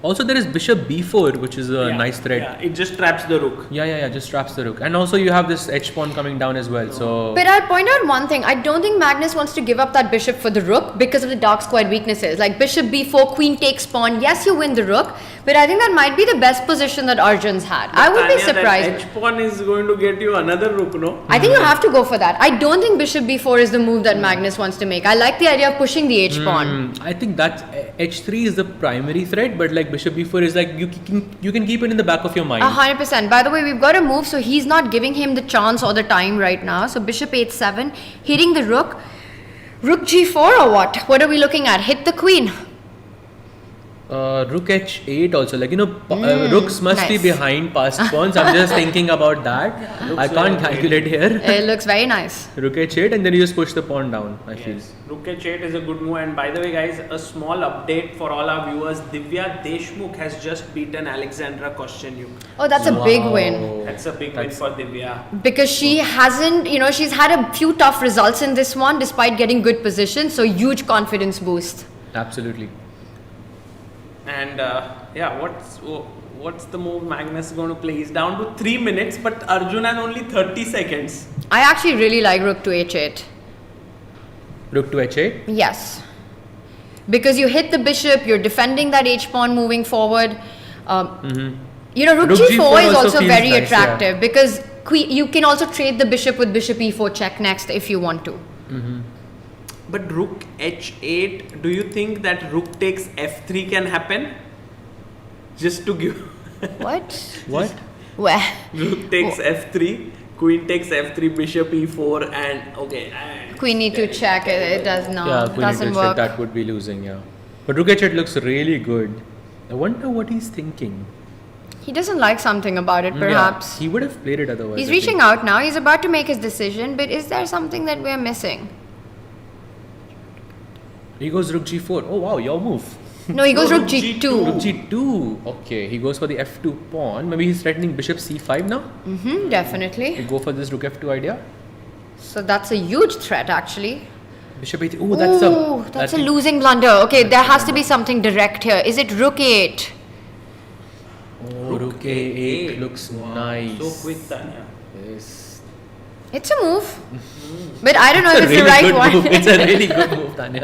Also, there is bishop b4, which is a Yeah, nice threat. Yeah, it just traps the rook. Yeah, just traps the rook. And also, you have this h pawn coming down as well. So, But I'll point out one thing. I don't think Magnus wants to give up that bishop for the rook because of the dark squared weaknesses. Like bishop b4, queen takes pawn. Yes, you win the rook, but I think that might be the best position that Arjun's had. I would be Tanya, surprised. That h pawn is going to get you another rook, no? I think you have to go for that. I don't think bishop b4 is the move that Magnus wants to make. I like the idea of pushing the h pawn. I think that h3 is the primary threat, but like bishop b4 is like you can keep it in the back of your mind. 100%. By the way, we've got a move, so he's not giving him the chance or the time right now. So bishop h7, hitting the rook. Rook g4 or what? What are we looking at? Hit the queen. Rook h8 also, like rooks must be nice. behind past pawns. I'm just thinking about that. I can't calculate here. It looks very nice. Rook h8 and then you just push the pawn down, I feel. Yes. Rook h8 is a good move. And by the way, guys, a small update for all our viewers. Divya Deshmukh has just beaten Alexandra Kosteniuk. Oh, that's a big win. That's a big win for Divya. Because she hasn't, she's had a few tough results in this one despite getting good positions. So huge confidence boost. Absolutely. And what's the move Magnus is going to play? He's down to 3 minutes, but Arjun has only 30 seconds. I actually really like Rook to H8. Rook to h8? Yes. Because you hit the bishop, you're defending that H-pawn moving forward. Rook G4 is also very nice, attractive because you can also trade the bishop with bishop E4 check next if you want to. But Rook H8, do you think that Rook takes F3 can happen? Just to give... What? What? Well, Rook takes F3, Queen takes F3, Bishop E4 and Queen E2 check, it does not, Yeah, Queen doesn't e2 work. check, that would be losing, yeah. But Rook h8 looks really good. I wonder what he's thinking. He doesn't like something about it, perhaps. Yeah, he would have played it otherwise. He's I reaching think. out now, he's about to make his decision, but is there something that we're missing? He goes Rook G4. Oh wow, your move. No, he goes No, Rook Rook G2. Rook G2. Okay, he goes for the F2 pawn. Maybe he's threatening Bishop C5 now. Definitely. We go for this Rook F2 idea. So that's a huge threat actually. Bishop A3. Oh, That's a losing blunder. Okay, there has to be something direct here. Is it Rook 8? Oh, Rook A8 looks nice. So quick, Tanya. Yes. It's a move. But I don't know if it's the really right good one. move. It's a really good move, Tanya.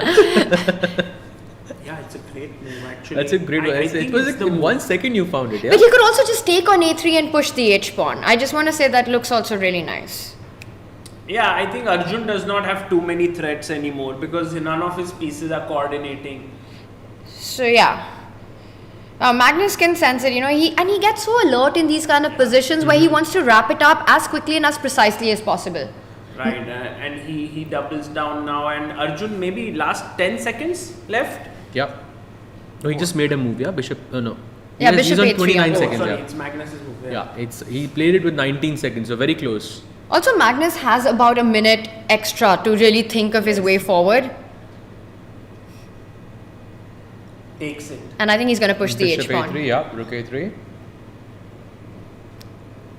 Yeah, it's a great move actually. That's a great move. It was like in 1 second you found it, yeah? But you could also just take on A3 and push the H pawn. I just want to say that looks also really nice. Yeah, I think Arjun does not have too many threats anymore because none of his pieces are coordinating. So yeah. Magnus can sense it, he gets so alert in these kind of positions where he wants to wrap it up as quickly and as precisely as possible. Right, and he doubles down now, and Arjun maybe last 10 seconds left. Yeah. No, he just made a move, yeah? Bishop, no. Yeah, He's Bishop on A3 29 on seconds, Sorry, yeah. it's Magnus's move. Yeah, he played it with 19 seconds, so very close. Also, Magnus has about a minute extra to really think of his way forward. Takes it. And I think he's going to push the Bishop H pawn. A3, yeah, Rook A3.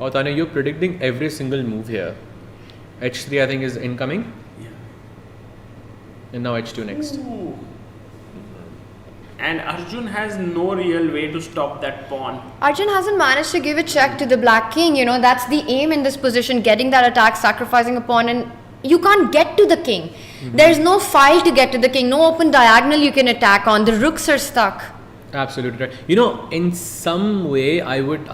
Oh, Tanya, you're predicting every single move here. H3 I think is incoming. Yeah. And now H2 next. Ooh. And Arjun has no real way to stop that pawn. Arjun hasn't managed to give a check to the black king. That's the aim in this position, getting that attack, sacrificing a pawn, and you can't get to the king. There's no file to get to the king, no open diagonal you can attack on. The rooks are stuck. Absolutely right. In some way, I would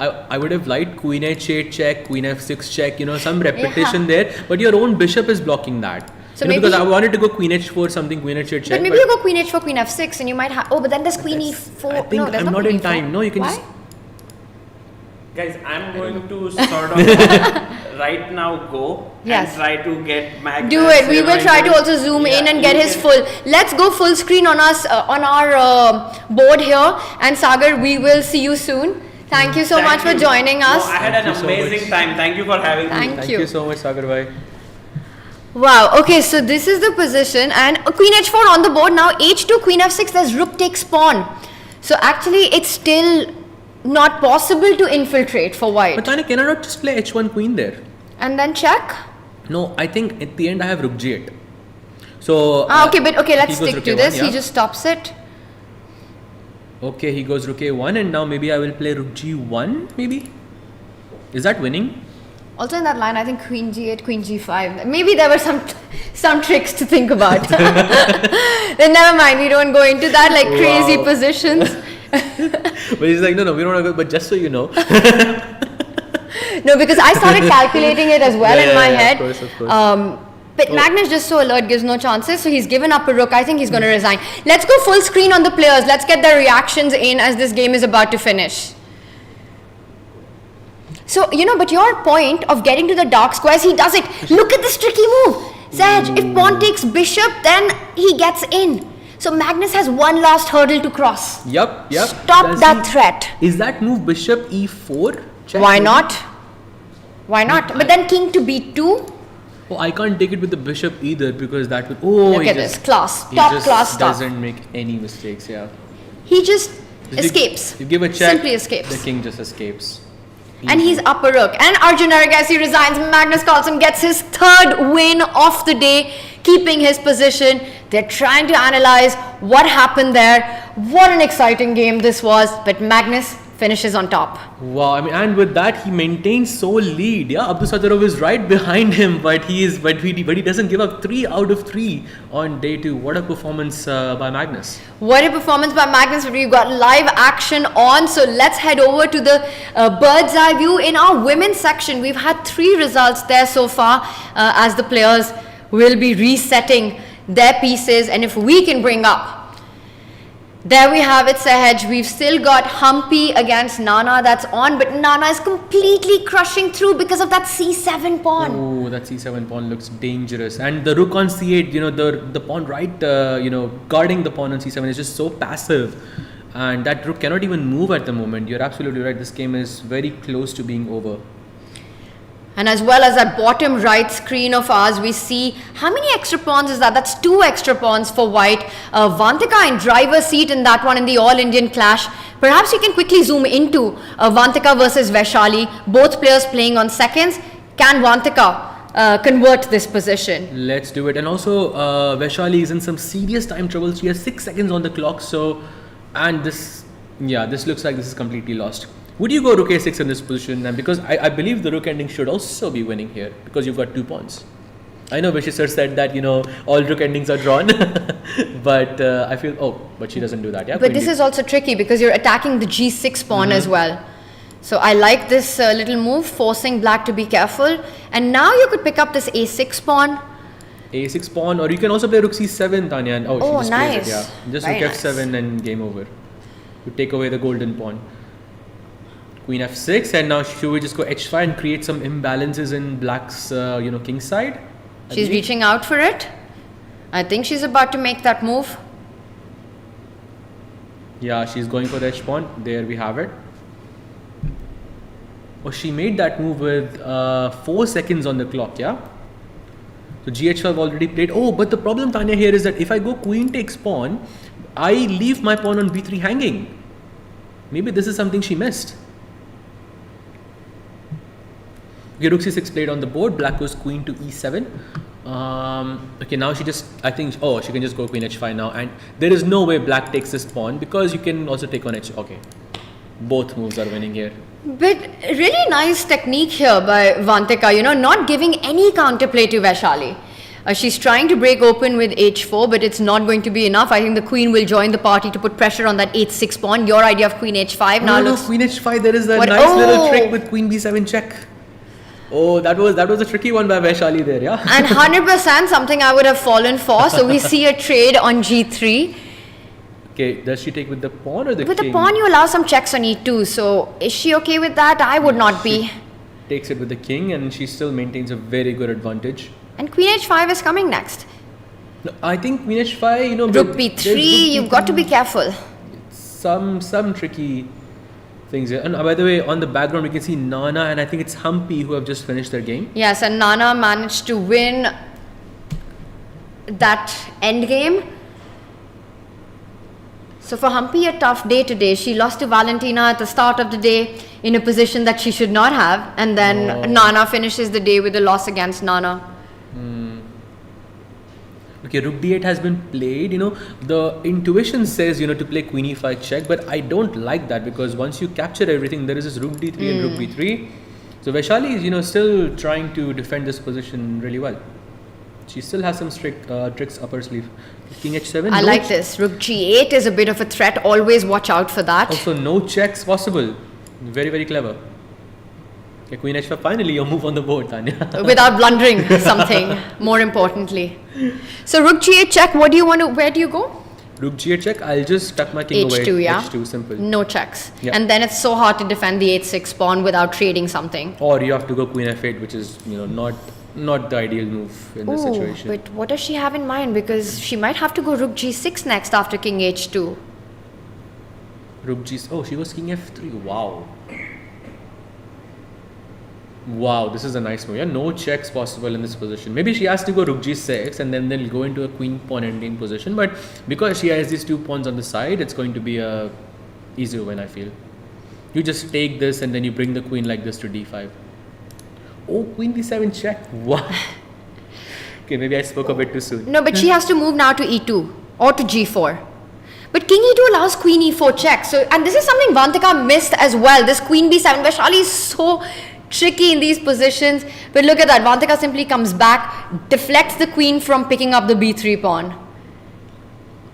have liked Queen H8 check, Queen F6 check. Some repetition there. But your own bishop is blocking that. So because I wanted to go Queen H4 something, Queen H8 check. But maybe you go Queen H4, Queen F6, and you might have. Oh, but then there's Queen E4. I think there's I'm not in Queen E4. time. No, you can Why? just. Guys, I'm going to sort of right now go Yes. and try to get Magnus. Do it. We will try to also zoom in and get his full. Let's go full screen on us on our board here. And Sagar, we will see you soon. Thank you so much for joining us. No, I had an Thank you so amazing much. time. Thank you for having me. Thank you. Thank you so much, Sagar bhai. Wow, okay, so this is the position and Queen H4 on the board now, H2, Queen F6, there's Rook takes pawn. So actually it's still not possible to infiltrate for white. But Tanya, can I not just play H1 Queen there? And then check? No, I think at the end I have Rook G8. So. Okay, let's he goes stick Rook to A1, this, yeah. he just stops it. Okay, he goes Rook A1 and now maybe I will play Rook G1 maybe? Is that winning? Also in that line, I think Queen G8, Queen G5. Maybe there were some tricks to think about. Then never mind, we don't go into that like crazy positions. But he's like, no, we don't want to go, but just so you know. No, because I started calculating it as well in my head. Of course. But Magnus just so alert, gives no chances, so he's given up a rook. I think he's going to resign. Let's go full screen on the players. Let's get their reactions in as this game is about to finish. So, but your point of getting to the dark squares, he does it. Look at this tricky move. Saj, if pawn takes bishop, then he gets in. So Magnus has one last hurdle to cross. Yep. Stop Does that threat. Is that move bishop e4? Check Why maybe? not? Why not? But then king to b2. Oh, I can't take it with the bishop either because that would. Oh, Look he at just, this. Class. he Top just class stuff. doesn't make any mistakes. Yeah. He just If escapes. You give a check. Simply escapes. The king just escapes. And he's up a rook. And Arjun Erigaisi resigns. Magnus Carlsen gets his third win of the day, keeping his position. They're trying to analyze what happened there. What an exciting game this was. But Magnus finishes on top. Wow, I mean, and with that, he maintains sole lead. Yeah, Abdusattorov is right behind him, but he doesn't give up 3 out of 3 on day 2. What a performance by Magnus! What a performance by Magnus. We've got live action on. So let's head over to the bird's eye view in our women's section. We've had 3 results there so far as the players will be resetting their pieces. And if we can bring up, there we have it, Sahaj. We've still got Humpy against Nana that's on, but Nana is completely crushing through because of that c7 pawn. Oh, that c7 pawn looks dangerous, and the rook on c8. You know, the pawn right. Guarding the pawn on c7 is just so passive, and that rook cannot even move at the moment. You're absolutely right. This game is very close to being over. And as well as that bottom right screen of ours, we see how many extra pawns is that? That's 2 extra pawns for white. Vantika in driver's seat in that one in the All-Indian clash. Perhaps you can quickly zoom into Vantika versus Vaishali. Both players playing on seconds. Can Vantika convert this position? Let's do it. And also, Vaishali is in some serious time trouble. She has 6 seconds on the clock. So, and this looks like this is completely lost. Would you go rook a6 in this position? And because I believe the rook ending should also be winning here because you've got 2 pawns. I know Vishy sir said that, all rook endings are drawn, but I feel, but she doesn't do that. Yeah. But this is also tricky because you're attacking the g6 pawn as well. So I like this little move, forcing black to be careful. And now you could pick up this a6 pawn. A6 pawn, or you can also play rook c7, Tanya. And she just nice. plays it, yeah. Just Very rook f7 and game over. You take away the golden pawn. Queen f6, and now should we just go h5 and create some imbalances in black's king side? She's reaching out for it. I think she's about to make that move. Yeah, she's going for the h pawn. There we have it. Oh, she made that move with 4 seconds on the clock, yeah? So gh5 already played. Oh, but the problem, Tanya, here is that if I go queen takes pawn, I leave my pawn on b3 hanging. Maybe this is something she missed. Okay, rook c6 played on the board. Black goes queen to e7. Okay, now she can just go queen h5 now. And there is no way black takes this pawn because you can also take on h. Okay, both moves are winning here. But really nice technique here by Vantika, not giving any counterplay to Vaishali. She's trying to break open with h4, but it's not going to be enough. I think the queen will join the party to put pressure on that h6 pawn. Your idea of queen h5 now looks... queen h5, there is a nice little trick with queen b7 check. Oh, that was a tricky one by Vaishali there, yeah? And 100% something I would have fallen for. So we see a trade on g3. Okay, does she take with the pawn or the king? With the pawn, you allow some checks on e2. So is she okay with that? I would not be. Takes it with the king, and she still maintains a very good advantage. And queen h5 is coming next. No, I think queen h5, rook b3, you've got to be careful. Some tricky things here. And by the way, on the background we can see Nana and I think it's Humpy who have just finished their game. Yes, and Nana managed to win that end game. So for Humpy, a tough day today. She lost to Valentina at the start of the day in a position that she should not have, and then Nana finishes the day with a loss against Nana. Okay, rook d8 has been played. The intuition says to play queen e5 check, but I don't like that because once you capture everything, there is this rook d3 and rook b3. So Vaishali is still trying to defend this position really well. She still has some tricks up her sleeve. King h7. I like this. Rook g8 is a bit of a threat. Always watch out for that. Also, no checks possible. Very, very clever. Okay, queen h5. Finally, your move on the board, Tanya. Without blundering something. More importantly. So rook g8 check. Where do you go? Rook g8 check. I'll just tuck my king away. h2, yeah. h2, simple. No checks. Yeah. And then it's so hard to defend the h6 pawn without trading something. Or you have to go queen f8, which is not not the ideal move in this situation. But what does she have in mind? Because she might have to go rook g6 next after king h2. Rook g. Oh, she was king f3. Wow. Wow, this is a nice move. Yeah, no checks possible in this position. Maybe she has to go rook g6 and then they'll go into a queen pawn ending position. But because she has these 2 pawns on the side, it's going to be a easy win, I feel. You just take this and then you bring the queen like this to d5. Oh, queen d7 check. What? Okay, maybe I spoke a bit too soon. No, but she has to move now to e2 or to g4. But king e2 allows queen e4 check. So, and this is something Vantika missed as well. This queen b7. Vaishali is so tricky in these positions. But look at that. Vantika simply comes back, deflects the queen from picking up the b3 pawn.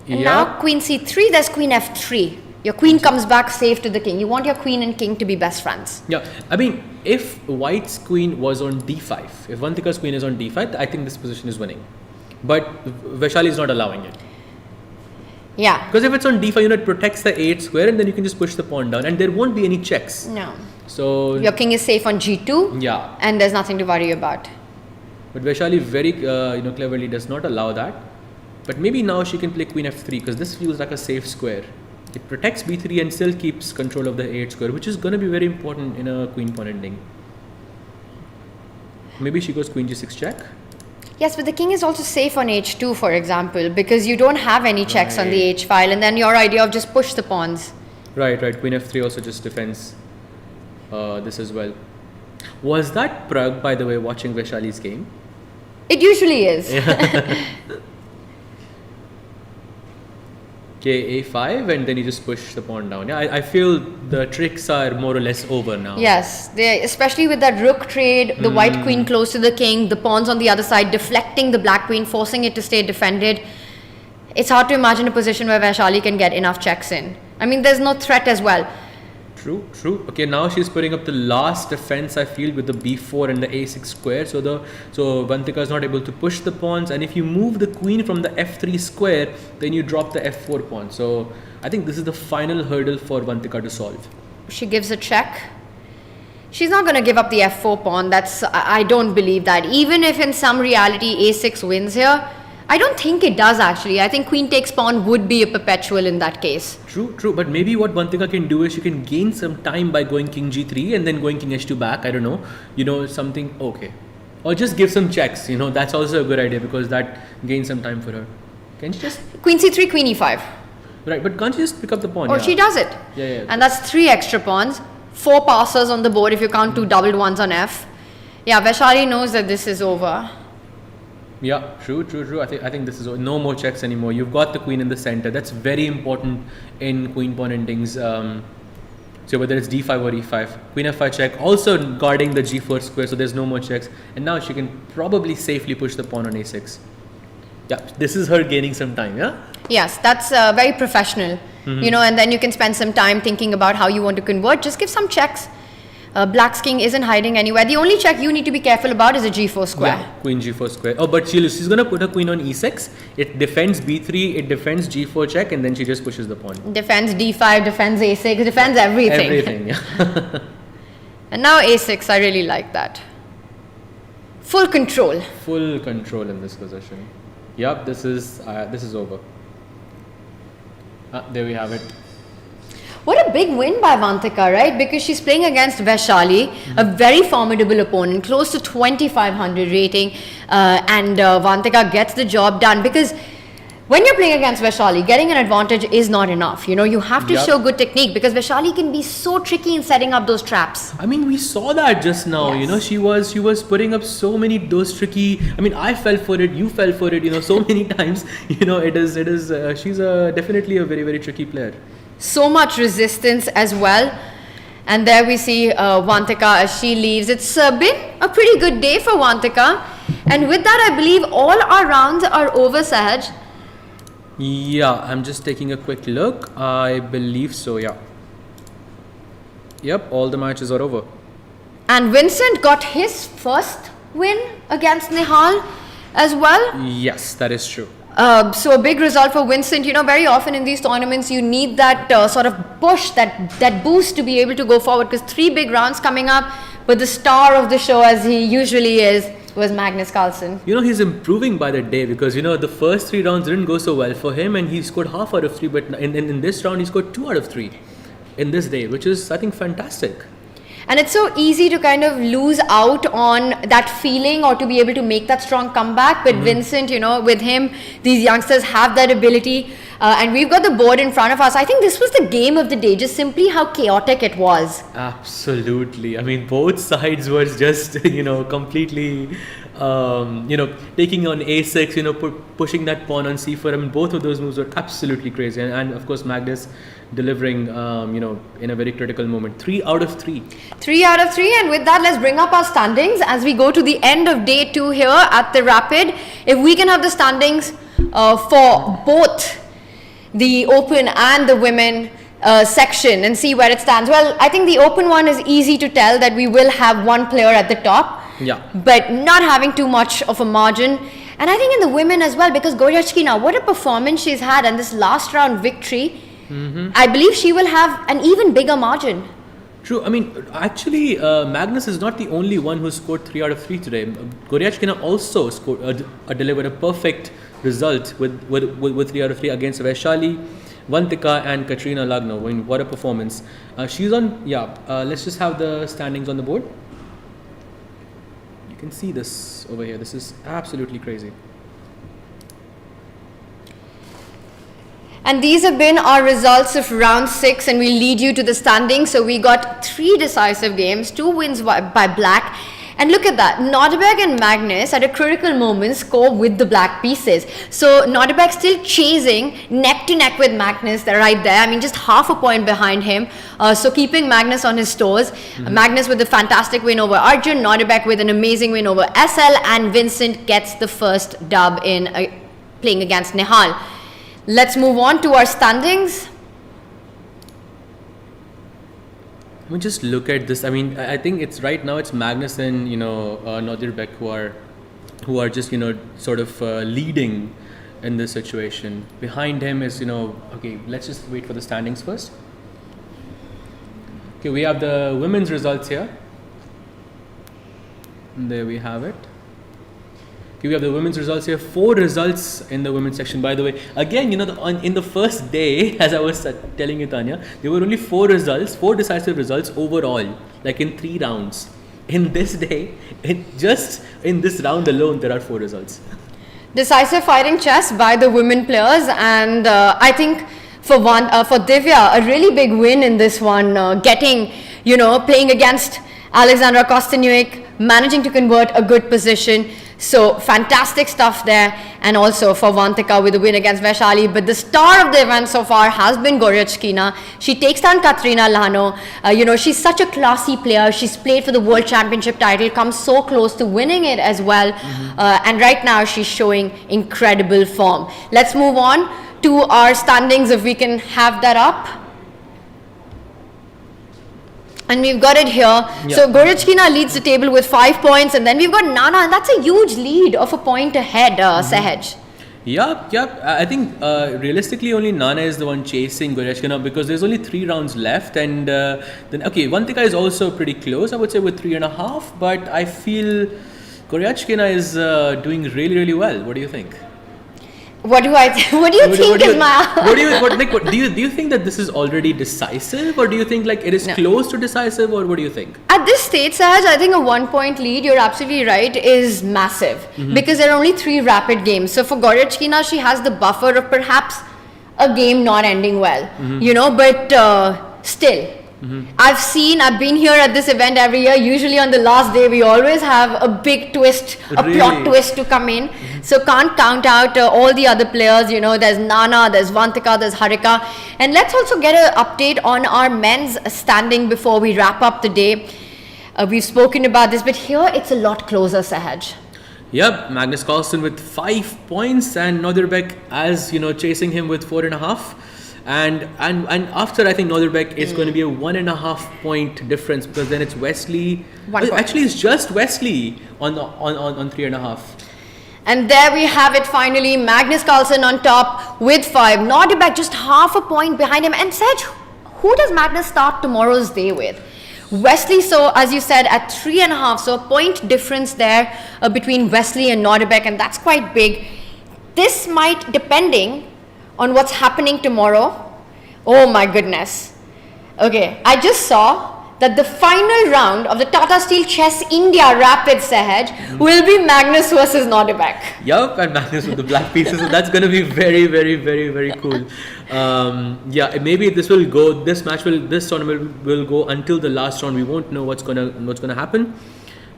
And now queen c3, there's queen f3. Your queen comes back safe to the king. You want your queen and king to be best friends. Yeah, I mean, if white's queen was on d5, if Vantika's queen is on d5, I think this position is winning. But Vaishali is not allowing it. Yeah. Because if it's on d5, it protects the 8 square and then you can just push the pawn down and there won't be any checks. No. So your king is safe on g2. Yeah. And there's nothing to worry about. But Vaishali very cleverly does not allow that. But maybe now she can play queen f3 because this feels like a safe square. It protects b3 and still keeps control of the 8 square, which is going to be very important in a queen pawn ending. Maybe she goes queen g6 check. Yes, but the king is also safe on h2, for example, because you don't have any checks on the h file, and then your idea of just push the pawns. Right. Queen f3 also just defends this as well. Was that Pragg, by the way, watching Vaishali's game? It usually is. Okay, a5 and then you just push the pawn down. Yeah, I feel the tricks are more or less over now. Yes, especially with that rook trade, the white queen close to the king, the pawns on the other side deflecting the black queen, forcing it to stay defended. It's hard to imagine a position where Vaishali can get enough checks in. I mean, there's no threat as well. True. Okay, now she's putting up the last defense, I feel, with the b4 and the a6 square. So Vantika is not able to push the pawns, and if you move the queen from the f3 square, then you drop the f4 pawn. So I think this is the final hurdle for Vantika to solve. She gives a check. She's not going to give up the f4 pawn. I don't believe that. Even if in some reality a6 wins here, I don't think it does actually. I think queen takes pawn would be a perpetual in that case. True. But maybe what Vantika can do is she can gain some time by going king g3 and then going king h2 back. I don't know. Something. Okay. Or just give some checks. That's also a good idea because that gains some time for her. Can she just... Queen c3, queen e5. Right, but can't she just pick up the pawn? Or she does it. Yeah. And that's 3 extra pawns. 4 passes on the board if you count 2 doubled ones on f. Yeah, Vaishali knows that this is over. Yeah, true. I think this is no more checks anymore. You've got the queen in the center. That's very important in queen pawn endings. So whether it's d5 or e5, queen f5 check, also guarding the g4 square, so there's no more checks. And now she can probably safely push the pawn on a6. Yeah, this is her gaining some time, yeah? Yes, that's very professional. And then you can spend some time thinking about how you want to convert. Just give some checks. Black's king isn't hiding anywhere. The only check you need to be careful about is a g4 square. Yeah, queen g4 square. Oh, but she's going to put her queen on e6. It defends b3, it defends g4 check, and then she just pushes the pawn. Defends d5, defends a6, defends everything. Everything, yeah. And now a6, I really like that. Full control. Full control in this position. Yep, this is over. There we have it. What a big win by Vantika, right? Because she's playing against Vaishali, a very formidable opponent, close to 2500 rating, and Vantika gets the job done. Because when you're playing against Vaishali, getting an advantage is not enough. You have to show good technique because Vaishali can be so tricky in setting up those traps. I mean, we saw that just now. Yes. She was putting up so many those tricky. I mean, I fell for it, you fell for it. So many times. It is. She's definitely a very, very tricky player. So much resistance as well. And there we see Vantika as she leaves. It's been a pretty good day for Vantika. And with that, I believe all our rounds are over, Sahaj. Yeah, I'm just taking a quick look. I believe so, yeah. Yep, all the matches are over. And Vincent got his first win against Nihal as well. Yes, that is true. So a big result for Vincent. Very often in these tournaments you need that sort of push, that boost to be able to go forward, because 3 big rounds coming up, but the star of the show, as he usually is, was Magnus Carlsen. You know, he's improving by the day because, you know, the first 3 rounds didn't go so well for him and he scored half out of 3. But in this round, he scored 2 out of 3 in this day, which is, I think, fantastic. And it's so easy to kind of lose out on that feeling or to be able to make that strong comeback. But Vincent, you know, with him, these youngsters have that ability. And we've got the board in front of us. I think this was the game of the day, just simply how chaotic it was. Absolutely. I mean, both sides were just, you know, completely, you know, taking on a6, you know, pushing that pawn on c4. I mean, both of those moves were absolutely crazy. And of course, Magnus delivering, you know, in a very critical moment. 3 out of 3. 3 out of 3. And with that, let's bring up our standings as we go to the end of day 2 here at the Rapid. If we can have the standings for both the open and the women section and see where it stands. Well, I think the open one is easy to tell that we will have one player at the top. Yeah. But not having too much of a margin. And I think in the women as well, because Goryachkina, what a performance she's had, and this last round victory, I believe she will have an even bigger margin. True. I mean, actually, Magnus is not the only one who scored 3 out of 3 today. Goryachkina also scored, delivered a perfect result with 3 out of 3 against Vaishali, Vantika and Katrina Lagno. I mean, what a performance. She's on, let's just have the standings on the board. You can see this over here. This is absolutely crazy. And these have been our results of round 6, and we lead you to the standings. So we got 3 decisive games, 2 wins by black. And look at that, Nodirbek and Magnus at a critical moment score with the black pieces. So Nodirbek still chasing neck to neck with Magnus right there. I mean, just half a point behind him. So keeping Magnus on his toes. Magnus with a fantastic win over Arjun, Nodirbek with an amazing win over SL, and Vincent gets the first dub in playing against Nihal. Let's move on to our standings. Let me just look at this. I mean, I think it's right now it's Magnus and, you know, Nodirbek who are just, you know, sort of leading in this situation. Behind him is, you know, okay, let's just wait for the standings first. Okay, we have the women's results here. And there we have it. Okay, we have the women's results here. 4 results in the women's section, by the way. Again, you know, in the first day, as I was telling you, Tanya, there were only 4 results, 4 decisive results overall, like in 3 rounds. In this day, just in this round alone, there are 4 results. Decisive fighting chess by the women players, and I think for Divya, a really big win in this one, getting, you know, playing against Alexandra Kosteniuk, managing to convert a good position. So fantastic stuff there, and also for Vantika with a win against Vaishali. But the star of the event so far has been Goryachkina. She takes down Katrina Lagno. You know, she's such a classy player. She's played for the World Championship title, comes so close to winning it as well. And right now she's showing incredible form. Let's move on to our standings if we can have that up. And we've got it here. Yep. So Goryachkina leads the table with 5 points, and then we've got Nana, and that's a huge lead of a point ahead, Sahaj. Yep. I think realistically only Nana is the one chasing Goryachkina because there's only 3 rounds left, and then okay, Vantika is also pretty close, I would say, with 3.5. But I feel Goryachkina is doing really, really well. What do you think? What do you think is my... Do you think that this is already decisive, or do you think like it is close to decisive, or what do you think? At this stage, Sahaj, I think a 1 point lead, you're absolutely right, is massive because there are only 3 rapid games. So for Goryachkina, she has the buffer of perhaps a game not ending well, you know, but still. I've been here at this event every year. Usually on the last day, we always have a big twist, a plot twist to come in. So can't count out all the other players. You know, there's Nana, there's Vantika, there's Harika. And let's also get an update on our men's standing before we wrap up the day. We've spoken about this, but here it's a lot closer, Sahaj. Yep, Magnus Carlsen with 5 points and Nodirbek, as you know, chasing him with 4.5. And after, I think Nodirbek is going to be a 1.5 point difference, because then it's Wesley. Actually, it's just Wesley on 3.5. And there we have it finally. Magnus Carlsen on top with 5. Nodirbek just half a point behind him. And Saj, who does Magnus start tomorrow's day with? Wesley So, as you said, at 3.5, so a point difference there between Wesley and Nodirbek, and that's quite big. This might, depending on what's happening tomorrow, oh my goodness. Okay, I just saw that the final round of the Tata Steel Chess India Rapid Sahaj will be Magnus versus Nodirbek. Yup, and Magnus with the black pieces. So that's going to be very, very, very, very cool. Yeah, maybe this tournament will go until the last round. We won't know what's gonna happen.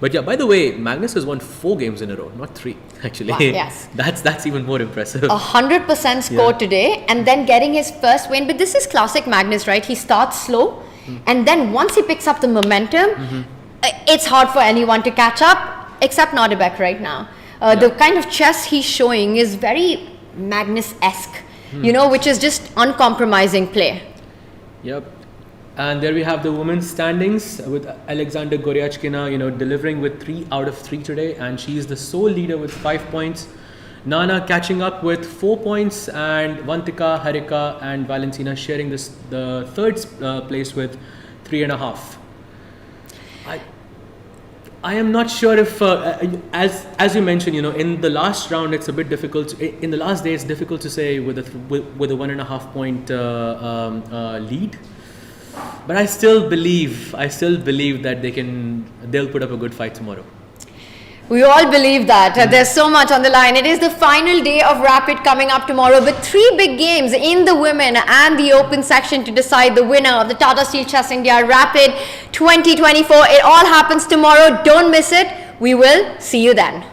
But yeah, by the way, Magnus has won 4 games in a row, not 3 actually. Wow, yes. That's even more impressive. 100% score today, and then getting his first win. But this is classic Magnus, right? He starts slow, and then once he picks up the momentum, it's hard for anyone to catch up, except Nodirbek right now. The kind of chess he's showing is very Magnus-esque, which is just uncompromising play. Yep. And there we have the women's standings with Aleksandra Goryachkina, delivering with 3 out of 3 today, and she is the sole leader with 5 points. Nana catching up with 4 points, and Vantika, Harika and Valentina sharing the third place with 3.5. I am not sure if, as you mentioned, in the last round it's a bit difficult. In the last day, it's difficult to say with a 1.5 point lead. But I still believe that they'll put up a good fight tomorrow. We all believe that. There's so much on the line. It is the final day of Rapid coming up tomorrow with 3 big games in the women and the open section to decide the winner of the Tata Steel Chess India Rapid 2024. It all happens tomorrow. Don't miss it. We will see you then.